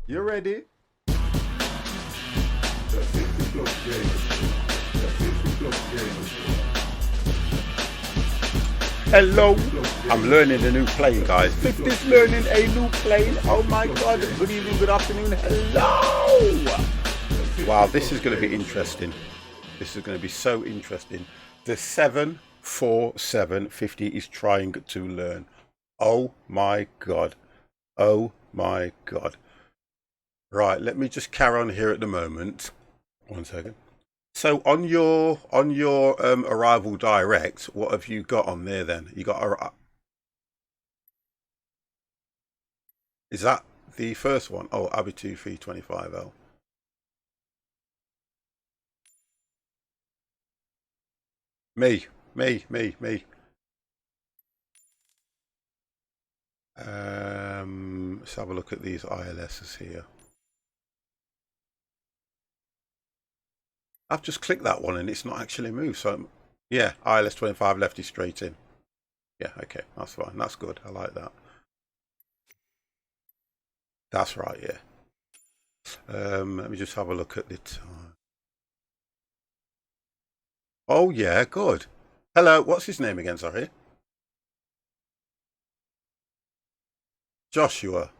You ready? Hello. I'm learning a new plane, guys. 50's learning a new plane. Oh my god. Good evening, good afternoon. Hello. Wow, this is going to be interesting. This is going to be so interesting. The 74750 is trying to learn. Oh my god. Oh my god. Right, let me just carry on here at the moment. 1 second. So on your arrival direct, what have you got on there then? You got a, is that the first one? Oh, Abitu 325L. Me. Let's have a look at these ILSs here. I've just clicked that one and it's not actually moved. So yeah, ILS 25 lefty straight in. Yeah, okay, that's fine. That's good. I like that. That's right, yeah. Let me just have a look at the time. Oh yeah, good. Hello, what's his name again, sorry? Joshua.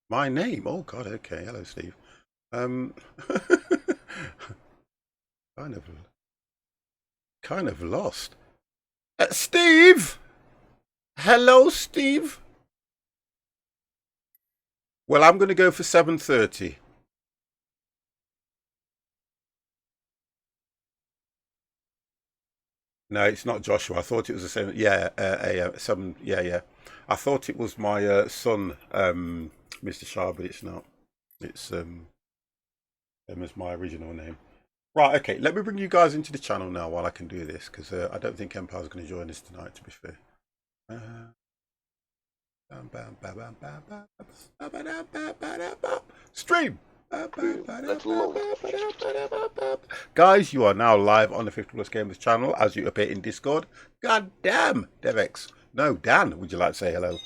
My name? Oh God, okay. Hello, Steve. Um, kind of lost. Steve. Hello, Steve. Well, I'm going to go for 7:30. No, it's not Joshua. I thought it was the same. Yeah, AM 7. Yeah, yeah. I thought it was my son, Mr. Shah, but it's not. It's as my original name. Right. Okay. Let me bring you guys into the channel now while I can do this because I don't think Empire's going to join us tonight. To be fair. Stream. Let's load. Guys, you are now live on the 50 Plus Gamers channel as you appear in Discord. God damn, Devex. No, Dan, would you like to say hello?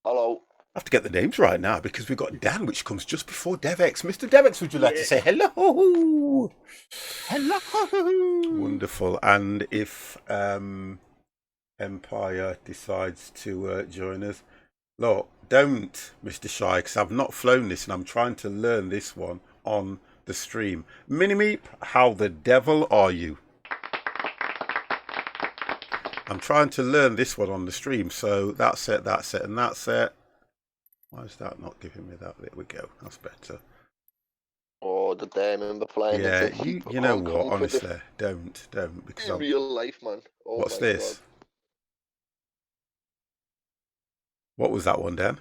Hello. I have to get the names right now because we've got Dan, which comes just before Devex. Mr. Devex, would you like to say hello? Hello. Wonderful. And if Empire decides to join us, look, don't, Mr. Shy, because I've not flown this and I'm trying to learn this one on the stream. Minimeep, how the devil are you? I'm trying to learn this one on the stream, so that's it, and that's it. Why is that not giving me that? There we go, that's better. Oh, the damn in the plane. Yeah, you know what, honestly, don't, because in real life, man. Oh, what's my this? God. What was that one, Dan?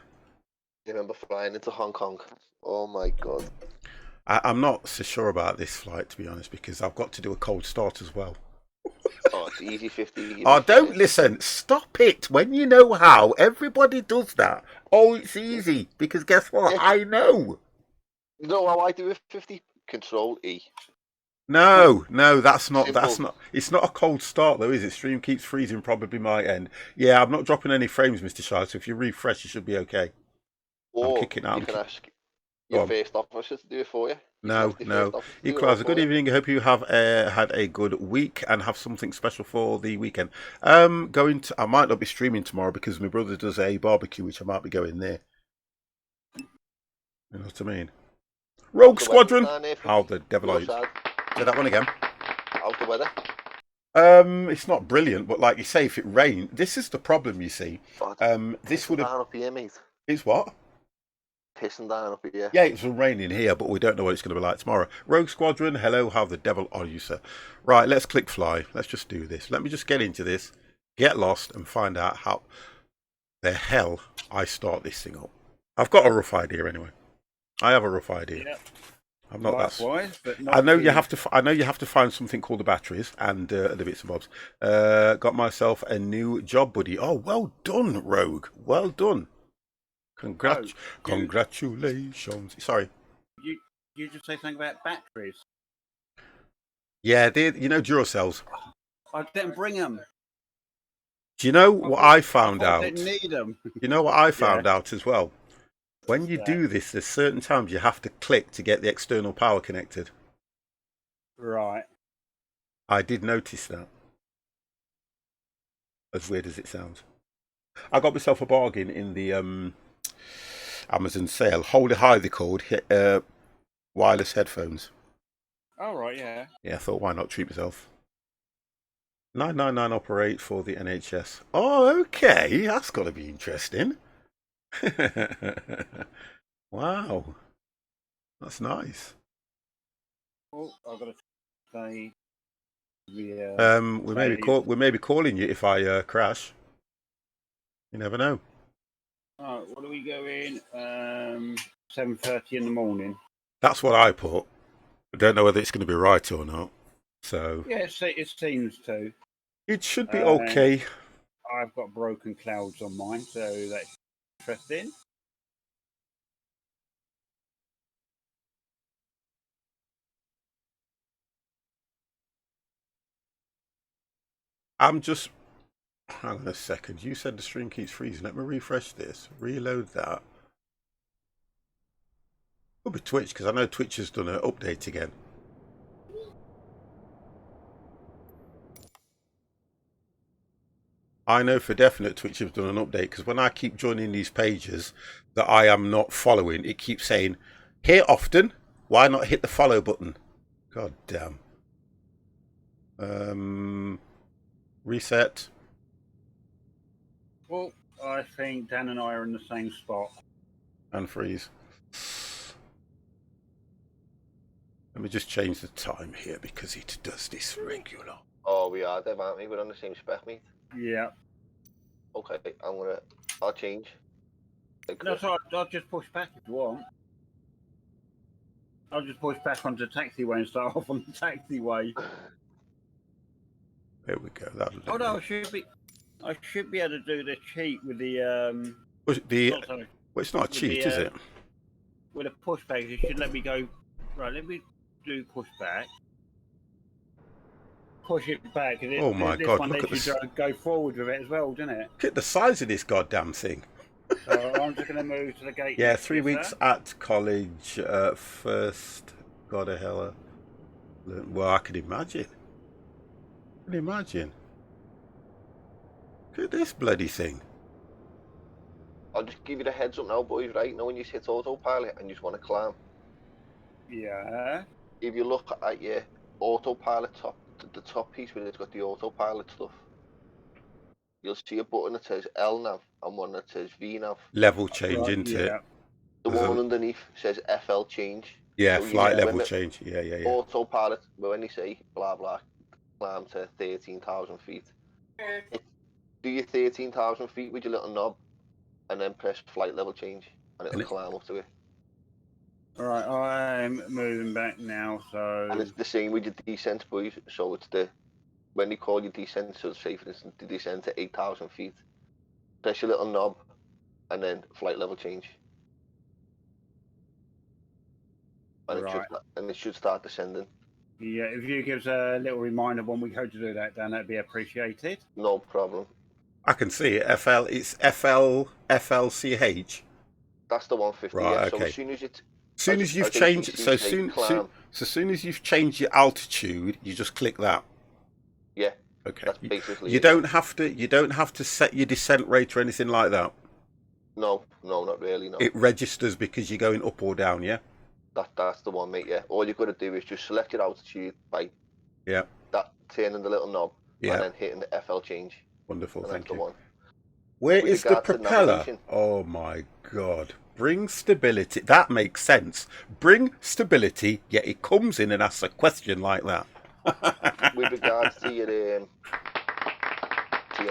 You remember flying into Hong Kong? Oh my God. I'm not so sure about this flight, to be honest, because I've got to do a cold start as well. Oh, it's easy 50. Oh, don't listen. Stop it. When you know how, everybody does that. Oh, it's easy. Because guess what? Yeah. I know. You know how I do it 50? Control E. No, that's not. Simple. That's not. It's not a cold start, though, is it? Stream keeps freezing, probably my end. Yeah, I'm not dropping any frames, Mr. Shire, so if you refresh, you should be okay. Or I'm kicking out. you can ask your first officer to do it for you. No. Equalizer, good evening. I hope you have had a good week and have something special for the weekend. I might not be streaming tomorrow because my brother does a barbecue, which I might be going there. You know what I mean? Rogue Squadron. How the devil are you? Say that one again. How's the weather? It's not brilliant, but like you say, if it rained, this is the problem. You see, this would have. Down up here, mate. It's what? Pissing down up here. Yeah, it's raining here, but we don't know what it's going to be like tomorrow. Rogue Squadron, hello, how the devil are you, sir? Right, let's click fly. Let's just do this. Let me just get into this, get lost, and find out how the hell I start this thing up. I've got a rough idea anyway. I have a rough idea. Yeah. I'm not Likewise, that. But I know you have to. I know you have to find something called the batteries and the bits and bobs. Got myself a new job, buddy. Oh, well done, Rogue. Well done. Congratulations. Sorry. You just say something about batteries. Yeah, you know Duracells. I didn't bring them. Do you know what I found I out? didn't need them. You know what I found out as well? When you Yeah. do this, there's certain times you have to click to get the external power connected. Right. I did notice that. As weird as it sounds. I got myself a bargain in the Amazon sale. Hold it high, they called. Wireless headphones. All right. Yeah. Yeah, I thought, why not treat myself? 999 operate for the NHS. Oh, okay. That's got to be interesting. Wow. That's nice. Oh, I've got to say the We may be calling you if I crash. You never know. Oh, what are we going? 7:30 in the morning. That's what I put. I don't know whether it's going to be right or not. So Yeah, it seems to. it should be okay. I've got broken clouds on mine, so that's interesting. I'm just. Hang on a second. You said the stream keeps freezing. Let me refresh this. Reload that. Could be Twitch because I know Twitch has done an update again. I know for definite Twitch have done an update because when I keep joining these pages that I am not following, it keeps saying, here often, why not hit the follow button? God damn. Reset. Well, I think Dan and I are in the same spot. And freeze. Let me just change the time here because it does this regular. Oh, we are there, aren't we? We're on the same spec, mate. Yeah. Okay, I'll change. No, so I'll just push back if you want. I'll just push back onto the taxiway and start off on the taxiway. There we go. That'll do. Oh no, I should be able to do the cheat with the well, it's not a cheat, is it? With a pushback. It should let me go. Right, let me do pushback. Push it back. Oh my God! One Look at lets this. you go forward with it as well, doesn't it? Look at the size of this goddamn thing. So I'm just going to move to the gate. Yeah, 3 weeks at college. First, God of hell. Well, I can imagine. Look at this bloody thing. I'll just give you the heads up now, boys, right? Now when you hit autopilot and you just want to climb. Yeah. If you look at your autopilot the top piece where it's got the autopilot stuff, you'll see a button that says LNAV and one that says VNAV. Level change, right, into it. The one underneath says FL change. Yeah, so flight level change. Yeah. Autopilot, when they say blah blah, climb to 13,000 feet. Do your 13,000 feet with your little knob and then press flight level change and it'll climb up to it. Right, I'm moving back now, so... And it's the same with your descent, boys. So it's when they call you descent, so say for instance, the descent to 8,000 feet, press your little knob and then flight level change. And, it should start descending. Yeah, if you give us a little reminder when we go to do that, Dan, that'd be appreciated. No problem. I can see it. It's FLCH. That's the 150. Right, yeah. okay. So as soon as you've changed, soon as you've changed your altitude, you just click that. Yeah. Okay. That's basically you don't have to set your descent rate or anything like that. No, not really. No. It registers because you're going up or down. Yeah. That's the one, mate. Yeah. All you've got to do is just select your altitude by turning the little knob and then hitting the FL change. Wonderful. And Thank that's you. the one. Where is the propeller? Oh my God. Bring stability. That makes sense. Bring stability, yet it comes in and asks a question like that. With regards to your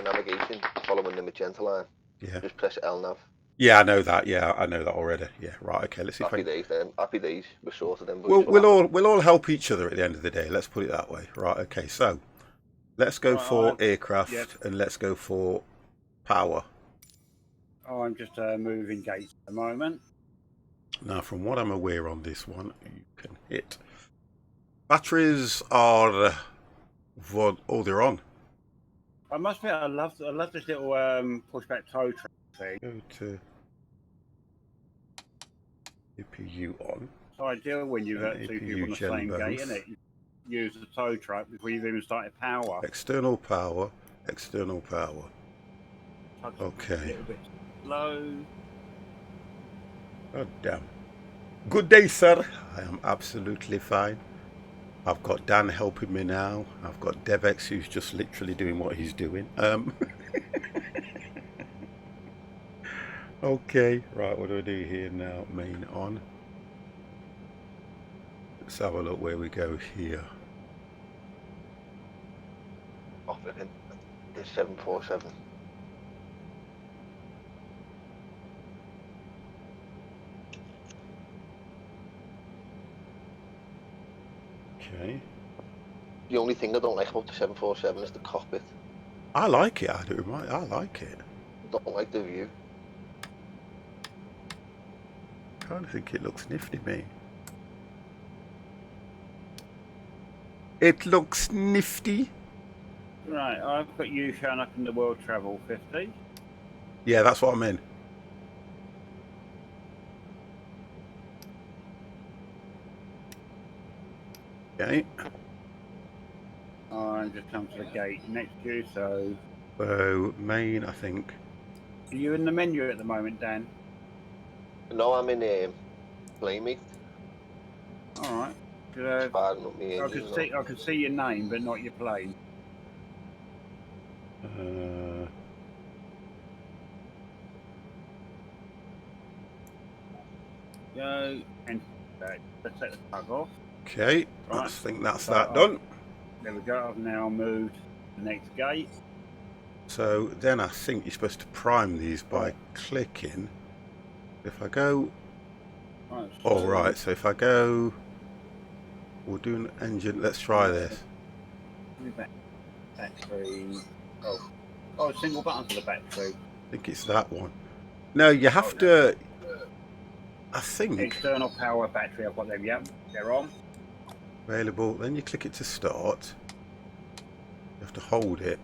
navigation, following the magenta line, just press LNAV. Yeah, I know that. Yeah, I know that already. Yeah, right. Okay, let's see. Happy days then. Happy days. We're sorted then. We'll all help each other at the end of the day. Let's put it that way. Right. Okay. So let's go for aircraft and let's go for power. Oh, I'm just moving gates at the moment. Now, from what I'm aware on this one, you can hit. Batteries are... they're on. I must admit, I love this little pushback tow truck thing. Go to APU on. It's ideal when you've got two people on the same gate, isn't it? You use the tow truck before you've even started power. External power. External power. Okay. A little bit slow. God damn. Good day, sir. I am absolutely fine. I've got Dan helping me now. I've got Devex who's just literally doing what he's doing. Okay, right, what do I do here now? Main on. Let's have a look where we go here. Off it in. It's 747. Okay. The only thing I don't like about the 747 is the cockpit. I like it, I do. I like it. I don't like the view. I kind of think it looks nifty, mate. It looks nifty. Right, I've got you showing up in the World Travel 50. Yeah, that's what I meant. Okay. I'm just come to the gate next to you, so... So, main, I think. Are you in the menu at the moment, Dan? No, I'm in Playmate. Alright. I can see your name, but not your plane. Go and let's take the plug off. Okay, Right. I think that's that done. There we go. I've now moved to the next gate. So then I think you're supposed to prime these by clicking. If I go... Right, Oh, right, so if I go... We'll do an engine. Let's try this. Battery. Oh, single button for the battery. I think it's that one. No, you have to... I think... External power battery. I've got them. Yep, they're on. Available. Then you click it to start. You have to hold it.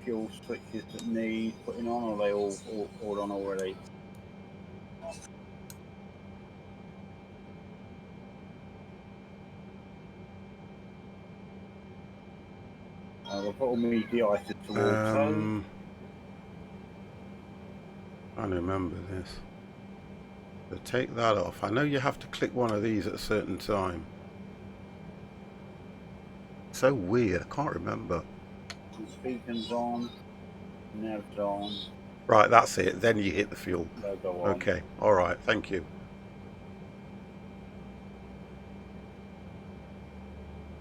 Fuel switches that need putting on, or are they all on already? I'll put all my de-icers towards those. I don't remember this. So take that off. I know you have to click one of these at a certain time. So weird. I can't remember. Speakers on. Nav's on. Right, that's it. Then you hit the fuel. Logo on. Okay. All right. Thank you.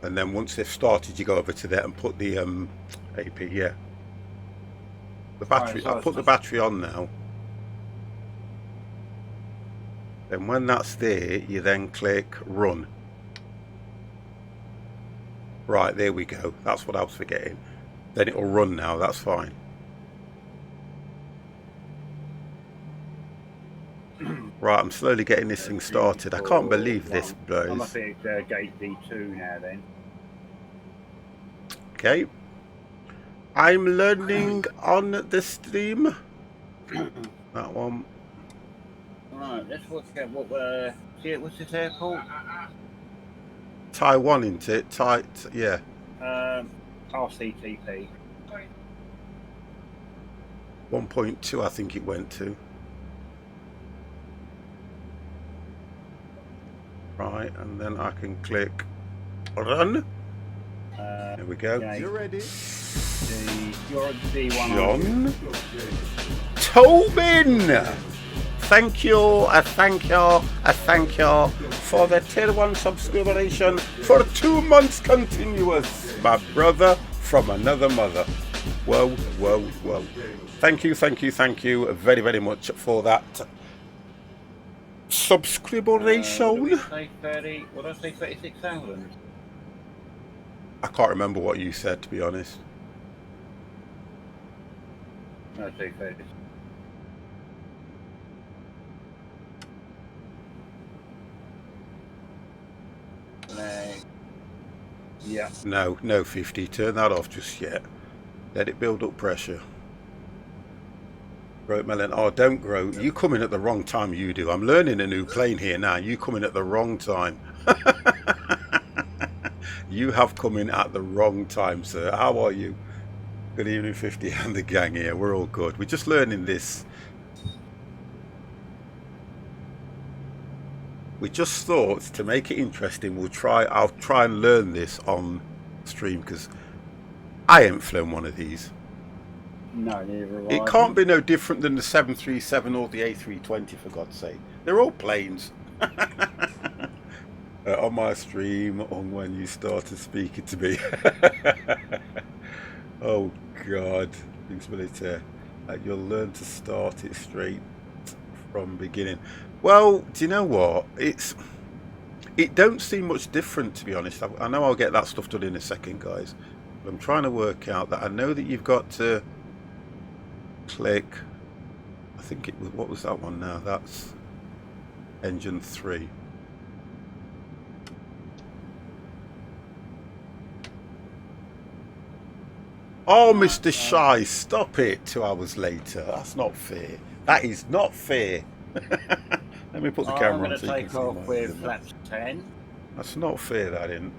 And then once they've started, you go over to there and put the AP. Yeah. The battery. Right, so I'll put the battery on now. Then when that's there, you then click run. Right, there we go. That's what I was forgetting. Then it'll run now. That's fine. Right, I'm slowly getting this thing started. I can't believe this blows. I must be at gate D2 now then. Okay. I'm learning on the stream. That one. Right, let's look at what what's this airport? Taiwan, isn't it? Yeah. RCTP. 1.2 I think it went to. Right, and then I can click run. There we go. Okay. You ready? You're at D1. John Tobin! Thank you for the tier 1 subscription for 2 months continuous, my brother from another mother. Whoa, whoa, whoa. Thank you very, very much for that subscription. What did I say, 36,000? I can't remember what you said, to be honest. No, 230. Yeah. No, no 50. Turn that off just yet. Let it build up pressure. Grow it, Melon. Oh, don't grow. You come in at the wrong time, you do. I'm learning a new plane here now. You come in at the wrong time. You have come in at the wrong time, sir. How are you? Good evening, 50 and the gang here. We're all good. We're just learning this. We just thought to make it interesting, I'll try and learn this on stream because I ain't flown one of these. No, neither have I. It can't be no different than the 737 or the A320, for God's sake. They're all planes. On my stream, on when you started speaking to me. Oh God, you'll learn to start it straight from beginning. Well, do you know what? It don't seem much different, to be honest. I know I'll get that stuff done in a second, guys. But I'm trying to work out that I know that you've got to click. I think it was, what was that one now? That's engine 3. Oh, Mr. Shy, stop it 2 hours later. That's not fair. That is not fair. Let me put the camera on so you can see. I'm going to take off with flaps 10. That's not fair, that isn't.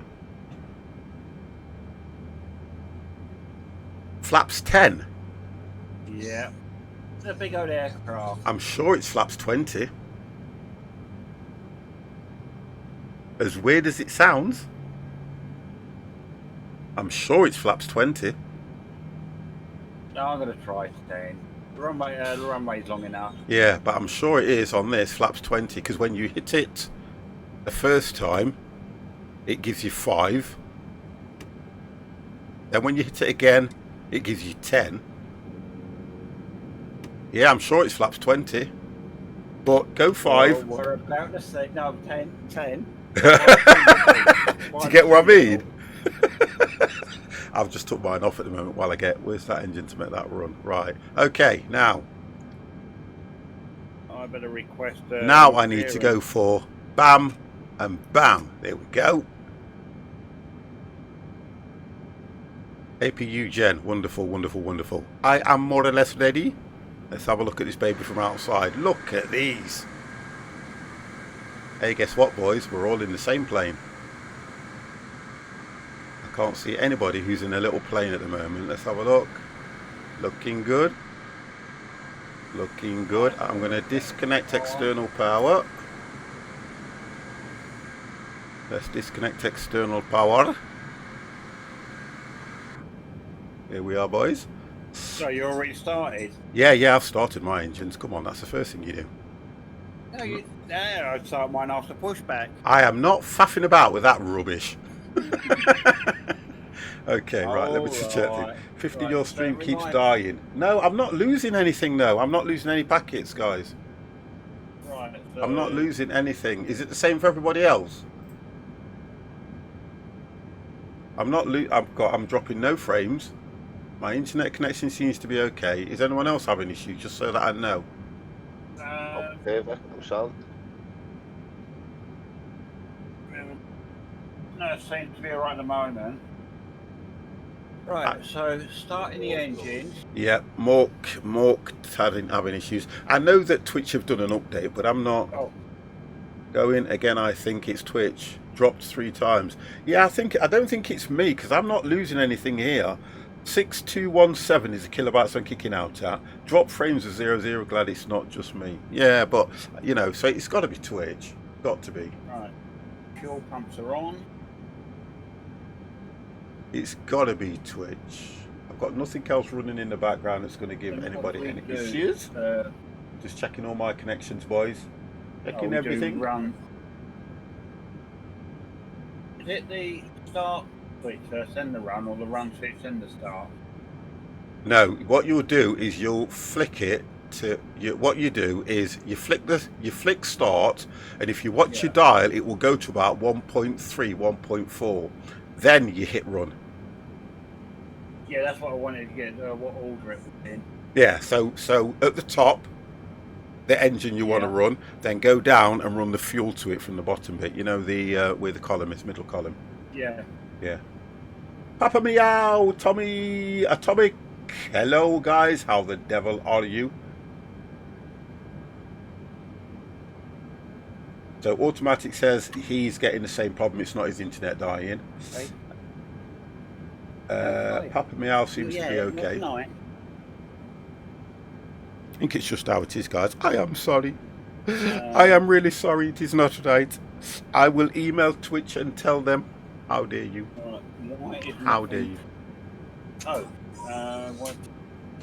Flaps 10? Yeah. It's a big old aircraft. I'm sure it's flaps 20. As weird as it sounds, I'm sure it's flaps 20. No, I'm going to try 10. The runway's long enough. Yeah, but I'm sure it is on this, flaps 20, because when you hit it the first time, it gives you 5. Then when you hit it again, it gives you 10. Yeah, I'm sure it's flaps 20. But go 5. Well, we're about to say, no, 10. 10. Do you get what I mean? I've just took mine off at the moment while I get... Where's that engine to make that run? Right. Okay, now. I better request... now I need to go for bam and bam. There we go. APU Gen. Wonderful, wonderful, wonderful. I am more or less ready. Let's have a look at this baby from outside. Look at these. Hey, guess what, boys? We're all in the same plane. Can't see anybody who's in a little plane at the moment. Let's have a look. Looking good. Looking good. I'm going to disconnect external power. Let's disconnect external power. Here we are, boys. So you already started? Yeah, I've started my engines. Come on, that's the first thing you do. No, I'd start mine after pushback. I am not faffing about with that rubbish. Okay, right, let me just check this. 50, your stream keeps dying. No, I'm not losing anything, though. I'm not losing any packets, guys. Right. So I'm not losing anything. Is it the same for everybody else? I'm dropping no frames. My internet connection seems to be okay. Is anyone else having issues? Just so that I know. Perfect. I'm sound. No, it seems to be alright at the moment. Right, so starting the engine. Yeah, Mork having issues. I know that Twitch have done an update, but I'm not going again. I think it's Twitch. Dropped 3 times. Yeah, I don't think it's me because I'm not losing anything here. 6217 is the kilobytes I'm kicking out at. Drop frames of 00. Glad it's not just me. Yeah, but you know, so it's got to be Twitch. Got to be. Right. Fuel pumps are on. It's got to be Twitch. I've got nothing else running in the background that's going to give anybody any issues. Just checking all my connections, boys. Checking everything. Is it the start switch first, then the run, or the run switch, then the start? No, what you'll do is you'll flick it to... what you do is you flick start, and if you watch your dial, it will go to about 1.3, 1.4. Then you hit run. Yeah, that's what I wanted to get, what order it was in. Yeah, so at the top, the engine you want to run, then go down and run the fuel to it from the bottom bit. You know, the where the column is, middle column. Yeah. Yeah. Papa Meow, Tommy, Atomic. Hello, guys. How the devil are you? So Automatic says he's getting the same problem. It's not his internet dying. Papa Meow seems to be okay. I think it's just how it is, guys. I am sorry. I am really sorry. It is not right. I will email Twitch and tell them. How dare you? How dare you? Oh, what?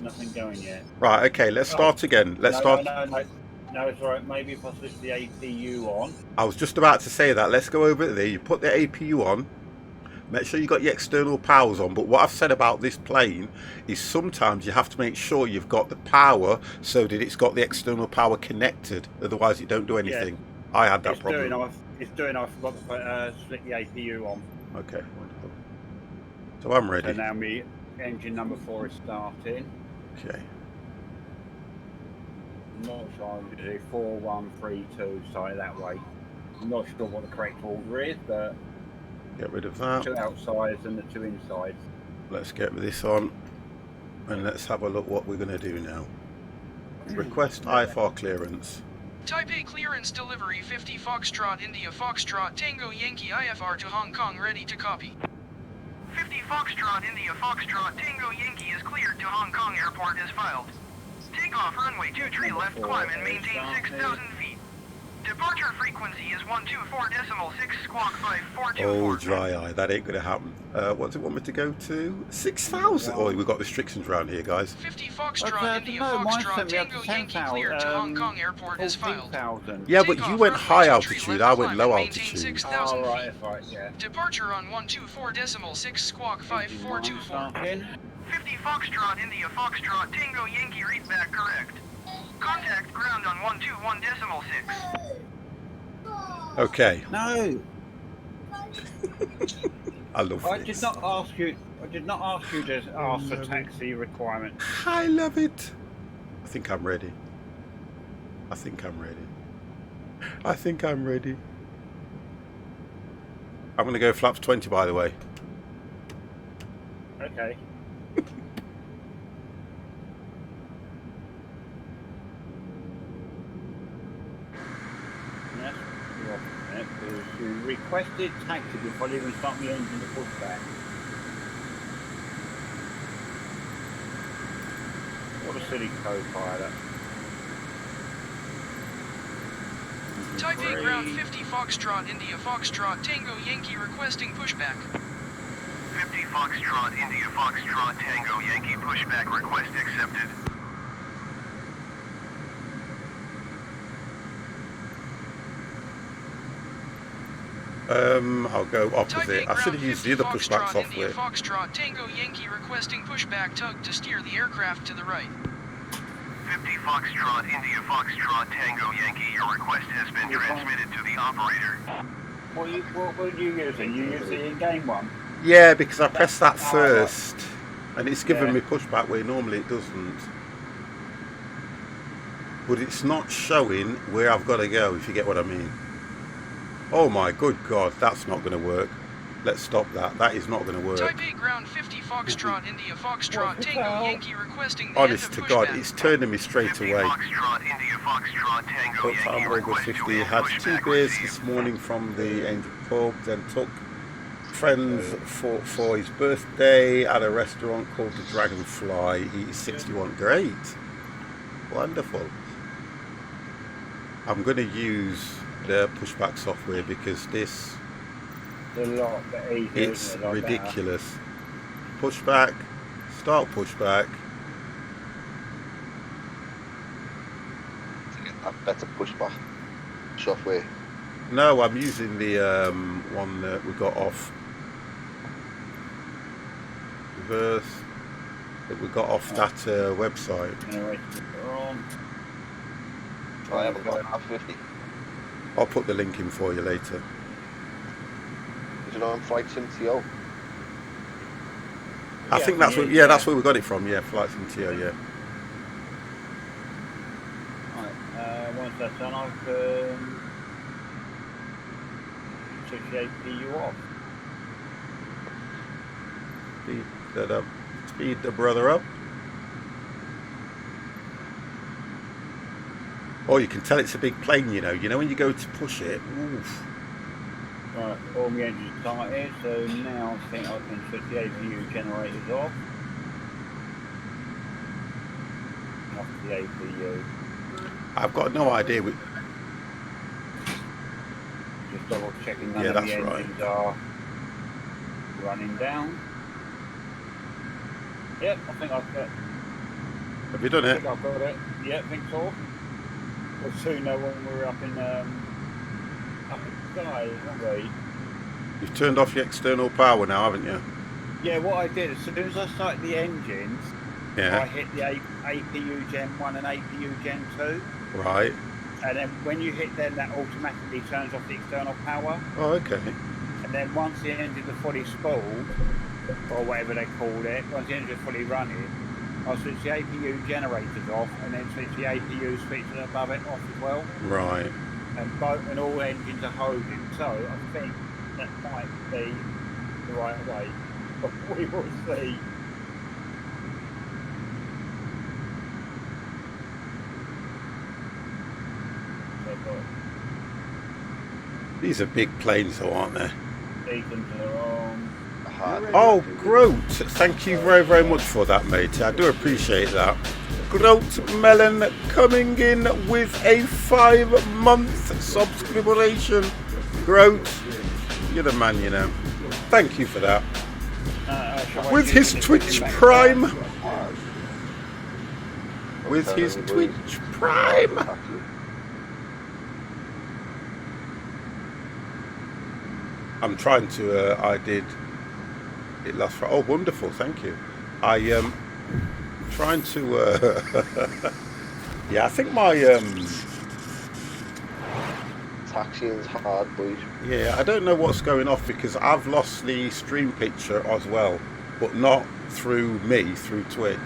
Nothing going yet. Right. Okay. Let's start again. Let's start. No, it's all right. Maybe if I switch the APU on. I was just about to say that. Let's go over there. You put the APU on. Make sure you got your external powers on. But what I've said about this plane is sometimes you have to make sure you've got the power so that it's got the external power connected. Otherwise, it don't do anything. Yeah. I had that problem. I forgot to split the APU on. Okay, wonderful. So I'm ready. So now my engine number 4 is starting. Okay. I'm not sure I'm going to do 4, 1, 3, 2, start it that way. I'm not sure what the correct order is, but... Get rid of that. 2 outsides and the 2 insides. Let's get this on. And let's have a look what we're going to do now. Request IFR clearance. Type A clearance delivery 50 Foxtrot India Foxtrot Tango Yankee IFR to Hong Kong ready to copy. 50 Foxtrot India Foxtrot Tango Yankee is cleared to Hong Kong airport as filed. Takeoff runway 23 left climb and maintain 6,000 feet. Departure frequency is 124.6 squawk 5424. Oh, dry eye. That ain't going to happen. What does it want me to go to? 6,000. Oh, we've got restrictions around here, guys. 50 Foxtrot India Foxtrot Tango Yankee cleared to Hong Kong airport as filed. Yeah, but you went high altitude. I went low altitude. Oh, right, yeah. Departure on 124.6 squawk 5424. 50 Foxtrot India Foxtrot Tango Yankee readback correct. Contact ground on 121.6. Okay. No. I love I this. did not ask you. I did not ask you to ask for taxi requirement. I love it. I think I'm ready. I think I'm ready. I think I'm ready. I'm going to go flaps 20, by the way. Okay. You requested taxi before I even start my engine to push back. What a silly co-pilot. Type A ground 50 Foxtrot India Foxtrot Tango Yankee requesting pushback. 50 Foxtrot India Foxtrot Tango Yankee pushback request accepted. I'll go opposite. I should have used the other pushback software. Foxtrot Tango Yankee requesting pushback tug to steer the aircraft to the right. 50 Foxtrot India Foxtrot Tango Yankee, your request has been transmitted to the operator. What were you using? You using the in-game one? Yeah, because I pressed that first, and it's given me pushback where normally it doesn't. But it's not showing where I've got to go, if you get what I mean. Oh my good God, that's not going to work. Let's stop that. That is not going to work. Type A ground 50 Foxtrot India Foxtrot Tango Yankee requesting the honest to God, pushback. it's turning me straight away. Foxtrot India Foxtrot Tango But Yankee I'm over 50. Had 2 beers this morning from the Angel Pub, then took friends for his birthday at a restaurant called the Dragonfly. He's 61. Great. Wonderful. I'm going to use the pushback software because this it's ridiculous. Pushback, start pushback. A better pushback software. No, I'm using the one that we got off reverse that we got off that website. Anyway, I haven't got half 50. I'll put the link in for you later. Is it on Flight Sim TO? I think that's where, yeah, that's where we got it from. Yeah, Flight Sim TO. Yeah. Right. Once that's done, I've took the APU off. Speed the brother up. Oh, you can tell it's a big plane, you know. You know when you go to push it. Oof. Right, all my engines started, so now I think I can switch the APU generators off. Off the APU. I've got no idea. Just double checking none Yeah, of that's the right. engines are running down. Yep, I think I've got. Have you done I it? think I've got it. Yeah, I think so. We'll soon know when we're up in the sky, won't we? You've turned off your external power now, haven't you? Yeah, what I did, as soon as I started the engines, I Yeah. hit the APU Gen 1 and APU Gen 2. Right. And then when you hit them, that automatically turns off the external power. Oh, okay. And then once the engines are fully spooled, or whatever they called it, once the engines are fully running, I'll switch the APU generators off and then switch the APU switches above it off as well. Right. And all engines are holding. So I think that might be the right way. But we will see. These are big planes, though, aren't they? Beacons are on. Oh, Groat, thank you very, very much for that, mate. I do appreciate that. Groat Melon coming in with a 5-month subscription. Groat, you're the man, you know. Thank you for that. With his Twitch Prime. With his Twitch Prime. I'm trying to, I did it last Friday. Oh, wonderful, thank you. I'm trying to, yeah, I think my, Taxiing's hard, boys. yeah, I don't know what's going off because I've lost the stream picture as well, but not through me, through Twitch.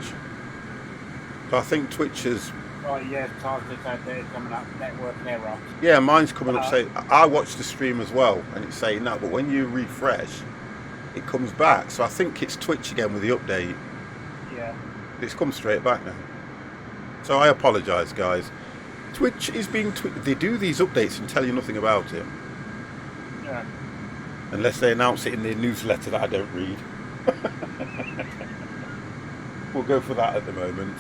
So I think Twitch is... Right, yeah, target out there coming up, network error. Yeah, mine's coming up saying, I watched the stream as well, and it's saying that, but when you refresh, it comes back. So I think it's Twitch again with the update. Yeah. It's come straight back now. So I apologise, guys. Twitch is being... they do these updates and tell you nothing about it. Yeah. Unless they announce it in their newsletter that I don't read. We'll go for that at the moment.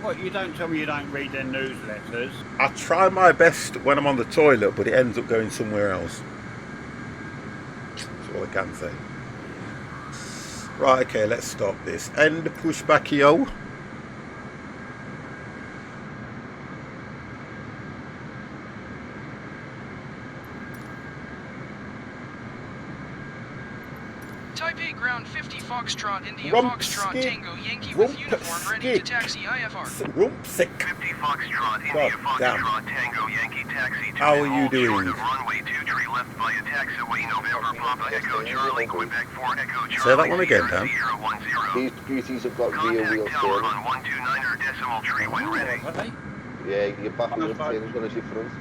What, you don't tell me you don't read their newsletters? I try my best when I'm on the toilet, but it ends up going somewhere else. That's all I can say. Right, okay, let's stop this. End pushback-io. Taipei ground 50 Foxtrot India Rump Foxtrot skip. Tango Yankee Rump with uniform ready to skip. taxi IFR. Rumpsick. 50 Foxtrot, India God damn. Foxtrot, Tango, Yankee, taxi to How are you hold doing? short of runway 23 left via taxiway, November, Papa, Echo, Charlie, Quebec 4, Echo, Charlie, Say that one again, Dan. 010. These beauties have got rear wheel Contact tower steering. on 129er decimal tree when ready. Are they? Yeah, your back wheel steering as well as your front.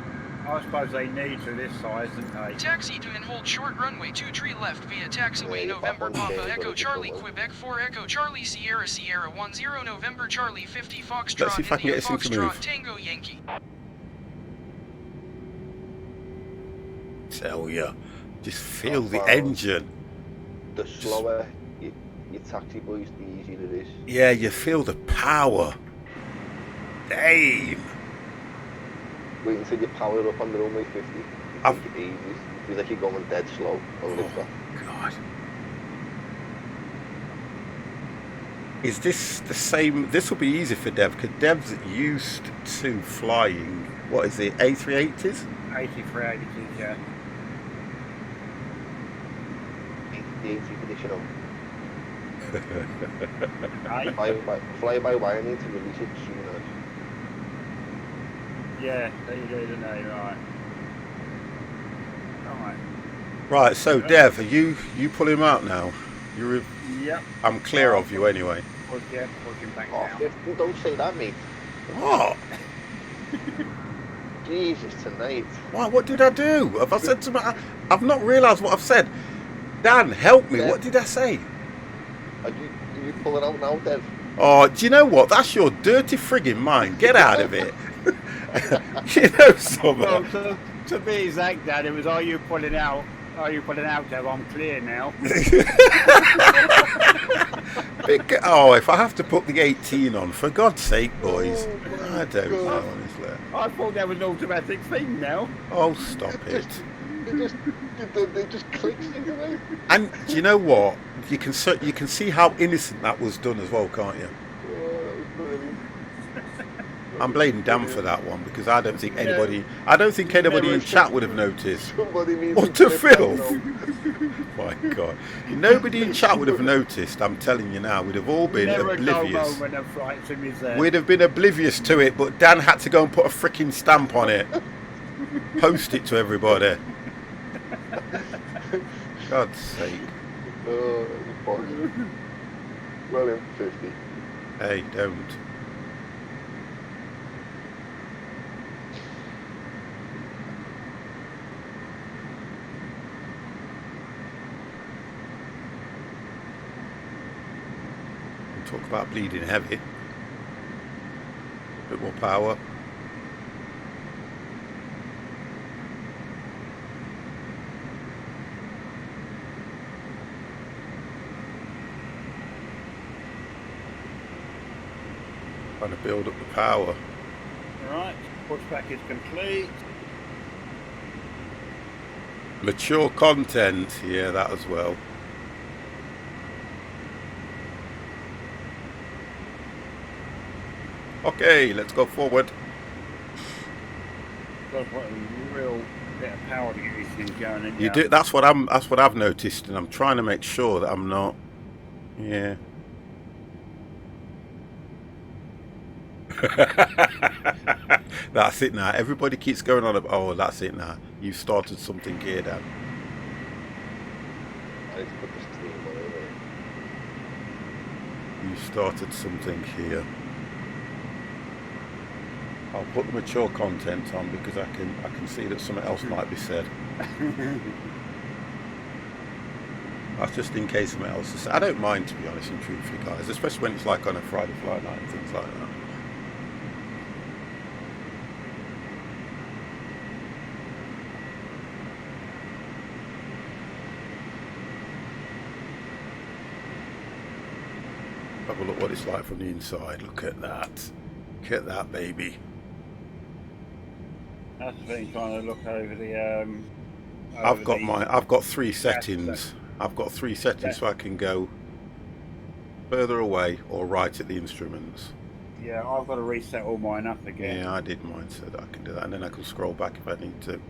I suppose they need to this size, don't they? Taxi to and hold short runway 23 left via taxiway Yeah, November back on Papa stage, Echo but it's Charlie below. Quebec 4 Echo Charlie Sierra Sierra 10 November Charlie 50 Let's Foxtrot see if I can India get this thing to Foxtrot move. Tango Yankee. Tell ya. Just feel the wow. engine. The slower your taxi, boys, the easier it is. Yeah, you feel the power. Damn. Wait until you power up on the runway 50. You I've- think it easy. Feels like you're going dead slow over the top. God. Is this the same? This will be easy for Dev, because Dev's used to flying, what is it, A380s? 83, 82, yeah. The 80th edition of Aye? fly-by-wire need to release it soon as. Yeah, they do, don't they? Right. Alright. Right, so Dev, are you pulling him out now? You're, Yep. I'm clear of you anyway. Yeah, pushing back Oh, down. 50, don't say that, mate. What? Jesus, tonight. Why? What did I do? Have I said something? I've not realised what I've said. Dan, help me. Dev. What did I say? Are you pulling out now, Dev? Oh, do you know what? That's your dirty frigging mind. Get out of it. You know something. Well, to be exact, Dad, it was, are you pulling out? Are you pulling out, Dev? I'm clear now. Oh, if I have to put the 18 on, for God's sake, boys. I don't know, honestly. I thought that was an automatic thing now. Oh, stop it. It just clicks into me. And do you know what? You can see how innocent that was done as well, can't you? Oh, that was brilliant. I'm blaming Dan for that one because I don't think anybody in chat would have noticed. Somebody needs What to a clip that filth! My God, nobody in chat would have noticed. I'm telling you now, we'd have all been Never oblivious. a moment of fright to me there. We'd have been oblivious to it, but Dan had to go and put a freaking stamp on it, post it to everybody. God's sake! Oh, that was positive. Well in 50. Hey, don't. Talk about bleeding heavy. A bit more power. Trying to build up the power. Right, pushback is complete. Mature content, yeah, that as well. Okay, let's go forward. Got to put a real bit of power to get these things going. In You do. That's what I've noticed, and I'm trying to make sure that I'm not. Yeah. That's it now. Everybody keeps going on about. Oh, that's it now. You've started something here, Dan. I need to put this team on over. You started something here. I'll put the mature content on because I can see that something else might be said. That's just in case something else is said. I don't mind, to be honest and truthfully, guys, especially when it's like on a Friday flight night and things like that. Have a look what it's like from the inside. Look at that. Look at that, baby. That's the thing, trying to look over the. I've got 3 settings. I've got 3 settings so I can go further away or right at the instruments. Yeah, I've got to reset all mine up again. Yeah, I did mine so that I can do that, and then I can scroll back if I need to.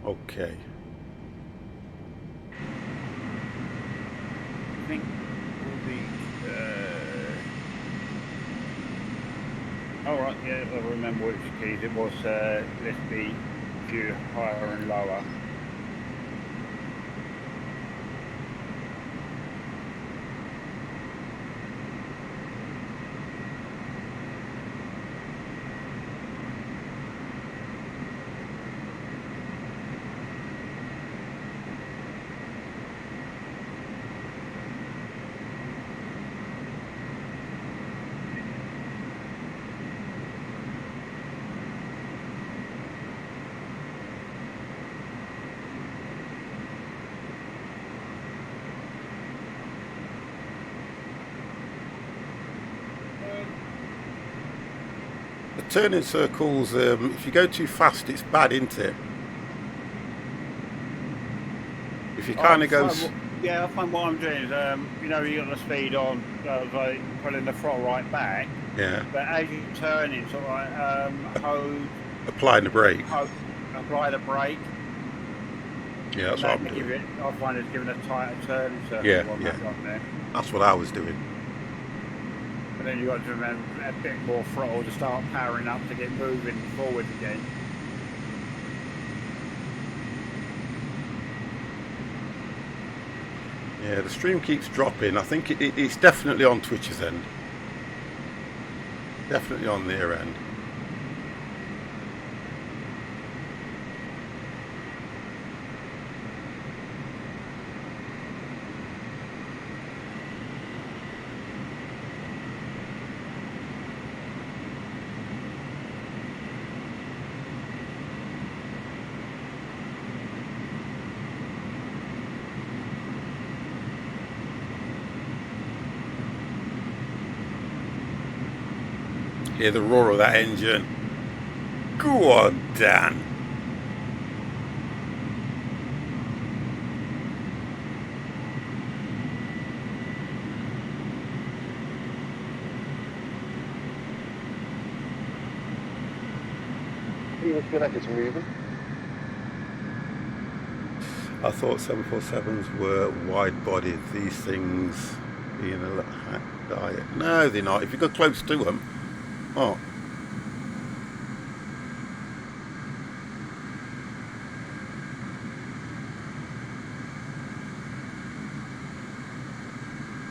Okay. I think will be. All right, yeah, I remember which keys it was. Let's be view higher and lower. Turning circles, if you go too fast, it's bad, isn't it? If you kind of go... Yeah, I find what I'm doing is, you know, you got the speed on, like pulling the throttle right back. Yeah. But as you turn it, sort of like, hold... Applying the brake. Apply the brake. Yeah, that's what I'm doing. I find it's giving a tighter turning circle. Yeah, on yeah. that one there. That's what I was doing. But then you've got to remember a bit more throttle to start powering up to get moving forward again. Yeah, the stream keeps dropping. I think it's definitely on Twitch's end. Definitely on their end. Hear the roar of that engine. Go on, Dan. You feel like it's moving. I thought 747s were wide-bodied. These things being a little diet. No, they're not. If you go close to them, oh.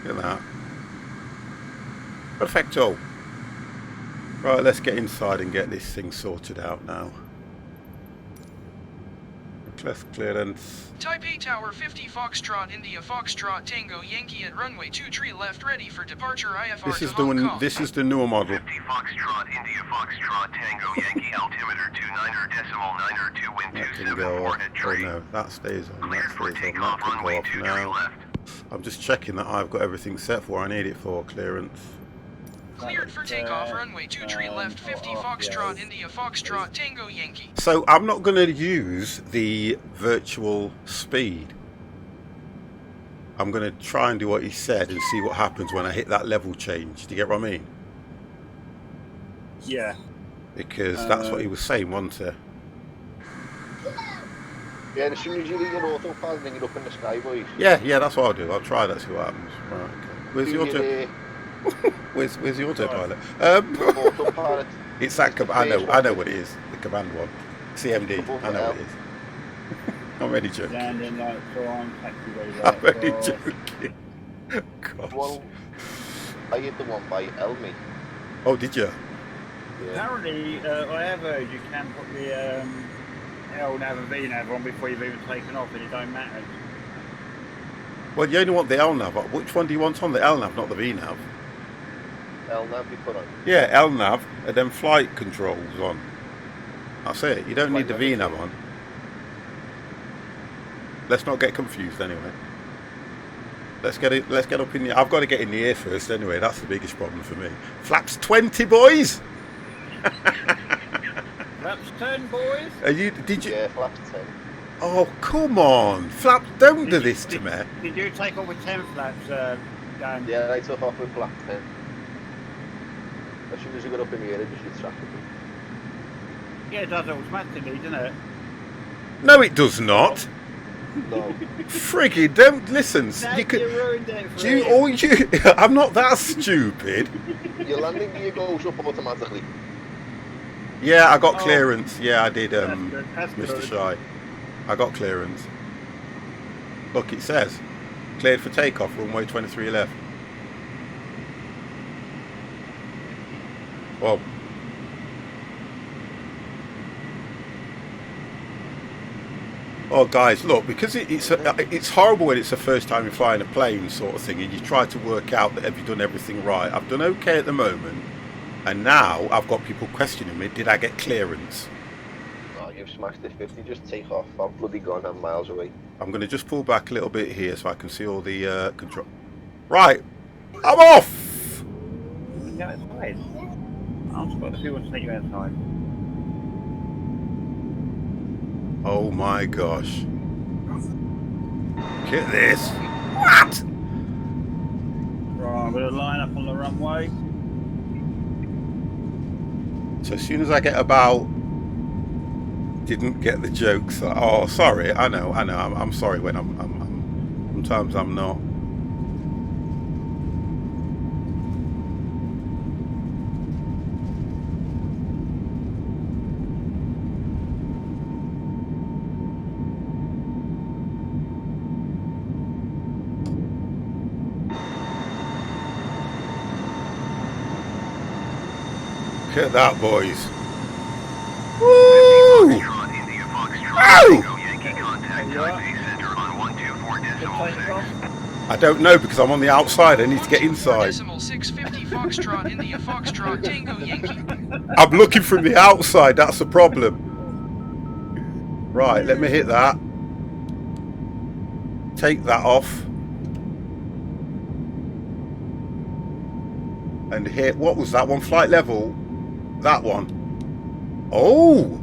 Look at that. Perfecto. Right, let's get inside and get this thing sorted out now. Request clearance. Taipei Tower 50 Foxtrot India Foxtrot Tango Yankee at runway 23 left ready for departure IFR This to is the Hong one. Kong. This is the newer model. 50 Foxtrot India Foxtrot Tango Yankee altimeter 29.9 wind That can go off. 274 at Oh tree. no, that stays on. Cleared That for stays on. takeoff That can runway go off 23 now. left. I'm just checking that I've got everything set for. I need it for clearance. Cleared for takeoff runway 23 left 50 Foxtrot India Foxtrot Tango Yankee. So I'm not going to use the virtual speed. I'm going to try and do what he said and see what happens when I hit that level change. Do you get what I mean? Yeah. Because that's what he was saying, wasn't it? Yeah, as soon as you leave your autopilot, then you're up in the sky, boys. Yeah, that's what I'll do. I'll try that, see what happens. Right, okay. Where's the auto? Your, Where's the autopilot? autopilot. It's that I know what it is. The command one. CMD. I know what it is. I'm already joking. Landing lights on, taxi ready. I'm only joking. God. Well, I hit the one by Elmi. Oh, did you? Yeah. Apparently, I have heard you can put the L-nav and V-nav on before you've even taken off, and it don't matter. Well, you only want the LNAV. Which one do you want on? The LNAV, not the VNAV. LNAV you put on. Yeah, LNAV, and then flight controls on. That's it. You don't need the VNAV on. Let's not get confused anyway. Let's get up in the. I've got to get in the air first anyway. That's the biggest problem for me. Flaps 20, boys. Flaps 10, boys. Did you? Yeah, flaps 10. Oh, come on, Flaps! Don't do this to me. Did you take off with 10 flaps, Dan? Yeah, I took off with flap 10. As soon as you got up in the air, it just retracted me. Yeah, it does automatically, doesn't it? No, it does not. No. Friggy, don't listen. You ruined it for I'm not that stupid. Your landing gear goes up automatically. Yeah, I got clearance. Yeah, I did, That's Mr. good. Shy. I got clearance. Look, it says cleared for takeoff, runway 23 left. Well, oh, guys, look, because it's horrible when it's the first time you're flying a plane, sort of thing, and you try to work out that have you done everything right. I've done okay at the moment, and now I've got people questioning me. Did I get clearance? Oh, you've smashed it 50. Just take off. I'm bloody gone. I'm miles away. I'm going to just pull back a little bit here so I can see all the control. Right, I'm off. Go outside. I'm supposed to see what's taking you outside. Oh my gosh! Look at this. What? Right, I'm going to line up on the runway. So as soon as I get about, didn't get the jokes. Oh, sorry. I know. I'm sorry when sometimes I'm not. Look at that, boys. Woo! Foxtrot India Foxtrot Ow! Tango Yankee contact Taipei Center on 124.6. I don't know because I'm on the outside. I need to get inside. 650 Foxtrot India Foxtrot Tango Yankee. I'm looking from the outside. That's the problem. Right, let me hit that. Take that off. And hit, what was that one? Flight level That one. Oh!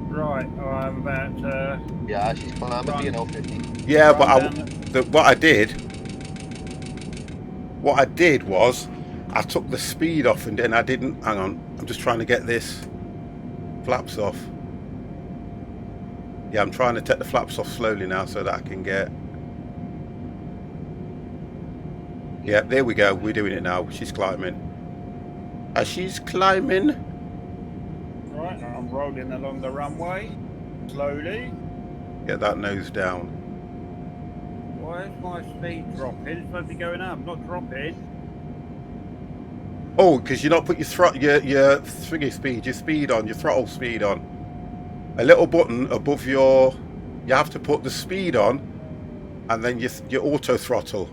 Right, I'm about to... Yeah, she's climbing Run. being 50. Yeah, but Run what I did was I took the speed off and then I didn't. Hang on, I'm just trying to get this flaps off. Yeah, I'm trying to take the flaps off slowly now so that I can get. Yeah, there we go. We're doing it now. She's climbing. She's climbing. Right, I'm rolling along the runway slowly. Get that nose down. Why is my speed dropping? It's supposed to be going up, not dropping. Oh, because you not put your throttle speed on, your throttle speed on. A little button above your. You have to put the speed on, and then your auto throttle.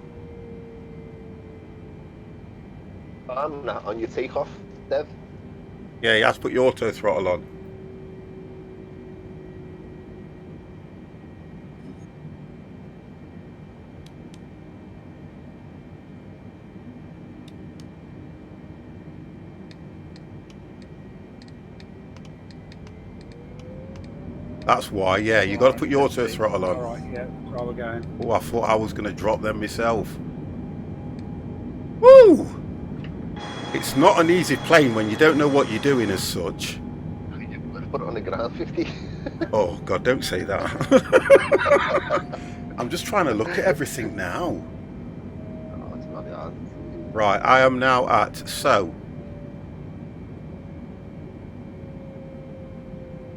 I'm not on your takeoff, Dev. Yeah, you have to put your auto throttle on. That's why, yeah, you got to put your auto throttle on. Alright, yeah, where we're going. Oh, I thought I was going to drop them myself. Woo! It's not an easy plane when you don't know what you're doing as such. Let's put it on the ground 50. Oh, God, don't say that. I'm just trying to look at everything now. Oh, it's not hard. Right, I am now at, so.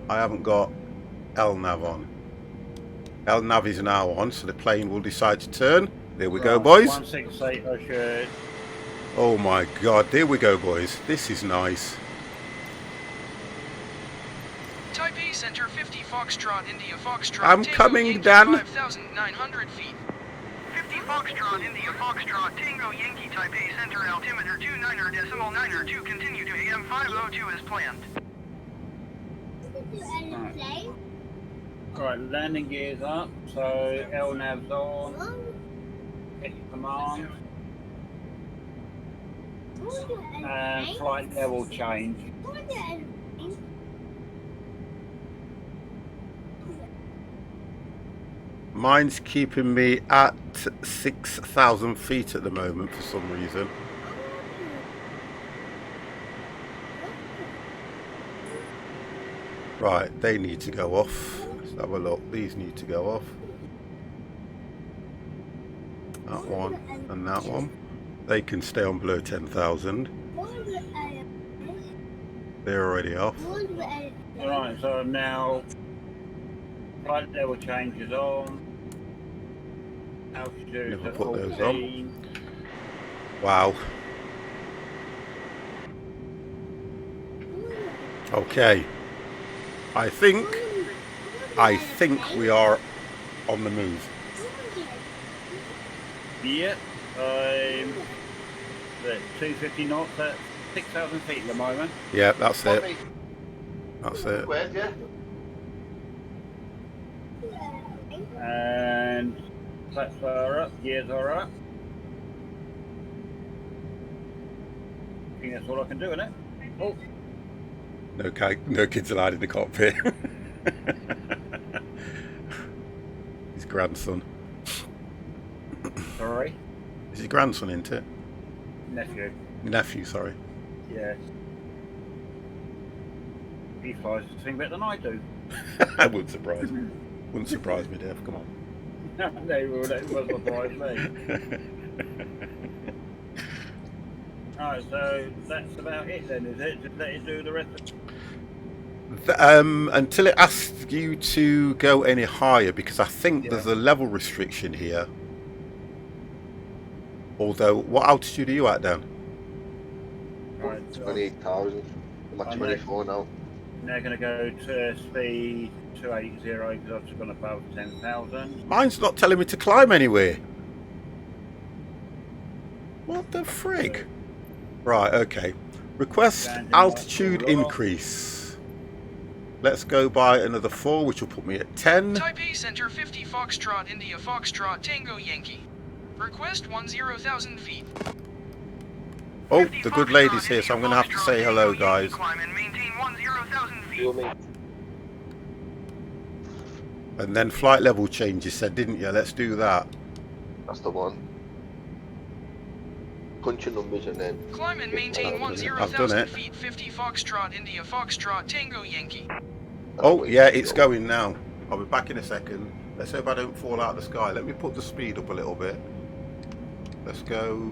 I haven't got LNAV on. LNAV is now on, so the plane will decide to turn. There we go, boys. 168, I should. Oh my God, there we go, boys. This is nice. Taipei Center 50 Foxtrot, India Foxtrot. I'm Tango coming, Yankee, Dan. 5,900 feet. 50 Foxtrot, India Foxtrot, Tango Yankee, Taipei Center, altimeter 29.902, continue to AM 502 as planned. Right, landing gears up, so LNAV's on. Hit command. And flight level change. Mine's keeping me at 6,000 feet at the moment for some reason. Right, they need to go off. Let's have a look. These need to go off. That one and that one. They can stay on below 10,000. They're already off. Alright, so now flight level change is on. Altitude Never at put those 14. Wow. Okay. I think we are on the move. Yep, I'm at 250 knots at 6,000 feet at the moment. Yeah, that's it. That's it. Where's you? And flaps are up, gears are up. I think that's all I can do, isn't it? Oh, No kids allowed in the cockpit. His grandson. sorry. Is his grandson into it? Nephew. Nephew, sorry. Yeah. He flies the thing better than I do. That wouldn't surprise me. Wouldn't surprise me, Dave. Come on. No, that will surprise me. Alright, so that's about it then, is it? Just let it do the rest of it? Until it asks you to go any higher, because I think there's a level restriction here. Although, what altitude are you at, Dan? Right, so 28,000. I'm at 24 now. now going to go to speed 280 because I've just gone above 10,000. Mine's not telling me to climb anywhere. What the frig? Right, okay. Request altitude increase. Let's go by another 4, which will put me at 10. Taipei Center 50 Foxtrot, India Foxtrot, Tango Yankee. Request 10,000 feet. Oh, the good lady's here, so I'm going to have to say hello, guys. Climb and maintain 10,000 feet. You me. And then flight level change, you said, didn't you? Let's do that. That's the one. Punch your numbers and then... Climb and maintain I've done 10,000 it. feet. 50 Foxtrot, India Foxtrot, Tango Yankee. Oh, yeah, it's going now. I'll be back in a second. Let's hope I don't fall out of the sky. Let me put the speed up a little bit. Let's go.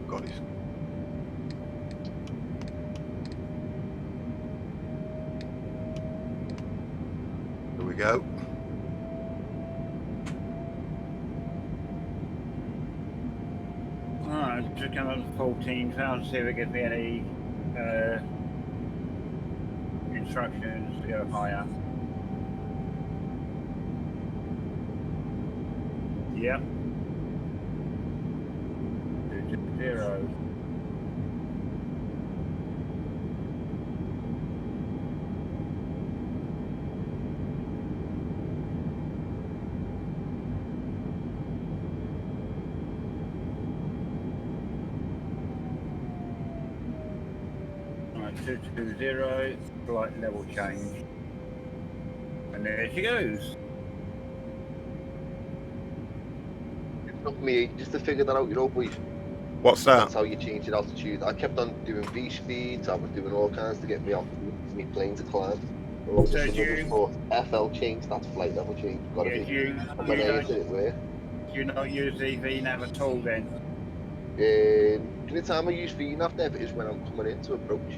God, he's... Here we go. Alright, just come up to 14,000, see if it gives me any instructions to go higher. Yep. 220. Right, 220, flight level change. And there she goes. It took me just to figure that out, you know, boys. What's that? That's how you change your altitude. I kept on doing V speeds, I was doing all kinds to get me plane to climb. All of a sudden I just thought, FL change, that's flight level change. Gotta be. And when I did it work. Do you not use the VNAV at all then? The only time I use VNAV there is when I'm coming in to approach.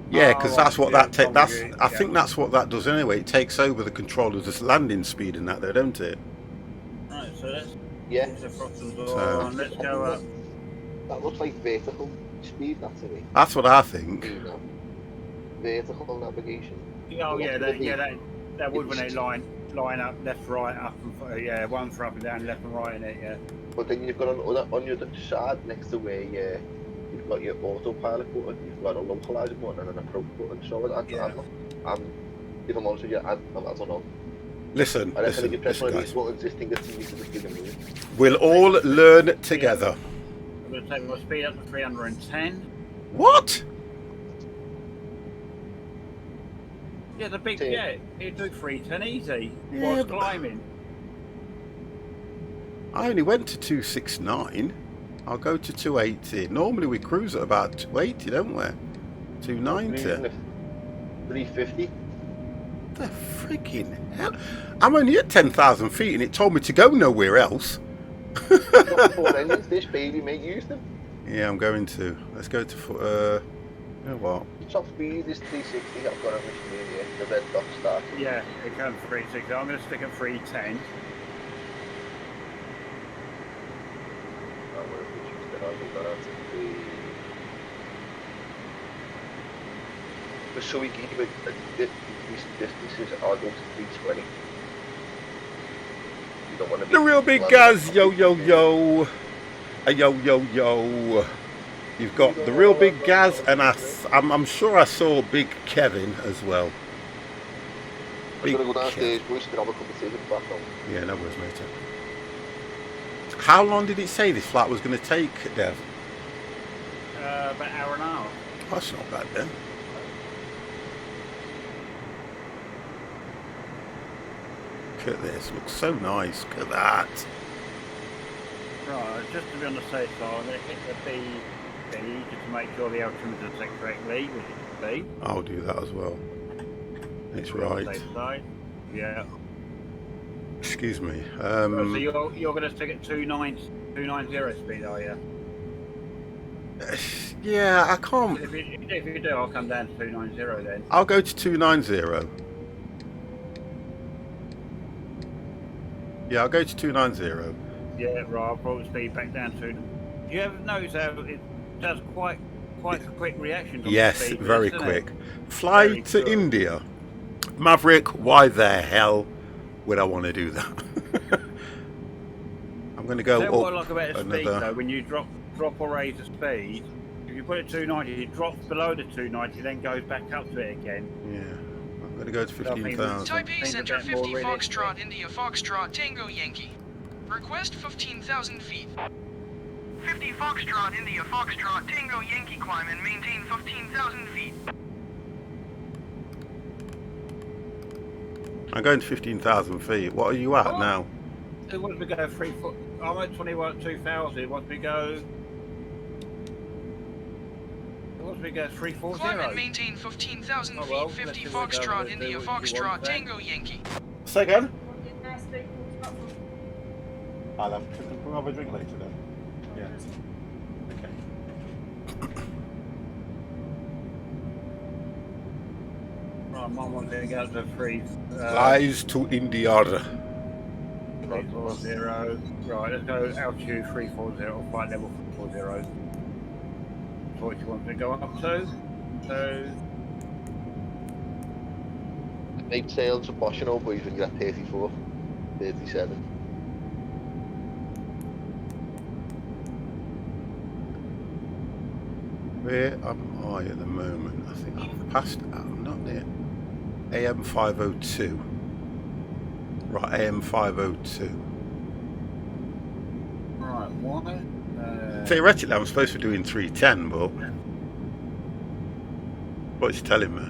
Yeah, because that's what that takes. That's yeah. I think that's what that does anyway. It takes over the control of the landing speed and that, though, don't it? Right, so let's Yeah. the throttles on. Let's go up. That looks like vertical speed, that to me. That's what I think. VNAV. Vertical navigation. Oh yeah, that would when they line up left, right, up, and yeah, one for up and down, left and right in it, yeah. But then you've got on your side next to where you've got your autopilot button, you've got a localizer button and an approach button. So if I'm honest with you, I don't know. Listen, I reckon if you press one of guys. these buttons, this thing gets used to the given me. We'll all learn together. I'm going to take my speed up to 310. What? Yeah, the big, yeah, it took 310 easy. Yeah, Whilst but- climbing. I only went to 269. I'll go to 280. Normally we cruise at about 280, don't we? 290. 350. The freaking hell! I'm only at 10,000 feet and it told me to go nowhere else. Got 4 engines, this baby, mate, use them. Yeah, I'm going to. Let's go to... you know what? The top speed is 360, I've got on my screen here, the red dot start. Yeah, it comes 360. I'm going to stick at 310. So we keep it, these distances, I'll go to 320. You don't want to be... The real big guys, yo, yo, yo. Yo, yo, yo. You've got the real big Gaz, and I'm sure I saw Big Kevin as well. I'm going to go downstairs, boys, to grab a couple of tickets back home. Yeah, no worries, mate. How long did it say this flight was going to take, Dev? About an hour and a half. That's not bad then. Look at this, looks so nice. Look at that. Right, just to be on the safe side, I'm going to hit the B just to make sure the altimeter is set correctly, which it should be. I'll do that as well. It's On the right. safe side. Yeah. Excuse me. So you're going to stick at 290 speed, are you? Yeah, I can't. If you do, I'll come down to 290 then. I'll go to 290. Yeah, I'll go to 290. Yeah, right. I'll brought the speed back down to. Do you ever notice how it does quite a quick reaction? Yes, speed, very isn't quick. it? Fly Very to good. India. Maverick, why the hell would I want to do that? I'm going to go That's up what I like about the speed another... though. When you drop or raise the speed, if you put it 290, it drops below the 290, then goes back up to it again. Yeah, I'm going to go to 15,000. Taipei Think Center a bit more 50 realistic. Foxtrot, India Foxtrot, Tango Yankee. Request 15,000 feet. 50 Foxtrot, India Foxtrot, Tango Yankee climb and maintain 15,000 feet. I'm going to 15,000 feet. What are you at Oh. now? It wants me to go 3 foot. I'm at 21,200. It wants me to go. It wants me to go 340. Climb and maintain 15,000 feet. well, 50 let's see what it Foxtrot, does. India Let's see what you Foxtrot, want then. Tango Yankee. Say again? I'll have to have a drink later then. Yeah. Okay. Right, mine wants me to go to 3. Flies to India. 340. Right, let's go altitude 340, flight level 340. That's what you want me to go up to. So, Make sails proportional, boys, when you're at 34, 37. Where am I at the moment? I think I've passed. I'm not near. AM 502. Right, AM 502. right, why? Theoretically, I'm supposed to be doing 310, but what it's telling me.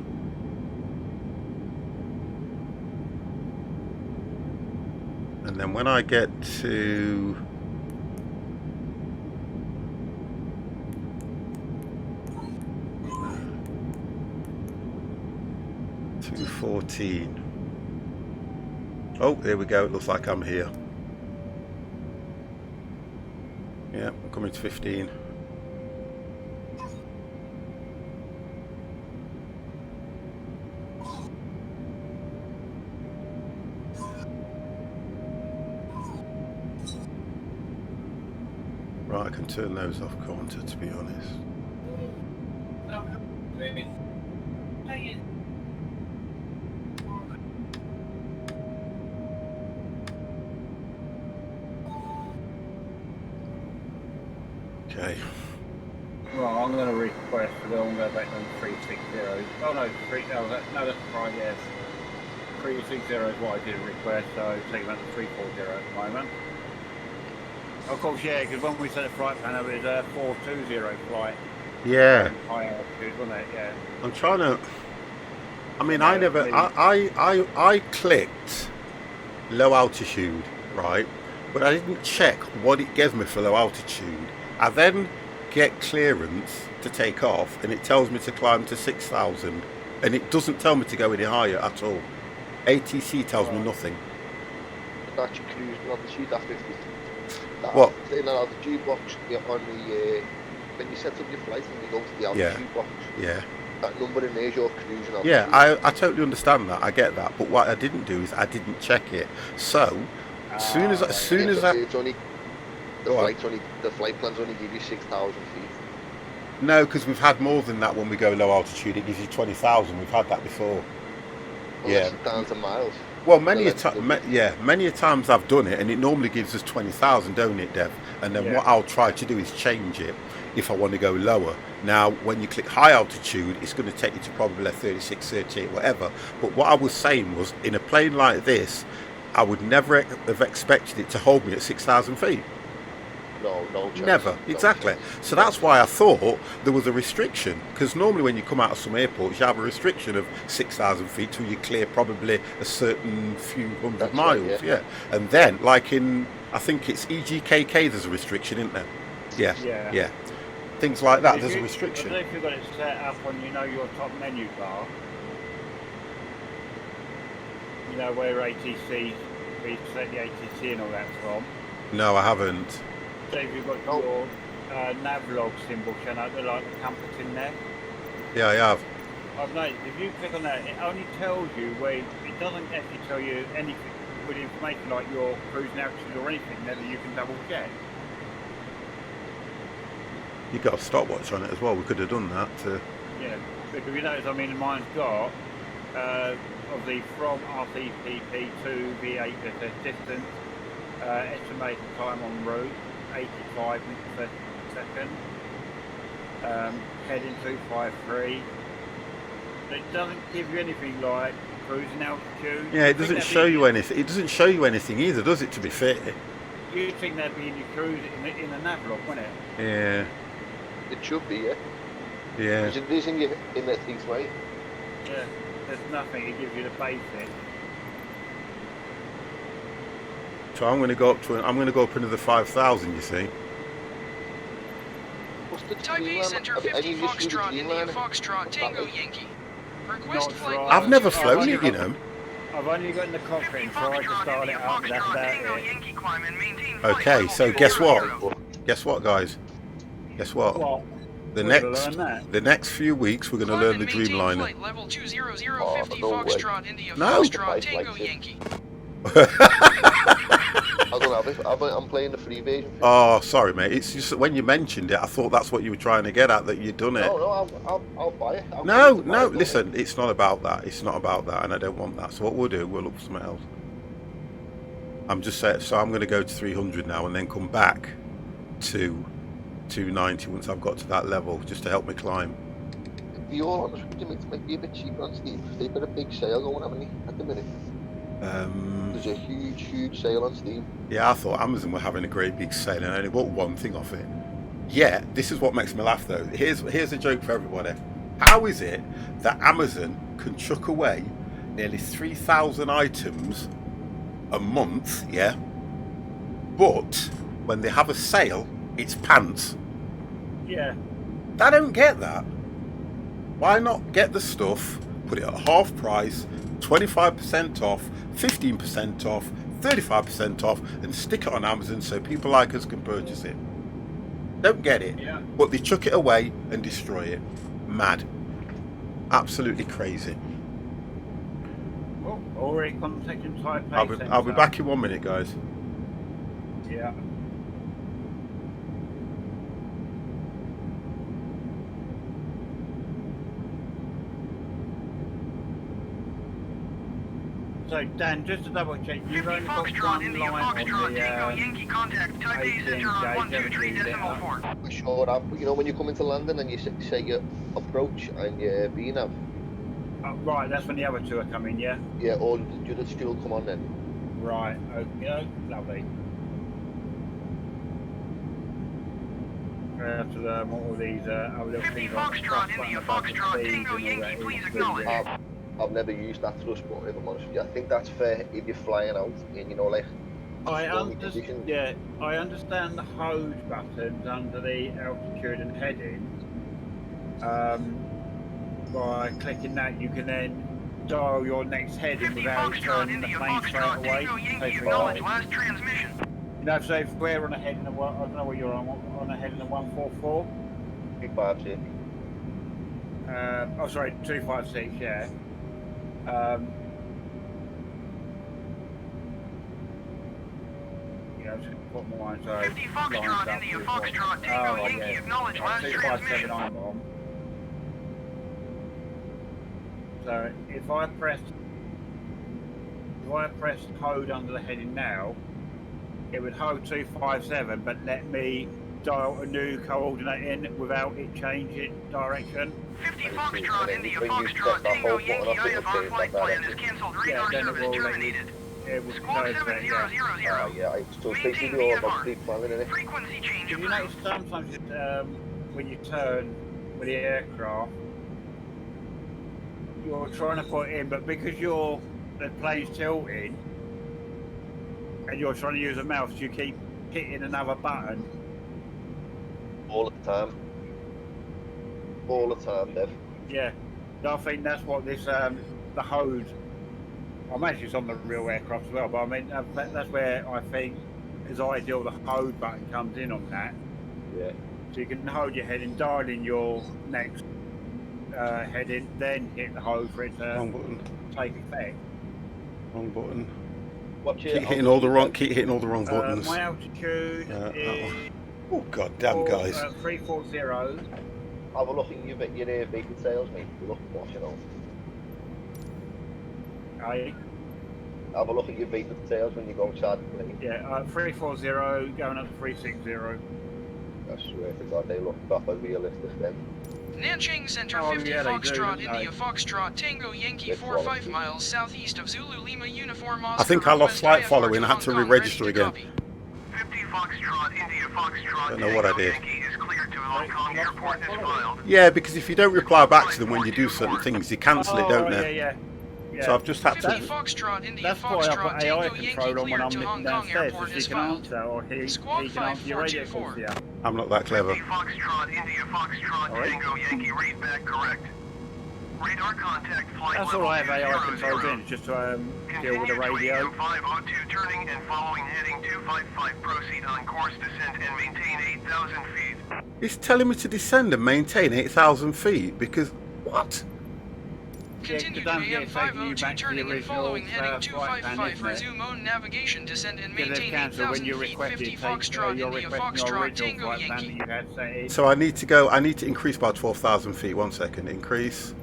And then when I get to 214. Oh, there we go. It looks like I'm here. Yeah, I'm coming to 15. Right, I can turn those off, can't I, to be honest. Okay. Well, I'm going to request to go and go back to 360. Oh no, that's right, yes. 360 is what I did request, so take them out to 340 at the moment. Of course, yeah, because when we set the flight plan, it was a 420 flight. Yeah. High altitude, wasn't it? Yeah. I'm trying to. I mean, I clicked low altitude, right? But I didn't check what it gave me for low altitude. I then get clearance to take off, and it tells me to climb to 6,000, and it doesn't tell me to go any higher at all. ATC tells me nothing. That's your cruising altitude, that's 50. What? Saying that altitude box on the when you set up your flight and you go to the altitude box. Yeah. That number in there is your cruising altitude. Yeah, I totally understand that. I get that, but what I didn't do is I didn't check it. So, as soon as it's only the flight plans only give you 6,000 feet. No, because we've had more than that when we go low altitude. It gives you 20,000. We've had that before. Unless it's down to miles. Well, many a times I've done it, and it normally gives us 20,000, don't it, Dev? And then what I'll try to do is change it if I want to go lower. Now, when you click high altitude, it's going to take you to probably 36, 38, whatever. But what I was saying was, in a plane like this, I would never have expected it to hold me at 6,000 feet. No chance. Never, exactly. Chance. So that's why I thought there was a restriction, because normally when you come out of some airports, you have a restriction of 6,000 feet till you clear probably a certain few hundred miles. Right, yeah. And then, like in, I think it's EGKK, there's a restriction, isn't there? Yeah. Things like that, there's a restriction. I don't know if you've got it set up on, your top menu bar. You know where ATC, where you set the ATC and all that from. No, I haven't. So if you've got your nav log symbol shown up, like the compass in there. Yeah, I have. I've noticed, if you click on that, it only tells you where, it doesn't actually tell you anything with information like your cruising altitude or anything there that you can double check. You got a stopwatch on it as well. We could have done that. Yeah, because you notice, mine's got obviously from RCPP to V8 distance, estimated time en route 85 meters per second, heading 253. It doesn't give you anything like cruising altitude. Yeah, it doesn't show you anything. It doesn't show you anything either, does it? To be fair. You'd think that'd be in your cruise in the nav log, wouldn't it? Yeah. It should be, yeah. Yeah. Because it is in the teeth, right? Yeah. There's nothing. It gives you the basic. So I'm going to go up to. I'm going to go up another 5,000. You see. What's the Type A Dreamliner? Center Have 50 any of you seen the Foxtrot, India Dreamliner? Foxtrot, Tango Yankee. Request Not flight. right. I've never I've flown only it, you got- know. I've only got in the cockpit and tried to start it up, but that's about Tango it. Yankee climb and maintain flight Okay, level so guess 200. what? Guess what, guys? Guess what? Well, The we're gonna next learn that. the next few weeks we're going to Climb learn and the maintain Dreamliner. flight level 20050 no way. Foxtrot, India No. Foxtrot, Tango Yankee. I don't have it. I'm playing the free version. Oh, sorry, mate. It's just that when you mentioned it, I thought that's what you were trying to get at, that you'd done it. No, I'll buy it. No, listen, it's not about that. It's not about that, and I don't want that. So what we'll do, we'll look for something else. I'm just saying, so I'm going to go to 300 now and then come back to 290 once I've got to that level, just to help me climb. To be all honest with you, it might be a bit cheaper on Steam. They've got a big sale going, haven't they, at the minute? There's a huge sale on Steam. Yeah, I thought Amazon were having a great big sale and I only bought one thing off it. Yeah, this is what makes me laugh though. Here's a joke for everybody. How is it that Amazon can chuck away nearly 3,000 items a month, yeah? But when they have a sale, it's pants. Yeah. I don't get that. Why not get the stuff, put it at half price, 25% off, 15% off, 35% off, and stick it on Amazon so people like us can purchase it? Don't get it. Yeah. But they chuck it away and destroy it. Mad. Absolutely crazy. Well, already contacting Type A. I'll be back in 1 minute, guys. Yeah. So Dan, just to double check, you've 50 only got Foxtrot, one India line on Foxtrot, the Tango Yankee contact, Type A Center on 123.4. I sure have. You know, when you come into London and you say your approach and your B-nav, right, that's when the other two are coming, yeah? yeah, or do the still come on then? Right, okay, lovely. To learn all these other little 50 things on the Foxtrot, front India above the Foxtrot, speed Tango and all Yankee, that please is acknowledge. included. I've never used that thrust, but if I'm honest with you, I think that's fair if you're flying out and you know, like, I stormy conditions. understand. Yeah, I understand the hose buttons under the altitude and heading. By clicking that, you can then dial your next heading 50 without Foxtrot, turning the India plane straight Foxtrot, away. Tango Yankee, Take it acknowledge away. last transmission. You know, so if we're on a heading of, I don't know what you're on a heading of 144. Big bad shit. Oh, sorry, 256. Yeah. Yeah, I was going to put mine so 50 Foxtrot, India Foxtrot, Tango Yankee, acknowledge last 257 transmission. I'm on. So if I press code under the heading now, it would hold 257, but let me dial a new coordinate in without it changing direction. 50 Foxtrot, India Foxtrot, Tango Yankee, IFR flight plan is cancelled. Radar then it service will let you- terminated. It will Squawk go for it, yeah. 7000. Yeah, so it's basically all about pre-planning, innit? Frequency change Did you approved. notice sometimes when you turn with the aircraft, you're trying to put in, but because the plane's tilting and you're trying to use a mouse, you keep hitting another button. All the time. All the time, Dev. Yeah, I think that's what this the hose. I imagine it's on the real aircraft as well, but I mean that's where I think is ideal. The hose button comes in on that, Yeah. so you can hold your head and dial in your next heading, then hit the hose for it to Wrong button. take effect. Wrong button. Watch it. Keep hitting all the wrong buttons. My altitude That is one. Oh god damn, guys. 340. Have a look at your vapid sales, mate. Look, watch it all. Have a look at your vapid sales when you go inside the plane. Yeah, 340 going up to 360. I swear to God, they look proper realistic then. Nanchang Center Oh, 50 yeah, they do, Foxtrot, don't they? India Foxtrot, Tango Yankee, Yes, 45 quality. miles southeast of Zulu Lima Uniform Oscar. I think I lost request flight IFR following. I had Hong to Kong, re-register ready to again. copy. 50 Foxtrot, India Foxtrot, Don't know what I Tango did. Yankee is cleared to Hong Kong Airport as filed. Yeah, because if you don't reply back to them when you do certain things, you cancel it, don't right, they? yeah. So I've just had 50 to. Foxtrot, India That's why I put Foxtrot, AI Tango Yankee control on when cleared I'm to nipping Hong Kong downstairs, so Airport she is can filed. answer, or he Squawk can answer your radio calls 5424. for you. I'm not that clever. 50 Foxtrot, India Foxtrot, Alright. Tango Yankee, read back correct. Radar contact flight That's level all I have AI controls 200. in, just to deal with Continue the to radio. AM 502 turning and following heading 255. Proceed on course, descend and maintain 8,000 feet. It's telling me to descend and maintain 8,000 feet because what? Continue to don't forget AM it's taking you 502 back to the turning and original, following heading flight plan, 255. isn't it? Resume on navigation, descend and Because maintain they've cancelled when 8,000 you feet. requested 50 take, Foxtrot, you're India requesting your Foxtrot, original Tango flight plan that Yankee. you had set in. So I need to increase by 12,000 feet. 1 second. Increase.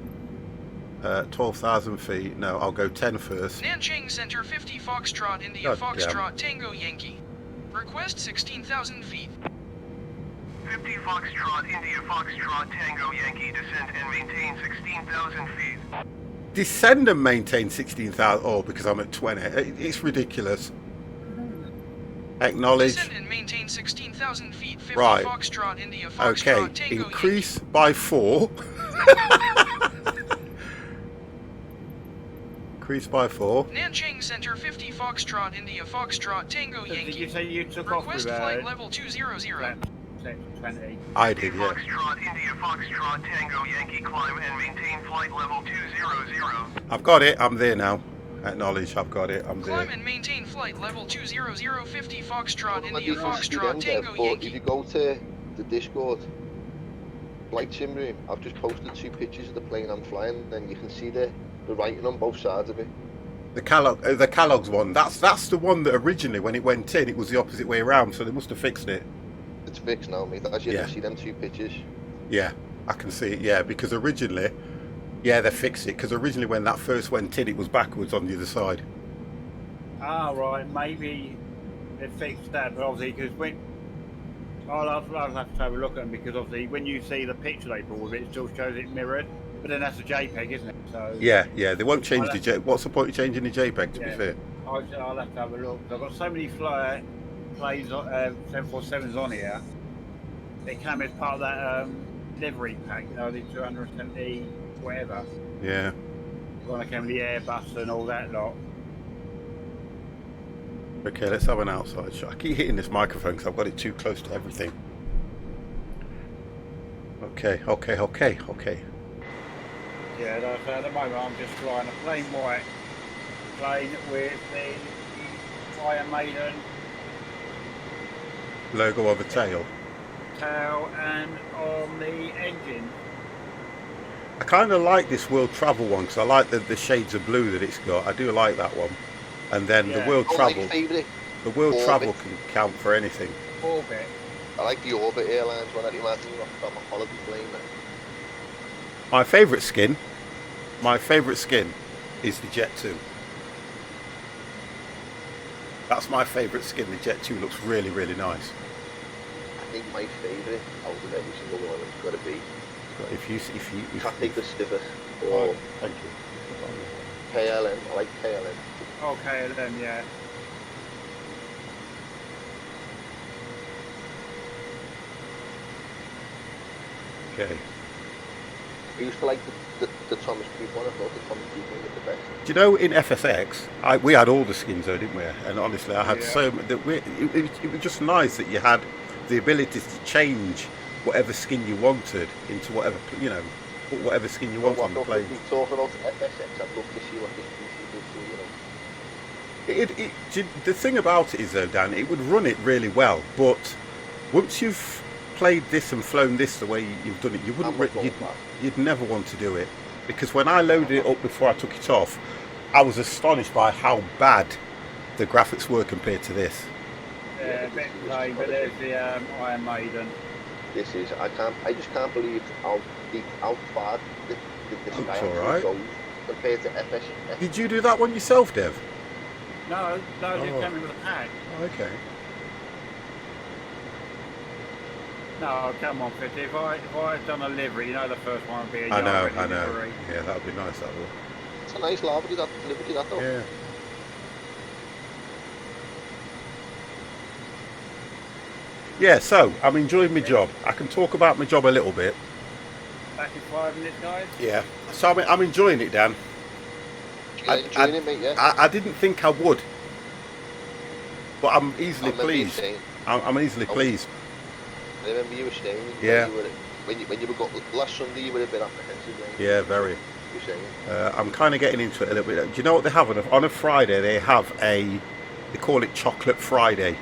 12,000 feet. No, I'll go 10 first. Nanchang Center 50 Foxtrot, India God Foxtrot, Tango Yankee. Request 16,000 feet. 50 Foxtrot, India Foxtrot, Tango Yankee, descend and maintain 16,000 feet. Descend and maintain 16,000. Oh, because I'm at 20. It's ridiculous. Acknowledge. Descend and maintain 16,000 feet. 50 Right. Foxtrot, India Foxtrot, Okay. Tango Increase by 4. Increase by 4. Yankee. Nanchang Center 50 Foxtrot, India Foxtrot, Tango Did you Yankee. say you took off Request with flight level 200. 20? I did, yeah. Foxtrot, India Foxtrot, Tango Yankee, climb and maintain flight level 200. I've got it. I'm there now. Acknowledge. I've got it. I'm Climb there. and maintain flight level 200. 50 Foxtrot, I India didn't see them Foxtrot, yet, Tango but if Yankee. you go to the Discord flight sim room, I've just posted 2 pictures of the plane I'm flying, and you can see the writing on both sides of it. The Kellogg's one. That's the one that originally, when it went in, it was the opposite way around. So they must have fixed it. It's fixed now, mate. As you Yeah. can see them 2 pictures. Yeah, I can see it. Yeah, because originally, yeah, they fixed it. Because originally, when that first went in, it was backwards on the other side. Ah, right, maybe they fixed that, but obviously, because when I'll have to have a look at them, because obviously, when you see the picture they pull with it, it still shows it mirrored, but then that's a JPEG, isn't it? So Yeah, they won't change the JPEG. What's the point of changing the JPEG? To be Yeah. fair, I'll have to have a look. I've got so many planes, 747s on here. They come as part of that livery pack, you know, the 270 whatever. yeah. When I came with the Airbus and all that lot. Okay, let's have an outside shot. I keep hitting this microphone because I've got it too close to everything. Okay. Yeah, that's, at the moment I'm just flying a plain white plane with the Iron Maiden Logo on the tail. tail and on the engine. I kind of like this world travel one because I like the shades of blue that it's got. I do like that one. And then Yeah. the world Oh, travel. my favourite. The world Orbit. travel can count for anything. Orbit. I like the Orbit Airlines one. I'd imagine off on a holiday plane. My favourite skin is the Jet 2. That's my favourite skin. The Jet 2 looks really, really nice. I think my favourite out of every single one has got to be. If Can't take the stiffest. Oh, Or thank you. KLM. I like KLM. Okay, then yeah. Okay. I used to like the Thomas Creek one. I thought the Thomas Creek one was the best. Do you know in FSX, we had all the skins though, didn't we? And honestly, I had Yeah. so that it was just nice that you had the ability to change whatever skin you wanted into whatever, you know, put whatever skin you want on the plane. We talk about FSX. I'd love to see what this PC did. You know. The thing about it is though, Dan, it would run it really well, but once you've played this and flown this the way you've done it, you wouldn't. I'm not going back. You'd never want to do it, because when I loaded it up before I took it off, I was astonished by how bad the graphics were compared to this. Yeah, a bit plain, but there's the Iron Maiden. This is. I just can't believe how far the Looks sky all right. goes compared to FSX. Did you do that one yourself, Dev? No, they Oh. came in with a pack. Okay. No, come on, Fit. If I had done a livery, you know the first one would be a I know. livery. Yeah, that would be nice. That would. It's a nice livery that though. Yeah. Yeah, so I'm enjoying my job. I can talk about my job a little bit. Back in 5 minutes, guys. Yeah. So I'm enjoying it, Dan. Yeah, enjoying it, mate, yeah. I didn't think I would, but I'm easily I remember you pleased. saying, I'm easily pleased. I remember you were saying, Yeah. when you were got last Sunday, you would have been apprehensive, mate. Yeah, very. You were saying. I'm kind of getting into it a little bit. Do you know what they have on a Friday? They have they call it Chocolate Friday.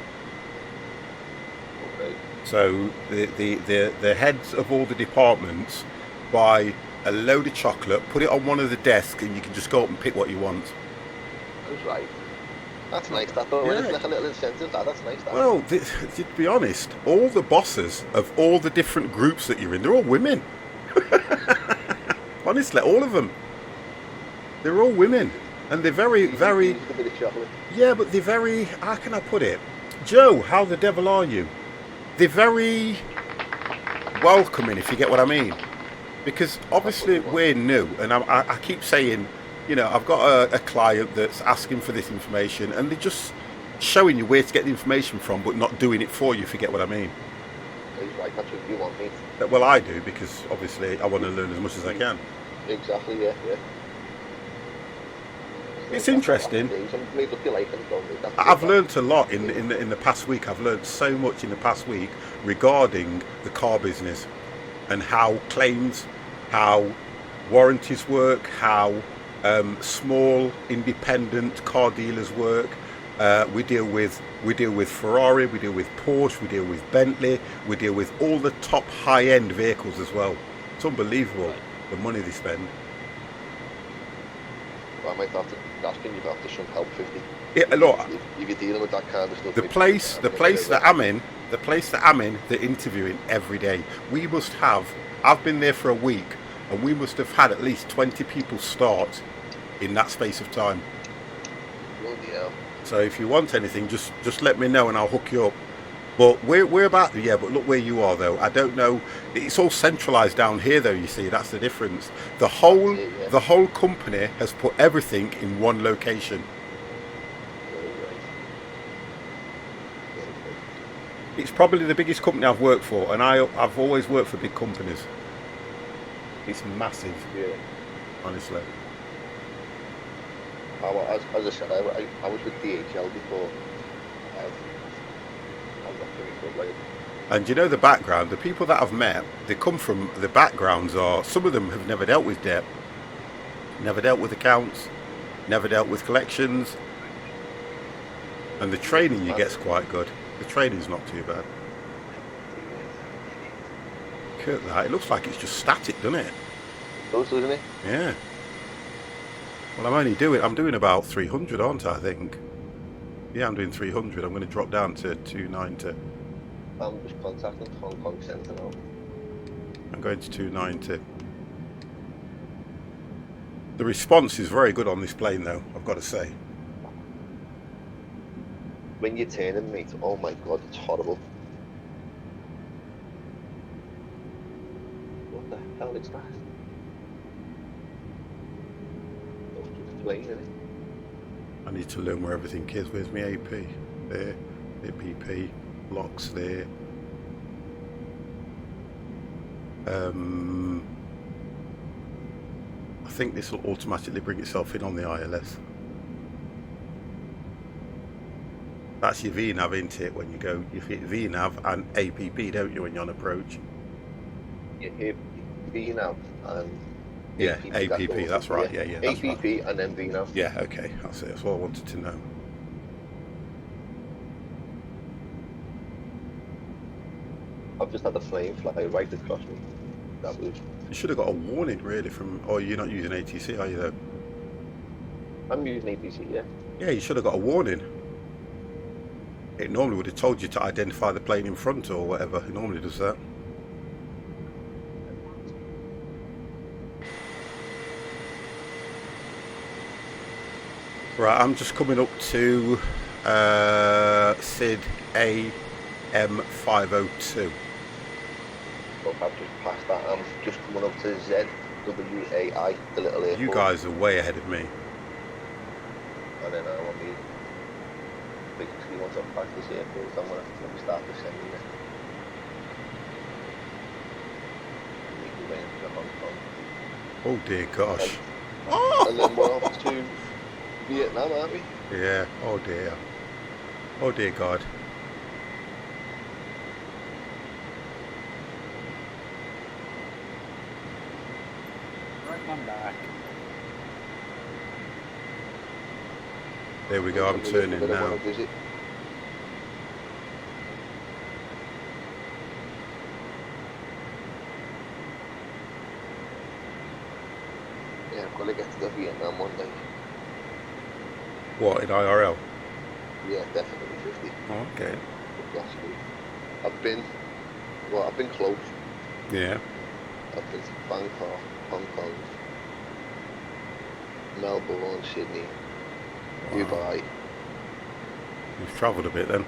Okay. So the heads of all the departments buy a load of chocolate, put it on one of the desks, and you can just go up and pick what you want. That's right. That's nice, that though. Yeah. It's like a little incentive, that's nice, that. Well, to be honest, all the bosses of all the different groups that you're in, they're all women. Honestly, all of them. They're all women. And they're very, very... A bit of chocolate. Yeah, but they're very... How can I put it? Joe, how the devil are you? They're very welcoming, if you get what I mean. Because obviously we're new, and I keep saying, you know, I've got a client that's asking for this information, and they're just showing you where to get the information from, but not doing it for you, if you get what I mean. He's right, that's what you want, mate. Well, I do, because obviously I want to learn as much as I can. Exactly, yeah. It's interesting. I've learnt a lot in the past week. I've learnt so much in the past week regarding the car business and how claims, how warranties work, how small independent car dealers work. We deal with Ferrari, we deal with Porsche, we deal with Bentley, we deal with all the top high-end vehicles as well. It's unbelievable the money they spend. I might have to ask you about some help, 50. Yeah, look, if you're dealing with that kind of stuff. the place that I'm in, they're interviewing every day. We must have. I've been there for a week, and we must have had at least 20 people start in that space of time. Bloody hell. So if you want anything, just let me know and I'll hook you up. But we're about yeah. But look where you are though. I don't know. It's all centralised down here though. You see, that's the difference. The whole company has put everything in one location. It's probably the biggest company I've worked for, and I've always worked for big companies. It's massive, honestly. As I said, I was with DHL before. I'm not very good, like. And you know the background, the people that I've met, they come from, the backgrounds are, some of them have never dealt with debt, never dealt with accounts, never dealt with collections, and the training you get's quite good. The training's not too bad. Look at that, it looks like it's just static, doesn't it? It does, doesn't it? Yeah. Well, I'm doing about 300, aren't I think? Yeah, I'm doing 300. I'm going to drop down to 290. I'm just contacting Hong Kong Centre now. I'm going to 290. The response is very good on this plane though, I've got to say. When you're turning, mate, oh my god, it's horrible. What the hell is that? Plane, isn't it? I need to learn where everything is. Where's my AP? There. The PP. Locks there. I think this will automatically bring itself in on the ILS. That's your VNAV, isn't it? When you go, you hit VNAV and APP, don't you, when you're on approach? You hit VNAV and yeah, APP, that's right. Yeah, that's APP right. And then VNAV. Yeah, okay, that's it. That's what I wanted to know. I've just had a plane fly right across me. That was. You should have got a warning, really, from. Oh, you're not using ATC, are you, though? I'm using ATC, yeah. Yeah, you should have got a warning. It normally would have told you to identify the plane in front or whatever. It normally does that. Right, I'm just coming up to SID AM502. Well, I've just passed that. I'm just coming up to ZWAI, the little airport. You guys are way ahead of me. And then I want me, basically once I've passed this airport, I'm going to start descending it. plane to Hong Kong. Oh dear gosh. And then we're off to Vietnam, aren't we? Yeah. Oh dear. Oh dear God. Right, come back. There we go. I'm turning I now. want to visit. Yeah, I've got to get to the Vietnam one day. What, in IRL? Yeah, definitely 50. Oh, okay. Last week. I've been close. Yeah. I've been to Bangkok, Hong Kong, Melbourne, Sydney, Dubai. You've travelled a bit then.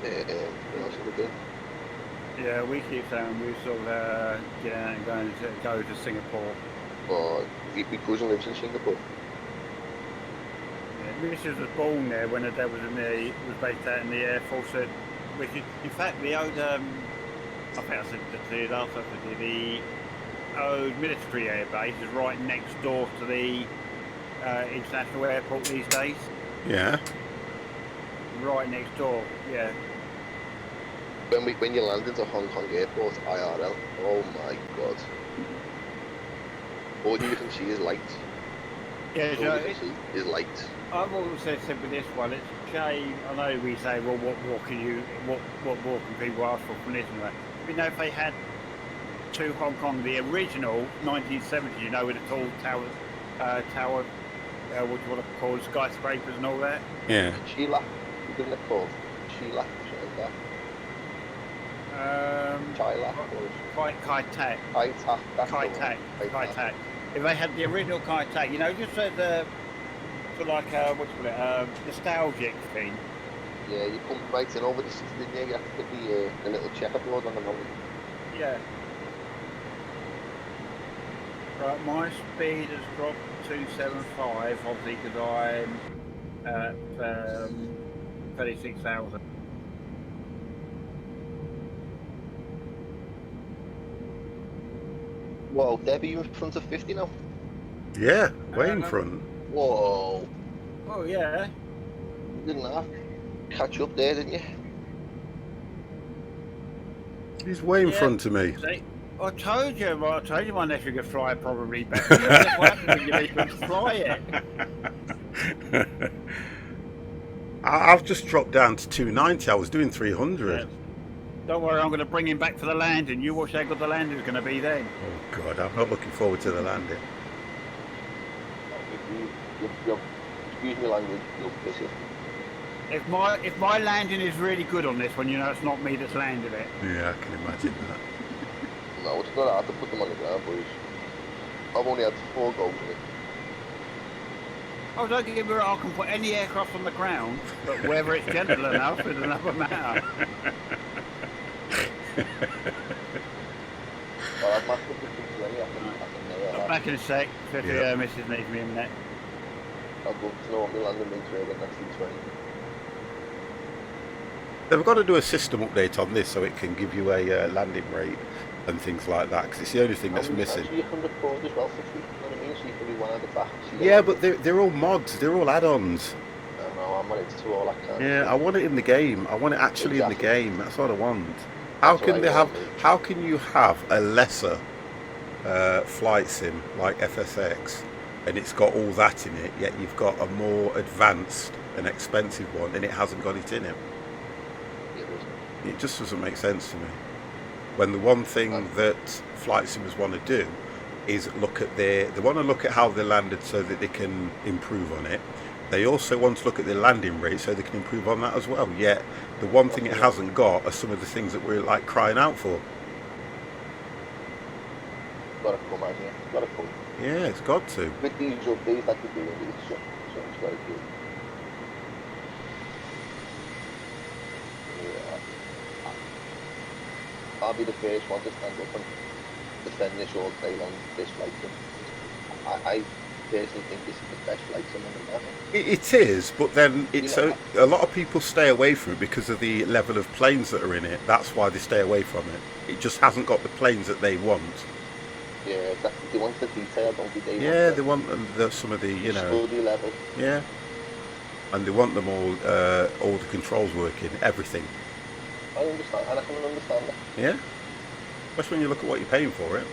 Where else have I been? Yeah, we keep saying we're sort of getting out and go to Singapore. Oh, my cousin lives in Singapore. Yeah, Mrs. was born there when her dad was was based out in the Air Force. Which is, in fact, the old, I think I said to you last time, the old military air base is right next door to the international airport these days. Yeah. Right next door, yeah. When you land into Hong Kong airport, IRL, oh my god. All you can see is lights. Yeah, All you can see is lights. I've always said with this one, it's a shame. I know we say, well, what more can people ask for from this and that? But you know, if they had to Hong Kong, the original 1970s, you know, with the tall towers, what do you want to call it, skyscrapers and all that. Yeah. Sheila, isn't it called? Sheila, something like that. Chila, Kai Tak. Kai Tak. If they had the original Kai Tak, you know, just as for like what do you call it, nostalgic thing. Yeah, you come right in over the city, didn't you? You have to put the little checkerboard on the mountain. Yeah. Right, my speed has dropped to 275, obviously, because I'm at 36,000. Whoa, Debbie, you're in front of 50 now? Yeah, way in front. Whoa. Oh, yeah. You didn't have catch up there, didn't you? He's way in front of me. See, I told you my nephew could fly it probably better. That's what happens when you make him fly it. I've just dropped down to 290. I was doing 300. Yeah. Don't worry, I'm going to bring him back for the landing. You watch how good the landing's going to be then. Oh God, I'm not looking forward to the landing. Excuse me language, you'll piss it. If my landing is really good on this one, you know it's not me that's landed it. Yeah, I can imagine that. No, it's not hard to put them on the ground, boys. I've only had 4 goals in it. Oh, don't get me wrong, I can put any aircraft on the ground, but whether it's gentle enough is another matter. Well, I've mastered the things already, I can Back in a sec, if Yeah. Mrs. needs me in there. I'll go to know what my landing means for the next 20. They've got to do a system update on this so it can give you a landing rate and things like that, because it's the only thing that's missing. Actually, you can record as well for free, you know what I mean? So you can rewind it back. Yeah, but they're all mods. They're all add-ons. I know, I'm on it to all I can. Yeah, I want it in the game. I want it actually in the game. That's what I want. How can you have a lesser flight sim like FSX and it's got all that in it, yet you've got a more advanced and expensive one and it hasn't got it in it? It just doesn't make sense to me. When the one thing that flight simmers want to do is they want to look at how they landed so that they can improve on it. They also want to look at the landing rate so they can improve on that as well. Yet the one thing it hasn't got are some of the things that we're like crying out for. Gotta come out here. Gotta come. Yeah, it's got to. With these updates that you're doing, it's something's gotta do. Yeah. I'll be the first one to stand up and defend this all day long, this flight sim. I personally think this is the best flight sim on the market. It is, but then it's a lot of people stay away from it because of the level of planes that are in it. That's why they stay away from it. It just hasn't got the planes that they want. Yeah, they want the detail, don't they? Yeah, they want some of the, you know, study level. yeah, and they want them all the controls working, everything. I understand, and I can understand that. Yeah, especially when you look at what you're paying for it.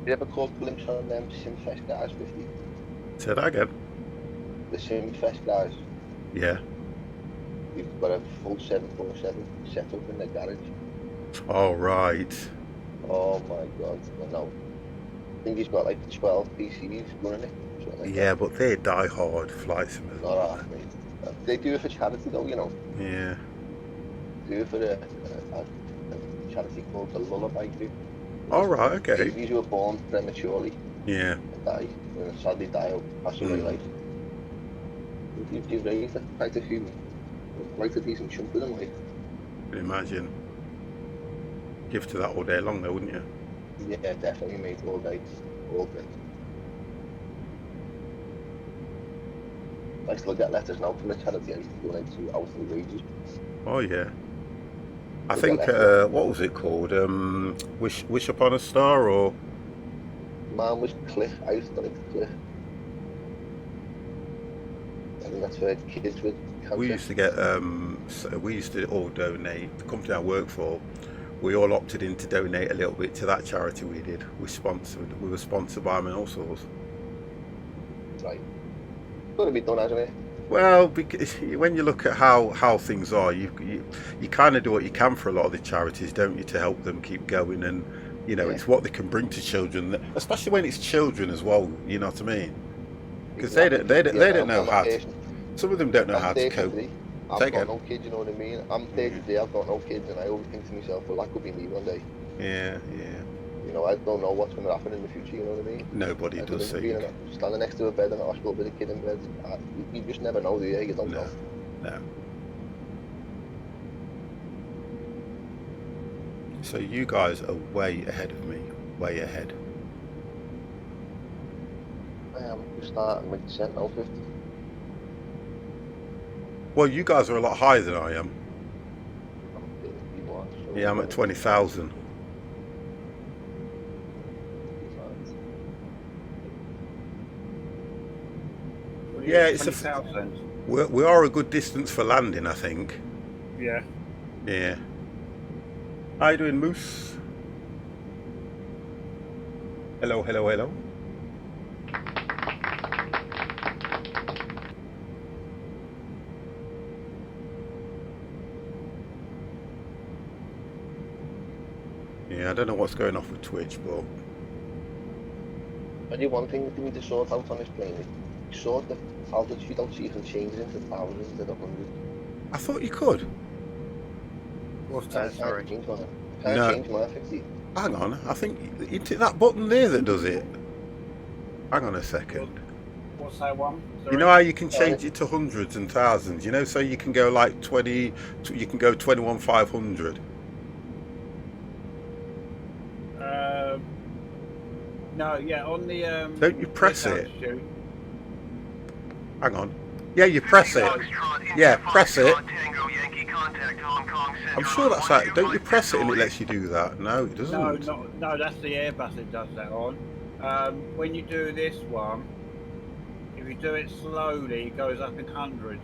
You ever caught a glimpse on them Simfest guys 50? Say that again. The Simfest guys. Yeah. You've got a full 747 set up in the garage. Oh, right. Oh my god, I know. I think he's got like 12 PCs running it. Like Yeah, that. but they're die-hard flight simulators. Not half, mate. They do it for charity though, you know. Yeah. They do it for a charity called the Lullaby Group. All right, okay. Babies who were born prematurely. Yeah. And die. And sadly die or pass away like. You've raised quite a few, quite a decent chunk of them, like. Can you imagine? Give to that all day long though, wouldn't you? Yeah, definitely, mate, all day. All day. I still get letters now from the charity I used to donate to out of the wages. Oh yeah. I think what was it called? Wish Upon a Star, or Mine was Cliff. I used to donate to Cliff. I think that's for kids with cancer. we used to get we used to all donate. The company I work for, we all opted in to donate a little bit to that charity we did. We were sponsored by them and all sorts. Right. Got to be done, hasn't it? Well, because when you look at how things are, you kind of do what you can for a lot of the charities, don't you, to help them keep going, and you know, it's what they can bring to children, especially when it's children as well. You know what I mean? Because they don't know how to. Some of them don't know how to cope. I've got no kids, you know what I mean? I'm 33, I've got no kids, and I always think to myself, well, that could be me one day. Yeah. You know, I don't know what's going to happen in the future, you know what I mean? Nobody does see. Standing next to a bed in a hospital with a kid in bed, you just never know, do you? You don't know. No. So you guys are way ahead of me, way ahead. I am just starting with cent now, 50. Well, you guys are a lot higher than I am. I'm 51. So Yeah, I'm at 20,000. Yeah, it's we are a good distance for landing, I think. Yeah. Yeah. How you doing, Moose? Hello. Yeah, I don't know what's going off with Twitch, but I do one thing that we need to sort out on this plane. Sort the altitude out so you can change it into thousands instead of hundreds. I thought you could. What's that? Sorry. Change mine. No. Change my 50. Hang on, I think it's that button there that does it. Hang on a second. What's that one? Sorry. You know how you can change it to hundreds and thousands? You know, so you can go like 20, you can go 21,500. No, yeah, on the Don't you press it? Shoot. Hang on. Yeah, you press it. Yeah, press it. I'm sure that's that. Don't you press it and it lets you do that? No, it doesn't. No, that's the Airbus that does that on. When you do this one, if you do it slowly, it goes up in hundreds.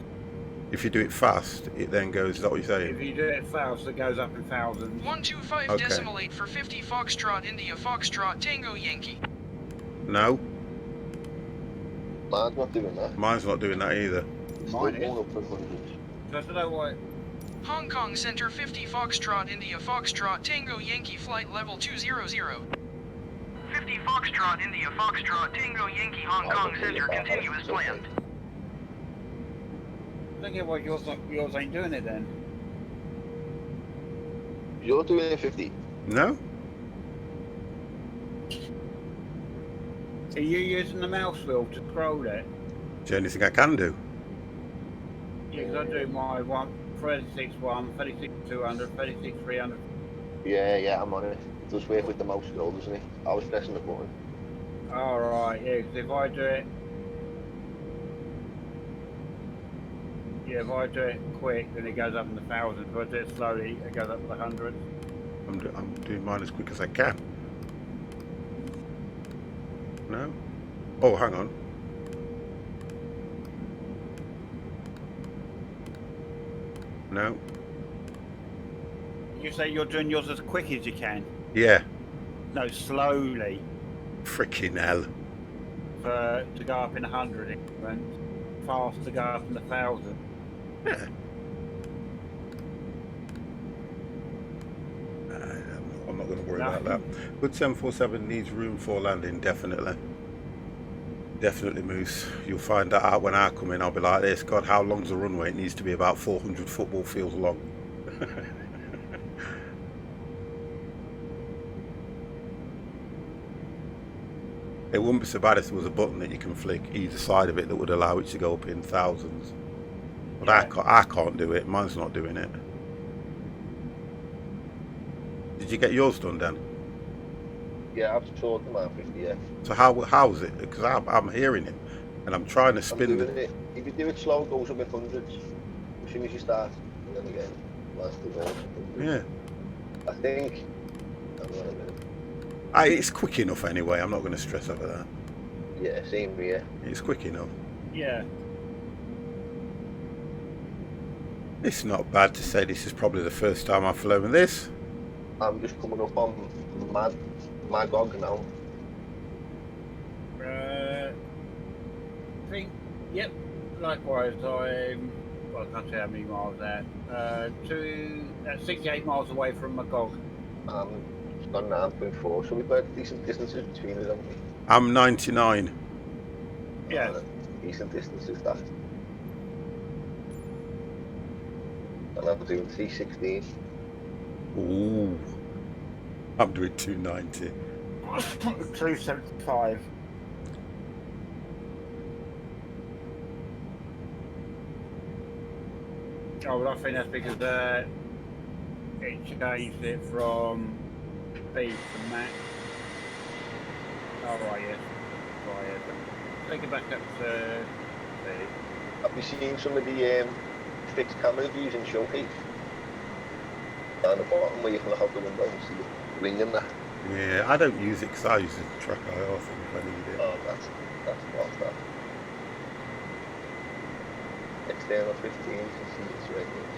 If you do it fast, it then goes. Is that what you're saying? If you do it fast, it goes up in thousands. 125 Okay. decimal 8 for 50 Foxtrot India Foxtrot Tango Yankee. No, Mine's not doing that. mine's not doing that either. Mine Still is. going up in hundreds. Just know what. Hong Kong Center 50 Foxtrot India Foxtrot Tango Yankee flight level 200. 50 Foxtrot India Foxtrot Tango Yankee Hong Kong Center continue as planned. I think what yours ain't doing it then. You're doing it 50. No. Are you using the mouse wheel to scroll it? It's the only thing I can do. Yeah, because I do my 36.1, 36.200, 36.300. Yeah, I'm on it. It does work with the mouse scroll, doesn't it? I was pressing the button. Alright, yeah, 'cause if I do it... Yeah, if I do it quick, then it goes up in the thousands. If I do it slowly, it goes up to the hundreds. I'm doing mine as quick as I can. No? Oh, hang on. No? You say you're doing yours as quick as you can? Yeah. No, slowly. Freaking hell. To go up in 100 increments. Fast to go up in 1,000. Yeah. I'm not going to worry about that. Good 747 needs room for landing, definitely. Definitely, Moose. You'll find that out when I come in. I'll be like this. God, how long's the runway? It needs to be about 400 football fields long. It wouldn't be so bad if there was a button that you can flick either side of it that would allow it to go up in thousands. But yeah. I can't do it. Mine's not doing it. Did you get yours done, Dan? Yeah, I've sorted mine 50, yeah. So how is it? Because I'm hearing it, and I'm trying to spin it. If you do it slow, it goes up in hundreds. As soon as you start, and then again, last it goes. Yeah. I think. I'm not a minute. It's quick enough anyway. I'm not going to stress over that. Yeah, same here. It's quick enough. Yeah. It's not bad to say this is probably the first time I've flown this. I'm just coming up on Magog now. I think, yep, likewise, well, I can't say how many miles that. 68 miles away from Magog. It's got 9.4, so we've got decent distances between us, haven't we? I'm 99. Yeah. Decent distances, that. And I'm doing 316. Ooh. I'm doing 290. 275. Oh, well, I think that's because it changed it from B to Max. Oh, right, yes. Right, yeah. Take it back up to B. Have you seen some of the fixed camera views in Showcase? Down the bottom where you can look out the window and see the wing in there. Yeah, I don't use it because I use the track IR thing if I need it. Oh, that's what's that. External 15, you can see it's right here.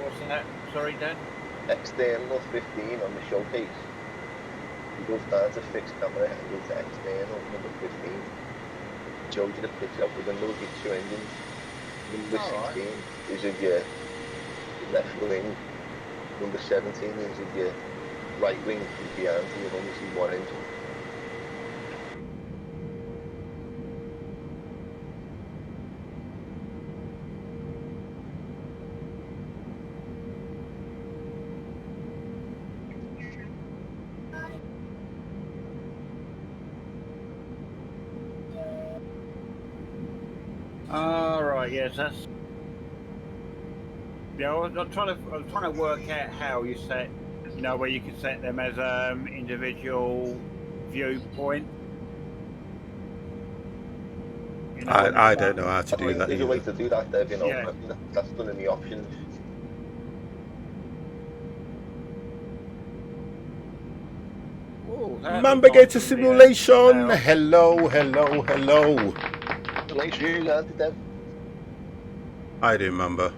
What's that? Sorry, Dan? External 15 on the Showcase. You go down to fixed camera and go to external number 15. It shows you the picture of the window with your two engines. Number 16 is of your left wing. Number 17 is of your right wing is behind, so you only see one engine. Right, yes, that's. Yeah, I was trying to work out how you set, where you can set them as individual viewpoint. I don't know how to do that. There's a way to do that, Dave. Yeah. That's done in the options. Mambagator Simulation. Hello. Nice views, aren't it, Dave? I do remember.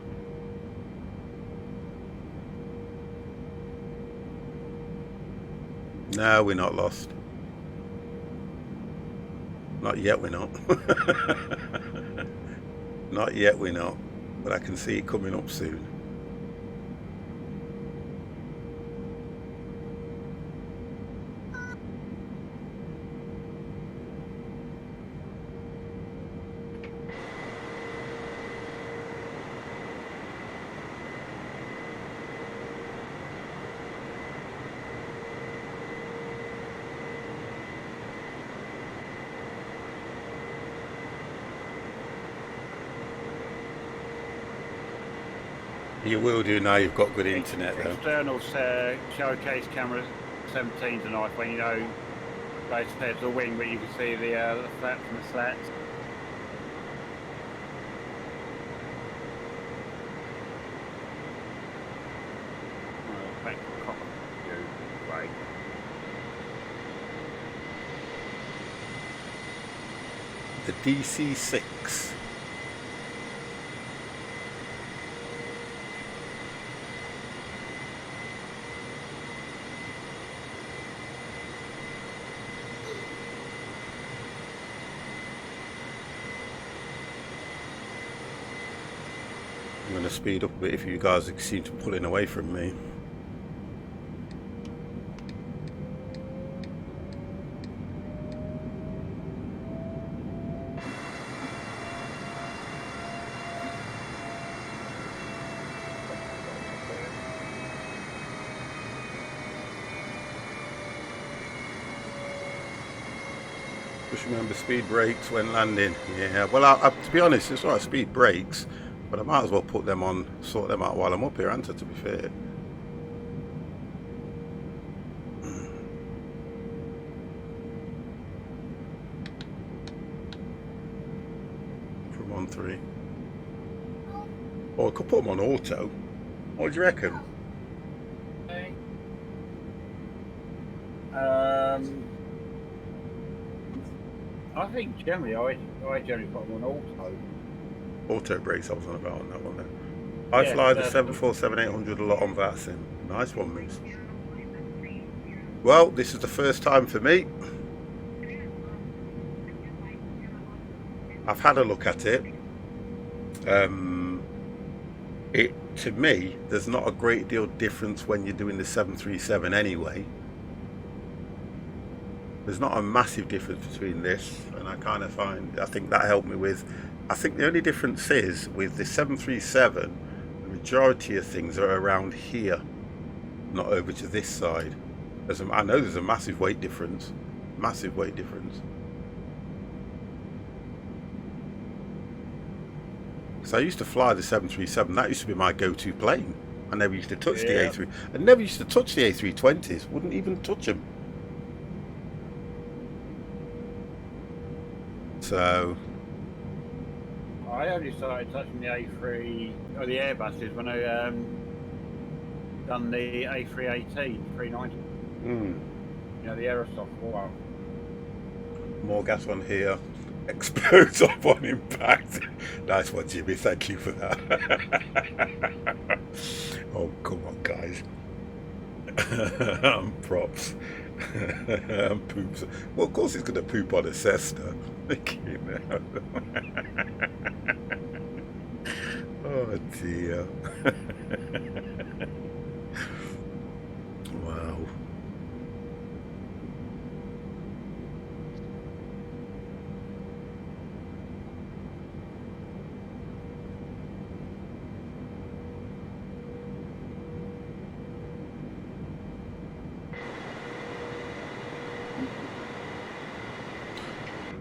No, we're not lost. Not yet, we're not. Not yet, we're not. But I can see it coming up soon. You will do now you've got good internet though. External showcase camera 17 tonight when Like I said, it's a wing, but you can see the flaps and the slats. Oh, back to copper. Right. The DC-6. I'm going to speed up a bit if you guys seem to be pulling away from me. Just remember speed brakes when landing. Yeah, well, to be honest, it's alright, speed brakes, but I might as well put them on, sort them out while I'm up here, aren't I, to be fair. From 1.3. Or I could put them on auto. What do you reckon? I think generally, I generally put them on auto. Auto brakes I was on about on that one then. I fly the 747-800 a lot on Vatsim. Nice one, Moose. Well, this is the first time for me. I've had a look at it. To me, there's not a great deal of difference when you're doing the 737 anyway. There's not a massive difference between this, and I think that helped me with, I think the only difference is with the 737, the majority of things are around here, not over to this side. I know there's a massive weight difference, So I used to fly the 737, that used to be my go-to plane. I never used to touch the A3, I never used to touch the A320s, wouldn't even touch them. So I only started touching the A3 or the Airbuses when I done the A318, 390. You know, the Aerosoft. Wow. More gas on here. Explodes off on impact. Nice one, Jimmy. Thank you for that. Oh, come on, guys. Props. Poops. Well, of course he's going to poop on a Cessna. Oh, dear. Wow.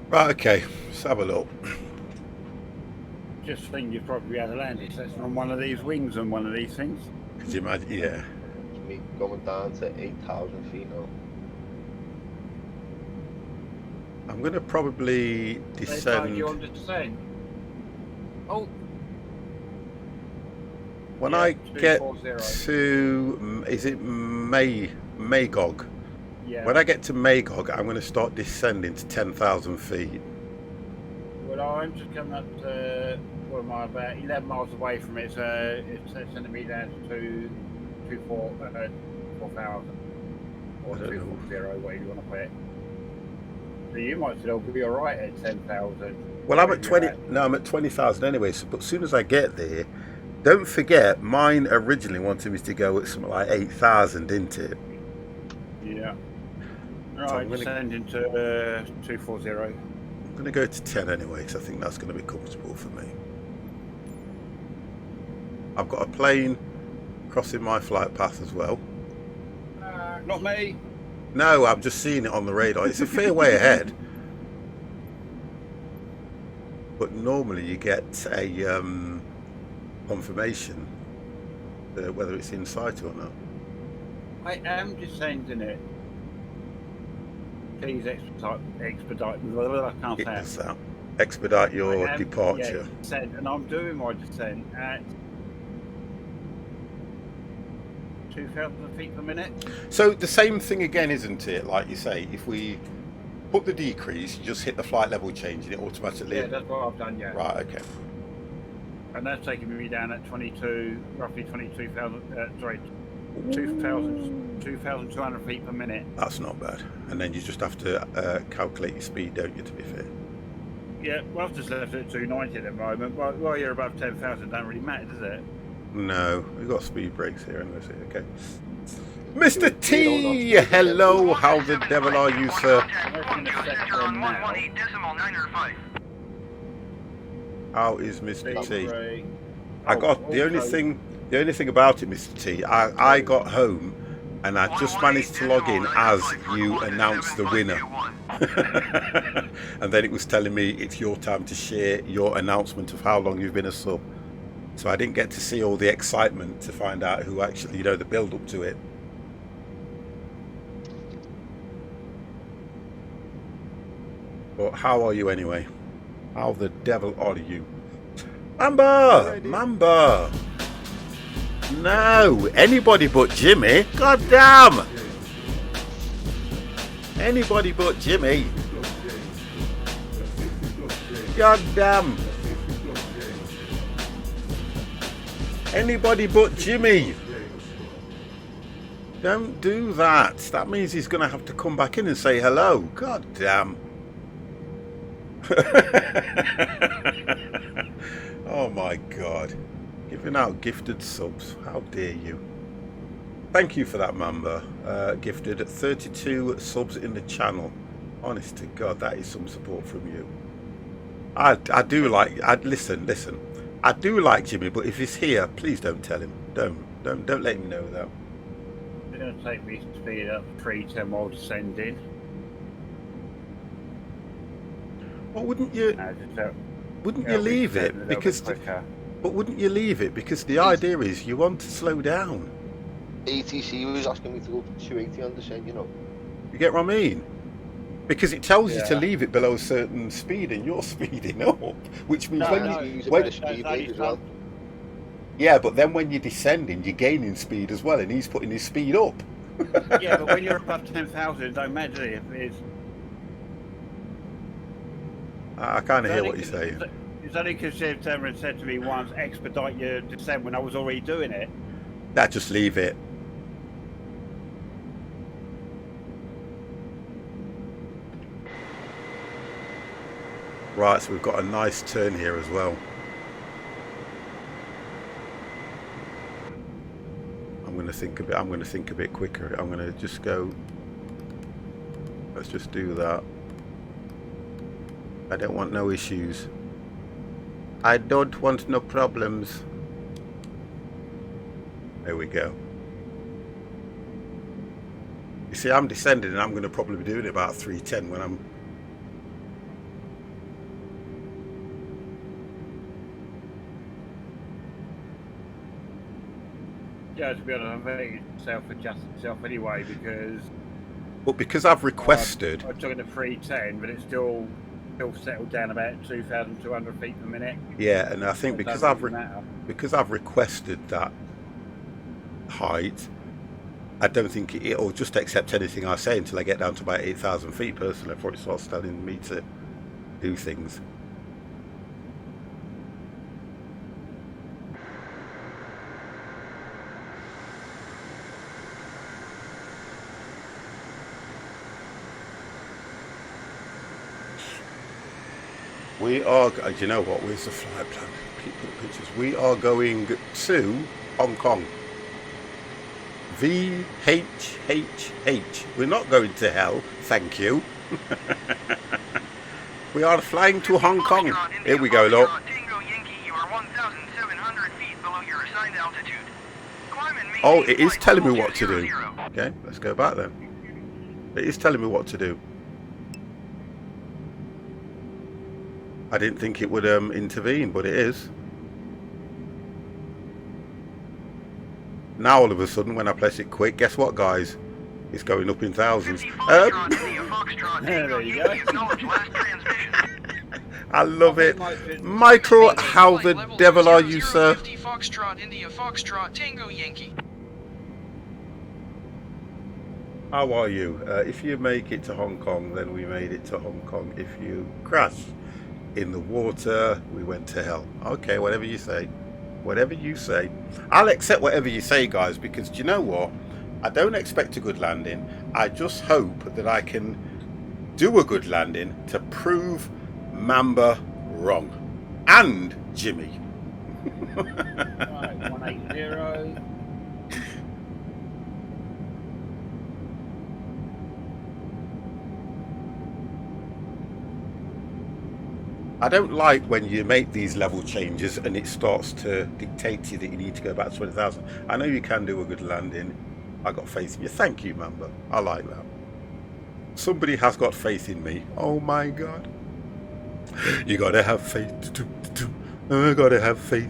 Right, okay, let's have a look. Just think you'd probably have a landing session on one of these wings and one of these things. Could you imagine? Yeah. It's me going down to 8,000 feet now. I'm going to probably descend. You on to descend? Oh. When I get to, is it Magog? Yeah. When I get to Magog, I'm going to start descending to 10,000 feet. Well, I'm just coming up to, what am I, about 11 miles away from it, so it's sending me down to 4,000. Or 240, whatever you want to put it. So you might still be alright at 10,000. Well, I'm at 20, no, I'm at 20,000 anyway, so, but as soon as I get there, don't forget, mine originally wanted me to go at something like 8,000, didn't it? Yeah. Right, so descending to 240. I'm going to go to 10 anyway, because I think that's going to be comfortable for me. I've got a plane crossing my flight path as well. Not me. No, I'm just seeing it on the radar. It's a fair way ahead. But normally you get a confirmation whether it's in sight or not. I am descending it. Please expedite. Blah, blah, blah, I can't It say does it. that. Expedite your departure. Yeah, descent, and I'm doing my descent at 2,000 feet per minute. So the same thing again, isn't it? Like you say, if we put the decrease, you just hit the flight level change and it automatically... Yeah, that's what I've done, yeah. Right, okay. And that's taking me down at 22, roughly 22,000, sorry, 2,200 feet per minute. That's not bad. And then you just have to calculate your speed, don't you, to be fair? Yeah, well, I've just left it at 290 at the moment. Well, you're above 10,000, don't really matter, does it? No, we've got speed brakes here, and that's it, okay. Mr. T, hello, how the devil are you, sir? How is Mr. T? I got the only thing about it, Mr. T, I got home and I just managed to log in as you announced the winner. And then it was telling me it's your time to share your announcement of how long you've been a sub. So I didn't get to see all the excitement to find out who actually, the build up to it. But how are you anyway? How the devil are you? Mamba! No, anybody but Jimmy. God damn! Anybody but Jimmy. God damn! Anybody but Jimmy. Don't do that. That means he's going to have to come back in and say hello. God damn. Oh my God. Giving out gifted subs. How dare you. Thank you for that, Mamba. Gifted 32 subs in the channel. Honest to God, that is some support from you. I do like... Listen. I do like Jimmy, but if he's here, please don't tell him. Don't let him know that. It's going to take me to speed up 310 while descending. Well, wouldn't you leave it because? But wouldn't you leave it because the idea is you want to slow down. ATC was asking me to go to 280 on descent, you know. You get what I mean? Because it tells you to leave it below a certain speed, and you're speeding up, which means yeah, but then when you're descending, you're gaining speed as well, and he's putting his speed up. Yeah, but when you're above 10,000, it don't matter if it's... I kind of hear what you're saying. It's only because Shiv Cameron said to me once, expedite your descent when I was already doing it. Nah, just leave it. Right, so we've got a nice turn here as well. I'm going to think a bit quicker. I'm going to just go. Let's just do that. I don't want no issues. I don't want no problems. There we go. You see, I'm descending and I'm going to probably be doing it about 310 when I'm... Yeah, to be honest, I'm very self-adjust itself anyway because... But because I've requested... I took it to 310, but it's still settled down about 2,200 feet per minute. Yeah, and I think because I've requested that height, I don't think it'll just accept anything I say until I get down to about 8,000 feet personally before it starts telling me to do things. We are, you know what, where's the flight plan? Keep putting pictures. We are going to Hong Kong. VHHH. We're not going to hell, thank you. We are flying to Hong Kong. Here we go, look. Oh, it is telling me what to do. Okay, let's go back then. It is telling me what to do. I didn't think it would intervene, but it is. Now all of a sudden, when I press it quick, guess what, guys? It's going up in thousands. Foxtrot, There Tango you Yankee, go. acknowledge last transmission. I love it. Michael, Michael, how the Level devil are you, 20, sir? 50 Foxtrot, India Foxtrot, Tango Yankee. How are you? If you make it to Hong Kong, then we made it to Hong Kong. If you crash in the water, we went to hell. Okay, whatever you say. Whatever you say. I'll accept whatever you say, guys, because do you know what? I don't expect a good landing. I just hope that I can do a good landing to prove Mamba wrong. And Jimmy. Right, 180. I don't like when you make these level changes and it starts to dictate to you that you need to go back to 20,000. I know you can do a good landing. I got faith in you. Thank you, Mamba. I like that. Somebody has got faith in me. Oh my God. You gotta have faith. I gotta have faith.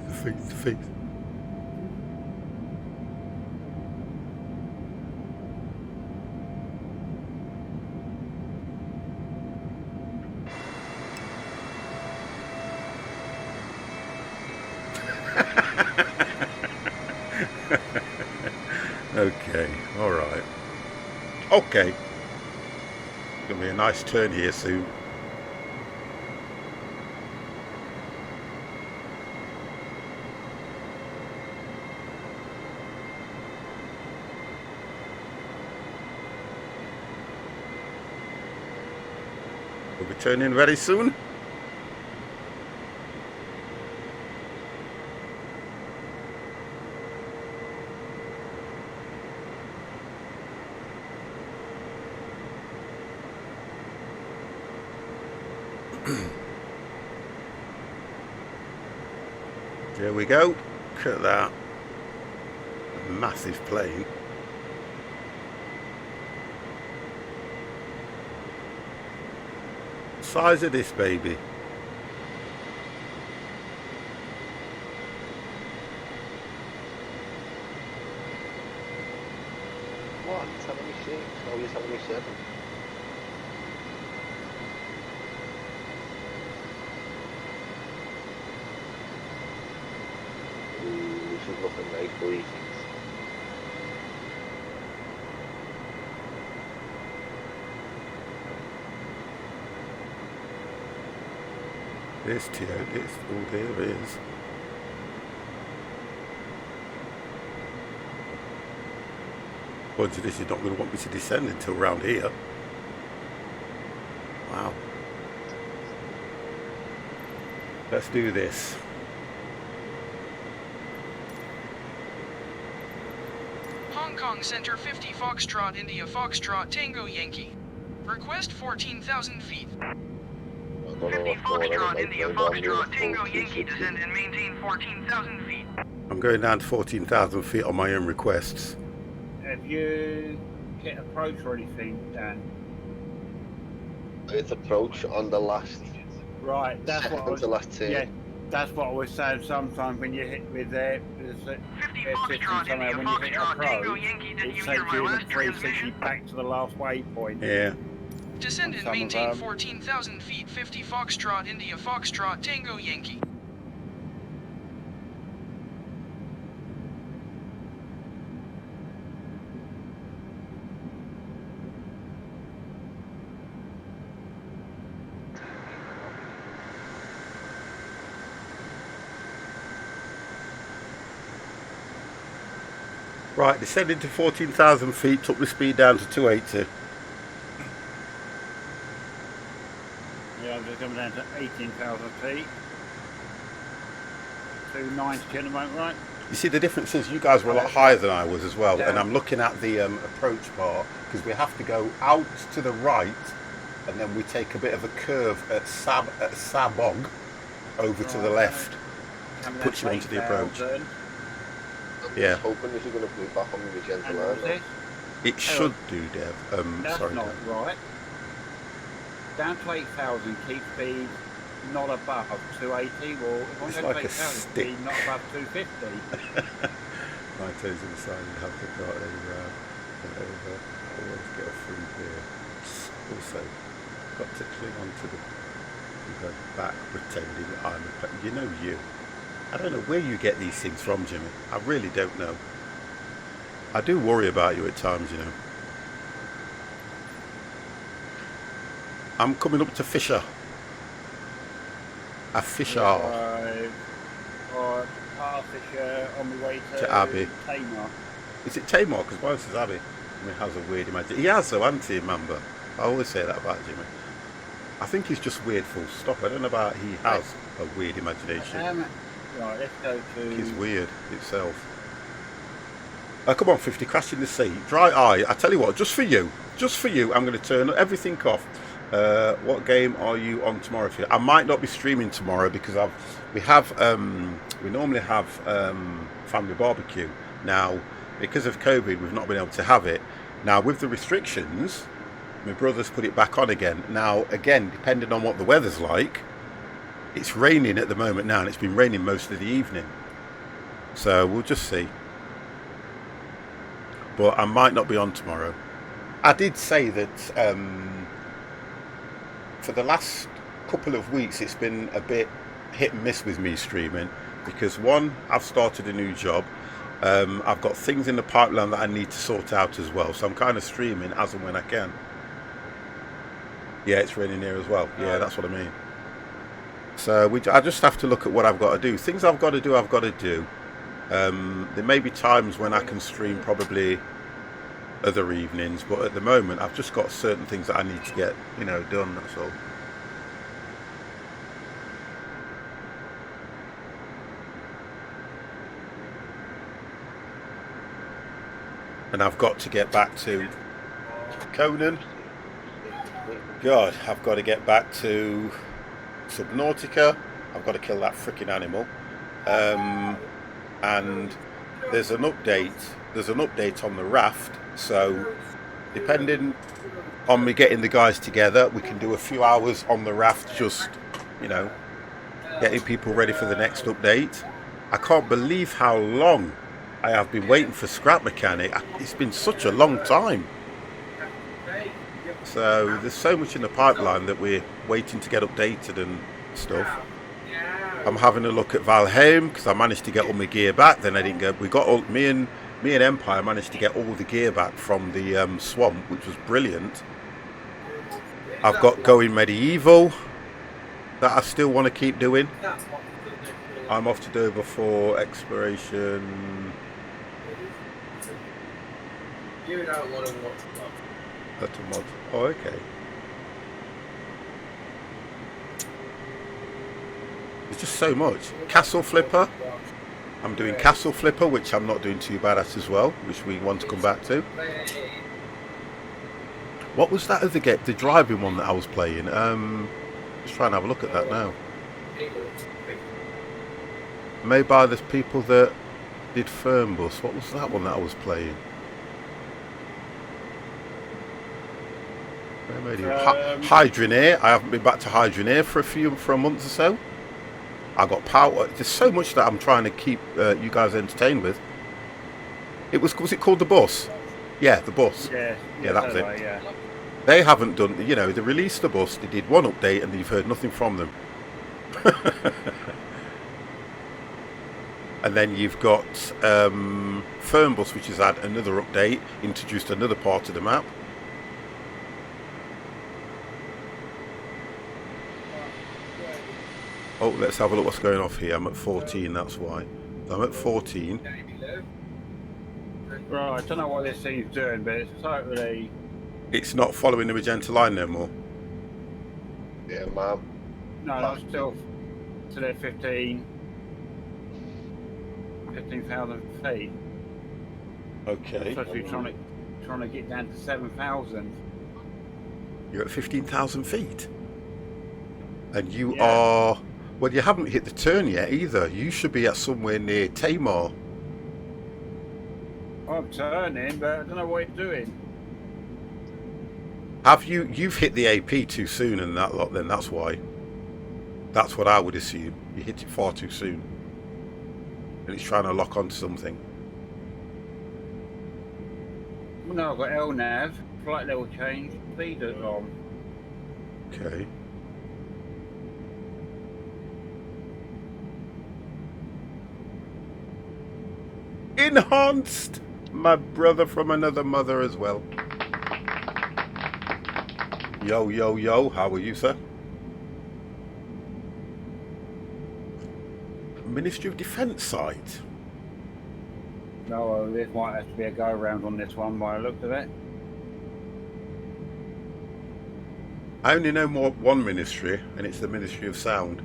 Okay, all right. Okay. Gonna be a nice turn here soon. We'll be turning very soon. There we go. Look at that. Massive plane. Size of this baby. What? 76? Oh, you're 77. Ooh, this is looking nice, boys. This Tio, this all there is. According to this, you're not going to want me to descend until round here. Wow. Let's do this. Hong Kong Center 50 Foxtrot, India Foxtrot, Tango Yankee. Request 14,000 feet. 50 Foxtrot, India Foxtrot, Tango Yankee, descend and maintain 14,000 feet. I'm going down to 14,000 feet on my own requests. Have you hit approach or anything, Dan? It's approach on the last Right, that's what I second was. to last turn. Yeah, that's what I was saying. Sometimes when you hit with their 50 system Foxtrot, somehow, India when you hit Foxtrot, Tango approach, Yankee, did it you takes hear my you in a last 360 transmission? back to the last waypoint. Yeah. Descend and Some of maintain them. 14,000 feet, 50 Foxtrot, India Foxtrot, Tango Yankee. Right, descending to 14,000 feet, took the speed down to 280. Yeah, I'm just coming down to 18,000 feet. 290 at the moment, right? You see, the difference is you guys were a lot higher than I was as well, Yeah. and I'm looking at the approach part because we have to go out to the right, and then we take a bit of a curve at Sabog over to the left. Coming Puts down you to onto the approach. 8,000. I'm Yeah. just hoping this is going to move back on the agenda And what was line. this? It should do, Dev. That's Sorry, not Dev. right. Down to 8,000, keep speed not above 280. Well, if I'm It's going like to a 8,000, stick. speed not above 250. My toes inside and have the got over. Let's get off through here. Also, got to cling on to the go back pretending I'm a... You know you. I don't know where you get these things from, Jimmy. I really don't know. I do worry about you at times, you know. I'm coming up to Fisher. A Fisher. Or past Fisher on my way To Abbey. Tamar. Is it Tamar? Because mine says Abbey. I mean, has a weird imagination. He has though, hasn't he, Mamba? I always say that about Jimmy. I think he's just weird full stop. I don't know about he has a weird imagination. Right, let's go to... He's weird itself. Come on, 50, crash in the sea. Dry eye. I tell you what, just for you, I'm going to turn everything off. What game are you on tomorrow? I might not be streaming tomorrow because we normally have family barbecue. Now, because of COVID, we've not been able to have it. Now, with the restrictions, my brother's put it back on again. Now, again, depending on what the weather's like, it's raining at the moment now, and it's been raining most of the evening. So we'll just see. But I might not be on tomorrow. I did say that for the last couple of weeks it's been a bit hit and miss with me streaming because one, I've started a new job. I've got things in the pipeline that I need to sort out as well, so I'm kind of streaming as and when I can. Yeah, it's raining here as well. Yeah, that's what I mean. So I just have to look at what I've got to do. Things I've got to do, I've got to do. There may be times when I can stream probably other evenings, but at the moment I've just got certain things that I need to get, done, that's all. And I've got to get back to Conan. God, I've got to get back to Subnautica. I've got to kill that freaking animal. And there's an update on the raft, so depending on me getting the guys together, we can do a few hours on the raft, just getting people ready for the next update. I can't believe how long I have been waiting for Scrap Mechanic. It's been such a long time. So there's so much in the pipeline that we're waiting to get updated and stuff. I'm having a look at Valheim because I managed to get all my gear back. Then I didn't go. We got all, me and Empire managed to get all the gear back from the swamp, which was brilliant. I've got Going Medieval that I still want to keep doing. I'm off to Dover for exploration. That's a mod. Oh, okay. There's just so much. Castle Flipper. I'm doing Castle Flipper, which I'm not doing too bad at as well, which we want to come back to. What was that other game? The driving one that I was playing. Just trying to have a look at that now. Made by the people that did Fernbus. What was that one that I was playing? Hydroneer. I haven't been back to Hydroneer for a month or so. I got power. There's so much that I'm trying to keep you guys entertained with. Was it called The Bus? Yeah, The Bus. Yeah, that was it. Right, yeah. They haven't done, they released The Bus, they did one update and you've heard nothing from them. And then you've got Fernbus, which has had another update, introduced another part of the map. Oh, let's have a look what's going off here. I'm at 14, that's why. I'm at 14. Right, I don't know what this thing's doing, but it's totally... It's not following the magenta line no more. Yeah, man. No, I'm still at 15,000 feet. Okay. I'm supposed to be trying to get down to 7,000. You're at 15,000 feet? And you are... Well, you haven't hit the turn yet either. You should be at somewhere near Tamar. I'm turning, but I don't know what it's doing. You've hit the AP too soon and that lot, then that's why. That's what I would assume. You hit it far too soon. And it's trying to lock onto something. Well, no, I've got LNAV, flight level change. Speeders on. Okay. Enhanced! My brother from another mother as well. Yo, yo, yo. How are you, sir? Ministry of Defence site. No, this might have to be a go around on this one by the look of it. I only know one ministry, and it's the Ministry of Sound.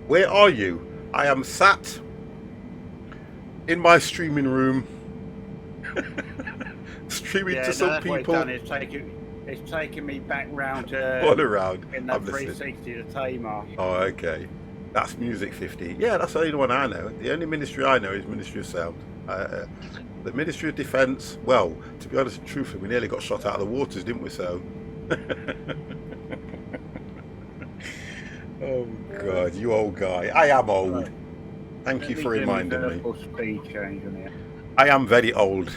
Where are you? I am sat in my streaming room, streaming to some people. It's taking me back round to all around. in that 360 to Tamer. Oh, okay. That's Music 50. Yeah, that's the only one I know. The only ministry I know is Ministry of Sound. The Ministry of Defence, well, to be honest and truthfully, we nearly got shot out of the waters, didn't we, so? Oh, God, you old guy. I am old. Thank you for reminding me. Speed change on here. I am very old.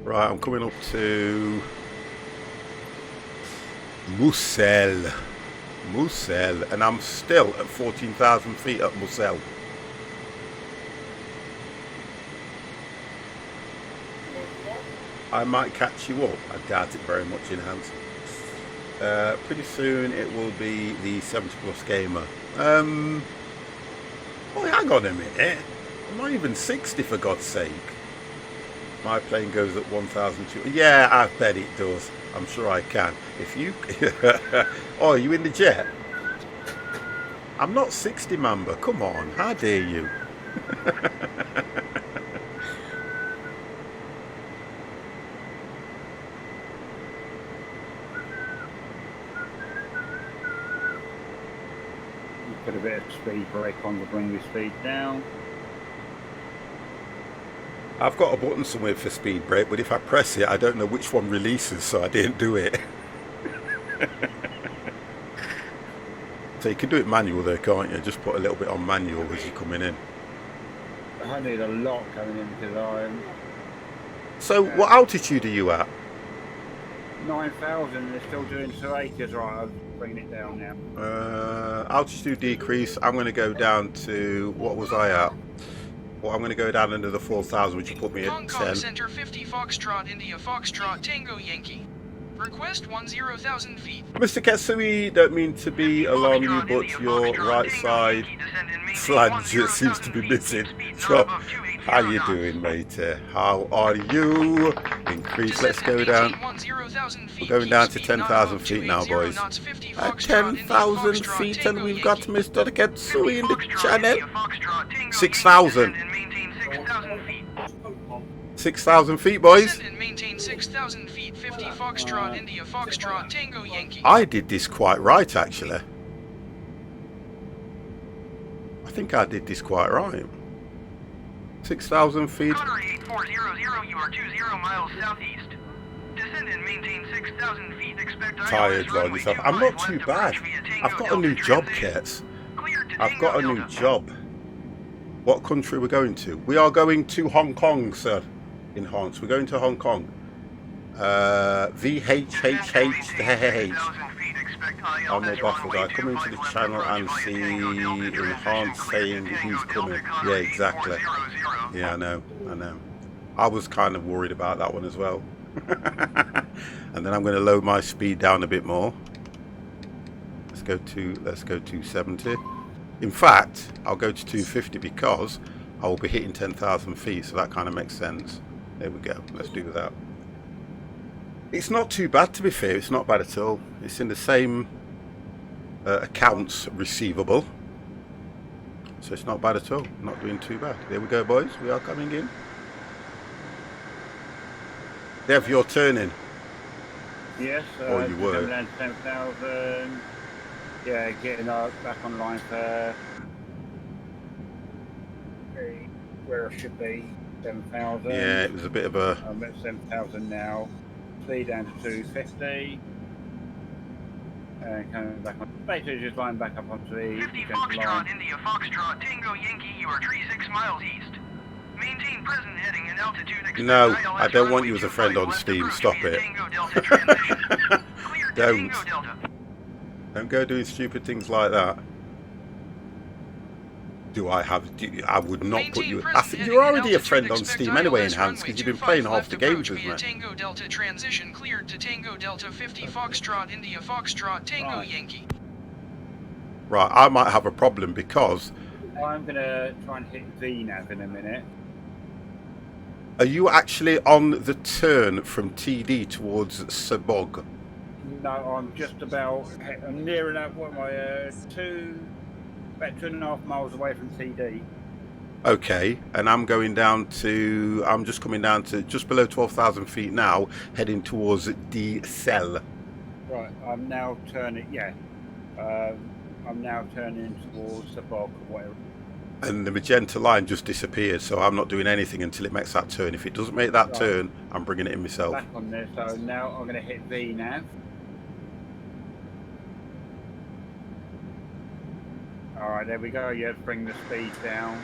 Right, I'm coming up to Musel, and I'm still at 14,000 feet at Musel. I might catch you up. I doubt it very much, Enhanced. Pretty soon it will be the 70 plus gamer. Oh, hang on a minute. I'm not even 60 for God's sake. My plane goes at 1,200. Yeah, I bet it does. I'm sure I can. If you... Oh, are you in the jet? I'm not 60, Mamba. Come on. How dare you? Put a bit of speed brake on to bring the speed down. I've got a button somewhere for speed brake, but if I press it, I don't know which one releases, so I didn't do it. So you can do it manual there, can't you? Just put a little bit on manual as you're coming in. I need a lot coming in because I'm... So what altitude are you at? 9,000 and they're still doing 280s. Right, I'm bringing it down now. Altitude decrease. I'm going to go down to... What was I at? Well, I'm going to go down under the 4,000, which will put me at 10. Hong Kong Center 50 Foxtrot India Foxtrot Tango Yankee. Request 10,000 feet. Mr. Katsui, don't mean to be alarm you, but your right side flange seems to be missing. So, how you doing, mate? How are you? Increase, let's go down. We're going down to 10,000 feet now, boys. At 10,000 feet, and we've got Mr. Katsui in the channel. 6,000. 6,000 feet, boys. And maintain 6,000 feet. 50 Foxtrot India Foxtrot Tango Yankee. I did this quite right, actually. I think I did this quite right. 6,000 feet. Connery 8400, you are 20 miles southeast. Descend and maintain 6,000 feet. Expect Tired, Lord, yourself. I'm not too bad. I've got a new job, Kets. I've got a new job. What country we're going to? We are going to Hong Kong, sir. Enhanced. We're going to Hong Kong. VHHH. I'm no baffled. I come into the channel and see Enhanced saying he's coming. Yeah, exactly. Yeah, I know. I was kind of worried about that one as well. And then I'm going to lower my speed down a bit more. Let's go 270. In fact, I'll go to 250 because I will be hitting 10,000 feet, so that kind of makes sense. There we go. Let's do that. It's not too bad, to be fair. It's not bad at all. It's in the same accounts receivable, so it's not bad at all. Not doing too bad. There we go, boys. We are coming in. Dev, you're turning. Yes. Or you were. 10,000. Yeah, getting back online for where I should be. 7,000. Yeah, it was a bit of a... I'm at 7,000 now. Speed down to 250. And coming back on Basically just line back up onto the 50 central Foxtrot, line. India Foxtrot, Tango Yankee, you are 36 miles east. Maintain present heading and altitude. Expect No, ILS I don't want runway you as a 25 friend on left Steam. approach Stop via it. Tango Delta transition. Clear to Don't. Tango Delta. Don't go doing stupid things like that. I would not put you. I think you're already a friend on Steam anyway, Enhanced, because you've been playing half the games with me. Tango Delta transition cleared to Tango Delta 50 Foxtrot India Foxtrot Tango Right. Yankee. Right, I might have a problem because. I'm going to try and hit VNav in a minute. Are you actually on the turn from TD towards Sabog? No, I'm just about, I'm near enough, what am I, about 2.5 miles away from TD. Okay, and I'm just coming down to just below 12,000 feet now, heading towards the cell. Right, I'm now turning, I'm now turning towards the bog or whatever. And the magenta line just disappeared, so I'm not doing anything until it makes that turn. If it doesn't make that turn, I'm bringing it in myself. Back on there, so now I'm going to hit VNav. Alright, there we go, yeah, bring the speed down.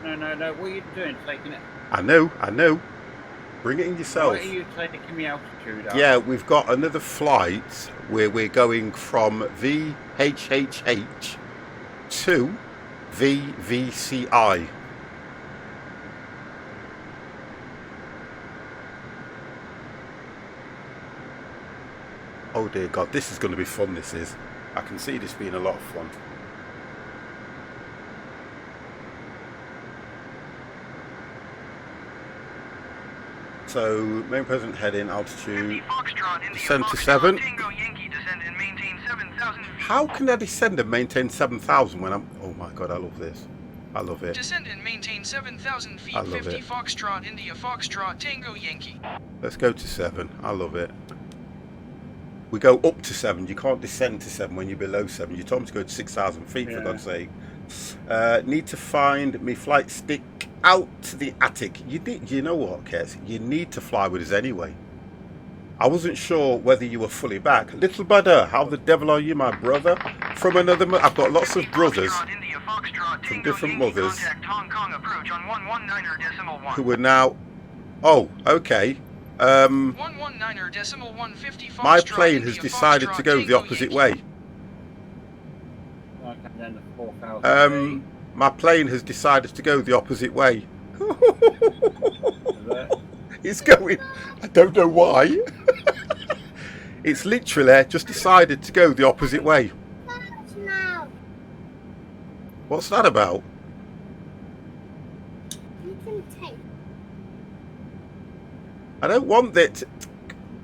No, what are you doing? Taking it? I know. Bring it in yourself. Why are you taking the altitude up? Yeah, we've got another flight where we're going from VHHH to VVCI. Oh dear God, this is going to be fun, this is. I can see this being a lot of fun. So, main present heading, altitude, descend to 7. How can I descend and maintain 7,000 when I'm... Oh my God, I love this. I love it. Descend and maintain 7,000 feet, I love 50 it. Foxtrot, India Foxtrot, Tango Yankee. Let's go to 7. I love it. We go up to 7. You can't descend to 7 when you're below 7. You told me to go to 6,000 feet, for God's sake. Need to find me flight stick out to the attic. You know what, Kes? You need to fly with us anyway. I wasn't sure whether you were fully back. Little brother, how the devil are you, my brother? From another... I've got lots of brothers from different mothers who are now... Oh, okay. My plane has decided to go the opposite way. My plane has decided to go the opposite way. It's going... I don't know why. It's literally just decided to go the opposite way. What's that about? I don't want that.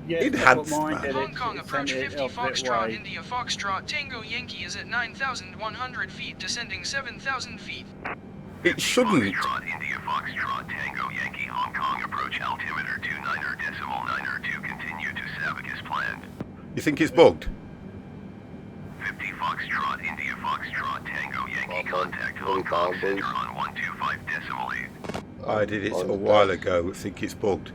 Enhance that. Hong Kong approach 50 Foxtrot, India Foxtrot, Tango Yankee is at 9,100 feet, descending 7,000 feet. It shouldn't. Foxtrot, India Foxtrot, Tango Yankee, Hong Kong approach altimeter 29.902, continue to Savik as planned. You think it's bugged? 50 Foxtrot, India Foxtrot, Tango Yankee, contact Hong Kong center on 125.8. I did it a while ago. I think it's bugged.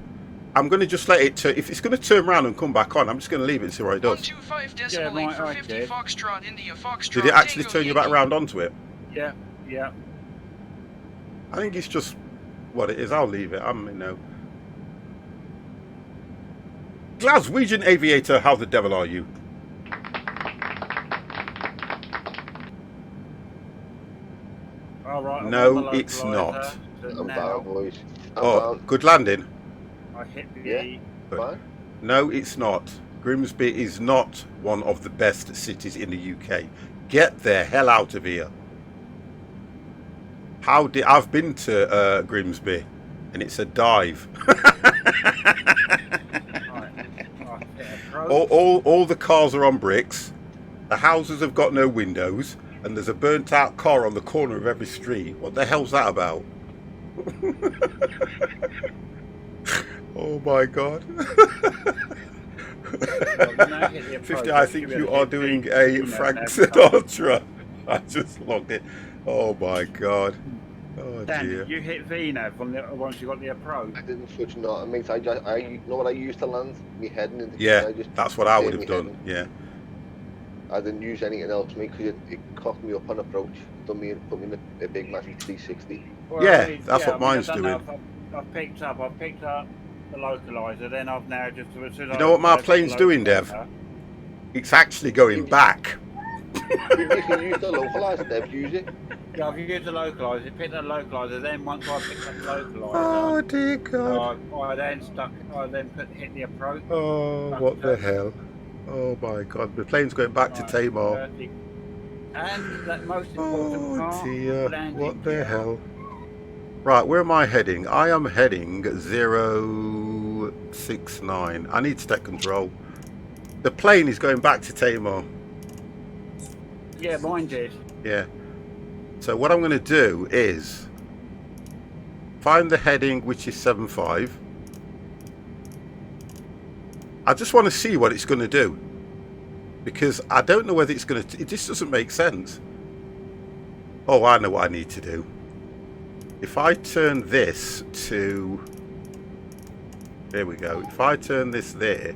I'm going to just let it turn. If it's going to turn around and come back on, I'm just going to leave it and see what it does. 125.8 for 50 Foxtrot, India Foxtrot. Did it actually Tango turn you back Yankee. round onto it? Yeah. I think it's just what it is. I'll leave it. Glaswegian Aviator, how the devil are you? All right. No, it's not. I'm down, boys. Oh, good landing. I hit the... Yeah. Fine. No, it's not. Grimsby is not one of the best cities in the UK. Get the hell out of here. I've been to Grimsby, and it's a dive. all the cars are on bricks. The houses have got no windows, and there's a burnt out car on the corner of every street. What the hell's that about? Oh my God. 50, I think you are doing a Frank Sinatra. I just logged it. Oh my God. Oh Dan, dear. did you hit VNav once you got the approach? I didn't switch not. Mate, I know what I used to land? Me heading into Yeah, I just that's what I would turned have me done. heading. Yeah. I didn't use anything else, mate, because it cocked me up on approach. Put me in a big massive 360. Well, Yeah, that's what I mean, mine's I don't know doing. if I've picked up the localizer. Then I've now just as soon as You know what my I've got the plane's doing, Dev? localizer, It's actually going back. You can use the localizer, Dev, use it. yeah, I've used the localizer, picked up the localizer. Then once I picked up the localizer, Oh dear God. I then hit the approach. Oh, what the hell? Oh my God, the plane's going back to Tamar. And that most important Oh part, dear, landing what the gear. hell? Right, where am I heading? I am heading 069. I need to take control. The plane is going back to Tamar. Yeah, mine did. Yeah. So what I'm going to do is find the heading, which is 75. I just want to see what it's going to do, because I don't know whether it's going to... It just doesn't make sense. Oh, I know what I need to do. If I turn this to... There we go. If I turn this there...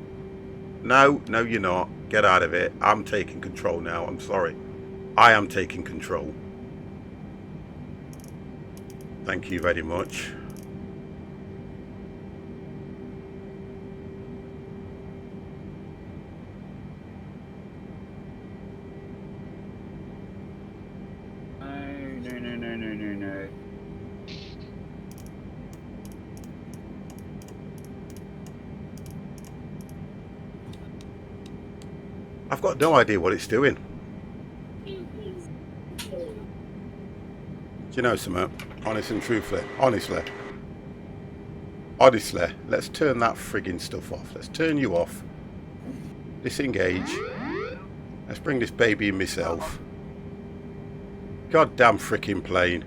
No, you're not. Get out of it. I'm taking control now. I'm sorry. I am taking control. Thank you very much. No. I've got no idea what it's doing. Do you know something? Honest and truthfully. Honestly, let's turn that frigging stuff off. Let's turn you off. Disengage. Let's bring this baby in myself. Goddamn freaking plane.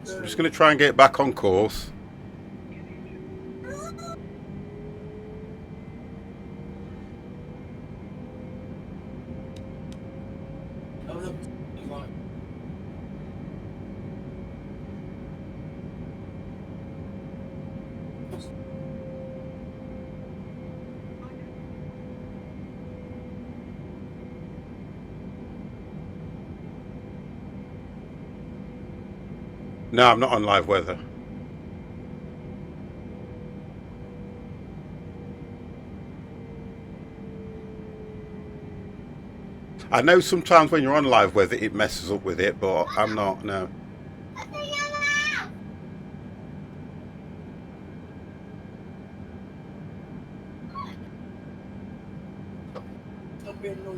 I'm just going to try and get back on course. No, I'm not on live weather. I know sometimes when you're on live weather it messes up with it, but I'm not, no.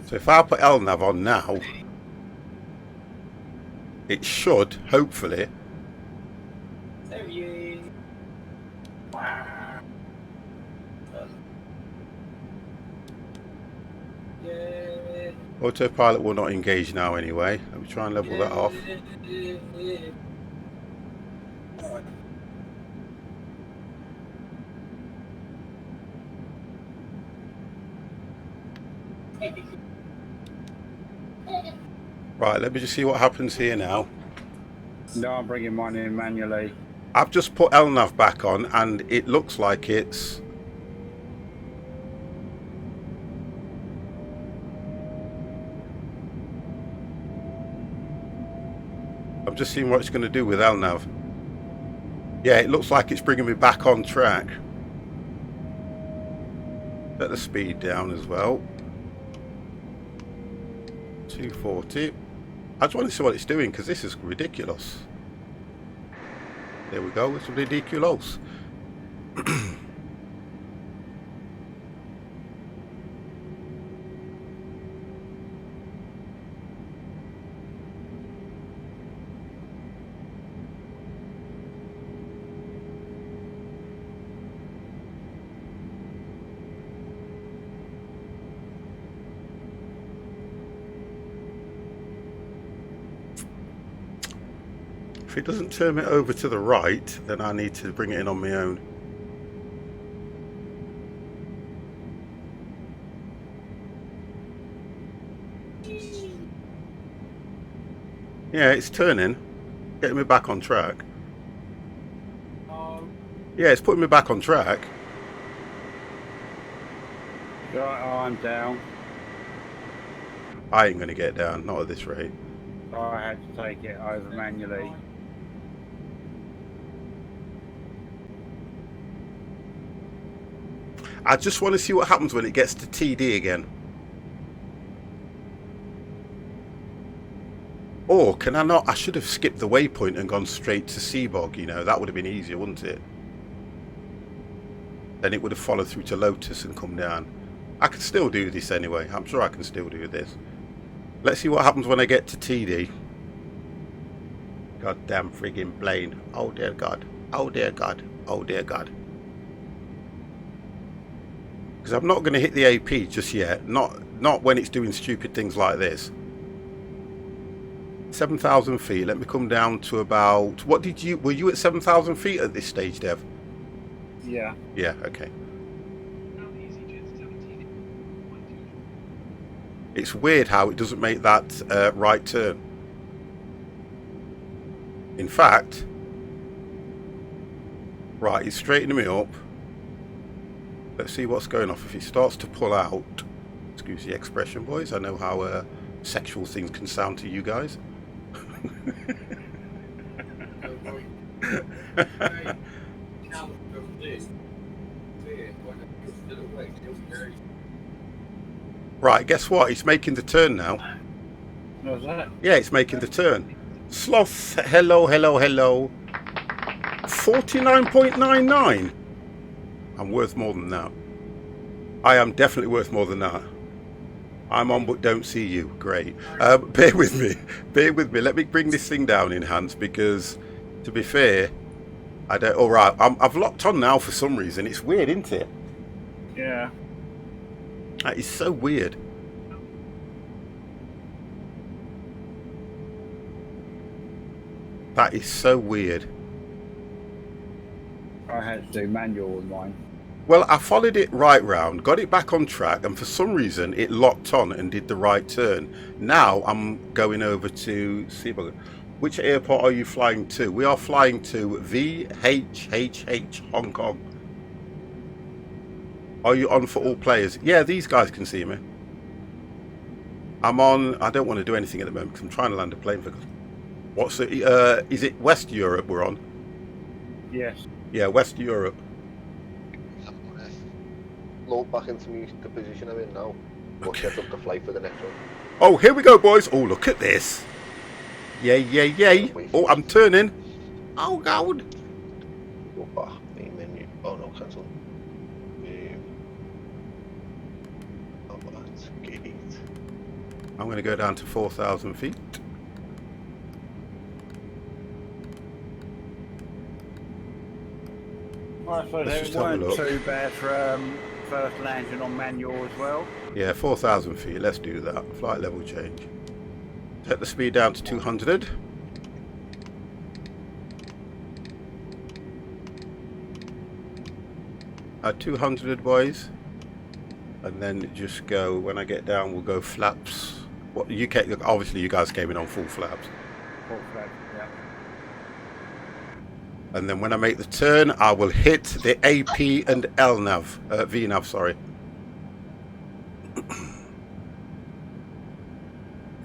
So if I put LNAV on now, it should, hopefully. Autopilot will not engage now anyway. Let me try and level that off. Right, let me just see what happens here now. No, I'm bringing mine in manually. I've just put LNAV back on and it looks like it's... I'm just seeing what it's going to do with LNAV. Yeah, it looks like it's bringing me back on track. Set the speed down as well. 240. I just want to see what it's doing because this is ridiculous. There we go, it's ridiculous. If it doesn't turn it over to the right, then I need to bring it in on my own. Yeah, it's turning. Getting me back on track. Yeah, it's putting me back on track. Right, I'm down. I ain't going to get down, not at this rate. I had to take it over manually. I just want to see what happens when it gets to TD again. Or can I not? I should have skipped the waypoint and gone straight to Seabog, you know. That would have been easier, wouldn't it? Then it would have followed through to Lotus and come down. I can still do this anyway. I'm sure I can still do this. Let's see what happens when I get to TD. Goddamn friggin' plane. Oh dear God. Oh dear God. Oh dear God. Because I'm not going to hit the AP just yet. Not when it's doing stupid things like this. 7,000 feet. Let me come down to about... What did you... Were you at 7,000 feet at this stage, Dev? Yeah. Yeah, okay. It's weird how it doesn't make that right turn. In fact... Right, it's straightening me up. Let's see what's going off. If it starts to pull out... Excuse the expression, boys. I know how sexual things can sound to you guys. Right, guess what? It's making the turn now. What's that? Yeah, it's making the turn. Sloth, hello, hello, hello. 49.99. I'm worth more than that. I am definitely worth more than that. I'm on but don't see you. Great. Bear with me. Bear with me. Let me bring this thing down in hands because, to be fair, I don't... All right, I've locked on now for some reason. It's weird, isn't it? Yeah. That is so weird. That is so weird. I had to do manual with mine. Well, I followed it right round, got it back on track, and for some reason it locked on and did the right turn. Now I'm going over to Seabog. Which airport are you flying to? We are flying to VHHH Hong Kong. Are you on for all players? Yeah, these guys can see me. I'm on... I don't want to do anything at the moment because I'm trying to land a plane. For what's it? Is it West Europe we're on? Yes. Yeah, West Europe. Load back into the position I'm in now. We'll set up the flight for the next one. Oh, here we go, boys. Oh, look at this. Yay, yay, yay. Oh, I'm turning. Oh, God. Go back. Main menu. Oh, no, cancel. Gate. I'm going to go down to 4,000 feet. I suppose Let's it just have a weren't look. too bad for first landing on manual as well. Yeah, 4,000 feet. Let's do that. Flight level change. Set the speed down to 200. At 200, boys. And then just go, when I get down, we'll go flaps. What you came, obviously you guys came in on full flaps. Full flag, yeah. And then when I make the turn, I will hit the AP and LNAV, VNAV, sorry.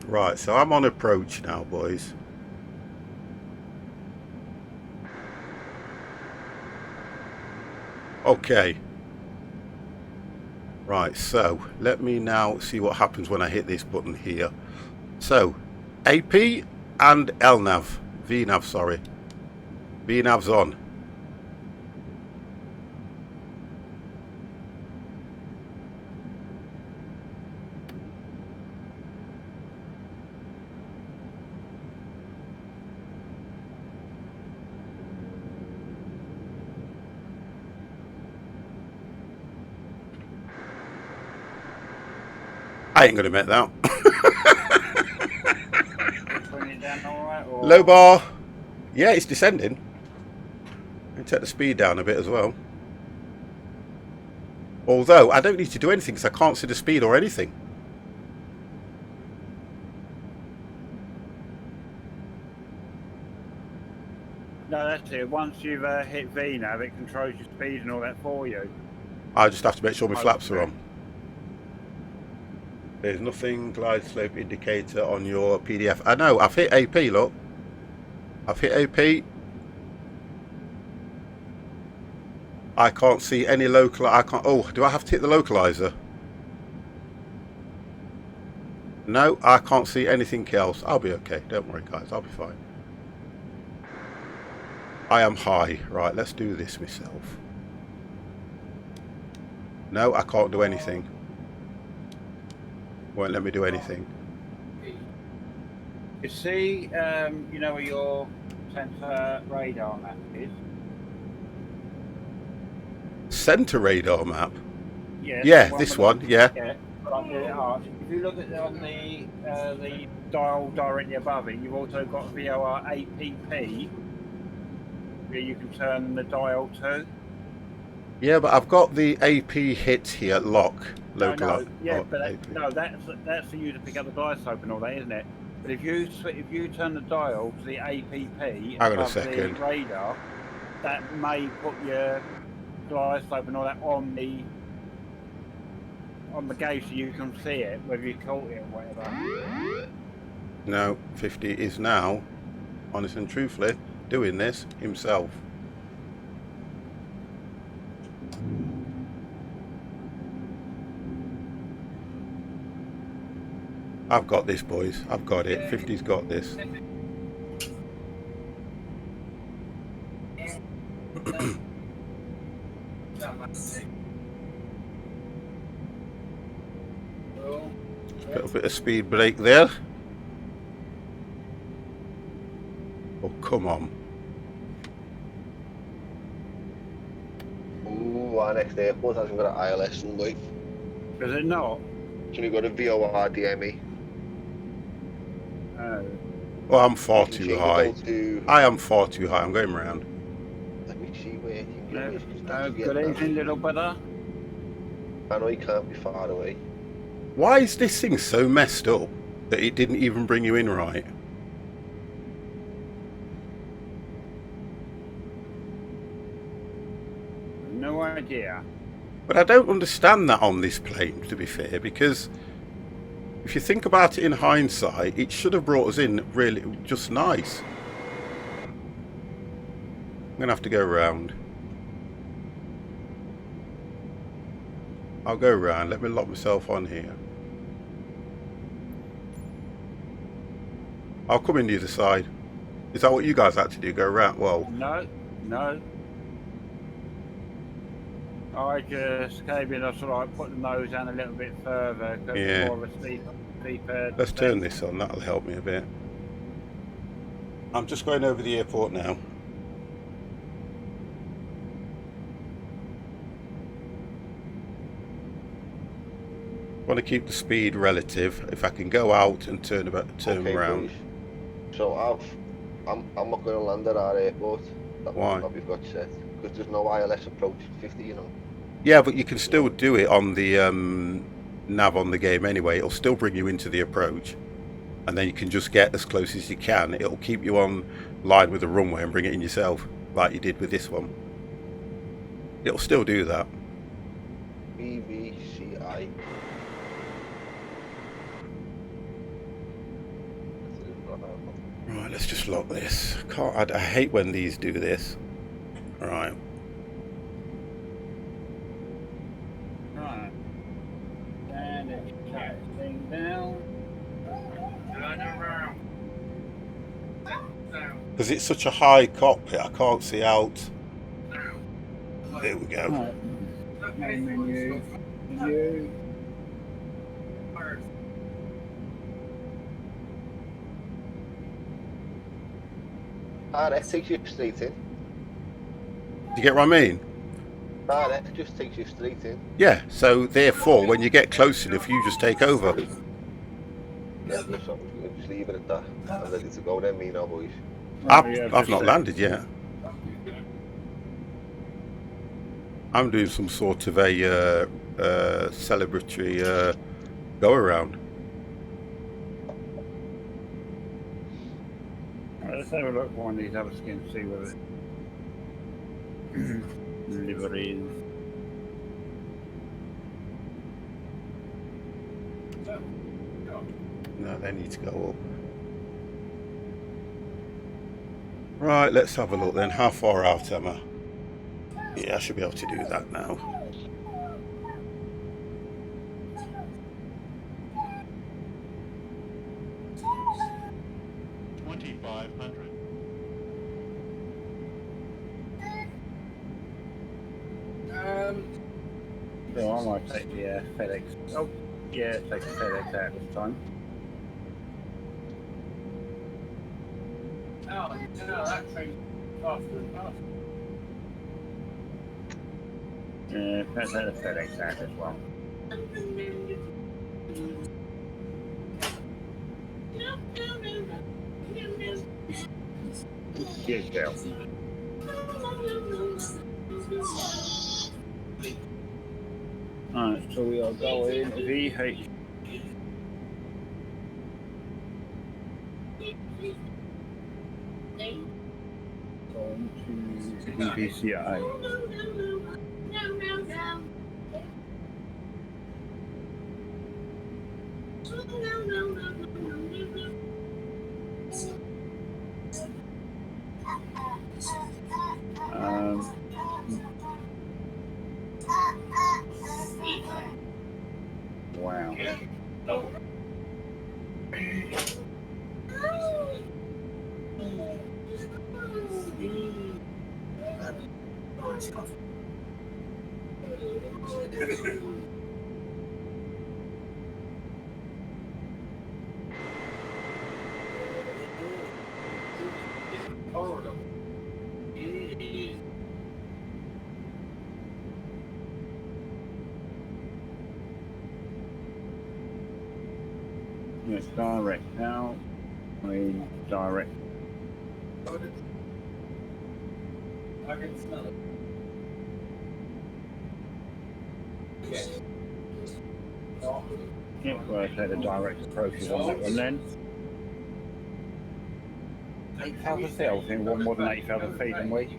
Right, so I'm on approach now, boys. Okay. Right, so let me now see what happens when I hit this button here. So, AP and LNAV, VNAV, sorry. VNAV's on. I ain't gonna make that. Bring it down all right, or... Low bar. Yeah, it's descending. And take the speed down a bit as well. Although, I don't need to do anything because I can't see the speed or anything. No, that's it. Once you've hit V nav, it controls your speed and all that for you. I just have to make sure my flaps are on. There's nothing glide slope indicator on your PDF. I know, I've hit AP, look. I've hit AP. I can't see any local. I can't. Oh, do I have to hit the localizer? No, I can't see anything else. I'll be okay. Don't worry, guys. I'll be fine. I am high. Right, let's do this myself. No, I can't do anything. Won't let me do anything. You see, you know where your sensor radar map is? Center radar map. Yeah, this one. Yeah. Yeah. If you look at it on the dial directly above it, you've also got VOR APP where you can turn the dial to. Yeah, but I've got the AP hit here. Lock. Local. That's for you to pick up the glide slope and all that, isn't it? But if you turn the dial to the APP Hang on a second. the radar, that may put your glide slope and all that on the gauge so you can see it, whether you caught it or whatever. No, 50 is now, honest and truthfully, doing this himself. I've got this, boys. I've got it. 50's got this. A little bit of speed brake there. Oh, come on. Ooh, our next airport hasn't got an ILS runway. Does it not? Can you go to VOR DME? Well, I'm far too high. I am far too high. I'm going round. Let me see where you can No. get Good evening, little brother. I know you can't be far away. Why is this thing so messed up that it didn't even bring you in right? No idea. But I don't understand that on this plane, to be fair, because if you think about it in hindsight, it should have brought us in really just nice. I'm going to have to go round. I'll go round. Let me lock myself on here. I'll come in the other side. Is that what you guys had to do? Go round? Well, No. I just came in, I sort of like put the nose down a little bit further. Yeah. More of a steeper. Let's turn this on. That'll help me a bit. I'm just going over the airport now. Want to keep the speed relative. If I can go out and turn around. Please. So I'm not going to land at our airport. Why? That we've got set because there's no ILS approach 50, you know. Yeah, but you can still do it on the nav on the game anyway. It'll still bring you into the approach, and then you can just get as close as you can. It'll keep you on line with the runway and bring it in yourself, like you did with this one. It'll still do that. BVCI. Right, let's just lock this. I hate when these do this. Right. And it's shut thing down. Because it's such a high cockpit, I can't see out. There we go. Right. Main menu. Menu. RS takes you straight in. Do you get what I mean? RS just takes you straight in. Yeah, so therefore, when you get close enough, you just take over. Yeah, just leave it at that. I'm ready to go then, me now, boys. I've not landed yet. I'm doing some sort of a celebratory go around. Let's have a look at one of these other skins, see whether liveries. No, they need to go up. Right, let's have a look then. How far out am I? Yeah, I should be able to do that now. No, I might take the FedEx. Oh, yeah, take the FedEx out this time. Oh, no, that train's faster and faster. Yeah, let's take the FedEx out as well. Good girl. Alright, so we are going VH. Going to VVCI. Wow. It's direct now. We direct. I can smell it. Yeah, well, I say the direct approaches on that one then. 8,000 feet, I think one more than 8,000 feet, and we.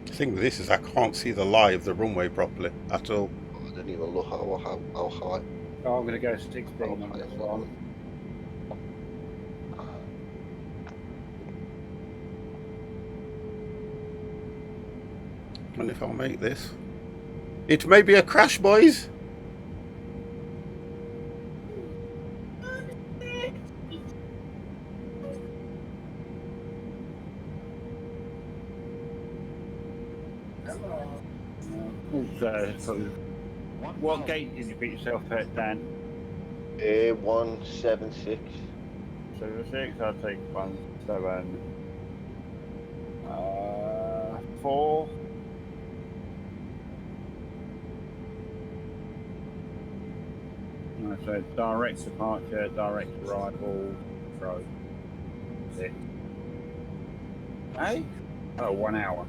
The thing with this is I can't see the lie of the runway properly at all. I didn't even look how high. Oh, I'm going to go 16 on this one. I wonder if I'll make this. It may be a crash, boys. So what gate did you put yourself at, Dan? 176. 76, I'll take 4. Right, so direct departure, direct arrival, road. 6. Hey? Oh, 1 hour.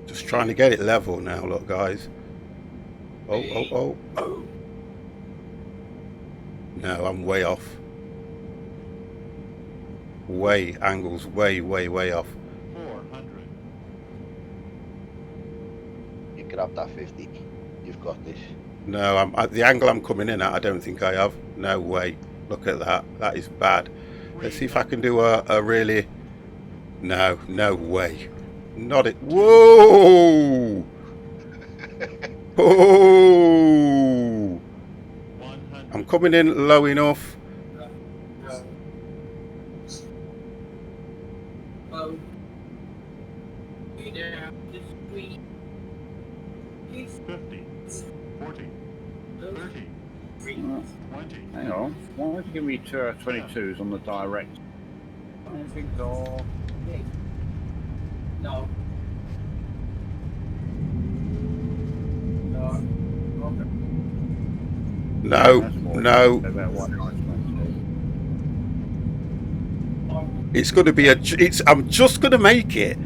Just trying to get it level now, look, guys. Oh. No, I'm way off. Angles way off. 400. You could have that 50. You've got this. No, at the angle I'm coming in at, I don't think I have. No way. Look at that. That is bad. Let's see if I can do a really... No way. Not it. Whoa! Oh! I'm coming in low enough. Hang on, why don't you give me 2 22s on the direct? I don't think so. No. No, That's what no. about what I was going It's going to be a. I'm just going to make it.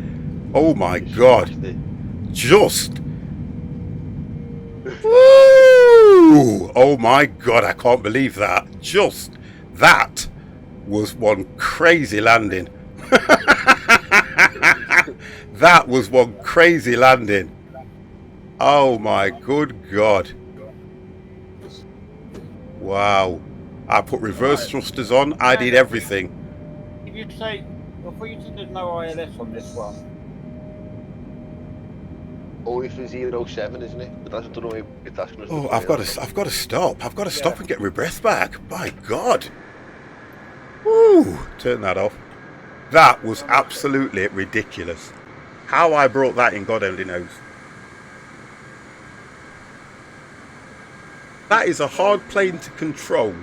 Oh my You God! smashed it. Just. Woo! Oh my God! I can't believe that. Just that was one crazy landing. That was one crazy landing. Oh my good God! Wow! I put reverse thrusters on. I did everything. Did you say? I thought you said there's no ILS on this one. Only for 07, isn't it? But that's, I don't know if that's going to Oh, stop I've there got or to. not. I've got to stop. I've got to stop Yeah. and get my breath back. My God! Woo! Turn that off. That was absolutely ridiculous. How I brought that in, God only knows. That is a hard plane to control.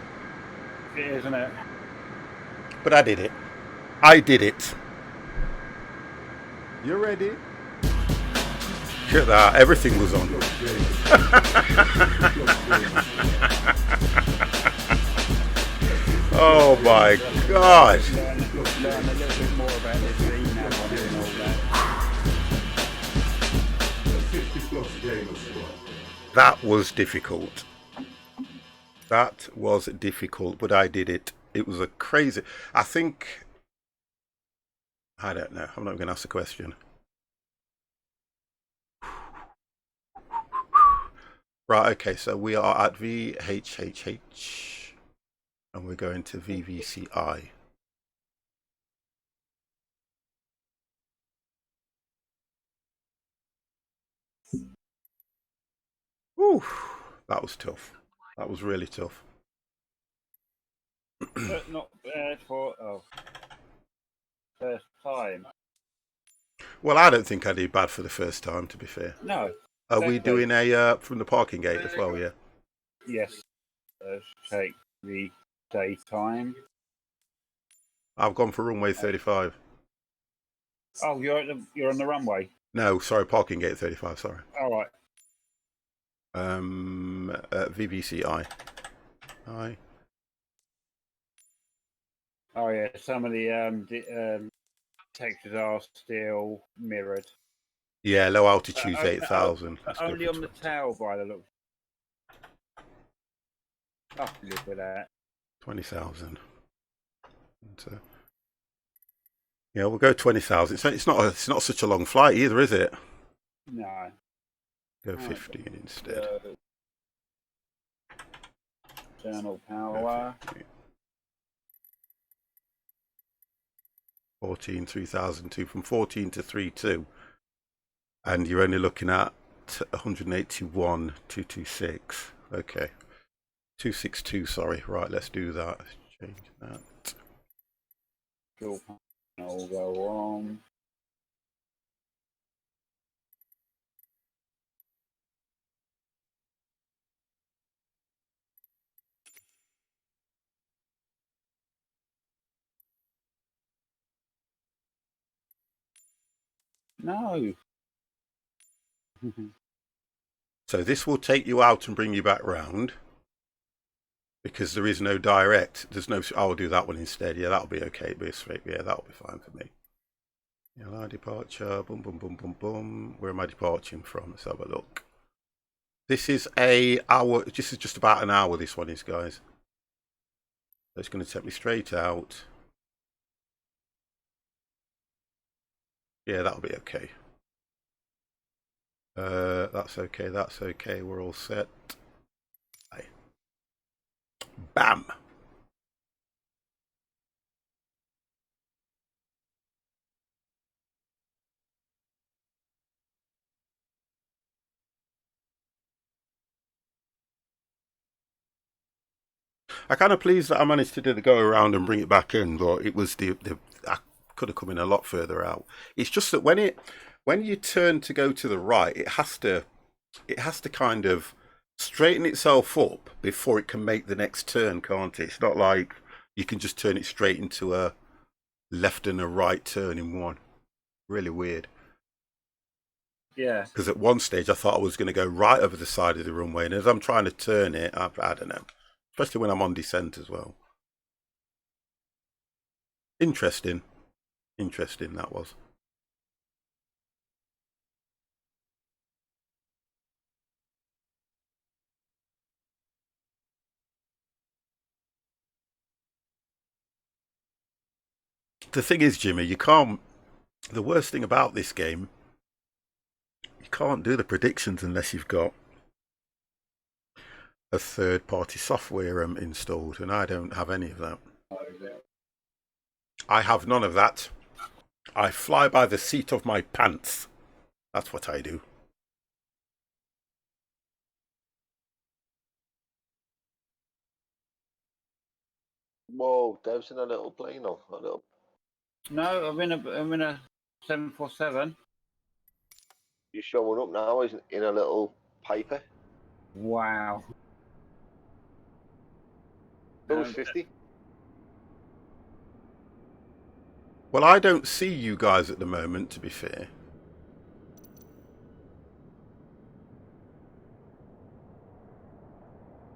It is, isn't it? But I did it. I did it. You ready? Look at that. Everything was on. Oh my God. Learn a little bit more about this VNAV on it and all that. That was difficult. That was difficult, but I did it. It was a crazy. I think. I don't know. I'm not going to ask the question. Right, okay, so we are at VHHH and we're going to VVCI. Whew, that was tough. That was really tough. But not bad for first time. Well, I don't think I did bad for the first time, to be fair. No. Are we exactly. doing a from the parking gate as well, yeah? Yes. Let's take the daytime. I've gone for runway 35. Oh, you're on the runway. No, sorry, parking gate 35, sorry. All right. VVCI. Hi. Oh yeah, some of the textures are still mirrored. Yeah, low altitude's 8,000. Only on the tail by the look. I can live with that. 20,000. Yeah, we'll go 20,000. It's not such a long flight either, is it? No. Go 15 instead. External power. 14, 3,002 from 14 to 32. And you're only looking at 181, 226. Okay. 262, sorry. Right, let's do that. Let's change that. Fuel panel go on. No. So this will take you out and bring you back round. Because there is no direct. There's no. I'll do that one instead. Yeah, that'll be okay. It'll be straight. Yeah, that'll be fine for me. Yeah, departure. Boom, boom, boom, boom, boom. Where am I departing from? Let's have a look. This is a hour. This is just about an hour. This one is, guys. So it's going to take me straight out. Yeah, that'll be okay. That's okay. That's okay. We're all set. Bye. Bam. I'm kind of pleased that I managed to do the go around and bring it back in, but it was I could have come in a lot further out. It's just that when you turn to go to the right, it has to kind of straighten itself up before it can make the next turn, can't it? It's not like you can just turn it straight into a left and a right turn in one. Really weird. Yeah. Because at one stage I thought I was going to go right over the side of the runway, and as I'm trying to turn it, I don't know. Especially when I'm on descent as well. Interesting. Interesting, that was. The thing is, Jimmy, you can't... The worst thing about this game, you can't do the predictions unless you've got a third-party software installed, and I don't have any of that. I have none of that. I fly by the seat of my pants. That's what I do. Whoa, Dev's in a little plane now. A little. No, I'm in a 747. You're showing up now as in a little Piper. Wow. Who's 50? Well, I don't see you guys at the moment, to be fair.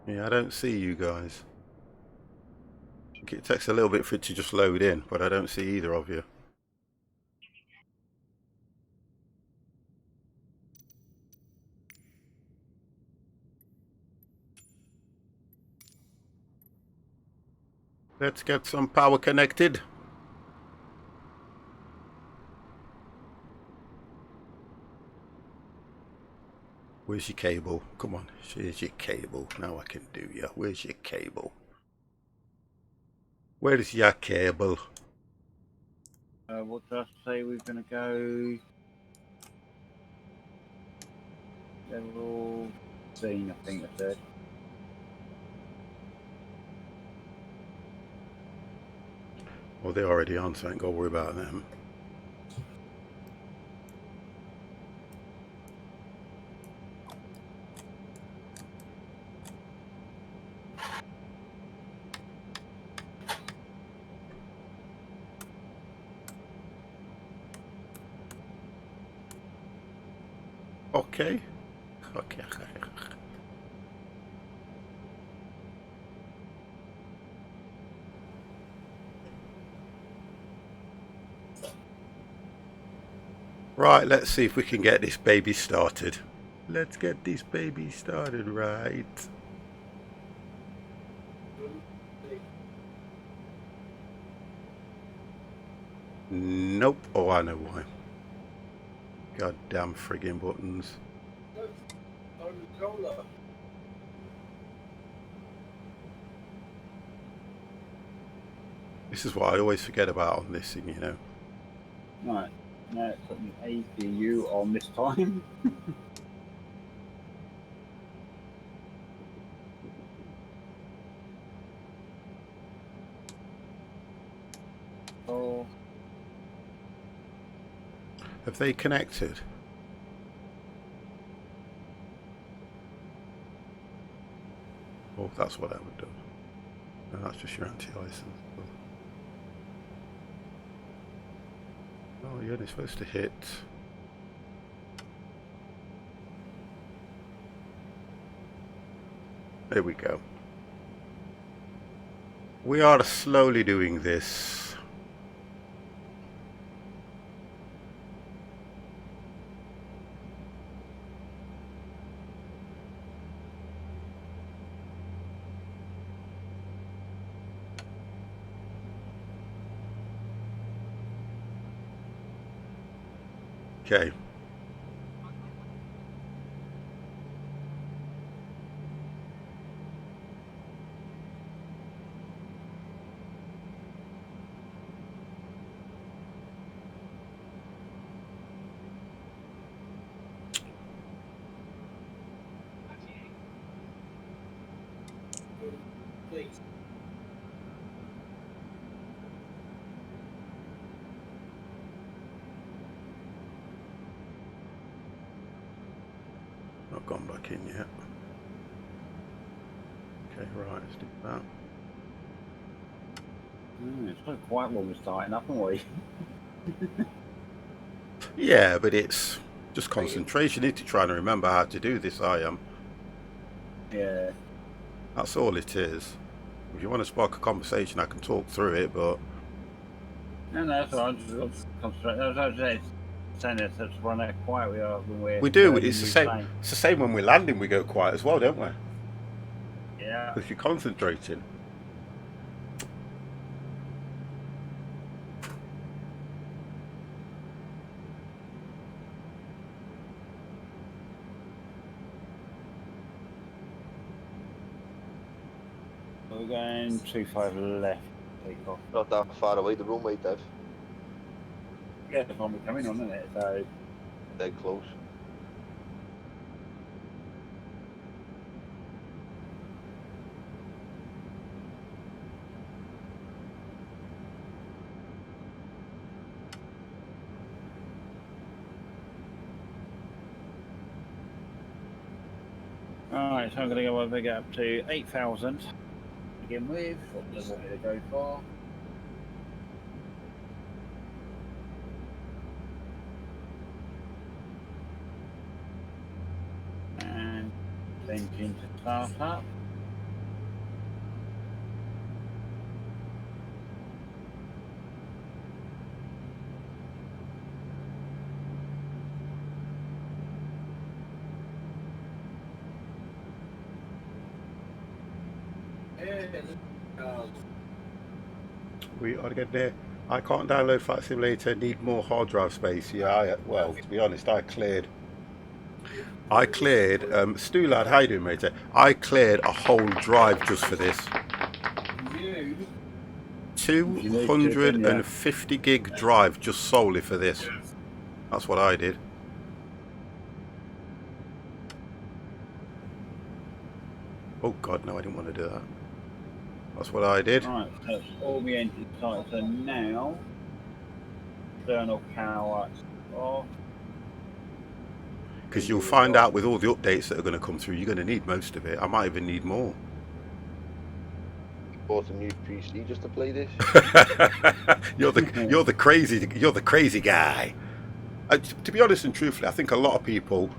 Yeah, I don't see you guys. It takes a little bit for it to just load in, but I don't see either of you. Let's get some power connected. Where's your cable? Come on, here's your cable. Now I can do you. Where's your cable? Where's your cable? What did I say? We're going to go level 15, I think I said. Well, they're already on, so I ain't got to worry about them. Okay. Okay. Right, let's see if we can get this baby started. Let's get this baby started right. Nope. Oh, I know why. Goddamn friggin' buttons. This is what I always forget about on this thing, you know. Right. Now it's got an APU on this time. Oh. Have they connected? Oh, that's what I would do. No, that's just your anti-license. Oh, you're only supposed to hit. There we go. We are slowly doing this. Okay. Not gone back in yet. Okay, right, let's do that. It's not quite when we're starting up, haven't we? Yeah, but it's Just concentration. You need to try and remember how to do this. I am. Yeah. That's all it is. If you want to spark a conversation, I can talk through it, but... No, that's all right. I'm just concentrating. I was saying this, that's why how quiet we are when we're... We do. It's the same. It's the same when we're landing. We go quiet as well, don't we? Yeah. Because you're concentrating. We're going 25 left. Take off. Not that far away, the runway, Dev. Yeah, the one we're coming on, isn't it? So, Dead close. alright, so I'm going to go over, get up to 8,000 to begin with. What does it want me to go for? And engine to start up. We ought to get there. I can't download Flight Simulator. Need more hard drive space. Yeah, well, to be honest, I cleared. Stu lad, how you doing, mate? I cleared a whole drive just for this. 250 gig drive just solely for this. That's what I did. Oh God, no, I didn't want to do that. That's what I did. Right, so that's all the engine started. So now, external power off. Because you'll find out with all the updates that are going to come through, you're going to need most of it. I might even need more. Bought a new PC just to play this. you're the crazy guy. To be honest and truthfully, I think a lot of people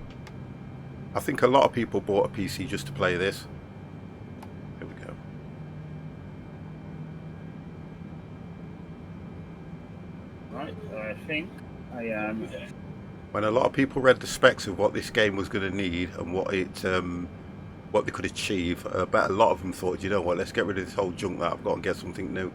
bought a PC just to play this. Here we go. Right, so I think I am. When a lot of people read the specs of what this game was going to need and what they could achieve, I bet a lot of them thought, you know what, let's get rid of this whole junk that I've got and get something new.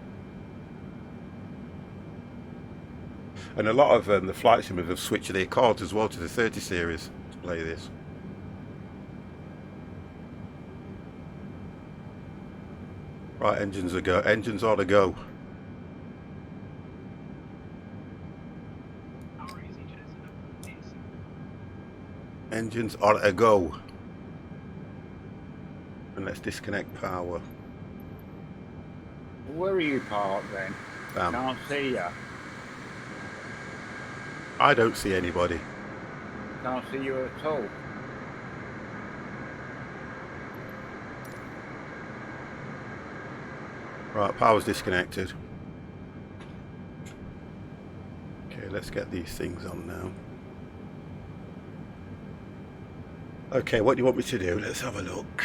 And a lot of the flight simulators have switched their cards as well to the 30 series to play this. Right, engines are go. Engines are to go. Engines are to go. And let's disconnect power. Where are you parked then? Can't see ya. I don't see anybody. Can't see you at all. Right, power's disconnected. Okay, let's get these things on now. Okay, what do you want me to do? Let's have a look.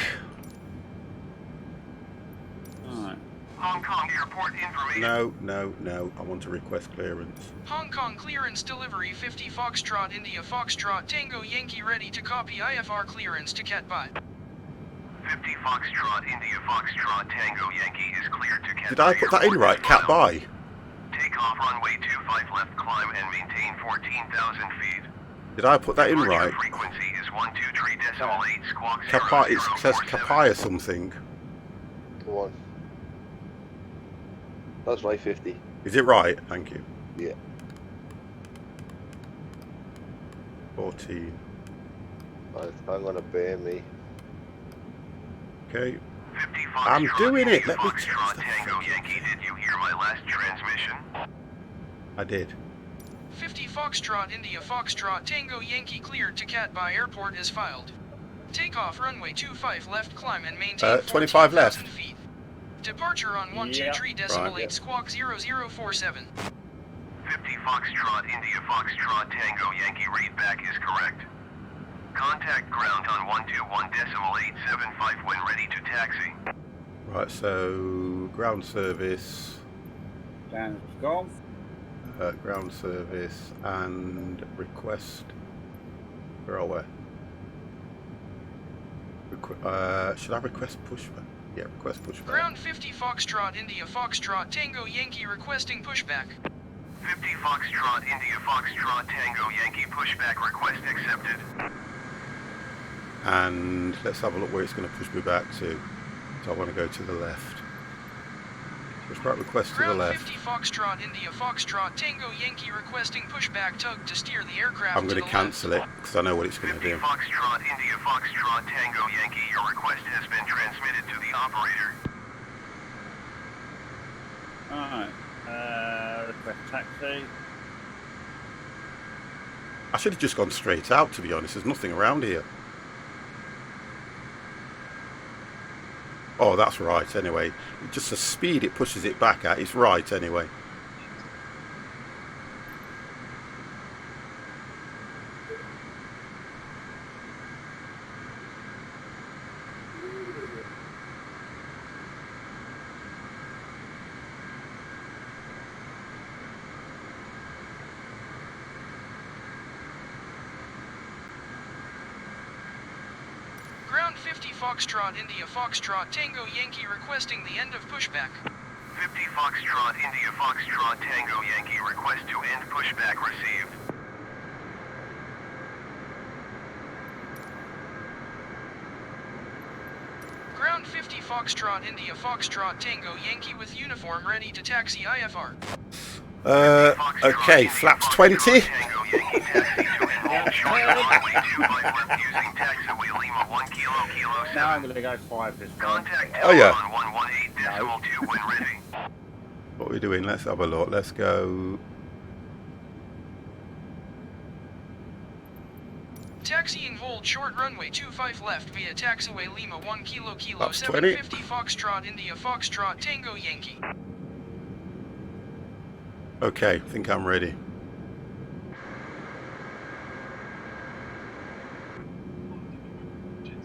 Alright. Hong Kong Airport information. No. I want to request clearance. Hong Kong clearance delivery 50 Foxtrot India Foxtrot Tango Yankee ready to copy IFR clearance to Catbot. 50 Foxtrot India Foxtrot Tango Yankee is cleared to Catbot. Did I put that in right? Cat by? Take off runway 25 left, climb and maintain 14,000 feet. Did I put that in right? Frequency is 123.8 squawk 0, Capai, it 0, says 47. Capai or something. Go on. That's right, 50. Is it right? Thank you. Yeah. 14. Right, I'm gonna burn me. Okay. 50 I'm Foxtrot doing it. India Let me Foxtrot change the Tango Yankee, did you hear my last transmission? I did. 50 Foxtrot India Foxtrot Tango Yankee cleared to Catbot Airport is filed. Takeoff runway 25 left, climb and maintain 25 left. 14,000 feet. Departure on 123.8 Right. squawk 0047. 50 50 Foxtrot, India Foxtrot, Tango Yankee, read back is correct. Contact ground on 121.875 when ready to taxi. Right, so ground service. Dan's gone. Ground service and request. Where are we? Should I request pushback? Yeah, request pushback. Ground 50 Foxtrot, India Foxtrot, Tango Yankee requesting pushback. 50 Foxtrot, India Foxtrot, Tango Yankee, pushback request accepted. And let's have a look where it's going to push me back to. So I want to go to the left. Pushback request to the Ground left. 50 Foxtrot, India Foxtrot, Tango Yankee requesting pushback tug to steer the aircraft I'm going to to the cancel left. it because I know what it's going to 50 do. Foxtrot, India Foxtrot, Tango Yankee, your request has been transmitted to the operator. Alright. Request taxi. I should have just gone straight out, to be honest. There's nothing around here. Oh, that's right, anyway. Just the speed it pushes it back at is right, anyway. Ground 50 Foxtrot, India Foxtrot, Tango Yankee requesting the end of pushback. 50 Foxtrot, India Foxtrot, Tango Yankee, request to end pushback received. Ground 50 Foxtrot, India Foxtrot, Tango Yankee with uniform ready to taxi IFR. Okay, flaps 20. Tango Yankee, taxi to enroll short runway 25 left using taxiway Lima 1 kilo kilo 7. Now I'm going to go 5 this time. Contact Oh, yeah. on 118.2 when ready. What are we doing? Let's have a look. Let's go. Taxiing hold short runway 25 left via taxiway Lima 1 kilo kilo That's 750 Foxtrot, India Foxtrot, Tango Yankee. Okay, I think I'm ready.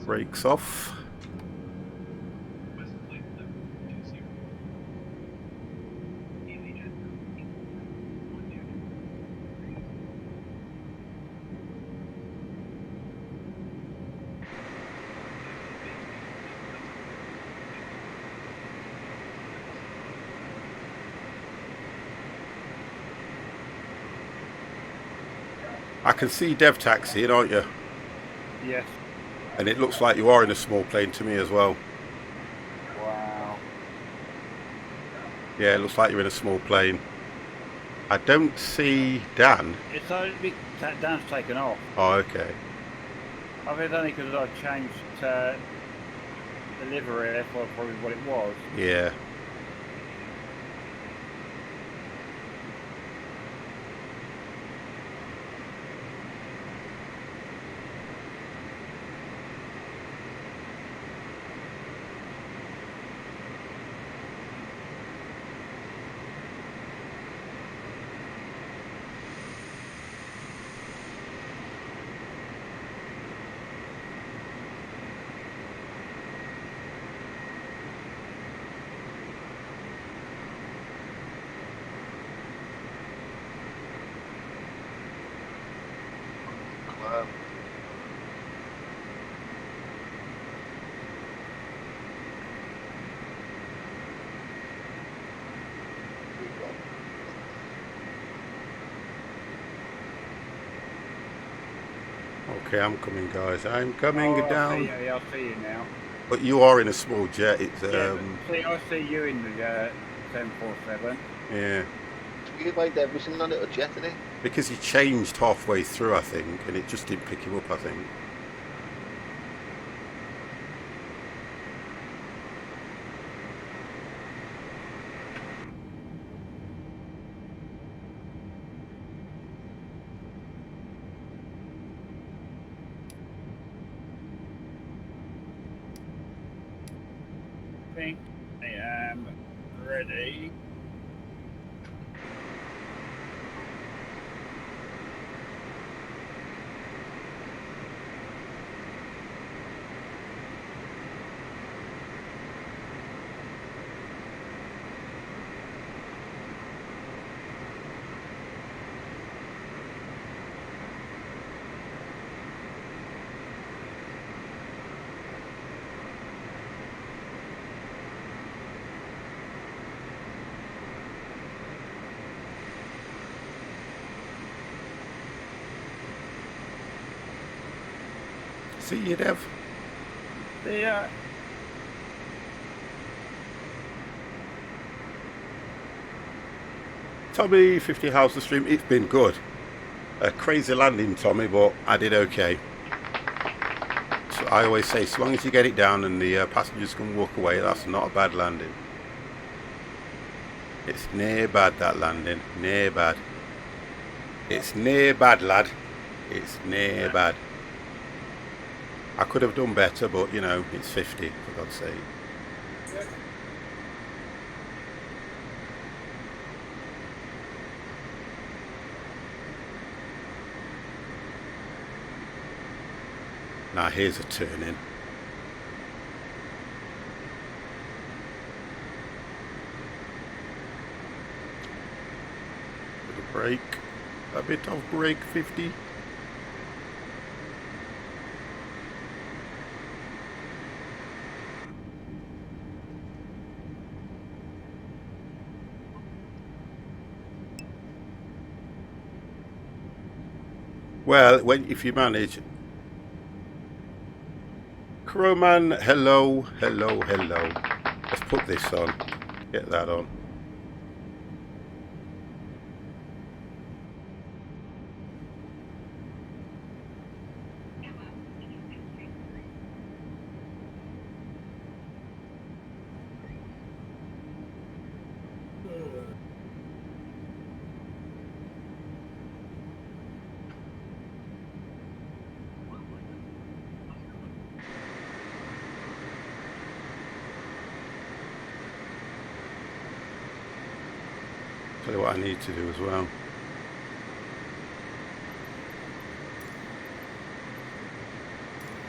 Brakes off. I can see Dev taxiing, aren't you? Yes. And it looks like you are in a small plane to me as well. Wow. Yeah, it looks like you're in a small plane. I don't see Dan. It's only Dan's taken off. Oh, okay. I think it's only because I changed the livery. That's probably what it was. Yeah. Okay, I'm coming, guys. I'm coming down. I'll see you now. But you are in a small jet. It's I see you in the 747. yeah. You like everything on little jet, isn't it? Because he changed halfway through, I think, and it just didn't pick him up, I think. I think I am ready. See you, Dev. Yeah. Tommy, 50 House the Stream. It's been good. A crazy landing, Tommy, but I did okay. So I always say, as long as you get it down and the passengers can walk away, that's not a bad landing. It's near bad, that landing. Near bad. It's near bad, lad. It's near bad. I could have done better, but, you know, it's 50, for God's sake. Now here's a turn in. Little brake. A bit of brake, 50. Well, if you manage. Crowman, hello, hello, hello. Let's put this on. Get that on. Tell you what I need to do as well.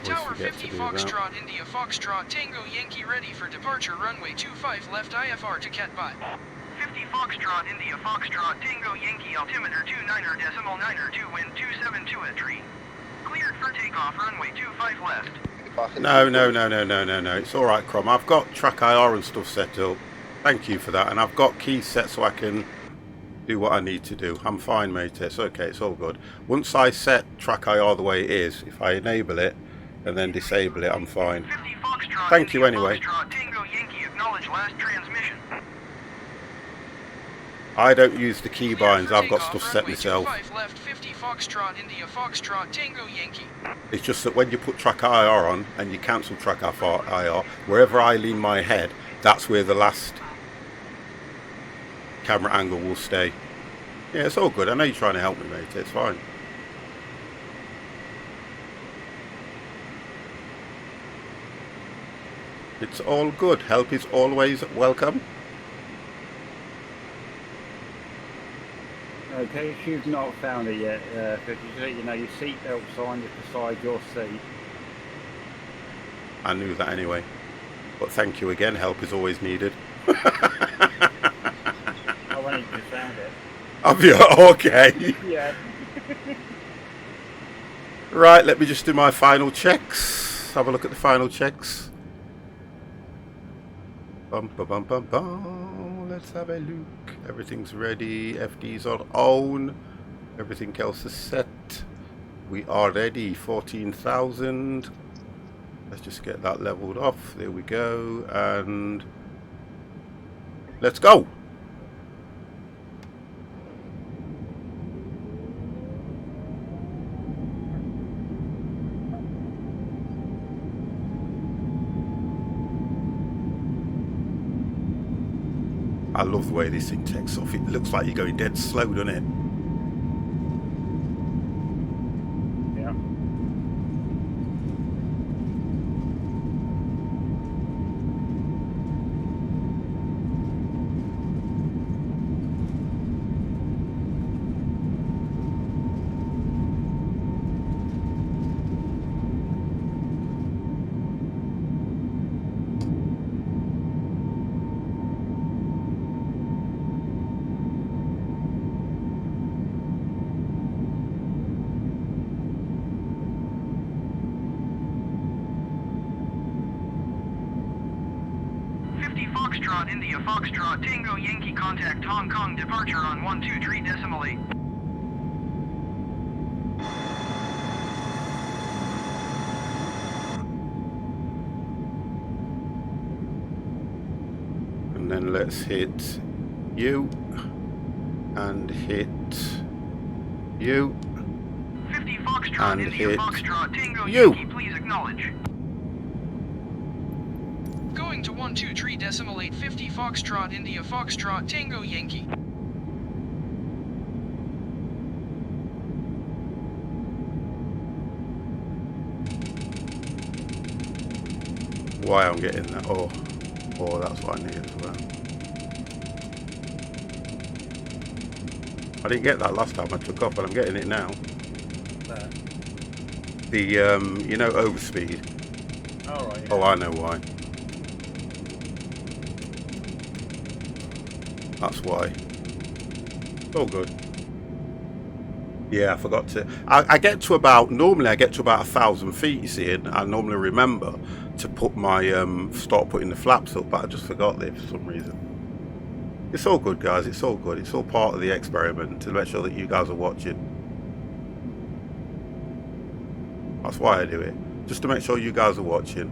Tower 50 Foxtrot, India Foxtrot, Tango Yankee ready for departure, runway 25 left IFR to Catbot. 50 Foxtrot, India Foxtrot, Tango Yankee, altimeter 29.902, wind 272 at tree. Cleared for takeoff, runway 25 left. No. It's alright, Crom. I've got track IR and stuff set up. Thank you for that. And I've got keys set so I can do what I need to do. I'm fine, mate. It's okay. It's all good. Once I set track IR the way it is, if I enable it and then disable it, I'm fine. Thank you anyway. Tango Yankee, acknowledge last transmission. I don't use the key binds. I've got stuff set myself. Left 50 Foxtrot, India Foxtrot, Tango Yankee. It's just that when you put track IR on and you cancel track IR, wherever I lean my head, that's where the last camera angle will stay. Yeah, it's all good. I know you're trying to help me, mate. It's fine. It's all good. Help is always welcome. Okay, if you've not found it yet, you know your seatbelt sign is beside your seat. I knew that anyway. But thank you again. Help is always needed. I wanted you found it. Have you? Okay. Yeah. Right, let me just do my final checks. Have a look at the final checks. Bum, ba, bum, bum, bum. Let's have a look. Everything's ready. FD's on own. Everything else is set. We are ready. 14,000. Let's just get that leveled off. There we go. And let's go. I love the way this thing takes off. It looks like you're going dead slow, doesn't it? Yeah. Foxtrot, India Foxtrot, Tango Yankee, contact Hong Kong, departure on 123.8. And then let's hit you. And hit you. 50 Foxtrot, And India hit Foxtrot, Tango you. Yankee, please acknowledge. Going to 123.8, 50 Foxtrot, India Foxtrot, Tango Yankee. Why I'm getting that? Oh, that's what I need as well. I didn't get that last time I took off, but I'm getting it now. The you know, overspeed. Oh, right, yeah. Oh, I know why. That's why. Oh, good. Yeah, I forgot to. I get to about, normally I get to about 1,000 feet, you see, and I normally remember to put my, start putting the flaps up, but I just forgot there for some reason. It's all good, guys, it's all good. It's all part of the experiment to make sure that you guys are watching. That's why I do it, just to make sure you guys are watching.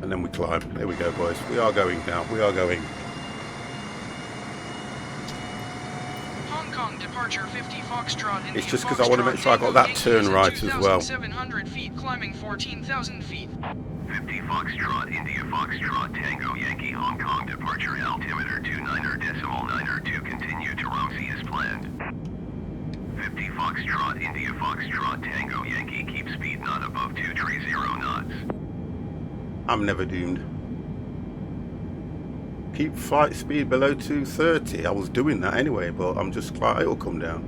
And then we climb. There we go, boys. We are going now. We are going. Hong Kong departure 50 Foxtrot, India It's just because I want to make sure I got that turn right as well. 2,700 feet, climbing 14,000 feet. 50 Foxtrot, India Foxtrot, Tango Yankee, Hong Kong departure altimeter 29.902, continue to Rumsey as planned. 50 Foxtrot, India Foxtrot, Tango Yankee, keep speed not above 230 knots. I'm never doomed. Keep flight speed below 230. I was doing that anyway, but I'm just like, it'll come down.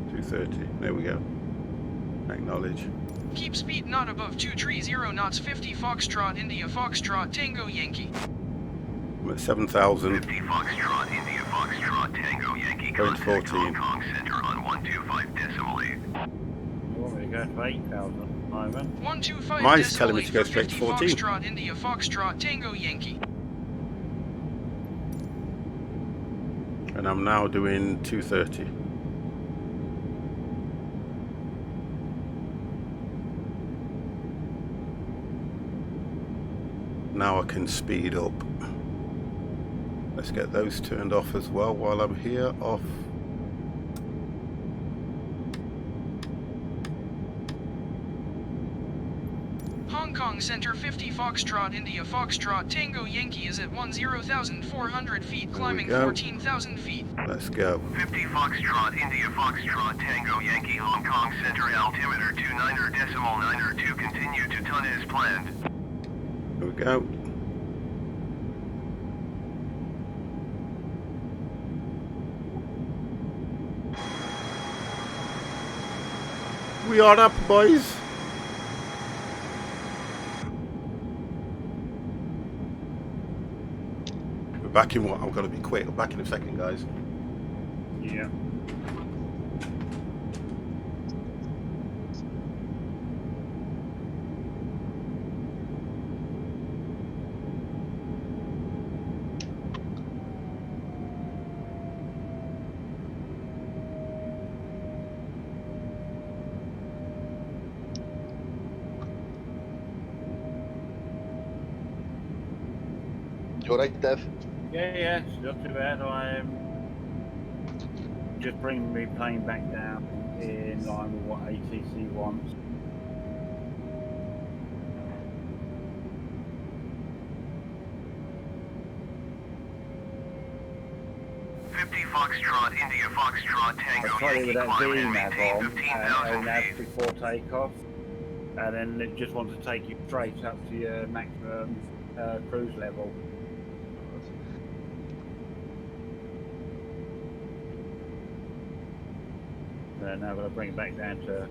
230. There we go. Acknowledge. Keep speed not above 230 knots, 50 Foxtrot, India Foxtrot, Tango Yankee. I'm at 7,000. 50 Foxtrot, India Foxtrot, Tango Yankee, Going to contact 14. Hong Kong Center on 125.8. You want me to go to 8,000 at the moment? 125. Mine's telling me to go straight to 50 14. Foxtrot, India Foxtrot, Tango Yankee. And I'm now doing 230. Now I can speed up. Let's get those turned off as well while I'm here. Off. Hong Kong Center 50 Foxtrot, India Foxtrot, Tango Yankee is at 10,400 feet, climbing go. 14,000 feet. Let's go. 50 Foxtrot, India Foxtrot, Tango Yankee, Hong Kong Center altimeter 29.902, continue to ton as planned. Here we go. We are up, boys. We're back in what? I've got to be quick. I'm back in a second, guys. Yeah. You alright, Dev? Yeah, it's not too bad. I'm just bringing my plane back down in line with what ATC wants. Foxtrot, India Foxtrot, I Tango tried it Yankee, with that climb and VNAV maintain on 15,000 nav feet. before takeoff, and then it just wants to take you straight up to your maximum cruise level. And now I'm going to bring it back down to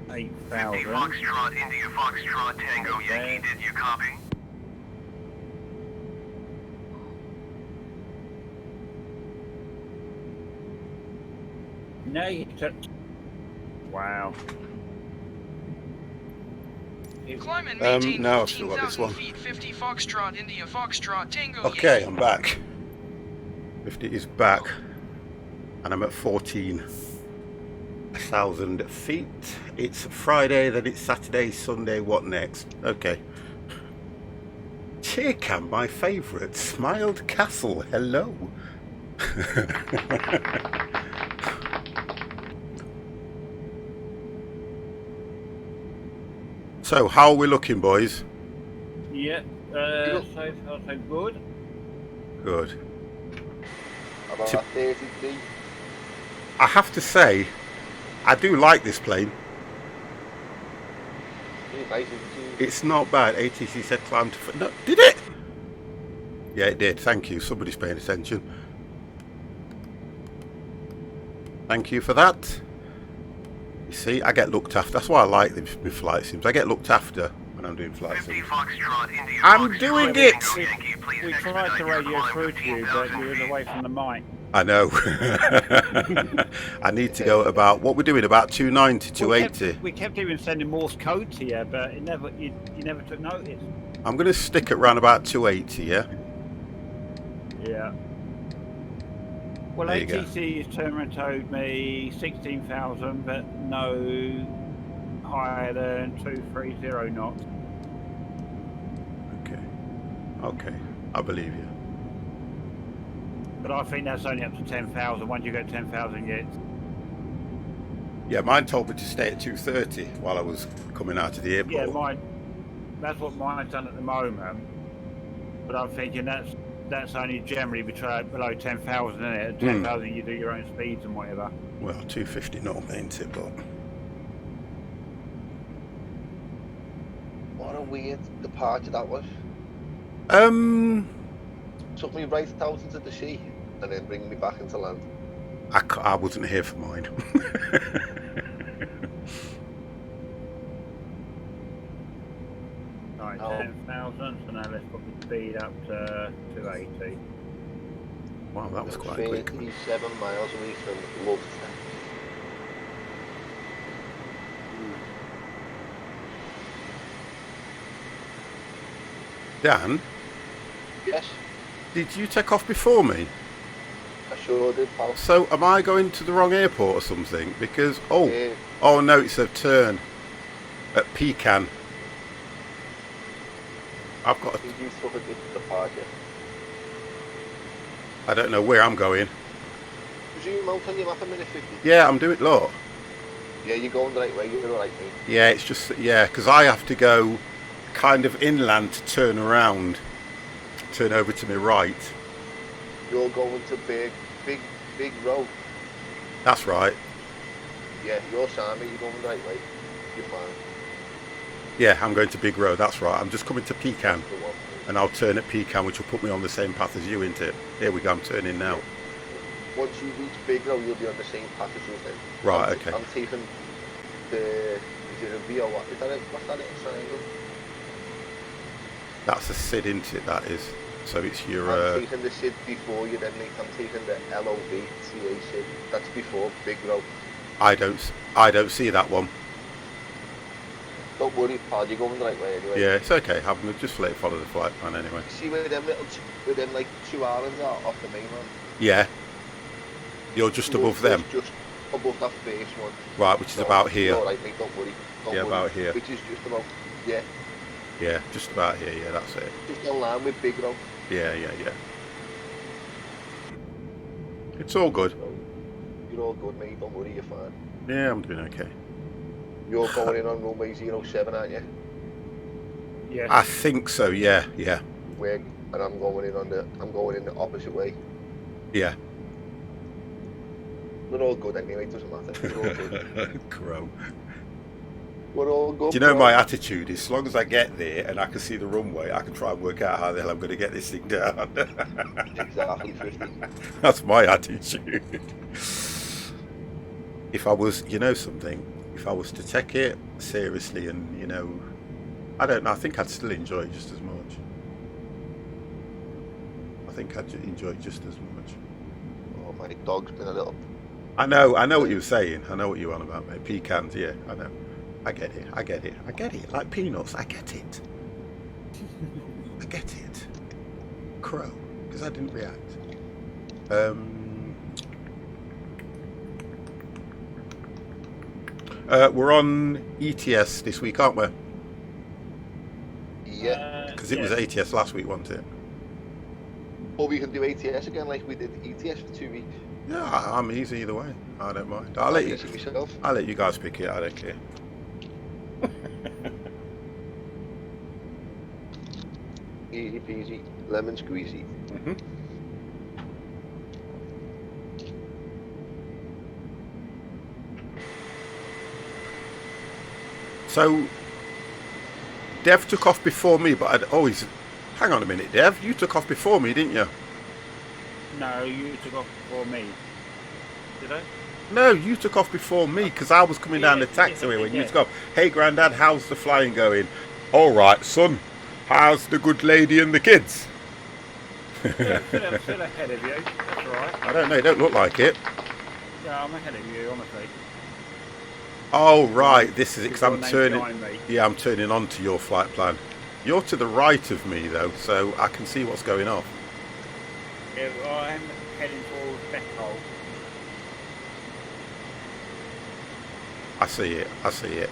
50 8,000. Foxtrot, India Foxtrot, Tango Yankee, did you copy? No, you took. Wow. Climb and maintain no, I've still got this 14,000 one. feet. 50 Foxtrot, India Foxtrot, Tango Okay, Yankee. I'm back. 50 is back. And I'm at 14,000 feet. It's Friday, then it's Saturday, Sunday, what next? Okay. Cheercam, my favourite. Smiled Castle, hello. So, how are we looking, boys? Yeah, so far so good. Good. About 33. I have to say, I do like this plane. It's not bad. ATC said climb to... No, did it? Yeah, it did. Thank you. Somebody's paying attention. Thank you for that. You see, I get looked after. That's why I like my flight sims. I get looked after when I'm doing flight 50 sims. Foxtrot, India I'm Foxtrot, doing Tango it! Yankee, please We tried expedite to your radio climb through with to you, but you was 14,000 away feet. from the mic. I know. I need to go at about... What we're doing, about 290, 280. We kept even sending Morse code to you, but it never, you never took notice. I'm going to stick at around about 280, yeah? Yeah. Well, There you go. ATC's terminal told me 16,000, but no higher than 230 knots. Okay. I believe you. But I think that's only up to 10,000. Once you get 10,000, Yeah, mine told me to stay at 230 while I was coming out of the airport. yeah, that's what mine's done at the moment. But I'm thinking that's only generally below 10,000, isn't it? At 10,000, you do your own speeds and whatever. Well, 250 normally, ain't it? But What a weird departure that was. Took me right out into the sea and then bring me back into land. I wasn't here for mine. Right, Oh. 10,000. So now let's put the speed up to 280. Wow, that was quite quick. 37 miles away from Love. Dan, Yes, did you take off before me? I sure did, pal. So am I going to the wrong airport or something? Because Yeah. oh no, it's a turn at Pecan. I've got. Did you took a good departure? I don't know where I'm going. Zoom out on your map a minute 50. Yeah, I'm doing. Look. Yeah, you're going the right way, you're the right way. Yeah, it's just because I have to go kind of inland to turn around, turn over to my right. You're going to big road. That's right. Yeah, you're Sammy, you're going the right way. You're fine. Yeah, I'm going to Big Road. That's right. I'm just coming to Pecan, That's the one. and I'll turn at Pecan, which will put me on the same path as you, isn't it? Here we go. I'm turning now. Once you reach Big Road, you'll be on the same path as us then. Right. Okay. I'm taking the... Is it a V or what? Is that it? What's that little triangle? That's a SID, isn't it? That is. So it's your. I'm taking the SID before you then, mate. I'm taking the LOV CA SID. That's before Big Road. I don't see that one. Don't worry, pal. You're going the right way anyway. Yeah, it's okay. I'm gonna just follow the flight plan anyway. See where them like 2 islands are off the mainland? Yeah. You're just above them. Just above that first one. Right, which is about here. Alright, mate. Don't worry. Don't Yeah, worry. about here. Which is just about... Yeah. Yeah, just about here. Yeah, that's it. Just in line with Big Road. Yeah. It's all good. You're all good, mate. Don't worry, you're fine. Yeah, I'm doing okay. You're going in on runway 07, aren't you? Yeah. I think so. Yeah. And I'm going in the opposite way. Yeah. We're all good anyway, it doesn't matter. We're all good. Crow. We're all good. Do you know bro. my attitude? As long as I get there and I can see the runway, I can try and work out how the hell I'm going to get this thing down. Exactly, 50. That's my attitude. If I was, something, if I was to take it seriously and, I don't know, I think I'd still enjoy it just as much. I think I'd enjoy it just as much. Oh, my dog's been a little... I know what you were saying. I know what you're on about, mate. Pecans, yeah, I know. I get it. I get it. I get it. Like peanuts. I get it. I get it. Crow, because I didn't react. We're on ETS this week, aren't we? Yeah. Because it was ATS last week, wasn't it? Or we can do ATS again like we did ETS for 2 weeks. Yeah, I'm easy either way. I don't mind. I'll let you. Myself. I'll let you guys pick it. I don't care. Easy peasy, lemon squeezy. Mm-hmm. So, Dev took off before me, but I'd always... Hang on a minute, Dev. You took off before me, didn't you? No, you took off before me. Did I? No, you took off before me because I was coming down the taxiway when you took off. Hey, Grandad, how's the flying going? All right, son. How's the good lady and the kids? Yeah, still ahead of you. That's all right. I don't know. You don't look like it. Yeah, I'm ahead of you, honestly. Oh, right. This is it because I'm Your name turning... behind me. Yeah, I'm turning on to your flight plan. You're to the right of me, though, so I can see what's going on. Yeah, well, I'm heading towards Bethel. I see it. I see it.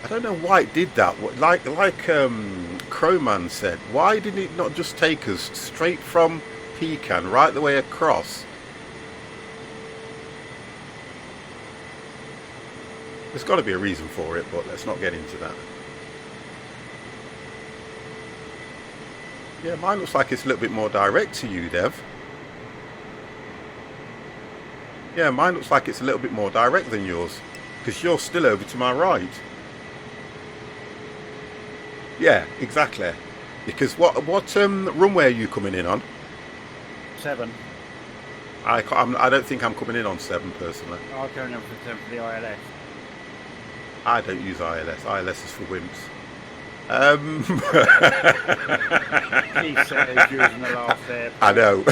I don't know why it did that. Like Crowman said, why didn't it not just take us straight from Pecan right the way across? There's got to be a reason for it, but let's not get into that. Yeah, mine looks like it's a little bit more direct to you, Dev. Yeah, mine looks like it's a little bit more direct than yours, because you're still over to my right. Yeah, exactly. Because what runway are you coming in on? 7. I don't think I'm coming in on 7 personally. I'm going on for 10 for the ILS. I don't use ILS. ILS is for wimps. He said using the last there. I know.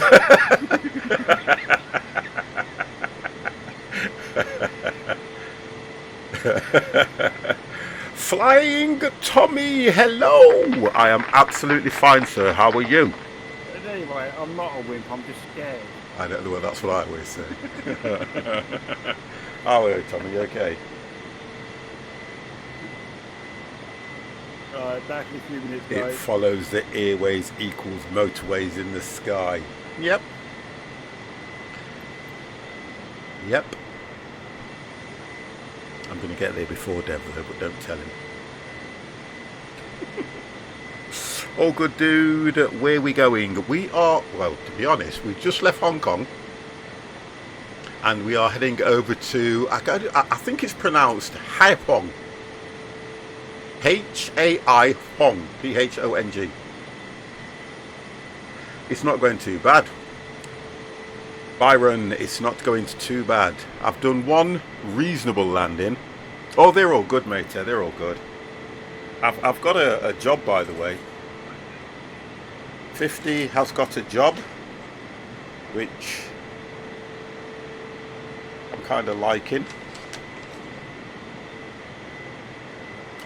Flying Tommy, hello. I am absolutely fine, sir. How are you? Anyway, I'm not a wimp. I'm just scared. I don't know. That's what I always say. How are you, Tommy? You okay? Back in a few minutes, It guys. follows the airways equals motorways in the sky. Yep. Yep. I'm going to get there before Dev, though, but don't tell him. All good, dude. Where are we going? We are, well, to be honest, we've just left Hong Kong. And we are heading over to, I think it's pronounced Haiphong. H-A-I Hong. P-H-O-N-G. It's not going too bad. Byron, it's not going too bad. I've done one reasonable landing. Oh, they're all good, mate. They're all good. I've got a job, by the way. 50 has got a job, which I'm kind of liking.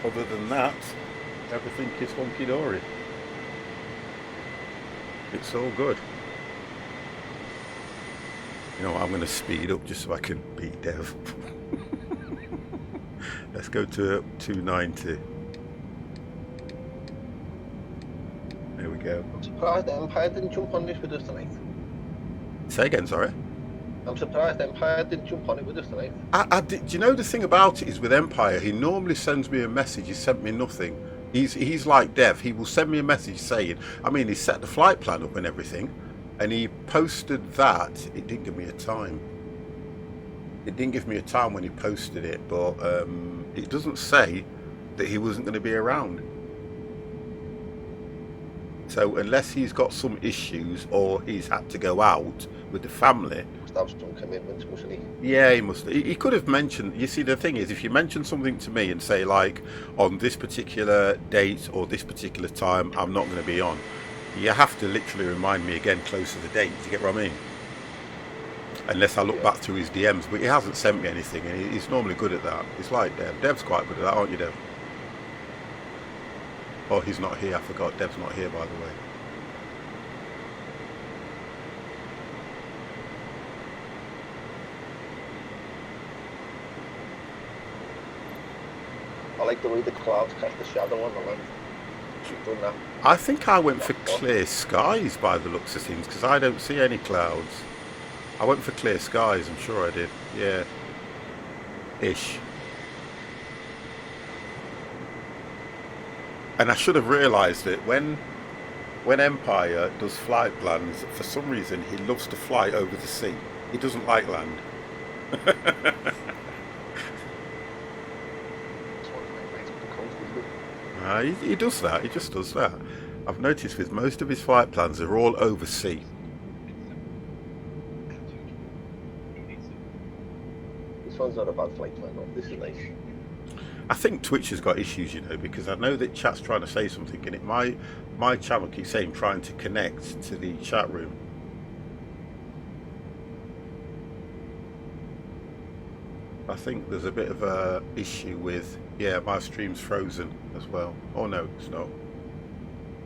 Other than that, everything is hunky-dory. It's all good. You know what, I'm going to speed up just so I can beat Dev. Let's go to 290. There we go. I'm surprised Empire didn't jump on this with us tonight. Say again, sorry. I'm surprised Empire didn't jump on it with us tonight. Do you know the thing about it is with Empire, he normally sends me a message. He sent me nothing. He's like Dev. He will send me a message saying, I mean, he set the flight plan up and everything, and he posted that. It didn't give me a time. It didn't give me a time when he posted it, but it doesn't say that he wasn't going to be around. So unless he's got some issues or he's had to go out with the family, Must have some commitments, mustn't he? yeah, he must. He could have mentioned. You see, the thing is, if you mention something to me and say like, on this particular date or this particular time, I'm not going to be on. You have to literally remind me again closer to the date. Do you get what I mean? unless I look back through his DMs. But he hasn't sent me anything, and he's normally good at that. It's like Dev. Dev's quite good at that, aren't you, Dev? Oh, he's not here. I forgot. Dev's not here, by the way. I like the way the clouds cast a shadow on the land. You've done that. I think I went for clear skies by the looks of things, because I don't see any clouds. I went for clear skies, I'm sure I did. Yeah. Ish. And I should have realised it when Empire does flight plans, for some reason he loves to fly over the sea. He doesn't like land. He does that. He just does that. I've noticed with most of his flight plans, they're all over sea. This one's not a bad flight plan, though. This is nice. I think Twitch has got issues, you know, because I know that chat's trying to say something, and it my channel keeps saying trying to connect to the chat room. I think there's a bit of a issue with, yeah, my stream's frozen as well. Oh no, it's not.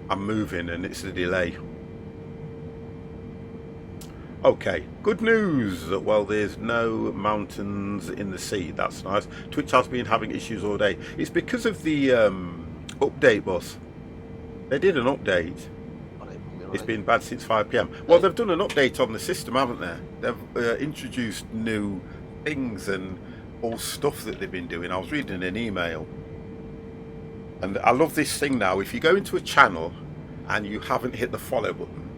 I'm moving and it's a delay. Okay, good news. Well, there's no mountains in the sea. That's nice. Twitch has been having issues all day. It's because of the update, boss. They did an update. It's been bad since 5 PM. Well, they've done an update on the system, haven't they? They've introduced new things and all stuff that they've been doing. I was reading an email, and I love this thing now. If you go into a channel and you haven't hit the follow button,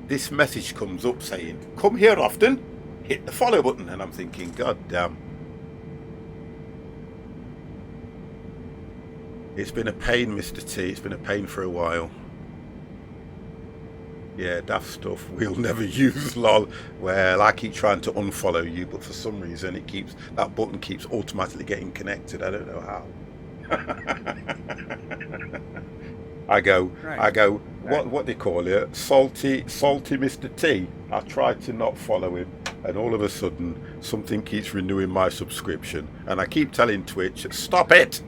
this message comes up saying, come here often, hit the follow button. And I'm thinking, god damn. It's been a pain, Mr. T. It's been a pain for a while. Yeah, daft stuff we'll never use, lol. Well, I keep trying to unfollow you, but for some reason that button keeps automatically getting connected. I don't know how. I go, what they call it? Salty Mr. T. I try to not follow him, and all of a sudden something keeps renewing my subscription, and I keep telling Twitch, stop it.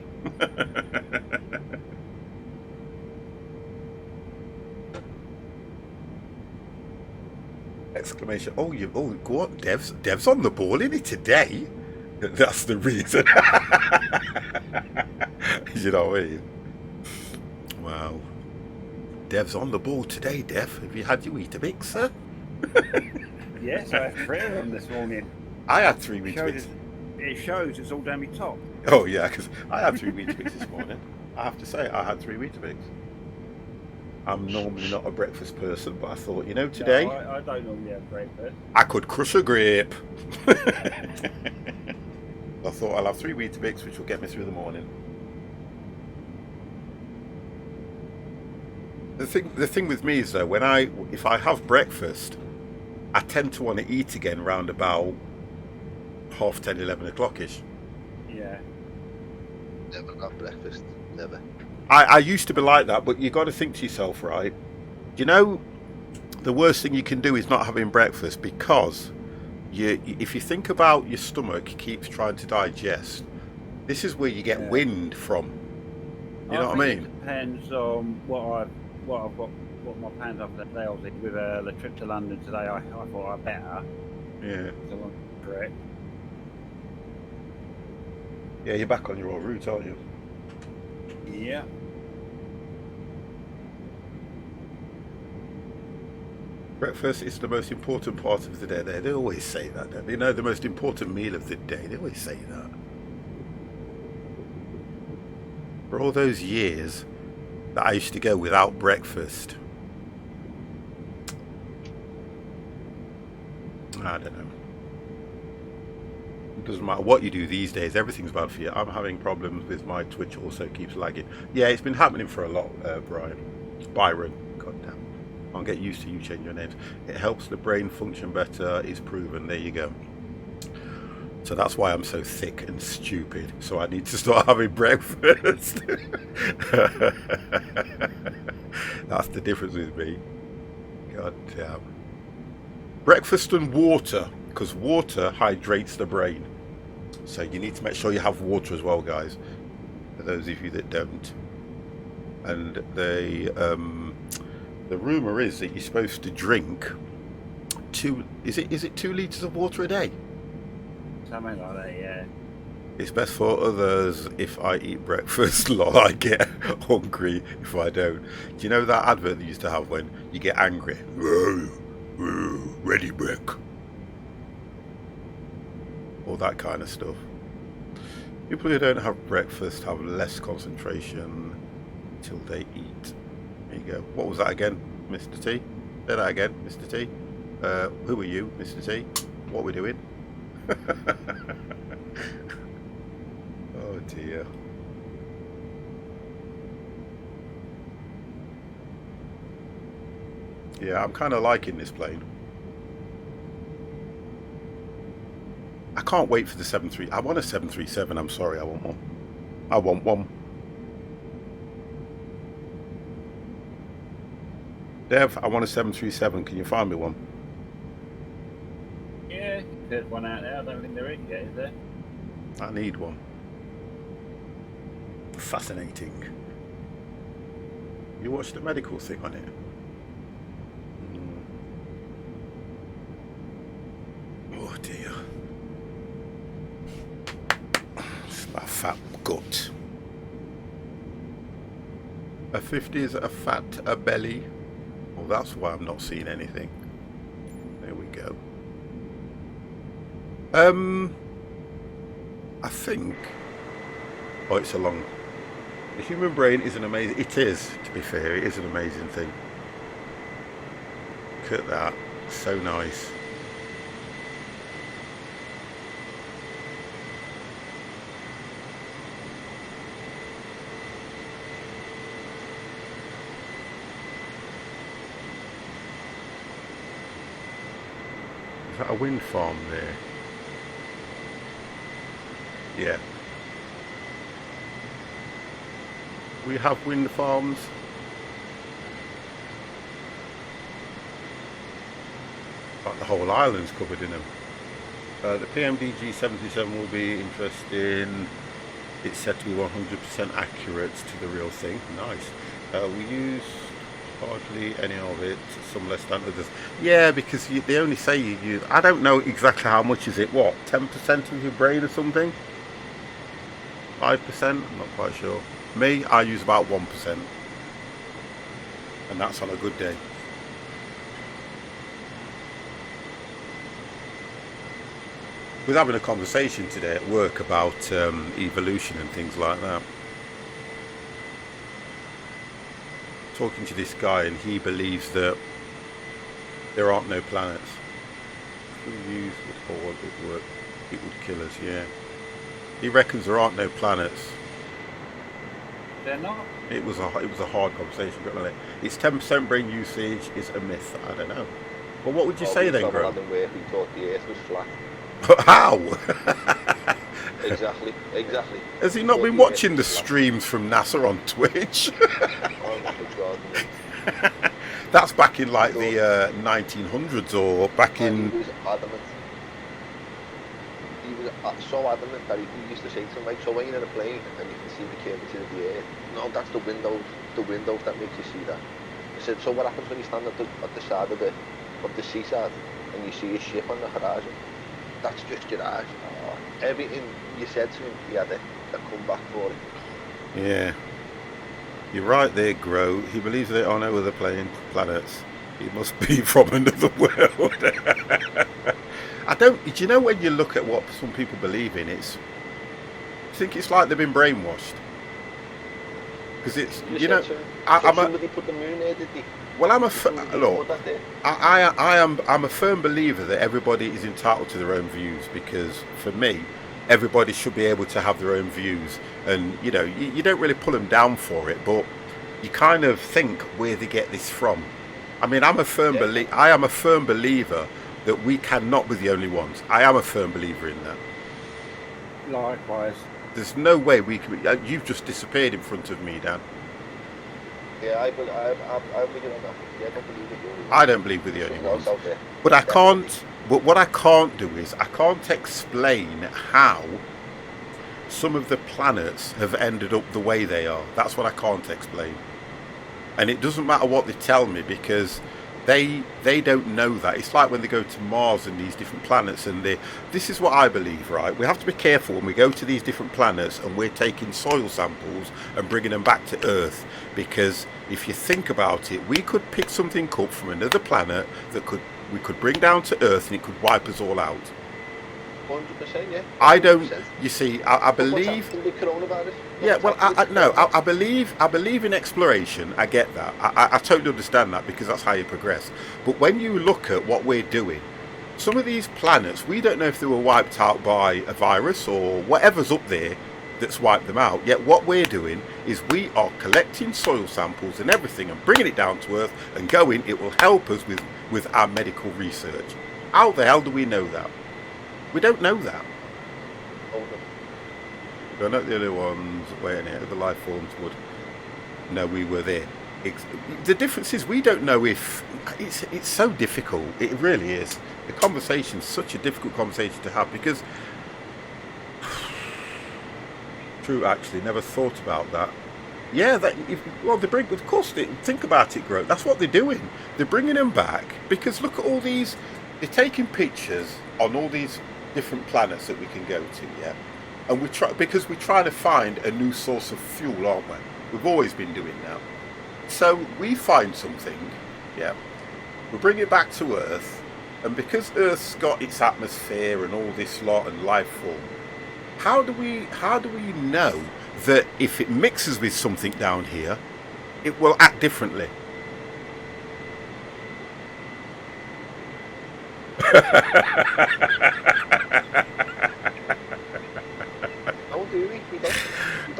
Exclamation! Oh, go on, Dev's on the ball, isn't he, today? That's the reason. You know what I mean? Wow. Dev's on the ball today, Dev. Have you had your Weetabix, sir? Yes, I had 3 of them this morning. I had 3 Weetabix. It shows it's all down my top. Oh yeah, because I had 3 Weetabix this morning. I have to say, I had 3 Weetabix. I'm normally not a breakfast person, but I thought, you know, today... No, I don't normally have breakfast. I could crush a grape. I thought I'll have 3 Weetabix, which will get me through the morning. The thing with me is, though, if I have breakfast, I tend to want to eat again round about 10:30, 11 o'clock-ish. Yeah. Never have breakfast. Never. I used to be like that, but you got to think to yourself, right? You know, the worst thing you can do is not having breakfast, because if you think about your stomach keeps trying to digest, this is where you get wind from. You know what I mean? It depends on what my plans are for that day. Obviously, with the trip to London today, I thought I'd better. Yeah. So correct. Yeah, you're back on your old route, aren't you? Yeah. Breakfast is the most important part of the day. They always say that, don't they? You know, the most important meal of the day. They always say that. For all those years that I used to go without breakfast, I don't know. It doesn't matter what you do these days, everything's bad for you. I'm having problems with my Twitch, also keeps lagging. Yeah, it's been happening for a lot, Byron. God damn. I'll get used to you changing your names. It helps the brain function better, it's proven. There you go. So that's why I'm so thick and stupid. So I need to start having breakfast. That's the difference with me. God damn. Breakfast and water because water hydrates the brain. So you need to make sure you have water as well, guys, for those of you that don't. And the rumour is that you're supposed to drink is it 2 litres of water a day? Something like that, yeah. It's best for others if I eat breakfast. Lol, I get hungry if I don't. Do you know that advert they used to have when you get angry? Ready break. All that kind of stuff. People who don't have breakfast have less concentration till they eat. There you go. What was that again, Mr. T? Say that again, Mr. T. Who are you, Mr. T? What are we doing? Oh dear. Yeah, I'm kind of liking this plane. I can't wait for the 73. I want a 737. I'm sorry, I want one. I want one. Dev, I want a 737. Can you find me one? Yeah, there's one out there. I don't think there is yet, is there? I need one. Fascinating. You watched the medical thing on it? Oh dear. It's my fat gut. A 50 is a fat belly. Well, that's why I'm not seeing anything. There we go. I think. Oh, it's a long. The human brain is an amazing. It is, to be fair, it is an amazing thing. Look at that, so nice. Is that a wind farm there? Yeah. We have wind farms. Like the whole island's covered in them. The PMDG 77 will be interesting. It's said to be 100% accurate to the real thing. Nice. We use hardly any of it, some less than others. Yeah, because they only say you use. I don't know exactly how much is it. What, 10% of your brain or something? 5%? I'm not quite sure. Me, I use about 1%. And that's on a good day. We were having a conversation today at work about evolution and things like that. Talking to this guy, and he believes that there aren't no planets. If we use it or it work, it would kill us, yeah. He reckons there aren't no planets. They're not? It was a hard conversation, but it's 10% brain usage is a myth. I don't know. But what would you say then, Gro? We thought the Earth was flat. How? Exactly. Has he not been watching the streams from NASA on Twitch? Oh my God. That's back in like the 1900s or back in. He was adamant. He was so adamant that he used to say to him, like, so when you're in a plane and you can see the curvature of the Earth, no, that's the windows that make you see that. He said, so what happens when you stand at the side of the seaside and you see a ship on the horizon? That's just your eyes. Oh, everything you said to him, he had a comeback for it. Yeah. You're right there, Gro. He believes there are no other planets. He must be from another world. Do you know when you look at what some people believe in, I think it's like they've been brainwashed. Because it's, somebody put the moon there, did they? Well, I'm a firm believer that everybody is entitled to their own views, because for me, everybody should be able to have their own views, and you don't really pull them down for it, but you kind of think where they get this from. I mean, I am a firm believer that we cannot be the only ones. I am a firm believer in that. Likewise. There's no way we can. You've just disappeared in front of me, Dan. Yeah, I'm with you on that. Yeah, I don't believe it. I don't believe we're the only Was ones. out there. But I Definitely. can't. But what I can't do is I can't explain how some of the planets have ended up the way they are. That's what I can't explain. And it doesn't matter what they tell me, because they don't know that. It's like when they go to Mars and these different planets, and this is what I believe, right? We have to be careful when we go to these different planets and we're taking soil samples and bringing them back to Earth, because if you think about it, we could pick something up from another planet that we could bring down to Earth, and it could wipe us all out. 100%, yeah. I don't. 100%. You see, I believe. What's happened with coronavirus? Yeah, well, What's happened with I believe in exploration. I get that. I totally understand that, because that's how you progress. But when you look at what we're doing, some of these planets, we don't know if they were wiped out by a virus or whatever's up there that's wiped them out. Yet what we're doing is we are collecting soil samples and everything and bringing it down to Earth and going. It will help us with our medical research. How the hell do we know that? We don't know that. We're not the only ones waiting here. The life forms would know we were there. The difference is we don't know if it's so difficult. It really is. The conversation's such a difficult conversation to have, because true, actually, never thought about that. Yeah, they bring. Of course, think about it, Grow. That's what they're doing. They're bringing them back, because look at all these. They're taking pictures on all these different planets that we can go to. Yeah. And we're trying to find a new source of fuel, aren't we? We've always been doing that. So we find something, yeah, we bring it back to Earth, and because Earth's got its atmosphere and all this lot and life form, how do we know that if it mixes with something down here, it will act differently?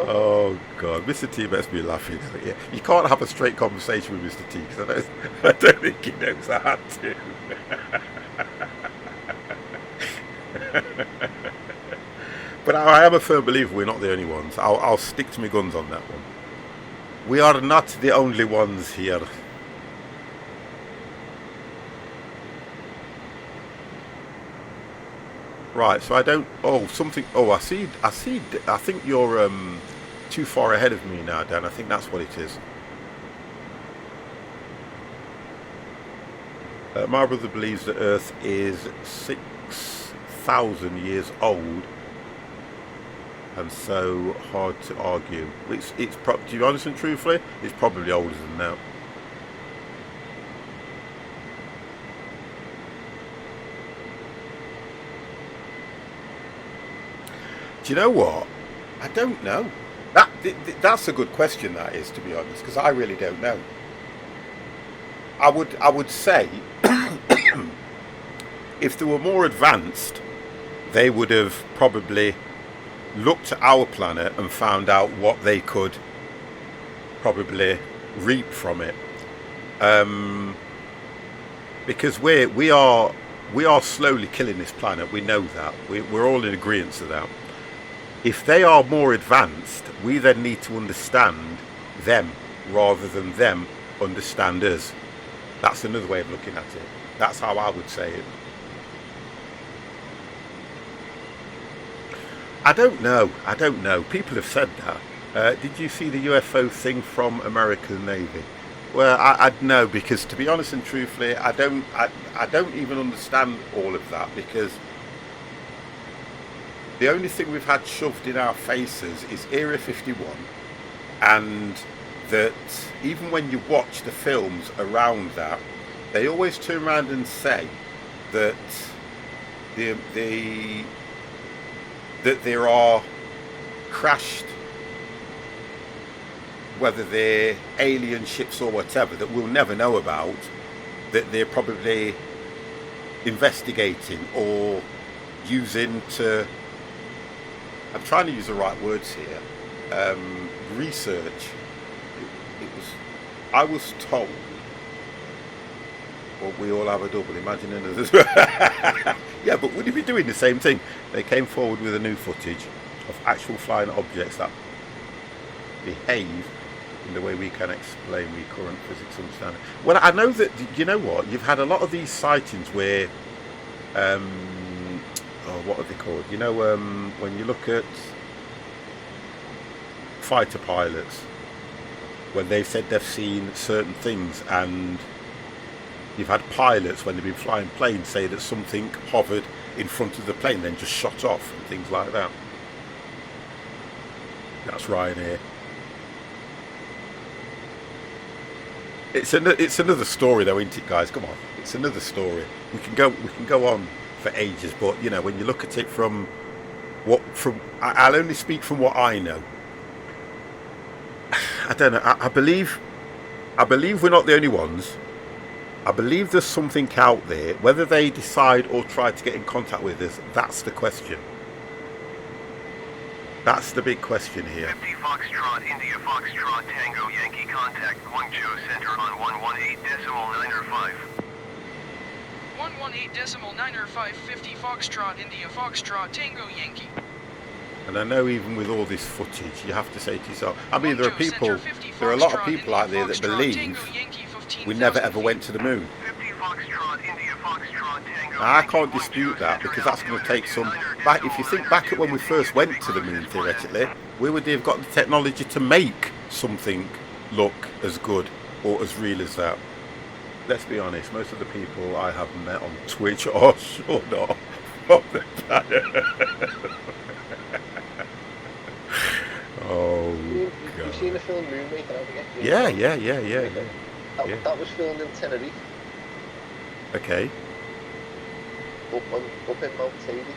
Oh God, Mr. T makes me laughing. Yeah, you can't have a straight conversation with Mr. T, because I don't think he knows how to. But I am a firm believer we're not the only ones. I'll stick to my guns on that one. We are not the only ones here. Right, so I don't. Oh, something. Oh, I see. I think you're too far ahead of me now, Dan. I think that's what it is. My brother believes that Earth is 6,000 years old, and so hard to argue. To be honest and truthfully, it's probably older than that. Do you know what? I don't know. That's a good question, that is, to be honest, because I really don't know. I would say if they were more advanced, they would have probably looked at our planet and found out what they could probably reap from it. Because we are slowly killing this planet. We know that. We're all in agreement to that. If they are more advanced, we then need to understand them rather than them understand us. That's another way of looking at it. That's how I would say it. I don't know. People have said that. Did you see the UFO thing from American Navy? Well, I'd know, because to be honest and truthfully, I don't even understand all of that, because the only thing we've had shoved in our faces is Area 51, and that even when you watch the films around that, they always turn around and say that that there are crashed, whether they're alien ships or whatever, that we'll never know about, that they're probably investigating or using to, I'm trying to use the right words here, research. I was told, well, we all have a double, imagining us. Yeah, but would you be doing the same thing? They came forward with a new footage of actual flying objects that behave in the way we can explain we current physics understanding. Well, I know that, you know what, you've had a lot of these sightings where, what are they called? You know, when you look at fighter pilots, when they've said they've seen certain things, and you've had pilots when they've been flying planes say that something hovered in front of the plane then just shot off and things like that. That's Ryanair. It's another story though, isn't it, guys? Come on, it's another story. We can go on for ages, but you know, when you look at it I'll only speak from what I know. I don't know. I believe we're not the only ones. I believe there's something out there. Whether they decide or try to get in contact with us, that's the question. That's the big question here. 50 Foxtrot, India Foxtrot, Tango Yankee, contact Guangzhou Center on 118.905. 118.905, 50 Foxtrot, India Foxtrot, Tango Yankee. And I know even with all this footage, you have to say to yourself, I mean, there are a lot of people out there that believe we never ever went to the moon. 50 Foxtrot, India Foxtrot, Tango Now, I can't dispute that, because that's going to take some... If you think back at when we first went to the moon, theoretically, we would have got the technology to make something look as good or as real as that. Let's be honest, most of the people I have met on Twitch are sure not from the planet. Oh, God. You've seen the film Moonmaker, haven't you? Yeah. That was filmed in Tenerife, Okay. up in Mount Taylor.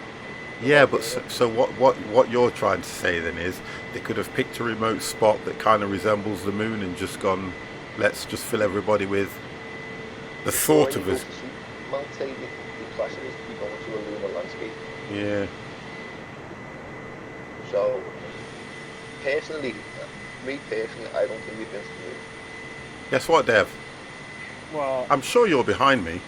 Yeah, but so what you're trying to say then is they could have picked a remote spot that kind of resembles the moon and just gone, let's just fill everybody with the thought of us. Mount Taylor, the class is to be going to a lunar landscape. Yeah. So, me personally, I don't think we've been to the moon. Guess what, Dev? Well, I'm sure you're behind me.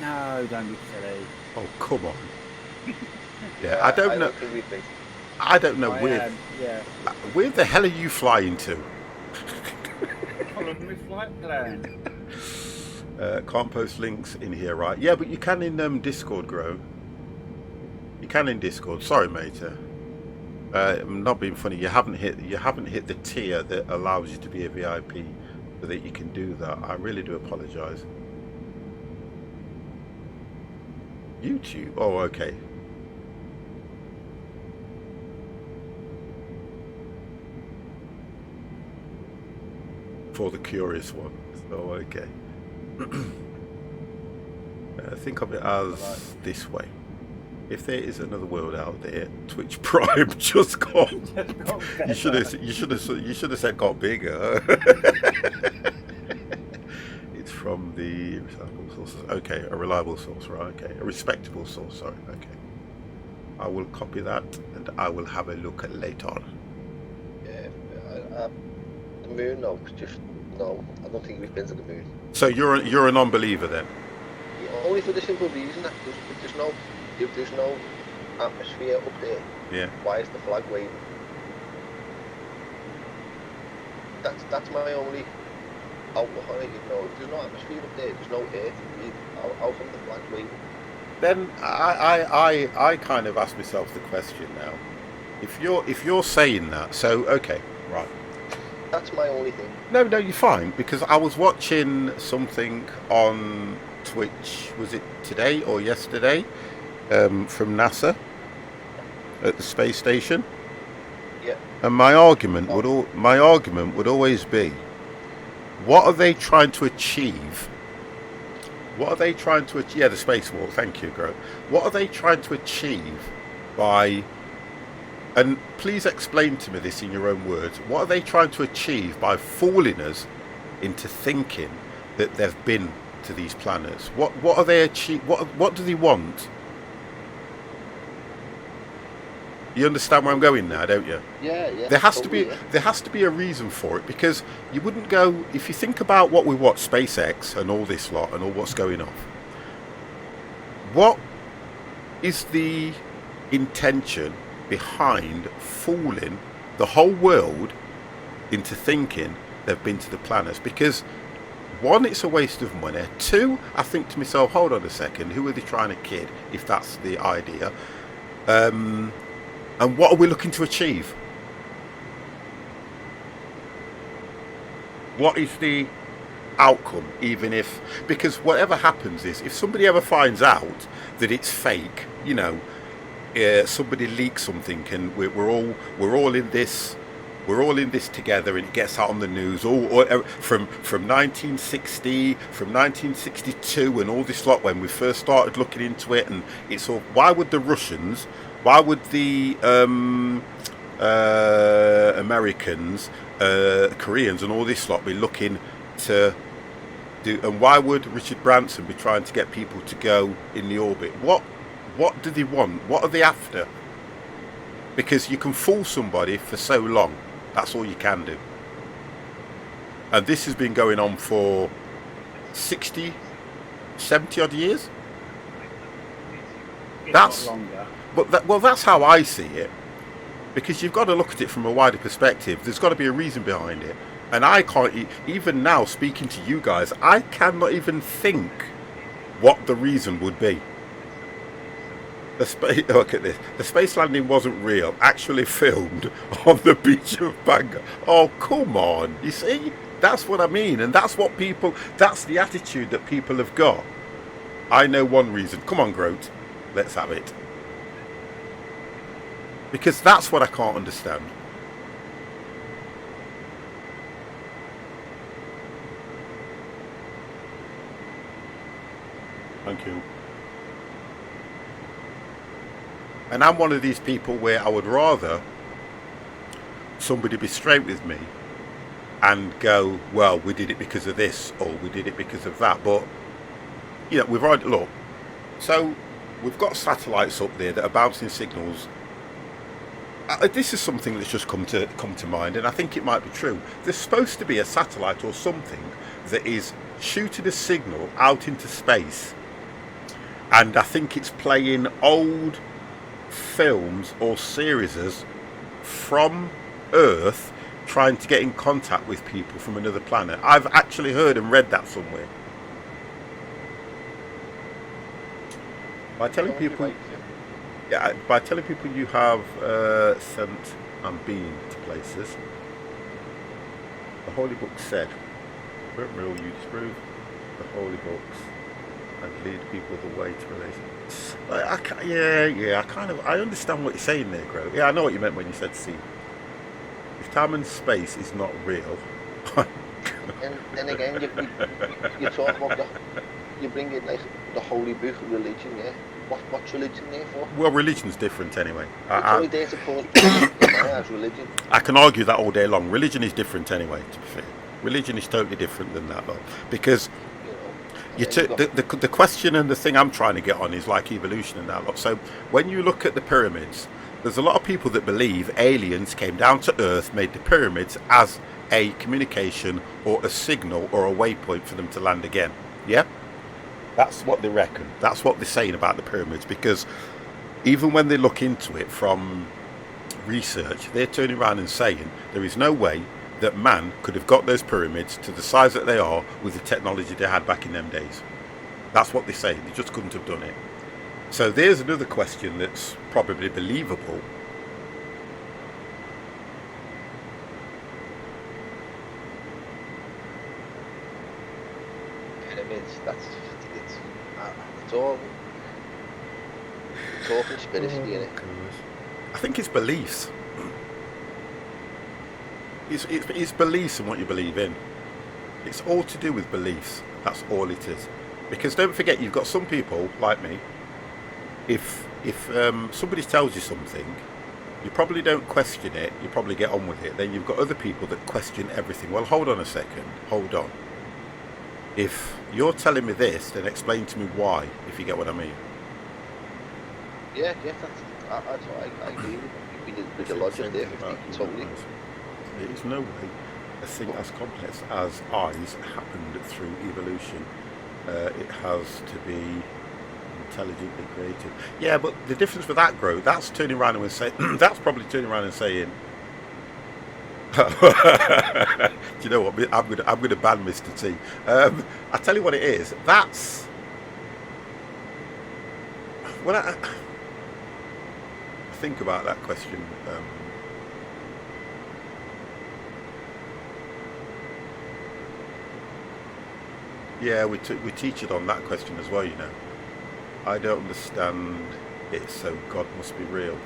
no, don't be silly. Oh, come on. Yeah, I don't know. Think we've been. I don't know Yeah. where the hell are you flying to? Following my flight plan. Can't post links in here, right? Yeah, but you can in Discord, Grow. You can in Discord. Sorry, mate. I'm not being funny. You haven't hit the tier that allows you to be a VIP, so that you can do that. I really do apologise. YouTube. Oh, okay. For the curious ones. Oh, okay. Think of it as this way. If there is another world out there, Twitch Prime just got. You should have said got bigger. It's from the reliable sources. Okay, a reliable source, right? Okay, a respectable source. Sorry. Okay. I will copy that and I will have a look at later. Yeah, the moon, no, I don't think we've been to the moon. So you're a non-believer then? Yeah, only for the simple reason that if there's no atmosphere up there, Yeah. why is the flag waving? That's my only outlook on it. You know, if there's no atmosphere up there, there's no air to breathe. How come the flag's waving? Then I kind of ask myself the question now. If you're saying that, so okay, right. That's my only thing. No, you're fine, because I was watching something on Twitch, was it today or yesterday, from NASA at the space station? Yeah. And my argument would always be, what are they trying to achieve? What are they trying to achieve? Yeah, the spacewalk. Thank you, Gro. What are they trying to achieve by? And please explain to me this in your own words. What are they trying to achieve by fooling us into thinking that they've been to these planets? What are they achieve? What do they want? You understand where I'm going now, don't you? Yeah. There has to be a reason for it, because you wouldn't go, if you think about what we watch, SpaceX and all this lot and all what's going on. What is the intention behind fooling the whole world into thinking they've been to the planets, because one, it's a waste of money. Two, I think to myself, hold on a second, who are they trying to kid if that's the idea? And what are we looking to achieve? What is the outcome? Even if, because whatever happens is, if somebody ever finds out that it's fake, you know, somebody leaks something, and we're all in this. We're all in this together, and it gets out on the news. From 1960, from 1962, and all this lot when we first started looking into it, and it's all. Why would the Russians? Why would the Americans, Koreans, and all this lot be looking to do? And why would Richard Branson be trying to get people to go in the orbit? What do they want? What are they after? Because you can fool somebody for so long. That's all you can do. And this has been going on for 60, 70 odd years. That's longer. But that's how I see it. Because you've got to look at it from a wider perspective. There's got to be a reason behind it. And I can't, even now speaking to you guys, I cannot even think what the reason would be. Look at this. The space landing wasn't real. Actually filmed on the beach of Bangor. Oh, come on. You see? That's what I mean. And that's what people... That's the attitude that people have got. I know one reason. Come on, Grote. Let's have it. Because that's what I can't understand. Thank you. And I'm one of these people where I would rather somebody be straight with me and go, well, we did it because of this, or we did it because of that. But, you know, we've already, look, so we've got satellites up there that are bouncing signals. This is something that's just come to mind, and I think it might be true. There's supposed to be a satellite or something that is shooting a signal out into space, and I think it's playing old films or series from Earth trying to get in contact with people from another planet. I've actually heard and read that somewhere. By telling people you have sent and been to places, the Holy Book said, weren't real, you disprove the Holy Books and lead people the way to relation. I understand what you're saying there, Gro. Yeah, I know what you meant when you said see. If time and space is not real... and then again, you talk about you bring in like the Holy Book of religion, yeah? What's religion there for? Well, religion's different anyway. It's only there to cause as religion. I can argue that all day long. Religion is different anyway, to be fair. Religion is totally different than that, though. Because... the question and the thing I'm trying to get on is like evolution and that lot. So when you look at the pyramids, there's a lot of people that believe aliens came down to Earth, made the pyramids as a communication or a signal or a waypoint for them to land again. Yeah? That's what they reckon. That's what they're saying about the pyramids, because even when they look into it from research, they're turning around and saying there is no way that man could have got those pyramids to the size that they are with the technology they had back in them days. That's what they say. They just couldn't have done it. So there's another question that's probably believable. Pyramids, it's all conspiracy, isn't it? I think it's beliefs. It's beliefs and what you believe in. It's all to do with beliefs. That's all it is. Because don't forget, you've got some people like me. If somebody tells you something, you probably don't question it. You probably get on with it. Then you've got other people that question everything. Well, hold on a second. Hold on. If you're telling me this, then explain to me why. If you get what I mean. Yeah, that's what I agree with the logic there. Totally. There is no way a thing as complex as eyes happened through evolution. It has to be intelligently created. Yeah, but the difference with that, Gro, that's turning around and saying that's probably turning around and saying Do you know what? I'm gonna ban Mr. T. I tell you what it is. That's when I think about that question. Yeah, we teach it on that question as well. You know, I don't understand it, so God must be real.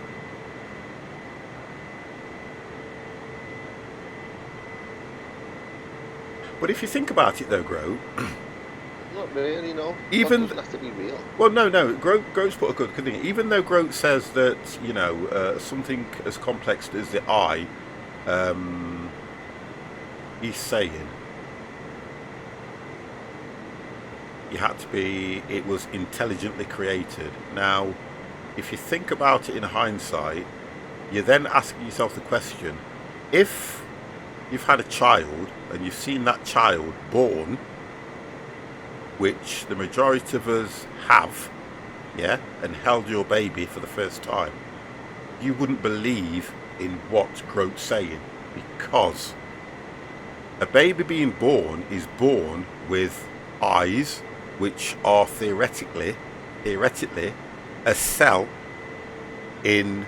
But if you think about it, though, Grow. Not really, no. Even doesn't have to be real. Well, no. Groat's put a good thing. Even though Groat says that something as complex as the eye, he's saying it was intelligently created. Now, if you think about it in hindsight, you're then asking yourself the question: if you've had a child and you've seen that child born, which the majority of us have, yeah, and held your baby for the first time, you wouldn't believe in what Groat's saying, because a baby being born is born with eyes, which are theoretically a cell in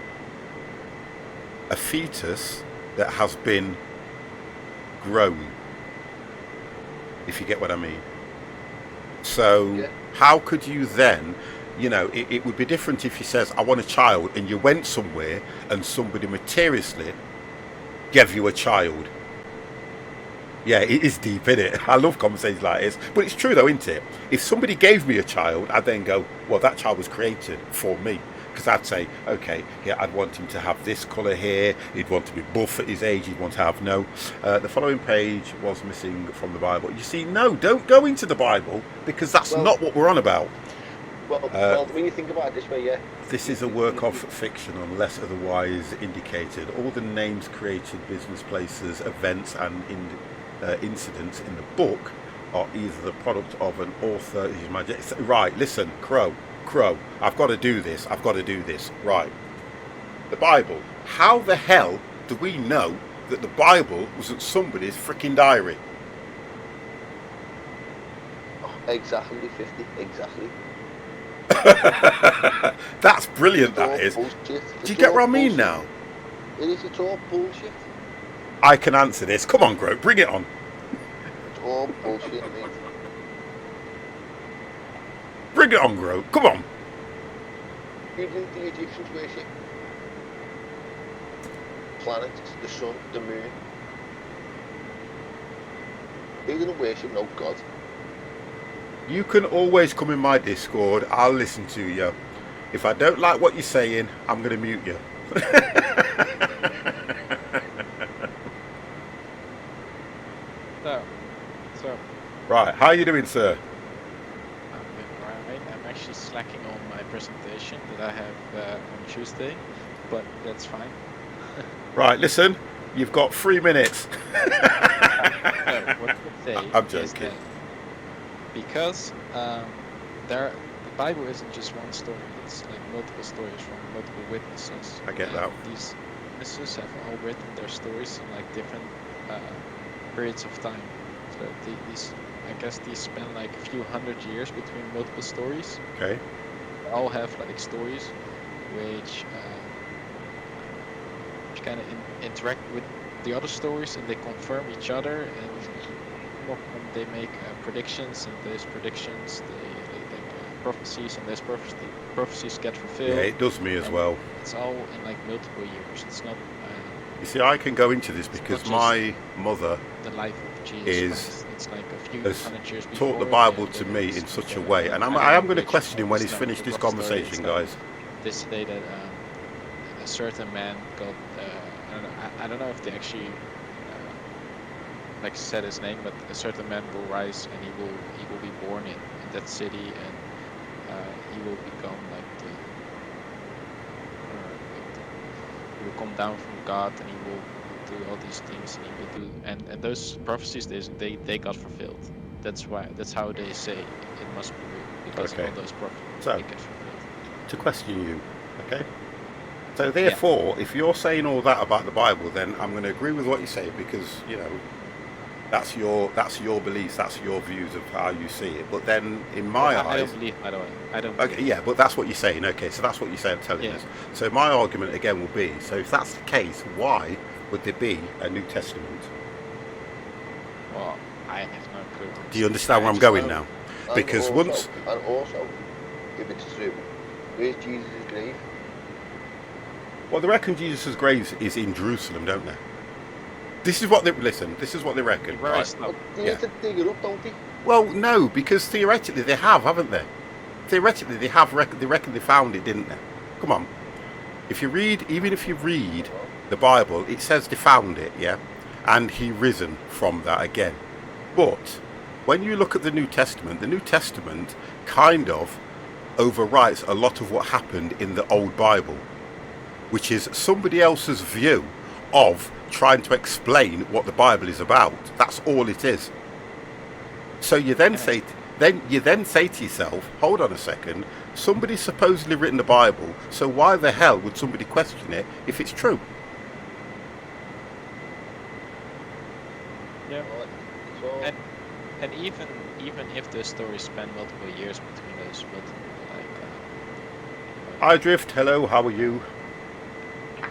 a fetus that has been grown, if you get what I mean. So yeah. How could you then, it would be different if he says, I want a child, and you went somewhere and somebody materially gave you a child. Yeah, it is deep, isn't it? I love conversations like this. But it's true though, isn't it? If somebody gave me a child, I'd then go, well, that child was created for me. Because I'd say, okay, yeah, I'd want him to have this colour here. He'd want to be buff at his age. He'd want to have the following page was missing from the Bible. You see, no, don't go into the Bible, because that's not what we're on about. Well, when you think about it this way, yeah. This is a work of fiction unless otherwise indicated. All the names created, business places, events and incidents in the book are either the product of an author whose magic. Right, listen, Crow, I've got to do this. Right. The Bible. How the hell do we know that the Bible wasn't somebody's freaking diary? Exactly, 50, exactly. That's brilliant, that is. Bullshit. Do you get what I mean now? It is, it's all bullshit. I can answer this. Come on, Groat, bring it on. It's all bullshit, mate. Bring it on, Groat. Come on. Who did the Egyptians worship? Planets, the sun, the moon. They didn't worship no God. You can always come in my Discord. I'll listen to you. If I don't like what you're saying, I'm going to mute you. So. Right, how are you doing, sir? I'm doing alright. I'm actually slacking on my presentation that I have on Tuesday, but that's fine. Right, listen, you've got 3 minutes. What I would say I'm joking. is that because the Bible isn't just one story; it's like multiple stories from multiple witnesses. I get that. These witnesses have all written their stories in like different periods of time. So these span like a few hundred years between multiple stories. Okay. They all have like stories which kind of interact with the other stories, and they confirm each other, and they make predictions, and those predictions they make prophecies, and those prophecies get fulfilled. Yeah, it does me as well. It's all in like multiple years. It's not. You see, I can go into this because my mother the life of Jesus it's like a few hundred years before, taught the Bible to me in such a way, and I am going to question him when he's finished this conversation, guys. They say that a certain man got. I don't know if they actually like said his name, but a certain man will rise, and he will be born in that city, and he will become like he will come down from God, and he will do all these things, and he will do and those prophecies they got fulfilled. That's how they say it must be real, because all those prophecies get fulfilled. To question you, okay? So therefore, if you're saying all that about the Bible, then I'm going to agree with what you say, because that's your beliefs, that's your views of how you see it. But then in my eyes, I don't believe, by the way. I don't. Okay, believe. yeah, but that's what you're saying. Okay, so that's what you say. I'm telling us. So my argument again will be: so if that's the case, why would there be a New Testament? Well, I have no clue. Do you understand where I'm going now? Because also, if it's true, where's Jesus' grave? Well, they reckon Jesus' grave is in Jerusalem, don't they? This is what they listen. This is what they reckon. Right. They need to dig it up, don't they? Well, no, because theoretically they have, haven't they? Theoretically they have. They reckon they found it, didn't they? Come on. Even if you read the Bible, it says they found it, yeah, and he risen from that again. But when you look at the New Testament kind of overwrites a lot of what happened in the Old Bible, which is somebody else's view of trying to explain what the Bible is about. That's all it is. So you then say to yourself, hold on a second, somebody's supposedly written the Bible, so why the hell would somebody question it if it's true? Yeah. And even if the stories span multiple years between those multiple, Hi Drift, hello, how are you? I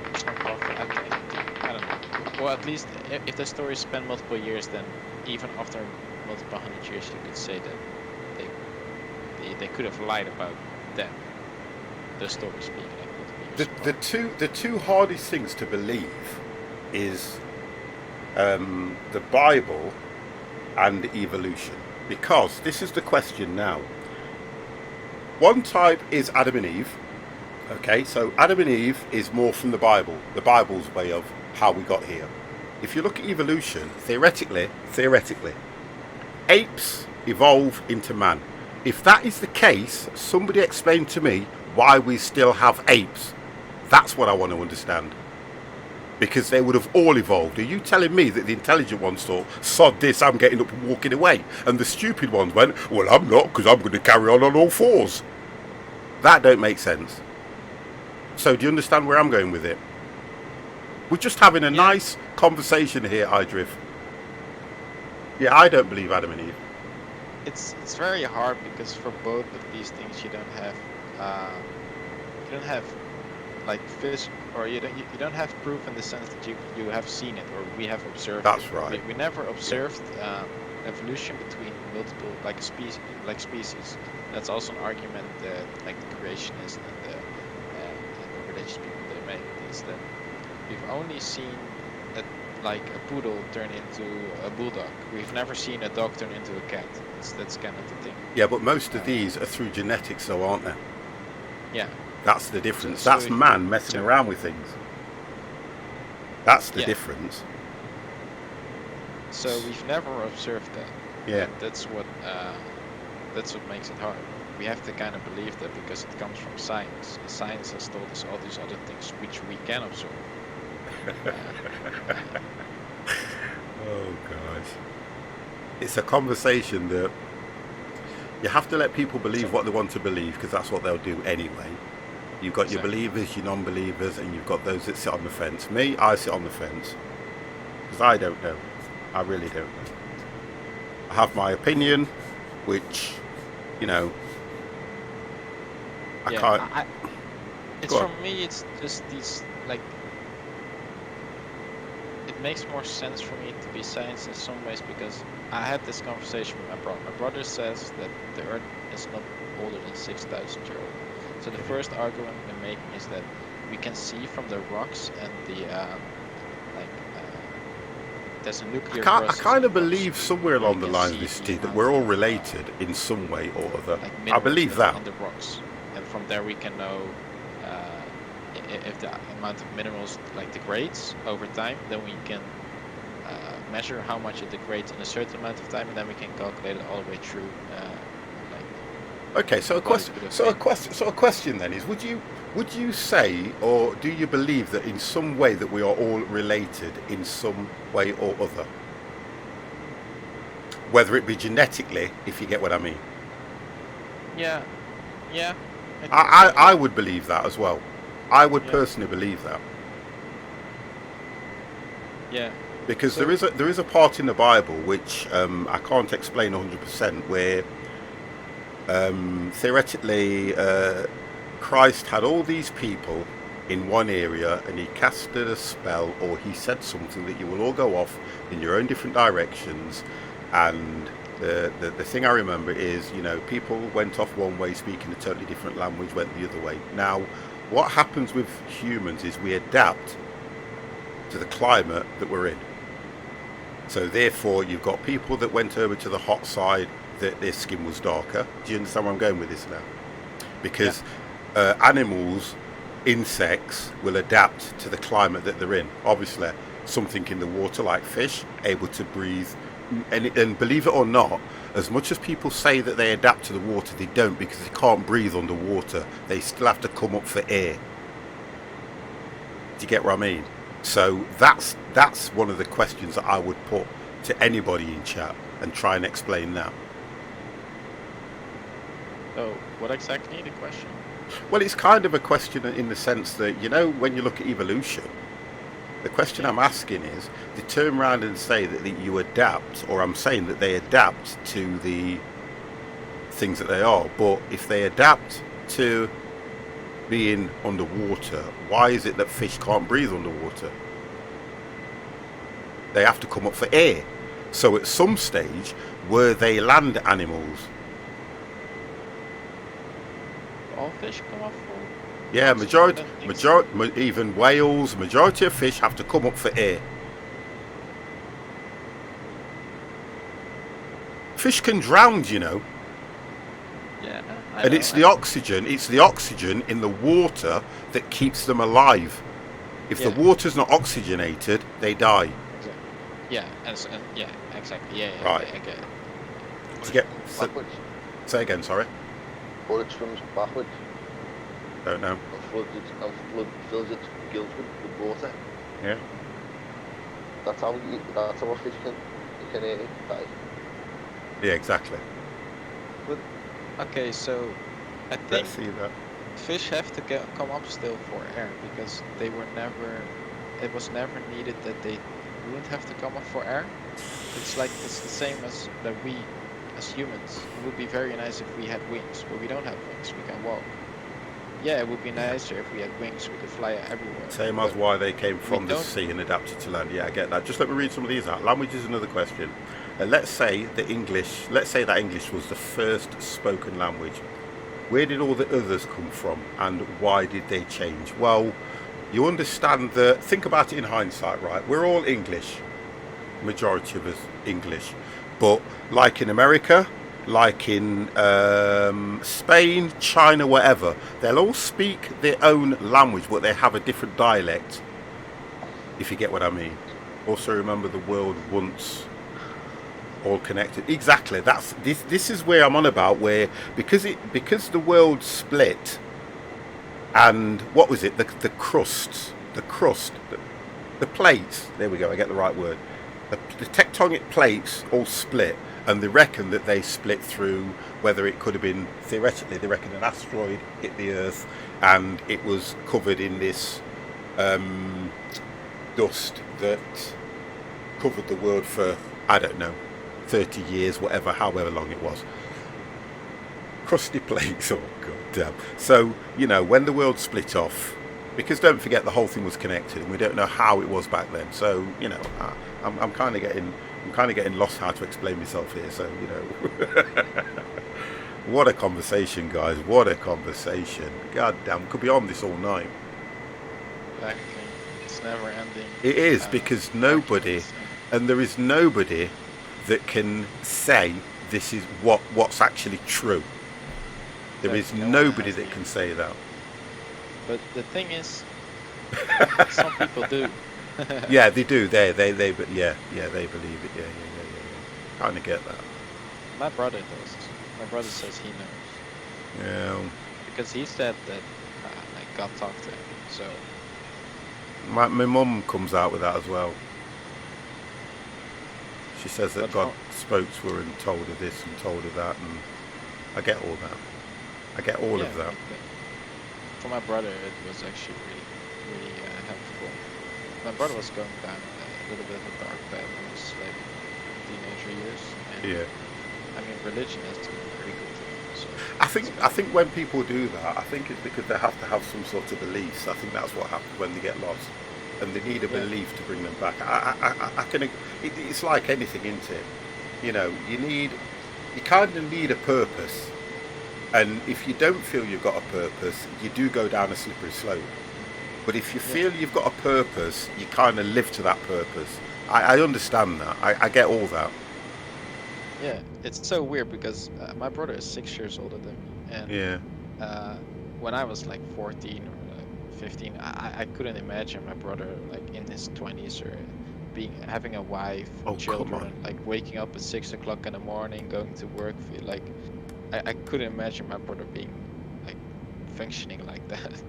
don't know. Well, at least if the stories span multiple years, then even after multiple 100 years, you could say that they could have lied about them. The stories being like multiple years. The two hardest things to believe is the Bible and evolution, because this is the question now. One type is Adam and Eve. Okay, so Adam and Eve is more from the Bible, the Bible's way of how we got here. If you look at evolution, theoretically, apes evolve into man. If that is the case, somebody explain to me why we still have apes. That's what I want to understand. Because they would have all evolved. Are you telling me that the intelligent ones thought, sod this, I'm getting up and walking away, and the stupid ones went, well, I'm not, because I'm going to carry on all fours? That don't make sense. So do you understand where I'm going with it? We're just having a nice conversation here, iDrift. Yeah, I don't believe Adam and Eve. It's very hard, because for both of these things you don't have like fish, or you don't have proof in the sense that you have seen it, or we have observed. That's it. right. We never observed evolution between multiple species. That's also an argument that like the creationists and the religious people they make, is that we've only seen like a poodle turn into a bulldog. We've never seen a dog turn into a cat. That's kind of the thing. Yeah, but most of these are through genetics, though, aren't they? Yeah. That's the difference. So That's man messing around with things. That's the difference. So we've never observed that. Yeah. And that's what makes it hard. We have to kind of believe that because it comes from science. Science has told us all these other things which we can observe. Oh God. It's a conversation that you have to let people believe what they want to believe, because that's what they'll do anyway. You've got your believers, your non-believers, and you've got those that sit on the fence. Me, I sit on the fence because I don't know. I really don't know. I have my opinion, which, I can't. It's for me. It's just these like. It makes more sense for me to be science in some ways, because I had this conversation with my brother. My brother says that the Earth is not older than 6,000 years old. So the first argument we're making is that we can see from the rocks and the there's a nuclear process. I kind of believe somewhere along the lines of this, Steve, that we're all related in some way or other. Like I believe that. On the rocks, and from there we can know if the amount of minerals degrades over time. Then we can measure how much it degrades in a certain amount of time, and then we can calculate it all the way through. Okay, so a question then is: would you say, or do you believe that in some way that we are all related in some way or other? Whether it be genetically, if you get what I mean. Yeah. I would believe that as well. I would personally believe that. Yeah. Because there is a part in the Bible which I can't explain 100%, where theoretically Christ had all these people in one area, and he casted a spell, or he said something that you will all go off in your own different directions. And the thing I remember is, you know, people went off one way speaking a totally different language, went the other way. Now, what happens with humans is we adapt to the climate that we're in. So therefore, you've got people that went over to the hot side, that their skin was darker. Do you understand where I'm going with this now? Because animals, insects, will adapt to the climate that they're in. Obviously, something in the water like fish, able to breathe. And believe it or not, as much as people say that they adapt to the water, they don't, because they can't breathe underwater. They still have to come up for air. Do you get what I mean? So that's one of the questions that I would put to anybody in chat and try and explain that. So, what exactly the question? Well, it's kind of a question in the sense that, you know, when you look at evolution, the question I'm asking is, they turn around and say that you adapt, or I'm saying that they adapt to the things that they are. But if they adapt to being underwater, why is it that fish can't breathe underwater? They have to come up for air. So at some stage, were they land animals? All fish come up for? Yeah, majority, even whales, majority of fish have to come up for air. Fish can drown, you know. Yeah. And it's the oxygen in the water that keeps them alive. If the water's not oxygenated, they die. Yeah, yeah, exactly. Yeah, right. I get it. Say again, sorry. Or it swims backwards. Don't know. And fills its gills with water. Yeah. That's how a fish can die. Yeah, exactly. But, okay, so I think Let's see that. fish have to come up still for air, because it was never needed that they wouldn't have to come up for air. It's the same as that we, as humans, it would be very nice if we had wings, but we don't have wings, we can walk. Yeah, it would be nicer if we had wings, we could fly everywhere. Same as why they came from the sea and adapted to land. Yeah, I get that. Just let me read some of these out. Language is another question. Let's say that English was the first spoken language. Where did all the others come from, and why did they change? Well, you understand that, think about it in hindsight, right? We're all English. Majority of us English. But like in America, like in Spain, China, whatever, they'll all speak their own language, but they have a different dialect, if you get what I mean. Also remember, the world once all connected. Exactly. That's this is where I'm on about, where because the world split, and what was it, the crust, the plates, there we go, I get the right word, the tectonic plates all split. And they reckon that they split through, whether it could have been, theoretically, they reckon an asteroid hit the Earth and it was covered in this dust that covered the world for, I don't know, 30 years, whatever, however long it was. Crusty plates, oh god damn. So, you know, when the world split off, because don't forget the whole thing was connected and we don't know how it was back then. So, you know, I'm kind of getting lost how to explain myself here, so, you know. What a conversation, guys. What a conversation. God damn, could be on this all night. Exactly. It's never ending. It is, because there is nobody that can say this is what's actually true. There is nobody that can say that. But the thing is, some people do. Yeah, they do. They believe it. Yeah. Kind of get that. My brother does. My brother says he knows. Yeah. Because he said that God talked to him. So. My mum comes out with that as well. She says that God spoke to her and told her this and told her that, and I get all that. I get all of that. for my brother, it was actually really helpful. My brother was going down a little bit of a dark path in his like teenager years, and I mean, religion has been pretty good to him. So I think when people do that, I think it's because they have to have some sort of beliefs. I think that's what happens when they get lost, and they need a belief to bring them back. I can. It's like anything, isn't it? You know, you kind of need a purpose, and if you don't feel you've got a purpose, you do go down a slippery slope. But if you feel you've got a purpose, you kind of live to that purpose. I understand that. I get all that. Yeah, it's so weird because my brother is 6 years older than me, and when I was like 14 or 15, I couldn't imagine my brother like in his 20s or having a wife, children, like waking up at 6 o'clock in the morning, going to work. Like I couldn't imagine my brother being like functioning like that.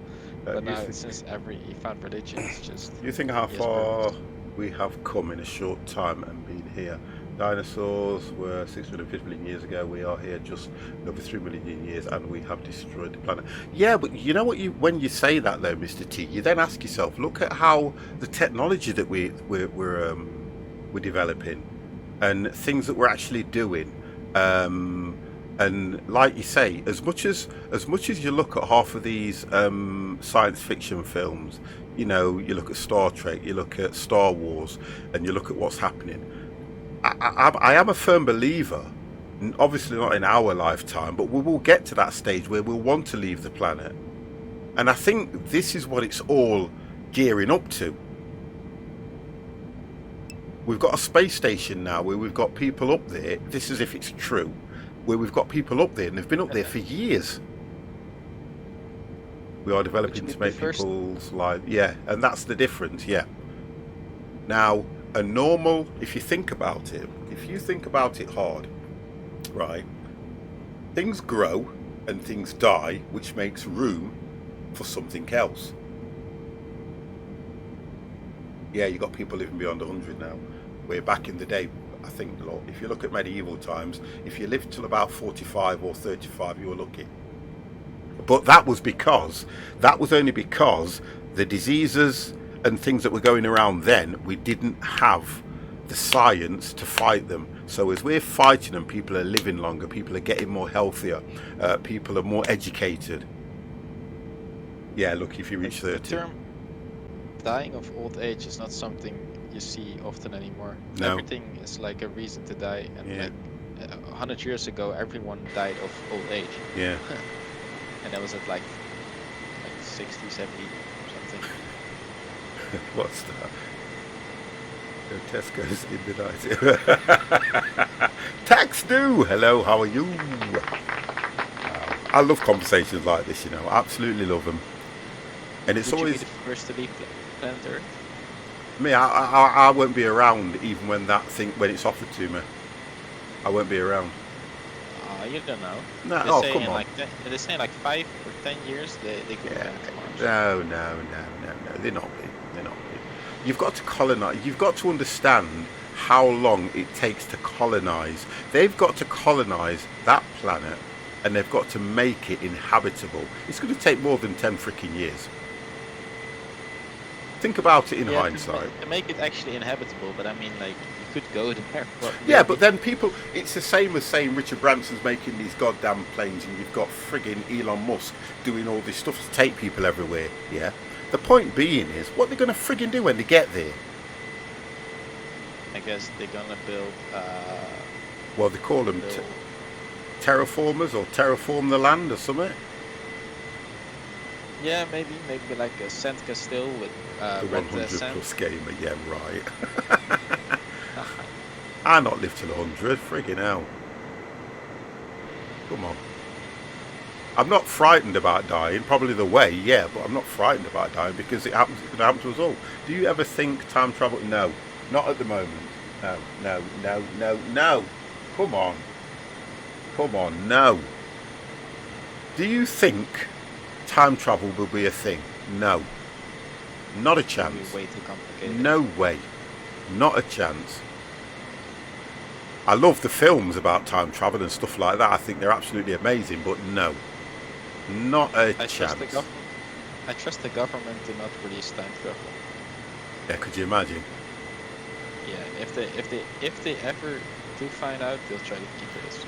But now since he found religion, it's just. You think how far we have come in a short time and been here? Dinosaurs were 650 million years ago. We are here just over 3 million years, and we have destroyed the planet. Yeah, but you know what? When you say that though, Mr. T, you then ask yourself, look at how the technology that we're developing, and things that we're actually doing. And like you say, as much as you look at half of these science fiction films, you know, you look at Star Trek, you look at Star Wars, and you look at what's happening. I am a firm believer, obviously not in our lifetime, but we will get to that stage where we'll want to leave the planet. And I think this is what it's all gearing up to. We've got a space station now where we've got people up there, this is if it's true, where we've got people up there and they've been up there for years. We are developing to make people's lives, and that's the difference, Now, a normal, if you think about it hard, right, things grow and things die, which makes room for something else. Yeah, you got people living beyond 100 now, where back in the day, I think, if you look at medieval times, if you lived till about 45 or 35, you were lucky. But that was only because the diseases and things that were going around then, we didn't have the science to fight them. So as we're fighting them, people are living longer, people are getting more healthier, people are more educated. Yeah, look, if you reach 30. The term dying of old age is not something you see often anymore. No. Everything is like a reason to die, and like 100 years ago, everyone died of old age. Yeah. And that was at like 60, 70 or something. What's that? Tesco's in the night. Tax do. Hello, how are you? I love conversations like this, you know. I absolutely love them. And it's always. Would you be the first to leave planet Earth? Me, I won't be around even when it's offered to me. I won't be around. You don't know. No, come on. They're saying like 5 or 10 years they could go to Mars. No. They're not. You've got to colonize. You've got to understand how long it takes to colonize. They've got to colonize that planet, and they've got to make it inhabitable. It's going to take more than 10 freaking years. Think about it in hindsight. To make it actually inhabitable, but I mean, like, you could go there. But then people, it's the same as saying Richard Branson's making these goddamn planes, and you've got frigging Elon Musk doing all this stuff to take people everywhere. Yeah. The point being is, what they're going to frigging do when they get there? I guess they're going to build. Well, they call them terraformers or terraform the land or something. Yeah, maybe like a sand castile with the red 100 sand. plus gamer. Yeah, right. I not live till 100. Frigging hell. Come on. I'm not frightened about dying, probably the way, but I'm not frightened about dying because it's going to happen to us all. Do you ever think time travel? No, not at the moment. No. Come on, no. Do you think time travel will be a thing? No. Not a chance. Way too complicated. No way. Not a chance. I love the films about time travel and stuff like that. I think they're absolutely amazing, but no. Not a chance. I trust the government to not release time travel. Yeah, could you imagine? Yeah, if they ever do find out, they'll try to keep it as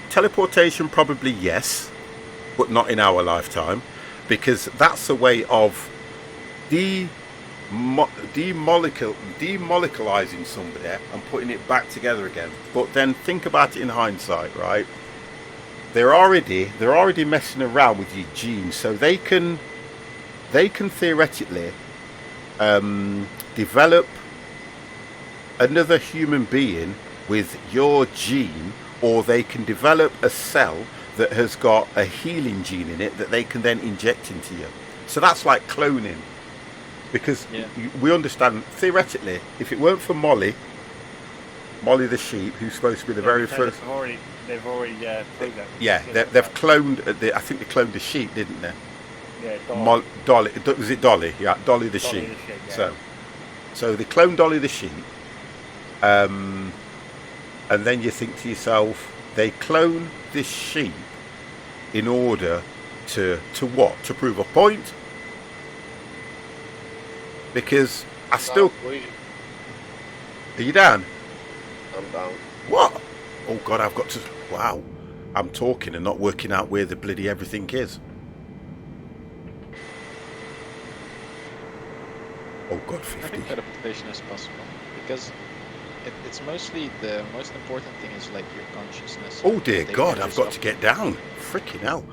Teleportation probably yes, but not in our lifetime, because that's a way of demoleculizing somebody and putting it back together again. But then think about it in hindsight, right? They're already messing around with your genes, so they can theoretically develop another human being with your gene, or they can develop a cell that has got a healing gene in it that they can then inject into you. So that's like cloning, because we understand theoretically, if it weren't for Molly the sheep, who's supposed to be the very first. They've already proved that. Yeah, they've cloned. I think they cloned the sheep, didn't they? Yeah, Dolly. Was it Dolly? Yeah, Dolly the sheep. Yeah. So they cloned Dolly the sheep, and then you think to yourself, they clone this sheep in order to what? To prove a point? Because I still. Are you down? I'm down. What? Oh God, I've got to. Wow, I'm talking and not working out where the bloody everything is. Oh God, 50. I think teleportation is possible because it's mostly the most important thing is like your consciousness. Oh dear God, I've got to get down. Freaking hell.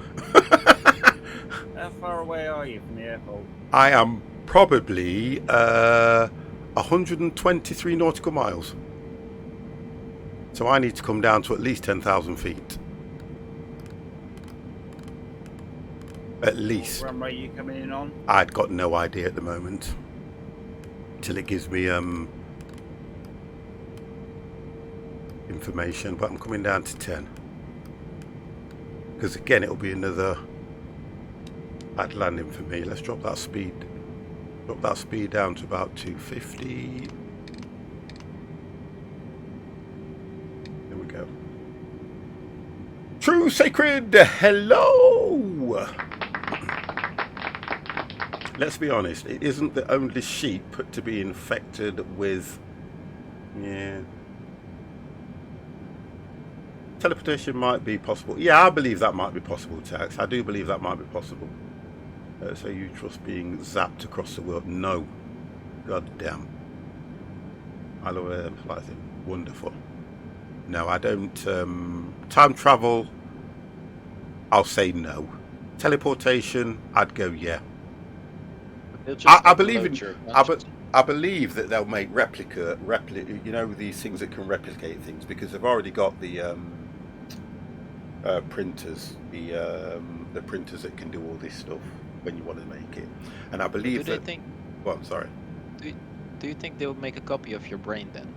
How far away are you from the airport? I am probably 123 nautical miles. So I need to come down to at least 10,000 feet. At least. What runway are you coming in on? I'd got no idea at the moment. Till it gives me information, but I'm coming down to 10. Because again, it'll be another bad landing for me. Let's drop that speed. Drop that speed down to about 250. There we go. True Sacred, hello! Let's be honest, it isn't the only sheep to be infected with... Yeah. Teleportation might be possible. Yeah, I believe that might be possible, Tax. I do believe that might be possible. So you trust being zapped across the world? No. God damn. I love it. Wonderful. No, I don't. Time travel, I'll say no. Teleportation, I'd go yeah. I believe in. I believe that they'll make replica. You know, these things that can replicate things, because they've already got the printers, the printers that can do all this stuff when you want to make it. And I believe that. Think, well, I'm sorry. Do you think they'll make a copy of your brain then,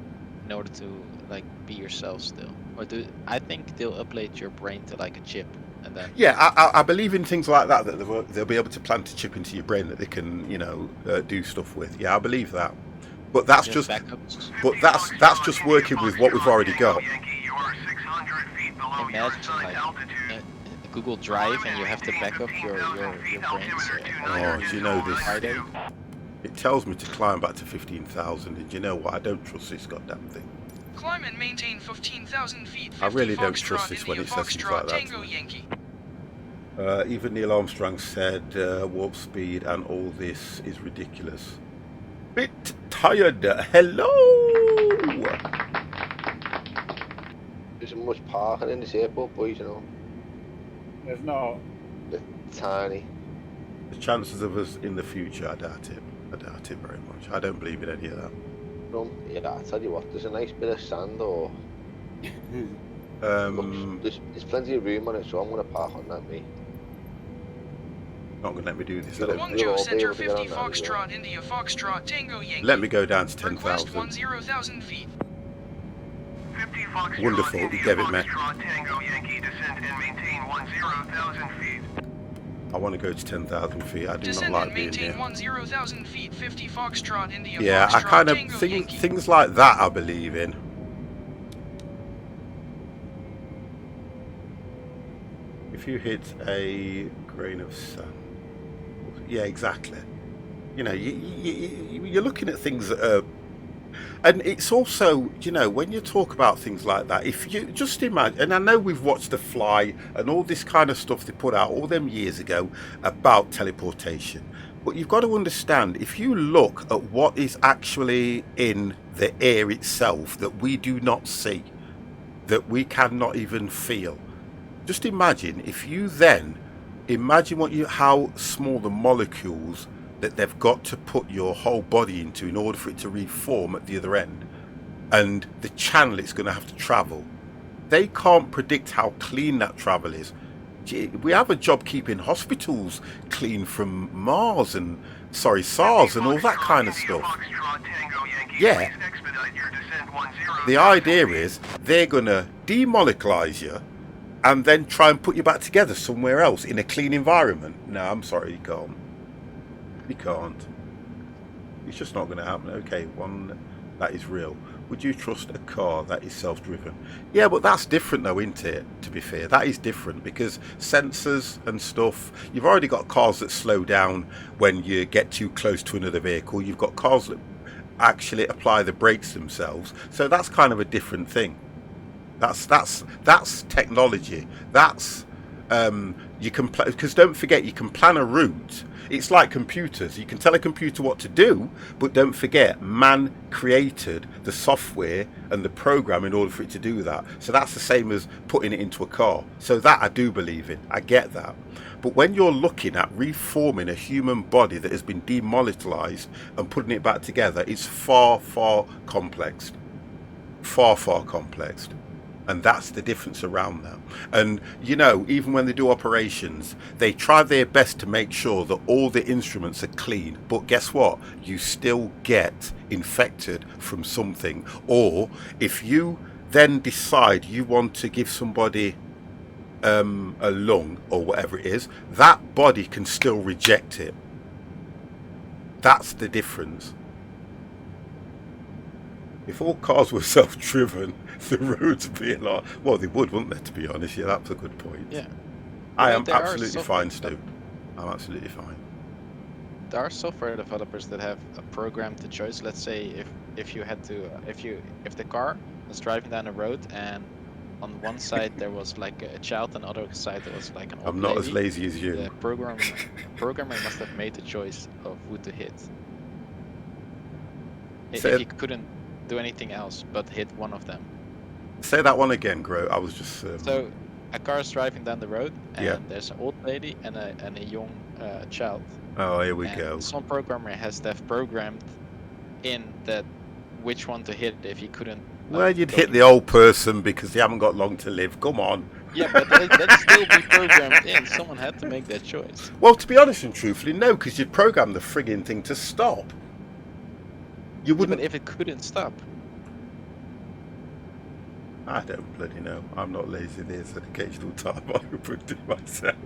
in order to like be yourself still, or I think they'll upload your brain to like a chip? And then... Yeah, I believe in things like that. That they'll be able to plant a chip into your brain that they can, you know, do stuff with. Yeah, I believe that. But that's just. Backups. But that's just working with what we've already got. Imagine like Google Drive, and you have to back up your brains. Oh, do you know this? It tells me to climb back to 15,000, and do you know what? I don't trust this goddamn thing. Climb and maintain 15,000 feet. I really don't trust this when it says things like that. Tango Yankee. Even Neil Armstrong said warp speed and all this is ridiculous. Bit tired. Hello. There's much parking in this airport, boys, you know. There's not. It's tiny. The chances of us in the future, I doubt it. I doubt it very much. I don't believe in any of that. Yeah, I tell you what, there's a nice bit of sand or... there's plenty of room on it, so I'm going to park on that, mate. Not going to let me do this. Guangzhou Center 50 Foxtrot India Foxtrot Tango Yankee. Let me go down to Request 10,000. 10,000 feet. 50 Foxtrot Wonderful, India you gave it, man. Foxtrot Tango Yankee, descend and maintain 10,000 feet. I want to go to 10,000 feet. I do Descend not like and being maintain here. 10,000 feet. 50 Foxtrot India Yeah, I Foxtrot kind of Tango Yankee. things like that I believe in. If you hit a grain of sand, Yeah, exactly. You know, you're looking at things that are, and it's also, you know, when you talk about things like that, if you just imagine, and I know we've watched The Fly and all this kind of stuff they put out all them years ago about teleportation, but you've got to understand, if you look at what is actually in the air itself that we do not see, that we cannot even feel, just imagine if you then imagine how small the molecules that they've got to put your whole body into in order for it to reform at the other end, and the channel it's going to have to travel. They can't predict how clean that travel is. We have a job keeping hospitals clean from SARS and all that kind of stuff. Yeah. The idea is they're going to demoleculize you and then try and put you back together somewhere else in a clean environment. No, I'm sorry, you can't. You can't. It's just not going to happen. Okay, one that is real. Would you trust a car that is self-driven? Yeah, but that's different though, isn't it? To be fair, that is different because sensors and stuff. You've already got cars that slow down when you get too close to another vehicle. You've got cars that actually apply the brakes themselves. So that's kind of a different thing. That's technology. That's you can because don't forget you can plan a route. It's like computers. You can tell a computer what to do, but don't forget man created the software and the program in order for it to do that. So that's the same as putting it into a car. So that I do believe in. I get that. But when you're looking at reforming a human body that has been demoleculised and putting it back together, it's far, far complex. Far, far complex. And that's the difference around that. And, you know, even when they do operations, they try their best to make sure that all the instruments are clean. But guess what? You still get infected from something. Or if you then decide you want to give somebody a lung or whatever it is, that body can still reject it. That's the difference. If all cars were self-driven, the roads would be a lot. Well, they would, wouldn't they? To be honest, yeah, that's a good point. Yeah, I am absolutely fine, Stu. I'm absolutely fine. There are software developers that have a programmed choice. Let's say if you had to if the car was driving down the road and on one side there was like a child, and on the other side there was like an old I'm not lady, as lazy as you. The programmer must have made the choice of who to hit. If he couldn't do anything else but hit one of them. Say that one again, Gro. I was just. So, a car is driving down the road, and there's an old lady and a young child. Oh, here we go. Some programmer has to have programmed in that which one to hit if he couldn't. Well, you'd hit the old person because they haven't got long to live. Come on. Yeah, but that'd still be programmed in. Someone had to make that choice. Well, to be honest and truthfully, no, because you'd program the frigging thing to stop. You wouldn't. But if it couldn't stop. I don't bloody know. I'm not lazy. There's an occasional time I would do myself.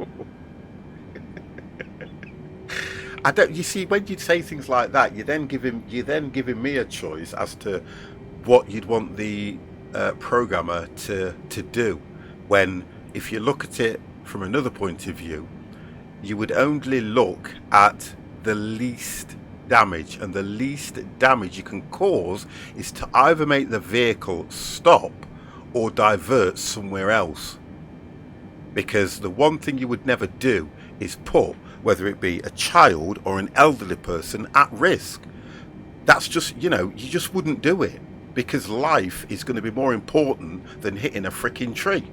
I don't. You see, when you say things like that, you're then giving me a choice as to what you'd want the programmer to do. When, if you look at it from another point of view, you would only look at the least damage, and the least damage you can cause is to either make the vehicle stop or divert somewhere else. Because the one thing you would never do is put, whether it be a child or an elderly person, at risk. That's just, you know, you just wouldn't do it, because life is going to be more important than hitting a freaking tree.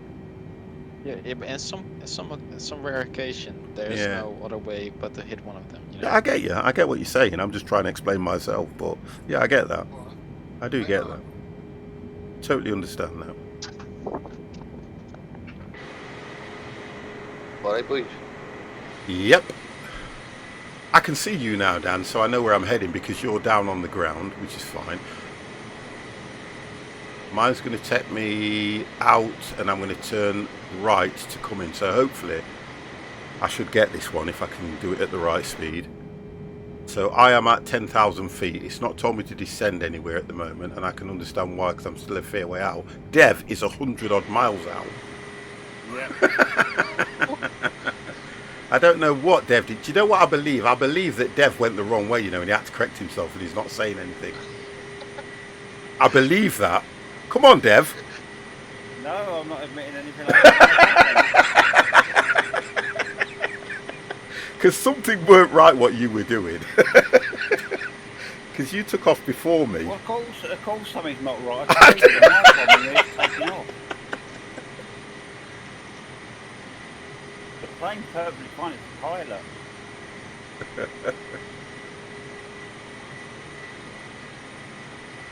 Yeah, and some rare occasion there's no other way but to hit one of them. You know? Yeah, I get you. I get what you're saying. I'm just trying to explain myself, but yeah, I get that. I do get that. Totally understand that. Alright, boys. Yep. I can see you now, Dan, so I know where I'm heading because you're down on the ground, which is fine. Mine's going to take me out and I'm going to turn right to come in. So hopefully I should get this one if I can do it at the right speed. So I am at 10,000 feet. It's not told me to descend anywhere at the moment, and I can understand why, because I'm still a fair way out. Dev is 100 odd miles out. Yeah. I don't know what Dev did. Do you know what I believe? I believe that Dev went the wrong way, you know, and he had to correct himself and he's not saying anything. I believe that. Come on, Dev. No, I'm not admitting anything like that. Because something weren't right what you were doing. Because you took off before me. Well, of course something's not right. I can see my problem is taking off. The plane's perfectly fine, it's a pilot.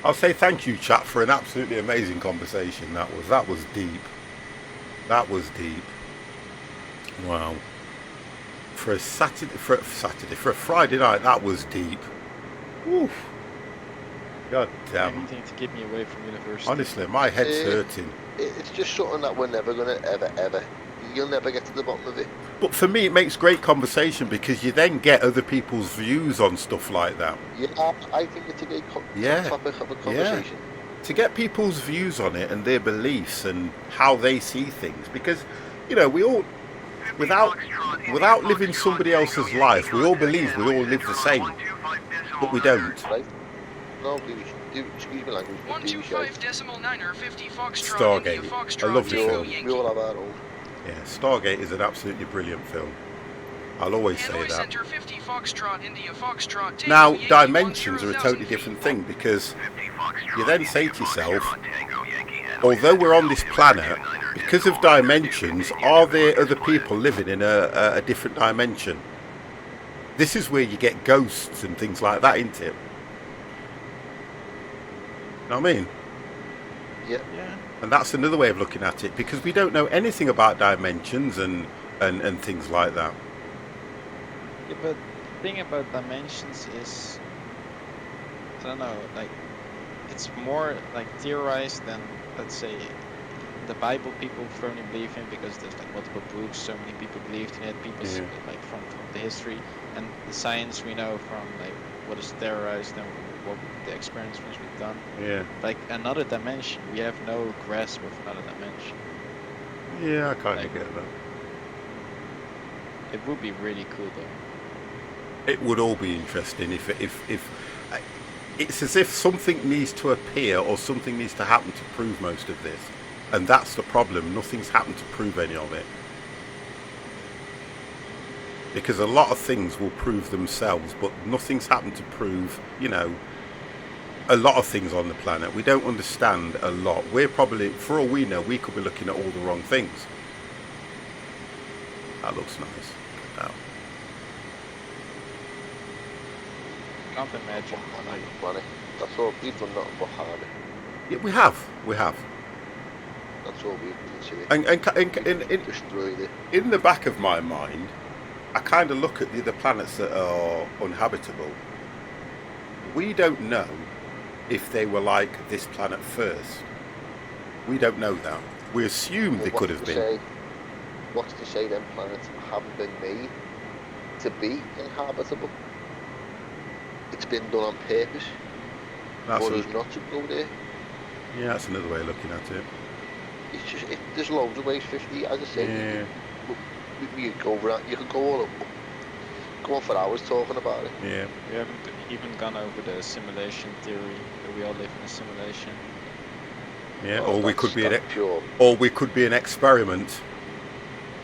I'll say thank you, chat, for an absolutely amazing conversation. That was deep. That was deep. Wow. For a Friday night, that was deep. Oof. God damn. Anything to keep me away from university. Honestly, my head's hurting. It's just something that we're never going to ever. You'll never get to the bottom of it. But for me, it makes great conversation because you then get other people's views on stuff like that. Yeah, I think it's a great topic of a conversation. Yeah. To get people's views on it and their beliefs and how they see things. Because, you know, we all, without living somebody else's life, we all believe we all live the same. But we don't. Right? No, excuse me language. 125.9 or 50 Foxtrot Stargate. India Foxtrot I love the Tango film. Yankee. We all have our own. Yeah, Stargate is an absolutely brilliant film. I'll always say Hanoi that. Center 50 Foxtrot India Foxtrot Tango Now, Yankee, dimensions are a 10,000 totally feet. different thing because you then say to yourself, although we're on this planet, because of dimensions, are there other people living in a different dimension? This is where you get ghosts and things like that, isn't it? Know what I mean? Yeah. And that's another way of looking at it, because we don't know anything about dimensions and things like that. Yeah, but the thing about dimensions is, I don't know, like, it's more like theorized than, let's say, the Bible people firmly believe in, because there's like multiple books, so many people believed in it, people like from the history, and the science we know from like what is theorized and what the experiments we've done. Yeah. Like another dimension, we have no grasp of another dimension. Yeah, I kind of Like, get that. It would be really cool though. It would all be interesting if it's as if something needs to appear or something needs to happen to prove most of this, and that's the problem. Nothing's happened to prove any of it, because a lot of things will prove themselves, but nothing's happened to prove, you know, a lot of things on the planet. We don't understand a lot. We're probably, for all we know, we could be looking at all the wrong things. That looks nice. Now. Can't imagine. Money. That's all we've done, nothing but harm. Yeah, we have. That's all we've done to it. And Destroyed it. in the back of my mind, I kind of look at the other planets that are uninhabitable. We don't know if they were like this planet first. We don't know that. We assume they could have been. What's to say them planets haven't been made to be inhabitable? It's been done on purpose for us not to go there. Yeah, that's another way of looking at it. It's just, there's loads of ways, 50, as I say. You could go over that, you could go on for hours talking about it. Yeah. We haven't even gone over the simulation theory, that we all live in a simulation. Yeah, Oh, or we could be pure. or we could be an experiment.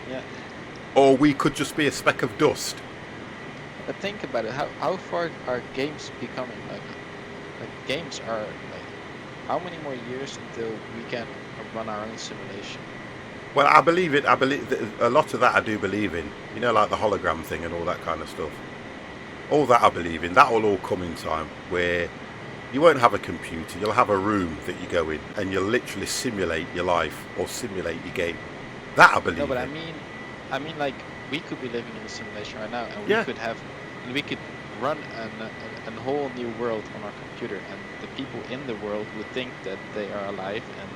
Yeah. Or we could just be a speck of dust. But think about it, how far are games becoming? Like games are like, how many more years until we can run our own simulation? Well, I believe it. I believe a lot of that. I do believe in. You know, like the hologram thing and all that kind of stuff. All that I believe in. That will all come in time, where you won't have a computer. You'll have a room that you go in, and you'll literally simulate your life or simulate your game. That I believe. No, but in. I mean, like we could be living in a simulation right now, and we could run a whole new world on our computer, and the people in the world would think that they are alive, and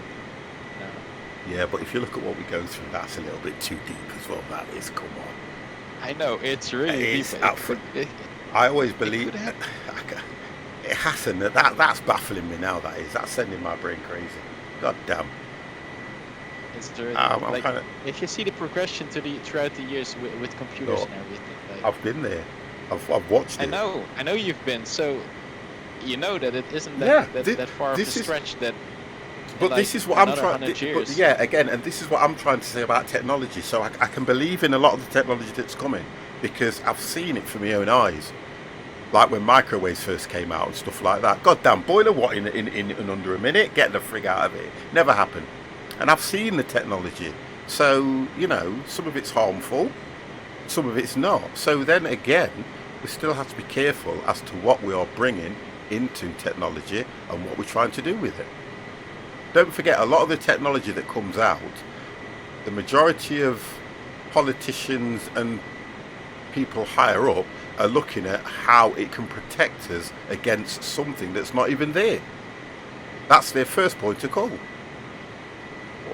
you know. Yeah, but if you look at what we go through, that's a little bit too deep as well. That is, come on. I know it's really deep. I always believe it hasn't. That's baffling me now. That's sending my brain crazy. God damn. It's true. I'm Like, kind of. if you see the progression throughout the years with computers Oh, and everything, like, I've been there. I've watched it. I know you've been. So you know that it isn't Yeah, that far of a this is. stretch that. But Like, this is what I'm another trying. 100 But years. yeah, again, and this is what I'm trying to say about technology. So I can believe in a lot of the technology that's coming because I've seen it for my own eyes. Like when microwaves first came out and stuff like that. Goddamn, boiler what in under a minute? Get the frig out of it. Never happened. And I've seen the technology. So, you know, some of it's harmful, some of it's not. So then again, we still have to be careful as to what we are bringing into technology and what we're trying to do with it. Don't forget, a lot of the technology that comes out, the majority of politicians and people higher up are looking at how it can protect us against something that's not even there. That's their first point of call.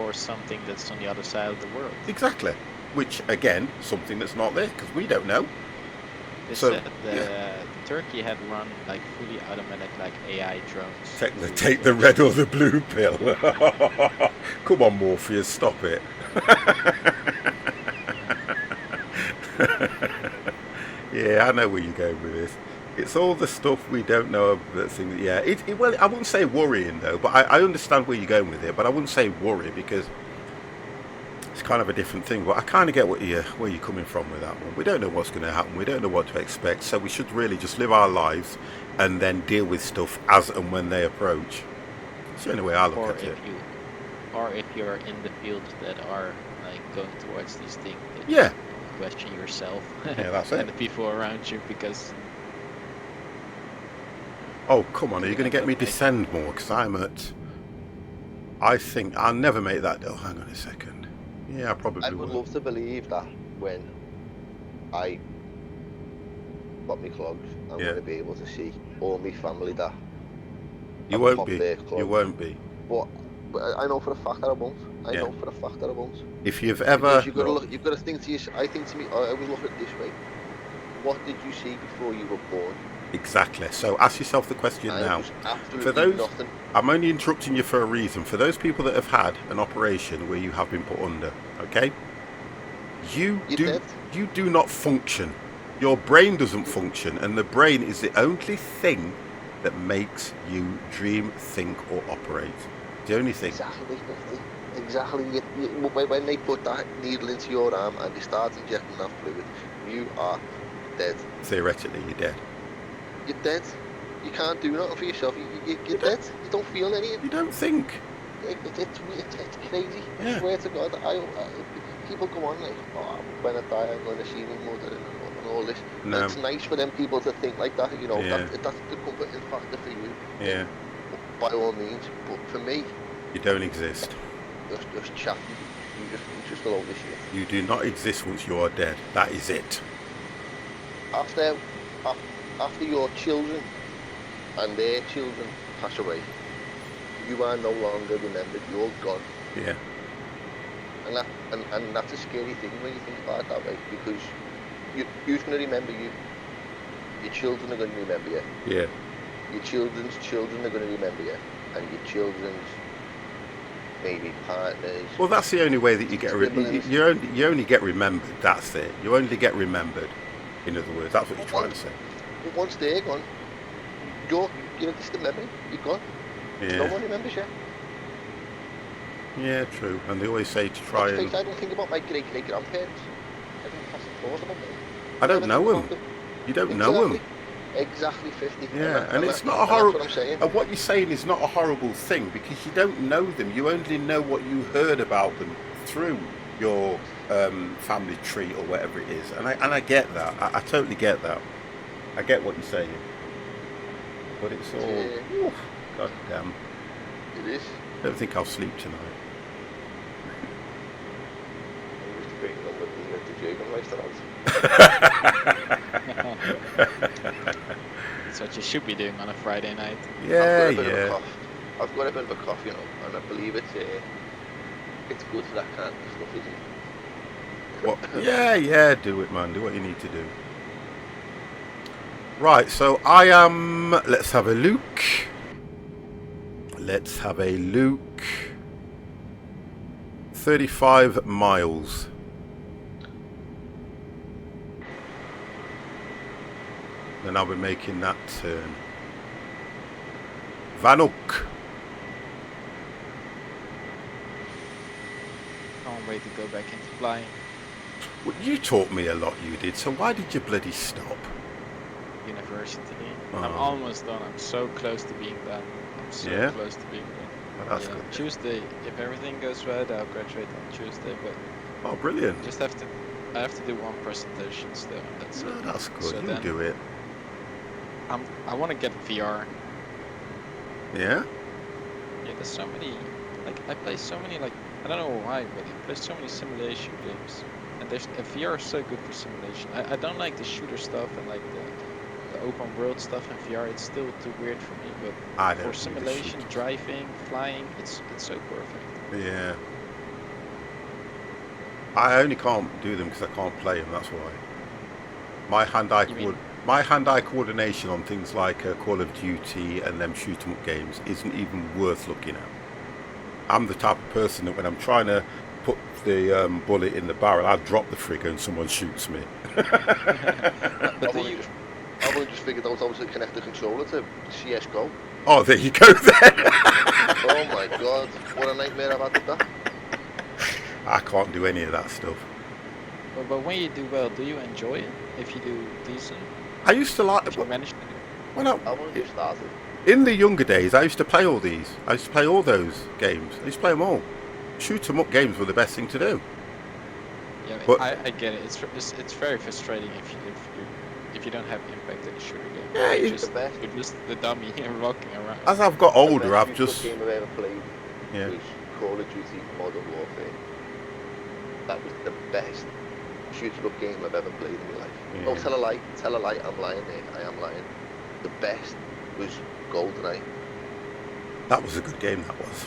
Or something that's on the other side of the world. Exactly. Which, again, something that's not there, because we don't know. They So, said that Turkey had run like fully automatic like AI drones. Take the red or the blue pill. Come on, Morpheus, stop it. Yeah, I know where you're going with this. It's all the stuff we don't know. That thing. Yeah. Well, I wouldn't say worrying though, but I understand where you're going with it. But I wouldn't say worry because it's kind of a different thing. But I kind of get where you're coming from with that one. We don't know what's going to happen. We don't know what to expect. So we should really just live our lives and then deal with stuff as and when they approach. It's the only way I look at it. Or if you're in the field that are like going towards these things. Yeah. Question yourself. Yeah, that's it. And the people around you, because. Oh, come on, are you going to get me descend more? Because I think I'll never make that. Oh, hang on a second. Yeah, I probably would love to believe that when I got my clogs, I'm going to be able to see all my family that. You won't be. You won't be. But I know for a fact that I won't. I know for a fact that I won't. If you've ever, you've got to think to yourself. I think to me, I always look at it this way: what did you see before you were born? Exactly. So ask yourself the question now. For those, nothing. I'm only interrupting you for a reason. For those people that have had an operation where you have been put under, okay, you do not function. Your brain doesn't function, and the brain is the only thing that makes you dream, think, or operate. The only thing. Exactly. When they put that needle into your arm and they start injecting that fluid, you are dead. Theoretically, you're dead. You're dead. You can't do nothing for yourself. You're dead. You don't feel anything. You don't think. It's crazy. Yeah. I swear to God, people go on like, oh, when I die, I'm going to see my mother and all this. No. It's nice for them people to think like that. You know, Yeah. that's the comforting factor for you. Yeah. By all means, but for me, you don't exist. Just chatting. You just all this shit. You do not exist once you are dead. That is it. After your children and their children pass away, you are no longer remembered. You're gone. Yeah. And that's a scary thing when you think about it that way, because who's going to remember you? Your children are going to remember you. Yeah. Your children's children are going to remember you, and your children's maybe partners. Well, that's the only way that you get you only get remembered. That's it. You only get remembered. In other words, that's what you're trying to say. But once they're gone, you're just a memory. You're gone. Yeah. No one remembers you. Yeah, true. And they always say to try and. I don't think about my great grandparents. I don't pass the thought about them. I don't know them. You don't know them. Exactly 50. Yeah, and it's not a horrible. That's what I'm saying. And what you're saying is not a horrible thing because you don't know them. You only know what you heard about them through your family tree or whatever it is. And I get that. I totally get that. I get what you're saying. But it's all. Oof, God damn. It is. I don't think I'll sleep tonight. That's what you should be doing on a Friday night. Yeah, I've got a bit of a cough, you know, and I believe it's good for that kind of stuff, isn't it? What? Yeah, do it, man. Do what you need to do. Right, so I am. Let's have a look. 35 miles. Then I'll be making that turn. Vanuk. Can't wait to go back into flying. Well, you taught me a lot, you did, so why did you bloody stop? University. Oh. I'm almost done. I'm so close to being done. I'm so Yeah? close to being done. Well, that's Yeah, good. Tuesday, if everything goes right, I'll graduate on Tuesday, but Oh, brilliant. I have to do one presentation still, and that's No, it. that's good. So You then do it. I want to get VR. Yeah? Yeah, there's so many, like, I play so many, like, I don't know why, but I play so many simulation games. And VR is so good for simulation. I don't like the shooter stuff and, like, the open world stuff in VR. It's still too weird for me, but I don't for do the simulation, shooters. driving, flying, it's so perfect. Yeah. I only can't do them because I can't play them, that's why. My hand-eye coordination on things like Call of Duty and them shoot-'em-up games isn't even worth looking at. I'm the type of person that when I'm trying to put the bullet in the barrel, I drop the trigger and someone shoots me. But I've only just figured out how to connect the controller to CSGO. Oh, there you go then. Oh my god, what a nightmare I've had with that. I can't do any of that stuff. but when you do well, do you enjoy it? If you do decent, I used to like if you manage to do when I've only just started. in the younger days, I used to play all these. I used to play all those games. I used to play them all. Shoot 'em up games were the best thing to do. yeah, But- I get it. It's very frustrating if you don't have impact in the shooter game. Yeah, you're it's just the dummy rocking around. As I've got older, the I've best just game I've ever played yeah. was Call of Duty Modern Warfare. That was the best shoot-up game I've ever played in my life. Yeah. Don't tell a lie, I'm lying there, I am lying. The best was GoldenEye. That was a good game. That was.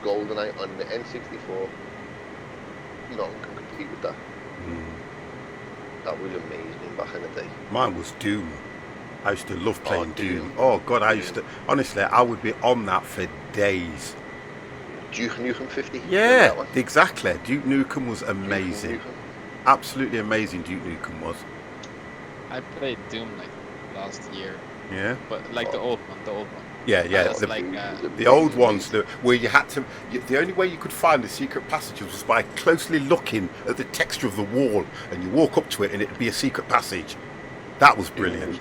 GoldenEye on the N64. Nothing can compete with that. That was amazing back in the day. Mine was Doom. I used to love playing Doom. Doom. Oh God, I used to. Honestly, I would be on that for days. Duke Nukem 50. remember Yeah, that one? exactly. Duke Nukem was Duke amazing. Nukem. Absolutely amazing. Duke Nukem was. I played Doom like last year, Yeah. but like the old one. Yeah, yeah. That's The, like the old ones, where you had to. The only way you could find the secret passages was by closely looking at the texture of the wall, and you walk up to it, and it'd be a secret passage. That was brilliant.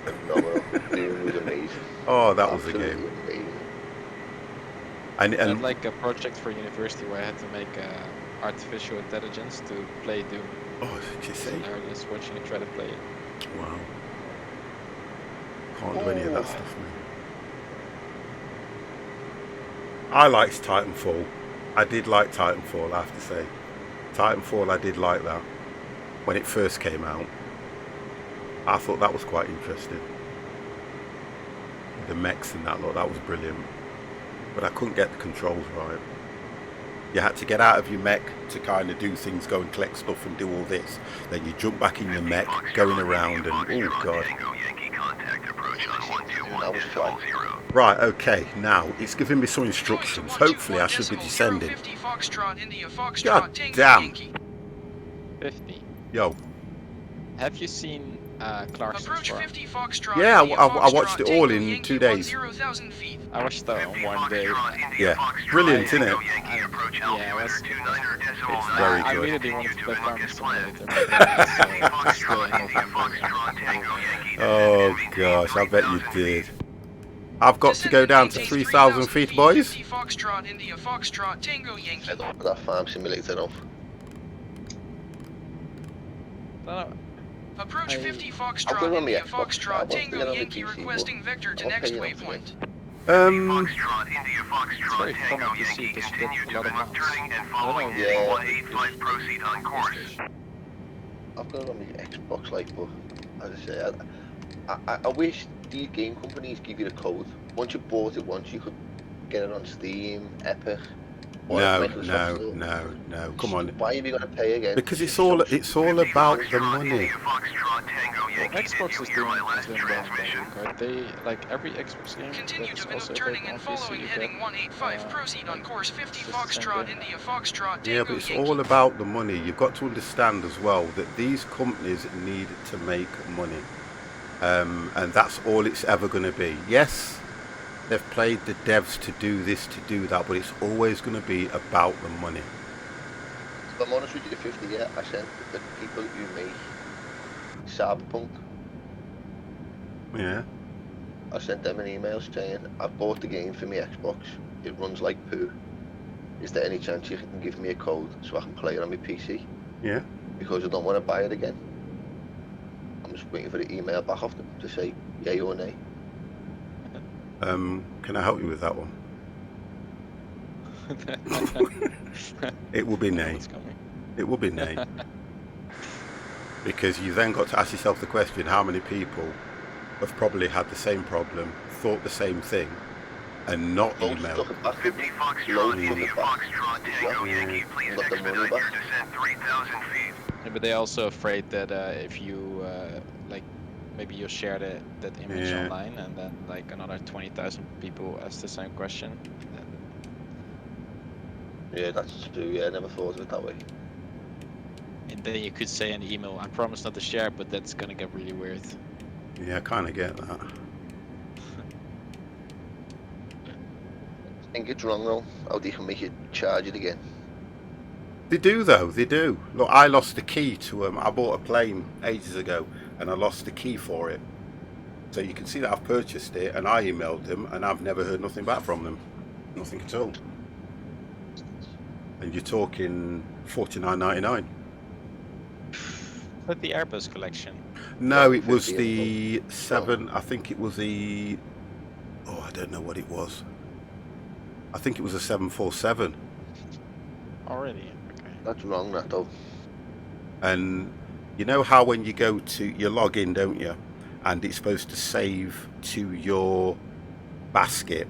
Doom was amazing. Oh, that was a Absolutely game. amazing. I had And like a project for university where I had to make artificial intelligence to play Doom. oh, did you see? And I was just watching it try to play it. Wow. Can't do any of that stuff, man. I liked Titanfall. I did like Titanfall, I have to say. Titanfall, I did like that. When it first came out. I thought that was quite interesting. The mechs and that lot, that was brilliant. But I couldn't get the controls right. You had to get out of your mech to kind of do things, go and collect stuff and do all this. Then you jump back in your mech, going around and, oh God. That was fun. Right, okay, now it's giving me some instructions. Hopefully I should be descending. 50 Foxtrot, India, Foxtrot, God Tango, damn. Yankee. 50. Yo, Have you seen Clarkson's Approach Farm? 50 Foxtrot, Yeah, India, I watched Foxtrot, it all Tango, in Yankee, 2 days. 10,000 feet. I watched that on one day. Yeah, brilliant, isn't it? Yeah, it's very I good. really didn't want to play Farming Simulator. But it's still in November. Oh gosh, I bet you did. I've got to go down to 3,000 feet, boys. 50 Foxtrot, India, Foxtrot, Tango, Yankee. I don't that farm simulator now. No, Approach I- 50 I'll go Foxtrot, on the India, Xbox. I Foxtrot, want to get Tango, on the Yankee, PC, requesting vector to I'll next pay it waypoint. it's very fun on PC because you get a lot of maps. I don't know. Yeah. Proceed on course. I've got it on the Xbox, like, but as I say, I wish these game companies give you the code. Once you bought it once, you could get it on Steam, Epic, Or No, Microsoft Store. no. Come on. Why are we going to pay again? Because it's all about the money. Xbox is doing well in that regard. They like every Xbox game Continue that's to also turning available and on PC. following You heading get 185. Proceed on like, course 50 it's just the same Foxtrot game. India Foxtrot Tango Yeah, but it's Yankee. all about the money. You've got to understand as well that these companies need to make money. And that's all it's ever going to be. Yes, they've played the devs to do this, to do that, but it's always going to be about the money. If I'm honest with you, 50, yeah, I sent the people who make Cyberpunk, Yeah. I sent them an email saying, I've bought the game for my Xbox, it runs like poo. Is there any chance you can give me a code so I can play it on my PC? Yeah. Because I don't want to buy it again. I'm just waiting for the email back off them to say yay or nay. Can I help you with that one? It will be nay. It will be nay. Because you then got to ask yourself the question, how many people have probably had the same problem, thought the same thing, and not Loads emailed? took it back, didn't they? Loads took it back. And got the money back. Yeah, but they're also afraid that if you like maybe you share that image Yeah. online and then like another 20,000 people ask the same question. Yeah, that's true. Yeah, I never thought of it that way. And then you could say in the email, I promise not to share, but that's gonna get really weird. Yeah, I kind of get that. I think it's wrong though, how they can make you charge it again. They do though, they do. Look, I lost the key to I bought a plane ages ago and I lost the key for it. So you can see that I've purchased it and I emailed them and I've never heard nothing back from them. Nothing at all. And you're talking $49.99. But the Airbus collection. No, it was the 7, I think it was the, oh, I don't know what it was. I think it was a 747. Already, okay. That's wrong, that though. And you know how when you go to, you log in, don't you? And it's supposed to save to your basket.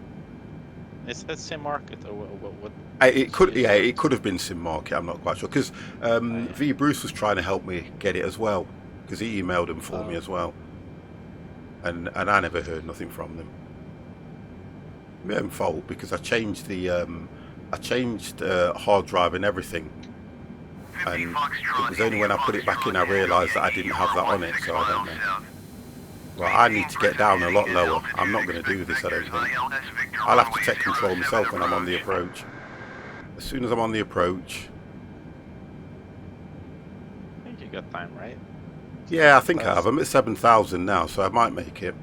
Is that same market or what? It could, yeah, it could have been Sim Market. I'm not quite sure because V Bruce was trying to help me get it as well because he emailed them for me as well, and I never heard nothing from them. My own fault because I changed the hard drive and everything, and it was only when I put it back in I realised that I didn't have that on it, so I don't know. Well, I need to get down a lot lower. I'm not going to do this, I don't think. I'll have to take control myself when I'm on the approach. As soon as I'm on the approach. I think you got time, right? Yeah, I think I have. I'm at 7,000 now, so I might make it.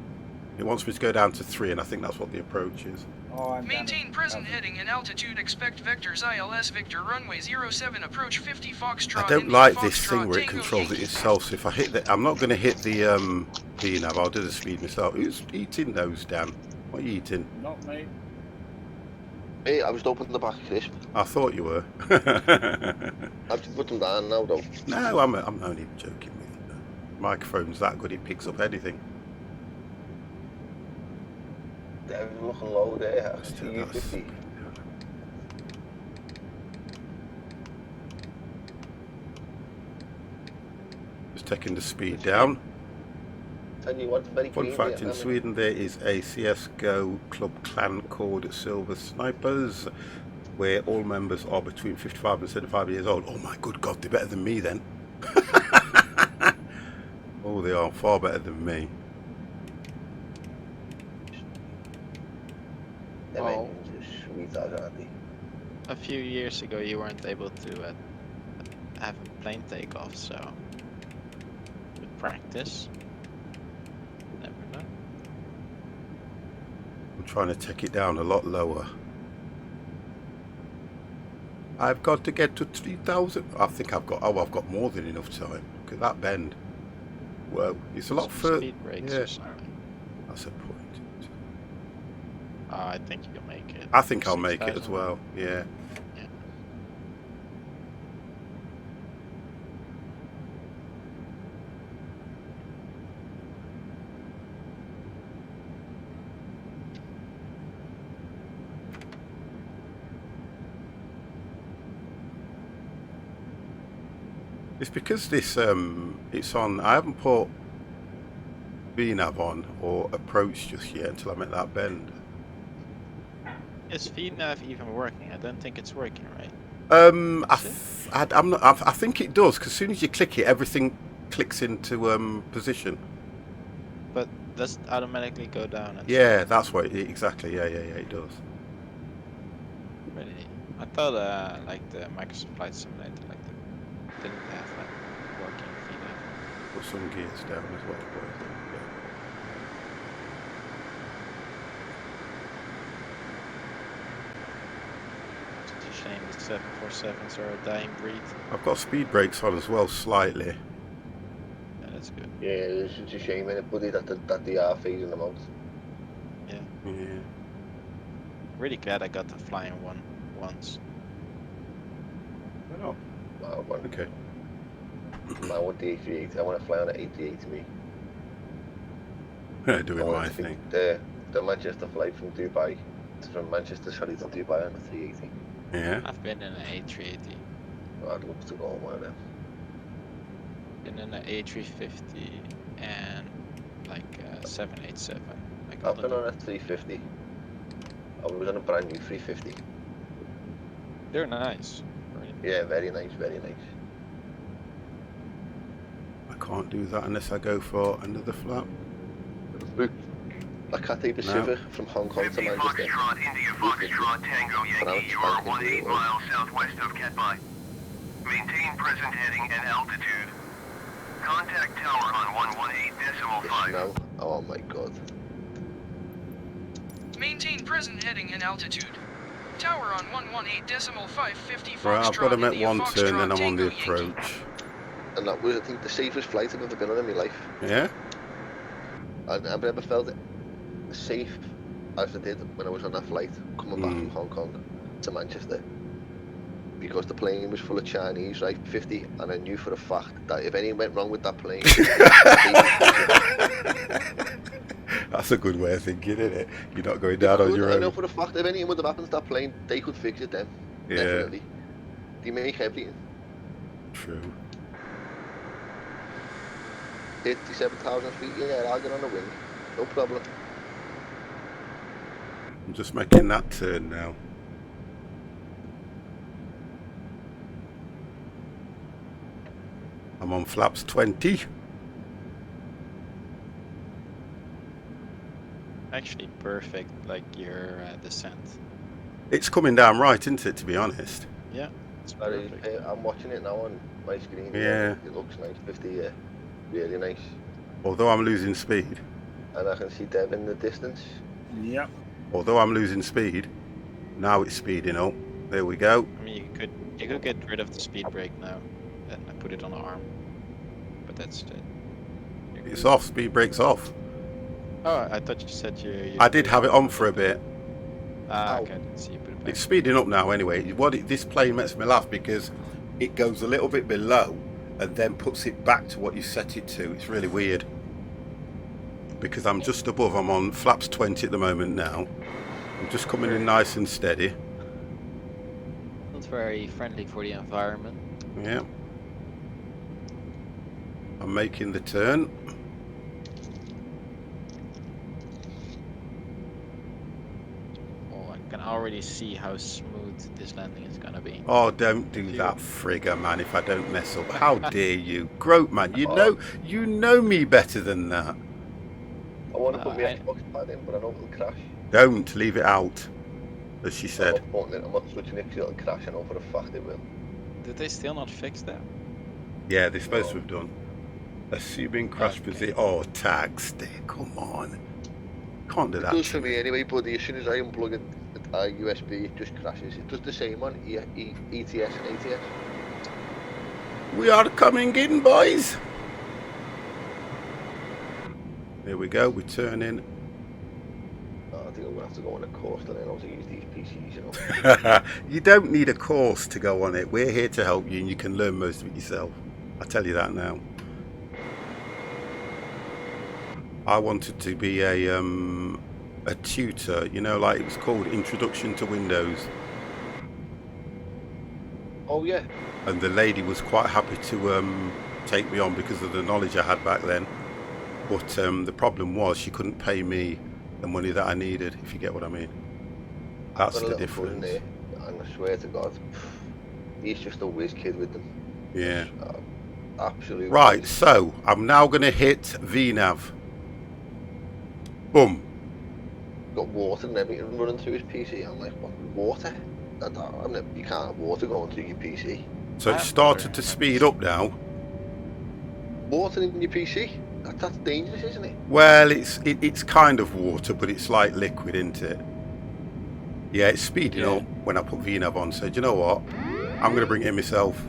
It wants me to go down to 3, and I think that's what the approach is. Oh, Maintain present heading and altitude. Expect vectors ILS Victor runway 07 approach 50 Foxtrot. I don't like this thing where it controls it itself. So if I hit the, I'm not going to hit the V-nav. I'll do the speed myself. Who's eating those, Dan? What are you eating? Not me. Hey, I was opening the back crisp. I thought you were. I've to put them down now though. No, I'm only joking with you. The microphone's that good; it picks up anything. They're looking low there. Let's do You that. 50. Just taking the speed down. Tell you what, very Fun green fact, here, in Sweden there is a CSGO club clan called Silver Snipers, where all members are between 55 and 75 years old. Oh my good God, they're better than me then. Oh, they are far better than me. Them Oh. engines are sweet as, aren't they? A few years ago, you weren't able to have a plane take off, so with practice, never know. I'm trying to take it down a lot lower. I've got to get to 3,000. I think I've got more than enough time. Look at that bend. Whoa, it's a lot Some further. speed brakes Yeah, or something. that's a point. I think you'll make it. I think I'll make it as 6,000. well. Yeah. Yeah. It's because this it's on. I haven't put VNav on or approach just yet until I make that bend. Is VNav even working? I don't think it's working, right? I think it does, because as soon as you click it, everything clicks into position. But does it automatically go down? And Yeah, that's what exactly. Yeah, it does. really, I thought like the Microsoft Flight Simulator, like didn't have like working VNav. Put some gears down as well. Yeah. It's a shame the 747s are a dying breed. I've got speed brakes on as well, slightly. Yeah, that's good. Yeah, it's such a shame, innit, buddy, that they are phasing them out. Yeah. Yeah. Really glad I got to fly in one once. Oh, Wow, man. okay. I want the A380. I want to fly on an A380 to me. Doing my thing. The Manchester flight from Dubai, from Manchester, sorry, to Dubai on the 380. Yeah. I've been in an A380. I'd love to go on one of them. Been in an A350 and like 787. Like I've been on a 350. I was on a brand new 350. They're nice. Right? Yeah, very nice, very nice. I can't do that unless I go for another flap. Look, I can't take the shiver from Hong Kong to 50 Manchester. Foxtrot, India Foxtrot, Tango Yankee, you are 18 miles southwest of Ketbai. Maintain present heading and altitude. Contact tower on 118.5. Now, oh my god. Maintain present heading and altitude. Tower on 118.5, 50 Foxtrot. Right, I've got to make India one Foxtrot, turn, then I'm on the Tango approach. Yankee. And that was, I think, the safest flight I've ever been on in my life. Yeah? I've never felt it safe as I did when I was on that flight coming back from Hong Kong to Manchester, because the plane was full of Chinese, right, 50, and I knew for a fact that if anything went wrong with that plane, That's a good way of thinking, isn't it? You're not going down on your I know own. for a fact if anything would have happened to that plane, they could fix it then. Yeah. Definitely. They make everything. True. 57,000 feet, yeah, I'll get on the wing. No problem. I'm just making that turn now. I'm on flaps 20. Actually perfect, like your descent. It's coming down right, isn't it, to be honest? Yeah, it's Very, perfect. I'm watching it now on my screen. Yeah. It looks nice, 50, yeah. Really nice. Although I'm losing speed. And I can see Dev in the distance. Yep. Although I'm losing speed. Now it's speeding up. There we go. I mean, you could get rid of the speed brake now and put it on the arm, but that's it. It's off. Speed brake's off. Oh, I thought you said you I did have it on for a bit. Ah, Ow. okay, I didn't see you put it back. It's speeding up now anyway. This plane makes me laugh because it goes a little bit below and then puts it back to what you set it to. It's really weird. Because I'm just above. I'm on flaps 20 at the moment now. I'm just coming in nice and steady. Not very friendly for the environment. Yeah. I'm making the turn. Oh, I can already see how smooth this landing is gonna be. Oh, don't do that, frigger, man, if I don't mess up. How dare you? Groat, man, you know me better than that. I want to No, put my Xbox pad in, but I know it'll crash. Don't leave it out, as she said. I'm not switching it because it'll crash. I know for a fact it will. Did they still not fix that? Yeah, they're supposed to have done. Assuming crash position. Oh, tag stick, come on. Can't do It that. does for me anyway, buddy. As soon as I unplug it, USB, it just crashes. It does the same on ETS and ATS. We are coming in, boys. There we go, we're turning. I think I'm going to have to go on a course to learn how to use these PCs, you know. You don't need a course to go on it. We're here to help you and you can learn most of it yourself. I tell you that now. I wanted to be a tutor, you know, like it was called Introduction to Windows. Oh yeah. And the lady was quite happy to take me on because of the knowledge I had back then. But the problem was she couldn't pay me the money that I needed, if you get what I mean. That's I've got a the little cousin difference. there, and I swear to God, he's just a whiz kid with them. Yeah. Just, absolute. Right, whiz. so I'm now going to hit VNav. Boom. Got water and everything running through his PC. I'm like, what? Water? You can't have water going through your PC. So it started to speed up now. Water in your PC? That's dangerous, isn't it? Well, it's kind of water, but it's like liquid, isn't it? Yeah, it's speeding up when I put VNav on. So do you know what? I'm going to bring it in myself.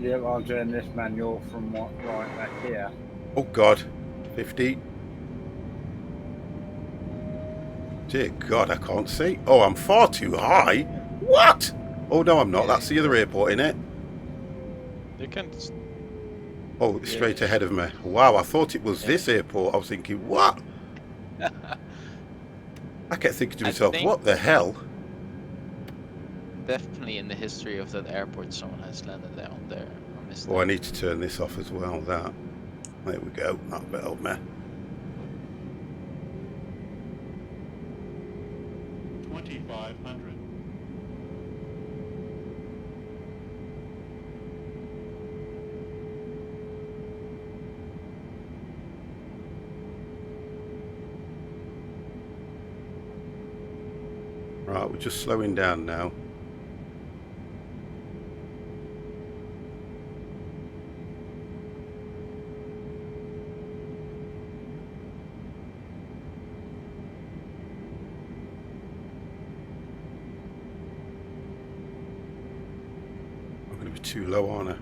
Yeah, I'm doing this manual from what right back here. Oh God, 50. Dear God, I can't see. Oh, I'm far too high. What? Oh no, I'm not. That's the other airport, isn't it? You can. Oh, it's straight ahead of me. Wow, I thought it was this airport. I was thinking, what? I kept thinking to myself, what the hell? Definitely in the history of that airport, someone has landed down there. Oh, I need to turn this off as well. That. There we go. That bit help me. 2,500. Right, we're just slowing down now. I'm going to be too low, aren't I?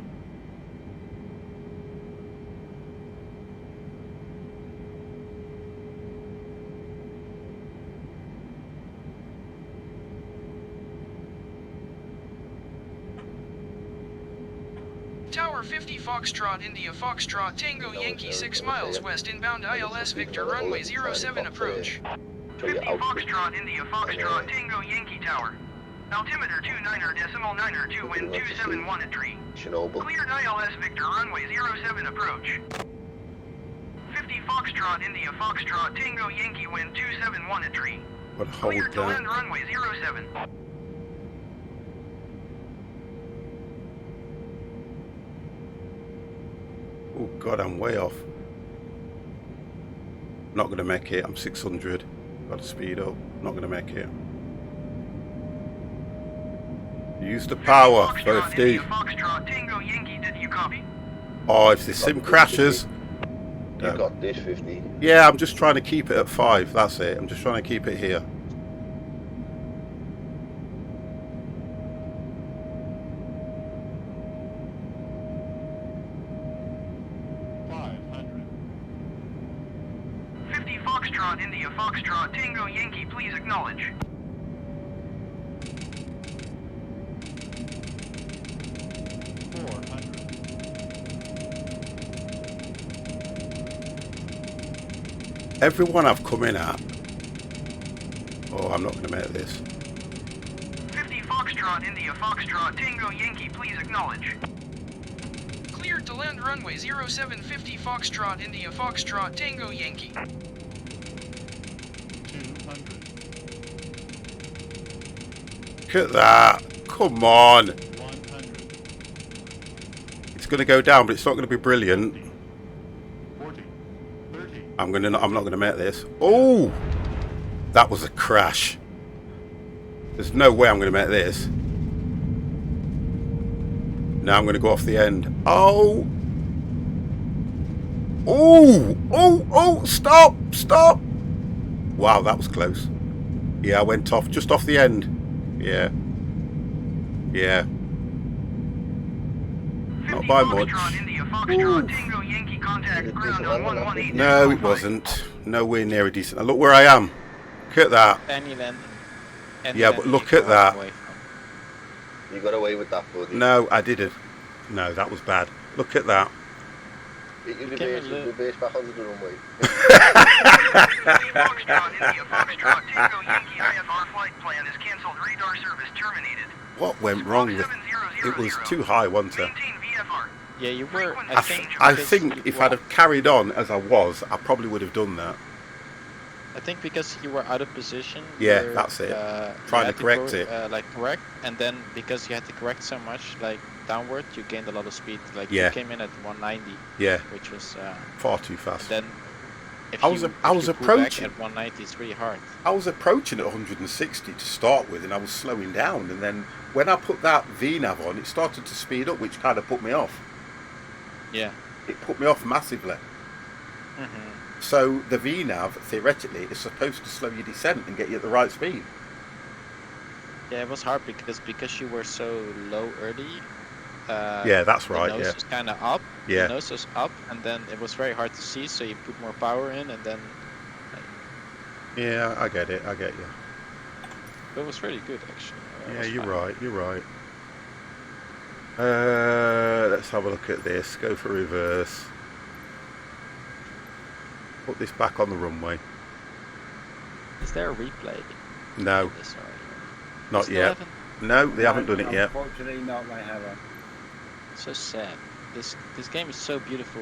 Tower 50 Foxtrot India Foxtrot Tango Yankee 6 miles west inbound ILS Victor runway 07 approach. 50 Foxtrot India Foxtrot Tango Yankee Tower. Altimeter 29.9er, wind 271 at 3. Chernobyl. Cleared ILS Victor runway 07 approach. 50 Foxtrot India Foxtrot Tango Yankee wind 271 at 3. But hold Cleared to that. land runway 07. Oh God, I'm way off. Not going to make it. I'm 600. Got to speed up. Not going to make it. Use the power. 50. Foxtrot Tango Yankee, did you copy? Oh, if the sim crashes. You got this 50. Yeah, I'm just trying to keep it at 5. That's it. I'm just trying to keep it here. Foxtrot India Foxtrot Tango Yankee, please acknowledge. Everyone I've come in at. Oh, I'm not going to make this. 50 Foxtrot India Foxtrot Tango Yankee, please acknowledge. Cleared to land runway 0750 Foxtrot India Foxtrot Tango Yankee. 200. Look at that. Come on. 100. It's going to go down, but it's not going to be brilliant. 40. 30. I'm not going to make this. Oh, that was a crash. There's no way I'm going to make this. Now I'm going to go off the end. Oh. Oh, stop. Wow, that was close. Yeah, I went off, just off the end. Yeah. Not by much. No, it wasn't. Nowhere near a decent. Look where I am. Look at that. Yeah, but look at that. You got away with that, buddy. No, I didn't. No, that was bad. Look at that. You reverse back onto the runway. Foxtrot India Foxtrot Tango Yankee IFR flight plan is cancelled. Radar service terminated. What went wrong with it was too high, wasn't it? Maintain VFR. Yeah, you were. I think if I'd have carried on as I was, I probably would have done that. I think because you were out of position. Yeah, you're, that's it. you Trying to had correct it. like correct, and then because you had to correct so much, like downward, you gained a lot of speed. Like Yeah. you came in at 190, Yeah, which was. far too fast. Then, if I was you, I if was you pull back approaching. at 190. It's really hard. I was approaching at 160 to start with, and I was slowing down. And then when I put that VNav on, it started to speed up, which kind of put me off. Yeah. It put me off massively. Mm-hmm. So the VNav, theoretically, is supposed to slow your descent and get you at the right speed. Yeah, it was hard because you were so low early. Yeah, that's right. The nose Yeah, was kind of up. yeah, The nose was up, and then it was very hard to see. So you put more power in, and then yeah. I get it. I get you. it was really good actually. It Yeah, was you're fine. right. You're right. Let's have a look at this. Go for reverse. Put this back on the runway. Is there a replay? No, in this, or you not still yet. haven't? No, they haven't done it yet. Unfortunately, not. They haven't. So sad. This game is so beautiful.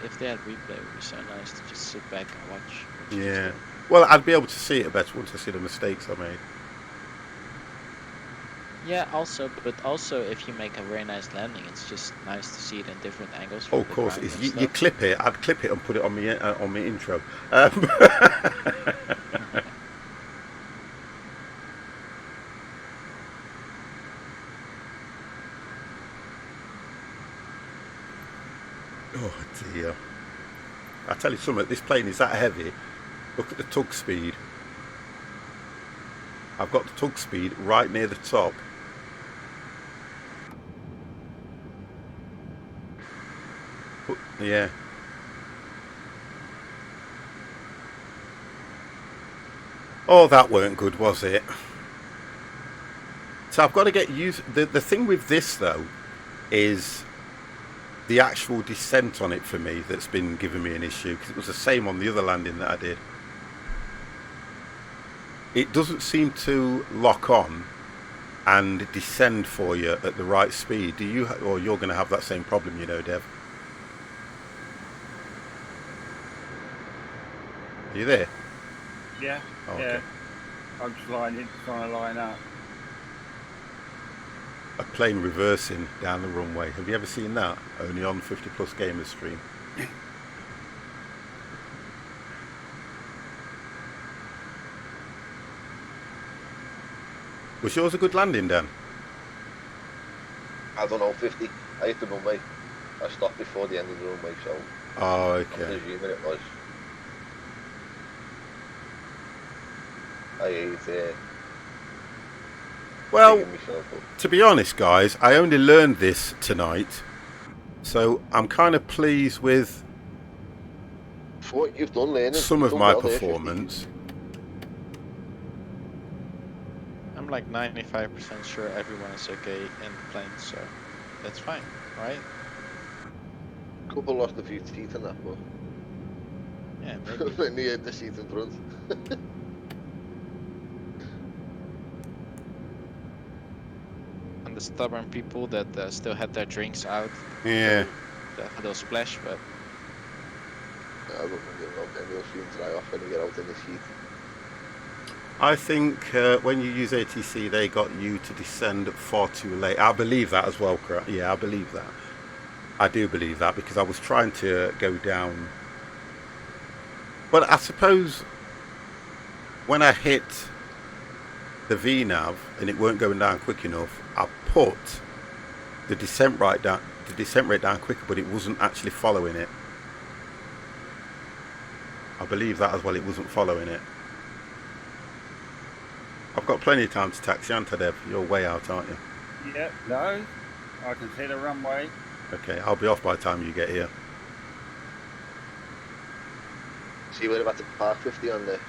If they had replay, it would be so nice to just sit back and watch. Yeah. Well, I'd be able to see it better once I see the mistakes I made. Yeah, but also if you make a very nice landing, it's just nice to see it in different angles. Oh, from of the course, ground it and is. You stuff. clip it. I'd clip it and put it on my intro. Oh dear! I tell you something. This plane is that heavy. Look at the tug speed. I've got the tug speed right near the top. Yeah. Oh, that weren't good, was it? So I've got to get used. The thing with this though is the actual descent on it for me that's been giving me an issue, because it was the same on the other landing that I did. It doesn't seem to lock on and descend for you at the right speed. Do you, or you're going to have that same problem, you know, Dev? Are you there? Yeah. Oh, Yeah. okay. I'm just trying to line up. A plane reversing down the runway. Have you ever seen that? Only on 50 Plus Gamers stream. Was yours a good landing, Dan? I don't know, 50. I hit the runway. I stopped before the end of the runway, so Oh, I'm okay. presuming it was. I ate Well, digging myself up. to be honest, guys, I only learned this tonight, so I'm kind of pleased with For what you've done learning. some you've of done my well there, 50. performance. I'm like 95% sure everyone is okay in the plane, so that's fine, right? Couple lost a few teeth in that, but Yeah, maybe. when they hit the seat in front. And the stubborn people that still had their drinks out, Yeah. they'll splash, but I don't think you'll know, then you'll soon dry off when you get out in the heat. I think when you use ATC, they got you to descend far too late. I believe that as well, correct? Yeah, I believe that. I do believe that, because I was trying to go down. But I suppose when I hit the VNav and it weren't going down quick enough, I put the descent rate down quicker, but it wasn't actually following it. I believe that as well. It wasn't following it. I've got plenty of time to taxi, haven't I, Dev? You're way out, aren't you? Yeah. No. I can see the runway. Okay, I'll be off by the time you get here. See where about to park 50 on this?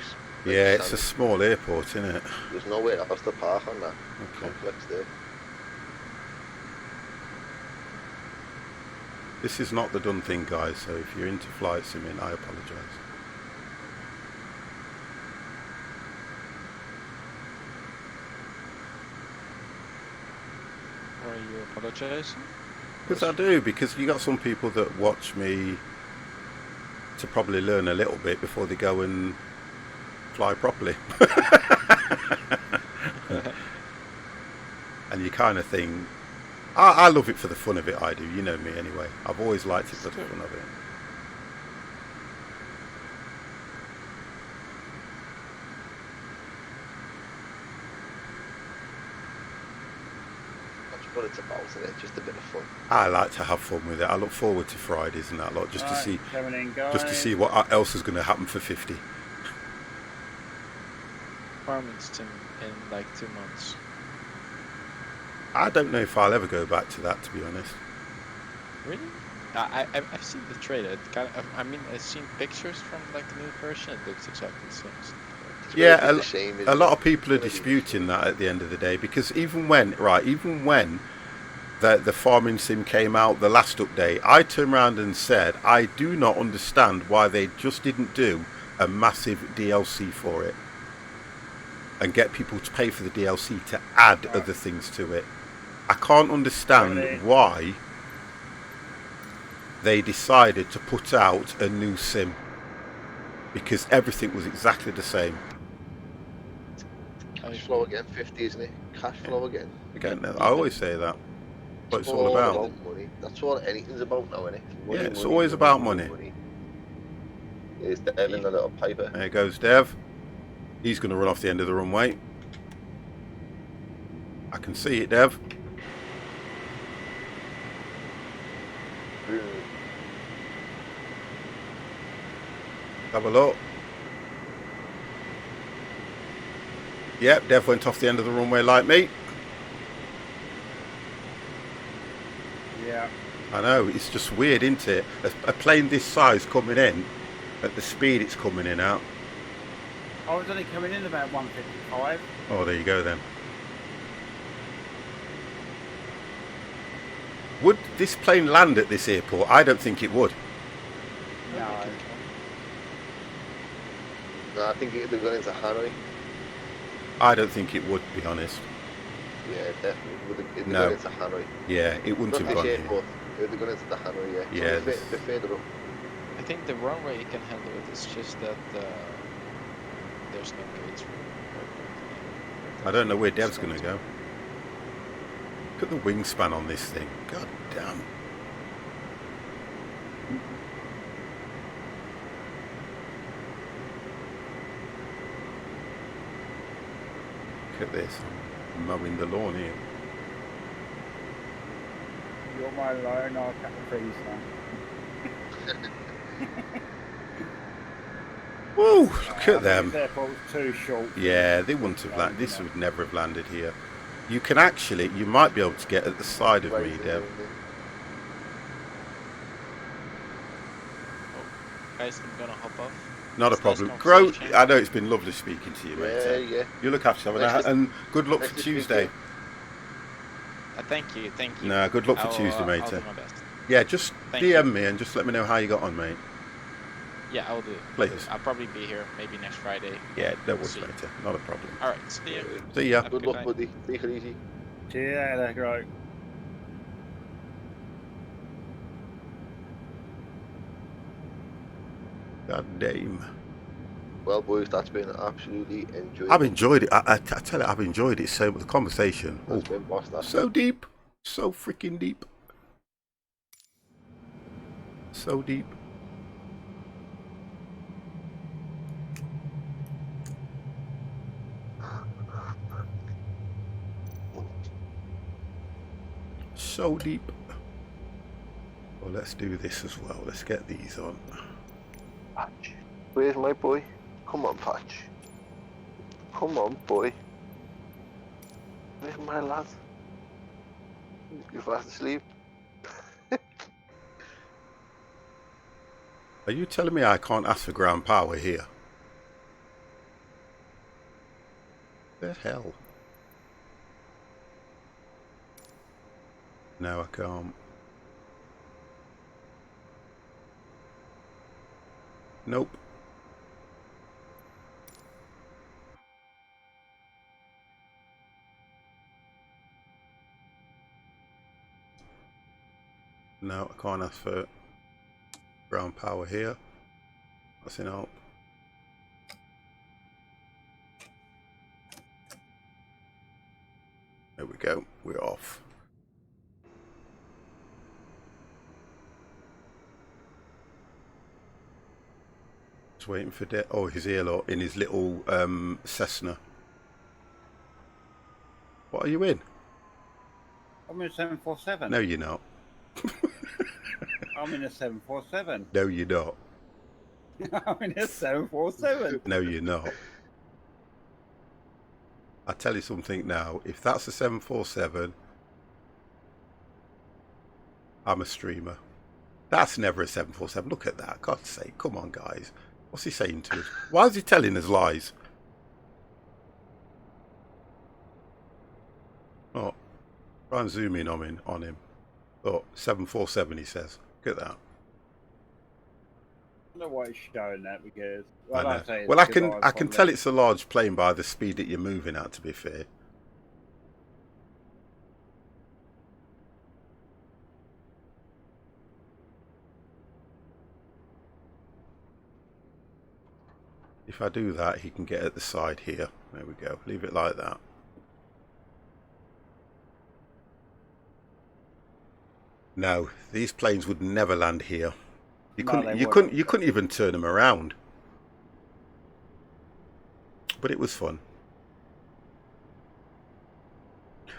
Yeah, it's a small airport, isn't it? There's nowhere else to park on that Okay. complex there. This is not the done thing, guys, so if you're into flight simming, I apologise. Or are you apologizing? Because I do, because you got some people that watch me to probably learn a little bit before they go and fly properly. And you kind of think, I love it for the fun of it, I do, you know me anyway. I've always liked it for the fun of it. That's what it's about, isn't it? Just a bit of fun. I like to have fun with it. I look forward to Fridays and that lot, just to see, coming in, guys. just to see what else is going to happen for 50. Farmington in like 2 months. I don't know if I'll ever go back to that, to be honest. Really? I've seen the trailer. It kind of, I mean, I've seen pictures from like the new version. It looks exactly the same. Yeah, It's shame, a lot of people are It's really disputing that at the end of the day, because even when the farming sim came out, the last update, I turned around and said, I do not understand why they just didn't do a massive DLC for it and get people to pay for the DLC to add other things to it. I can't understand why they decided to put out a new sim, because everything was exactly the same. Cash flow again, 50, isn't it? Cash flow again. Again, I always say that. What it's all about. Money. That's what anything's about now, isn't it? Money, Yeah, it's money, always about money. There's Dev in the little piper. There goes Dev. He's going to run off the end of the runway. I can see it, Dev. Have a look. Yep, Dev went off the end of the runway like me. Yeah. I know, it's just weird, isn't it? A plane this size coming in, at the speed it's coming in at. I was only coming in about 155. Oh, there you go then. Would this plane land at this airport? I don't think it would. No. No, I think they're going into Hanoi. I don't think it would, to be honest. Yeah, definitely. They're No. going into Hanoi. Yeah, it wouldn't Not have this gone here. airport. They're going into the Hanoi, yeah. Yeah, So this- they're further up. I think the runway can handle it. It's just that there's no gates. I don't know where Dev's going to go. Look at the wingspan on this thing. God damn. Look at this. I'm mowing the lawn here. You're my loan, I'll cut the trees now. Woo! Look at them. This airport's too short. Yeah, they wouldn't have landed. This would never have landed here. You can actually, you might be able to get at the side of me, Right, Dev. Guys, I'm gonna hop off. Not a It's nice problem. Grow, conversation. I know it's been lovely speaking to you, mate. Yeah, yeah. You look after yourself, Nice to- and good luck nice for to speak to Tuesday. you. Thank you, thank you. No, good luck for Tuesday, mate. I'll do my best. Yeah, just Thank DM me and just let me know how you got on, mate. Yeah, I'll do it. Please. I'll probably be here maybe next Friday. Yeah, no We'll worries, see. later. Not a problem. Alright, see you. See ya. Have a Good luck, night. buddy. Take it easy. See you later, great. God damn. Well, boys, that's been absolutely enjoyable. I've enjoyed it. I tell you, I've enjoyed it so much. The conversation. Oh, That's been boss, that. so deep. So freaking deep. So deep. So deep. Well, let's do this as well. Let's get these on. Patch. Where's my boy? Come on, Patch. Come on, boy. Where's my lad? You fast asleep? Are you telling me I can't ask for ground power here? The hell? No, I can't. Nope. No, I can't ask for ground power here. That's in help. There we go. We're off. Just waiting for oh, he's here, look, in his little Cessna. What are you in? I'm in a 747. No, you're not. I'm in a 747. No, you're not. I'm in a 747. No, you're not. I tell you something now. If that's a 747, I'm a streamer. That's never a 747. Look at that. God's sake. Come on, guys. What's he saying to us? Why is he telling us lies? Oh, try and zoom in on him. Oh, 747, he says. Look at that. I don't know why it's showing that because I can tell it's a large plane by the speed that you're moving at, to be fair. If I do that, he can get at the side here. There we go. Leave it like that. No, these planes would never land here. You couldn't even turn them around. But it was fun.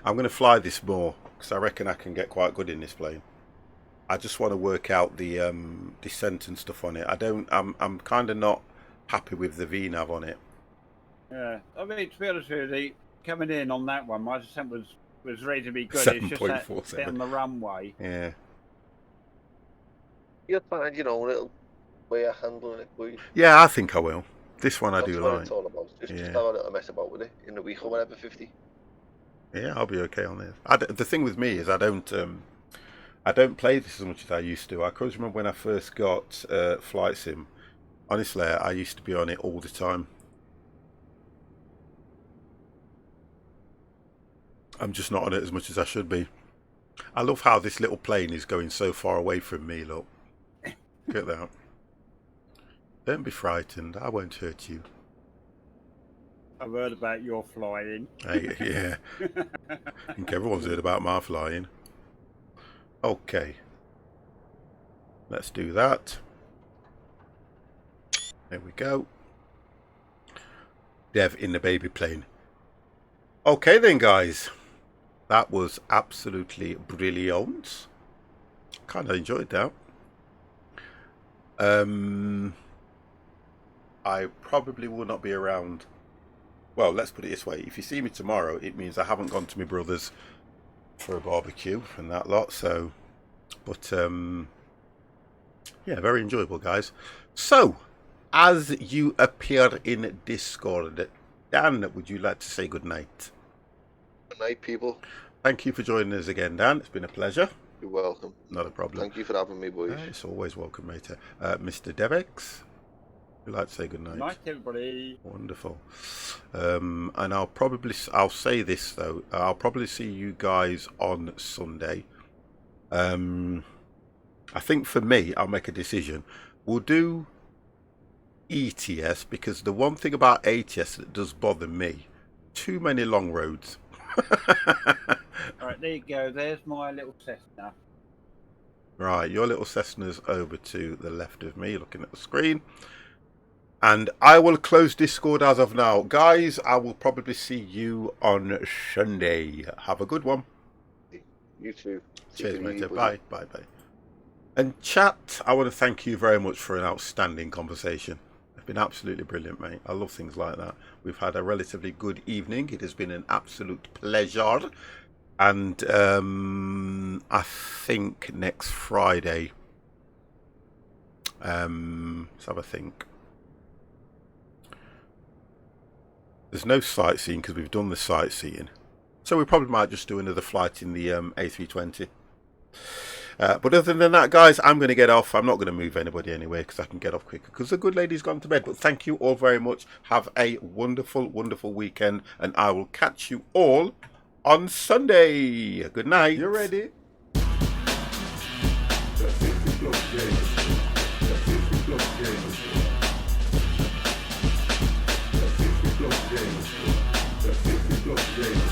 I'm going to fly this more because I reckon I can get quite good in this plane. I just want to work out the descent and stuff on it. I'm kind of not happy with the VNAV on it. Yeah, I mean, to be honest with you, coming in on that one, my descent was ready to be good. It's just that bit on the runway. Yeah. You'll find your own little way of handling it, boys. Yeah, I think I will. This one That's I do what like. it's all about. Just have a little mess about with it in a week or whatever, 50. Yeah, I'll be okay on this. The thing with me is I don't play this as much as I used to. I can remember when I first got Flight Sim. Honestly, I used to be on it all the time. I'm just not on it as much as I should be. I love how this little plane is going so far away from me, look. Look at that. Don't be frightened, I won't hurt you. I've heard about your flying. Hey, yeah. I think everyone's heard about my flying. Okay. Let's do that. There we go. Dev in the baby plane. Okay then, guys. That was absolutely brilliant. Kind of enjoyed that. I probably will not be around. Well, let's put it this way. If you see me tomorrow, it means I haven't gone to my brother's for a barbecue and that lot. So, but yeah, very enjoyable, guys. So, as you appear in Discord, Dan, would you like to say good night? Good night, people. Thank you for joining us again, Dan. It's been a pleasure. You're welcome. Not a problem. Thank you for having me, boys. It's always welcome, mate. Mr. Devex, would you like to say good night? Good night, everybody. Wonderful. And I'll say this though. I'll probably see you guys on Sunday. I think for me, I'll make a decision. We'll do ETS because the one thing about ATS that does bother me, too many long roads. Alright, there you go. There's my little Cessna. Right, your little Cessna's over to the left of me, looking at the screen. And I will close Discord as of now. Guys, I will probably see you on Sunday. Have a good one. You too. Cheers, mate. Bye. Bye. And chat, I want to thank you very much for an outstanding conversation. It's been absolutely brilliant, mate. I love things like that. We've had a relatively good evening. It has been an absolute pleasure. And I think next Friday, let's have a think. There's no sightseeing because we've done the sightseeing. So we probably might just do another flight in the A320. But other than that, guys, I'm going to get off. I'm not going to move anybody anyway because I can get off quicker because the good lady's gone to bed. But thank you all very much. Have a wonderful, wonderful weekend. And I will catch you all on Sunday. Good night. You ready? The 50 plus days.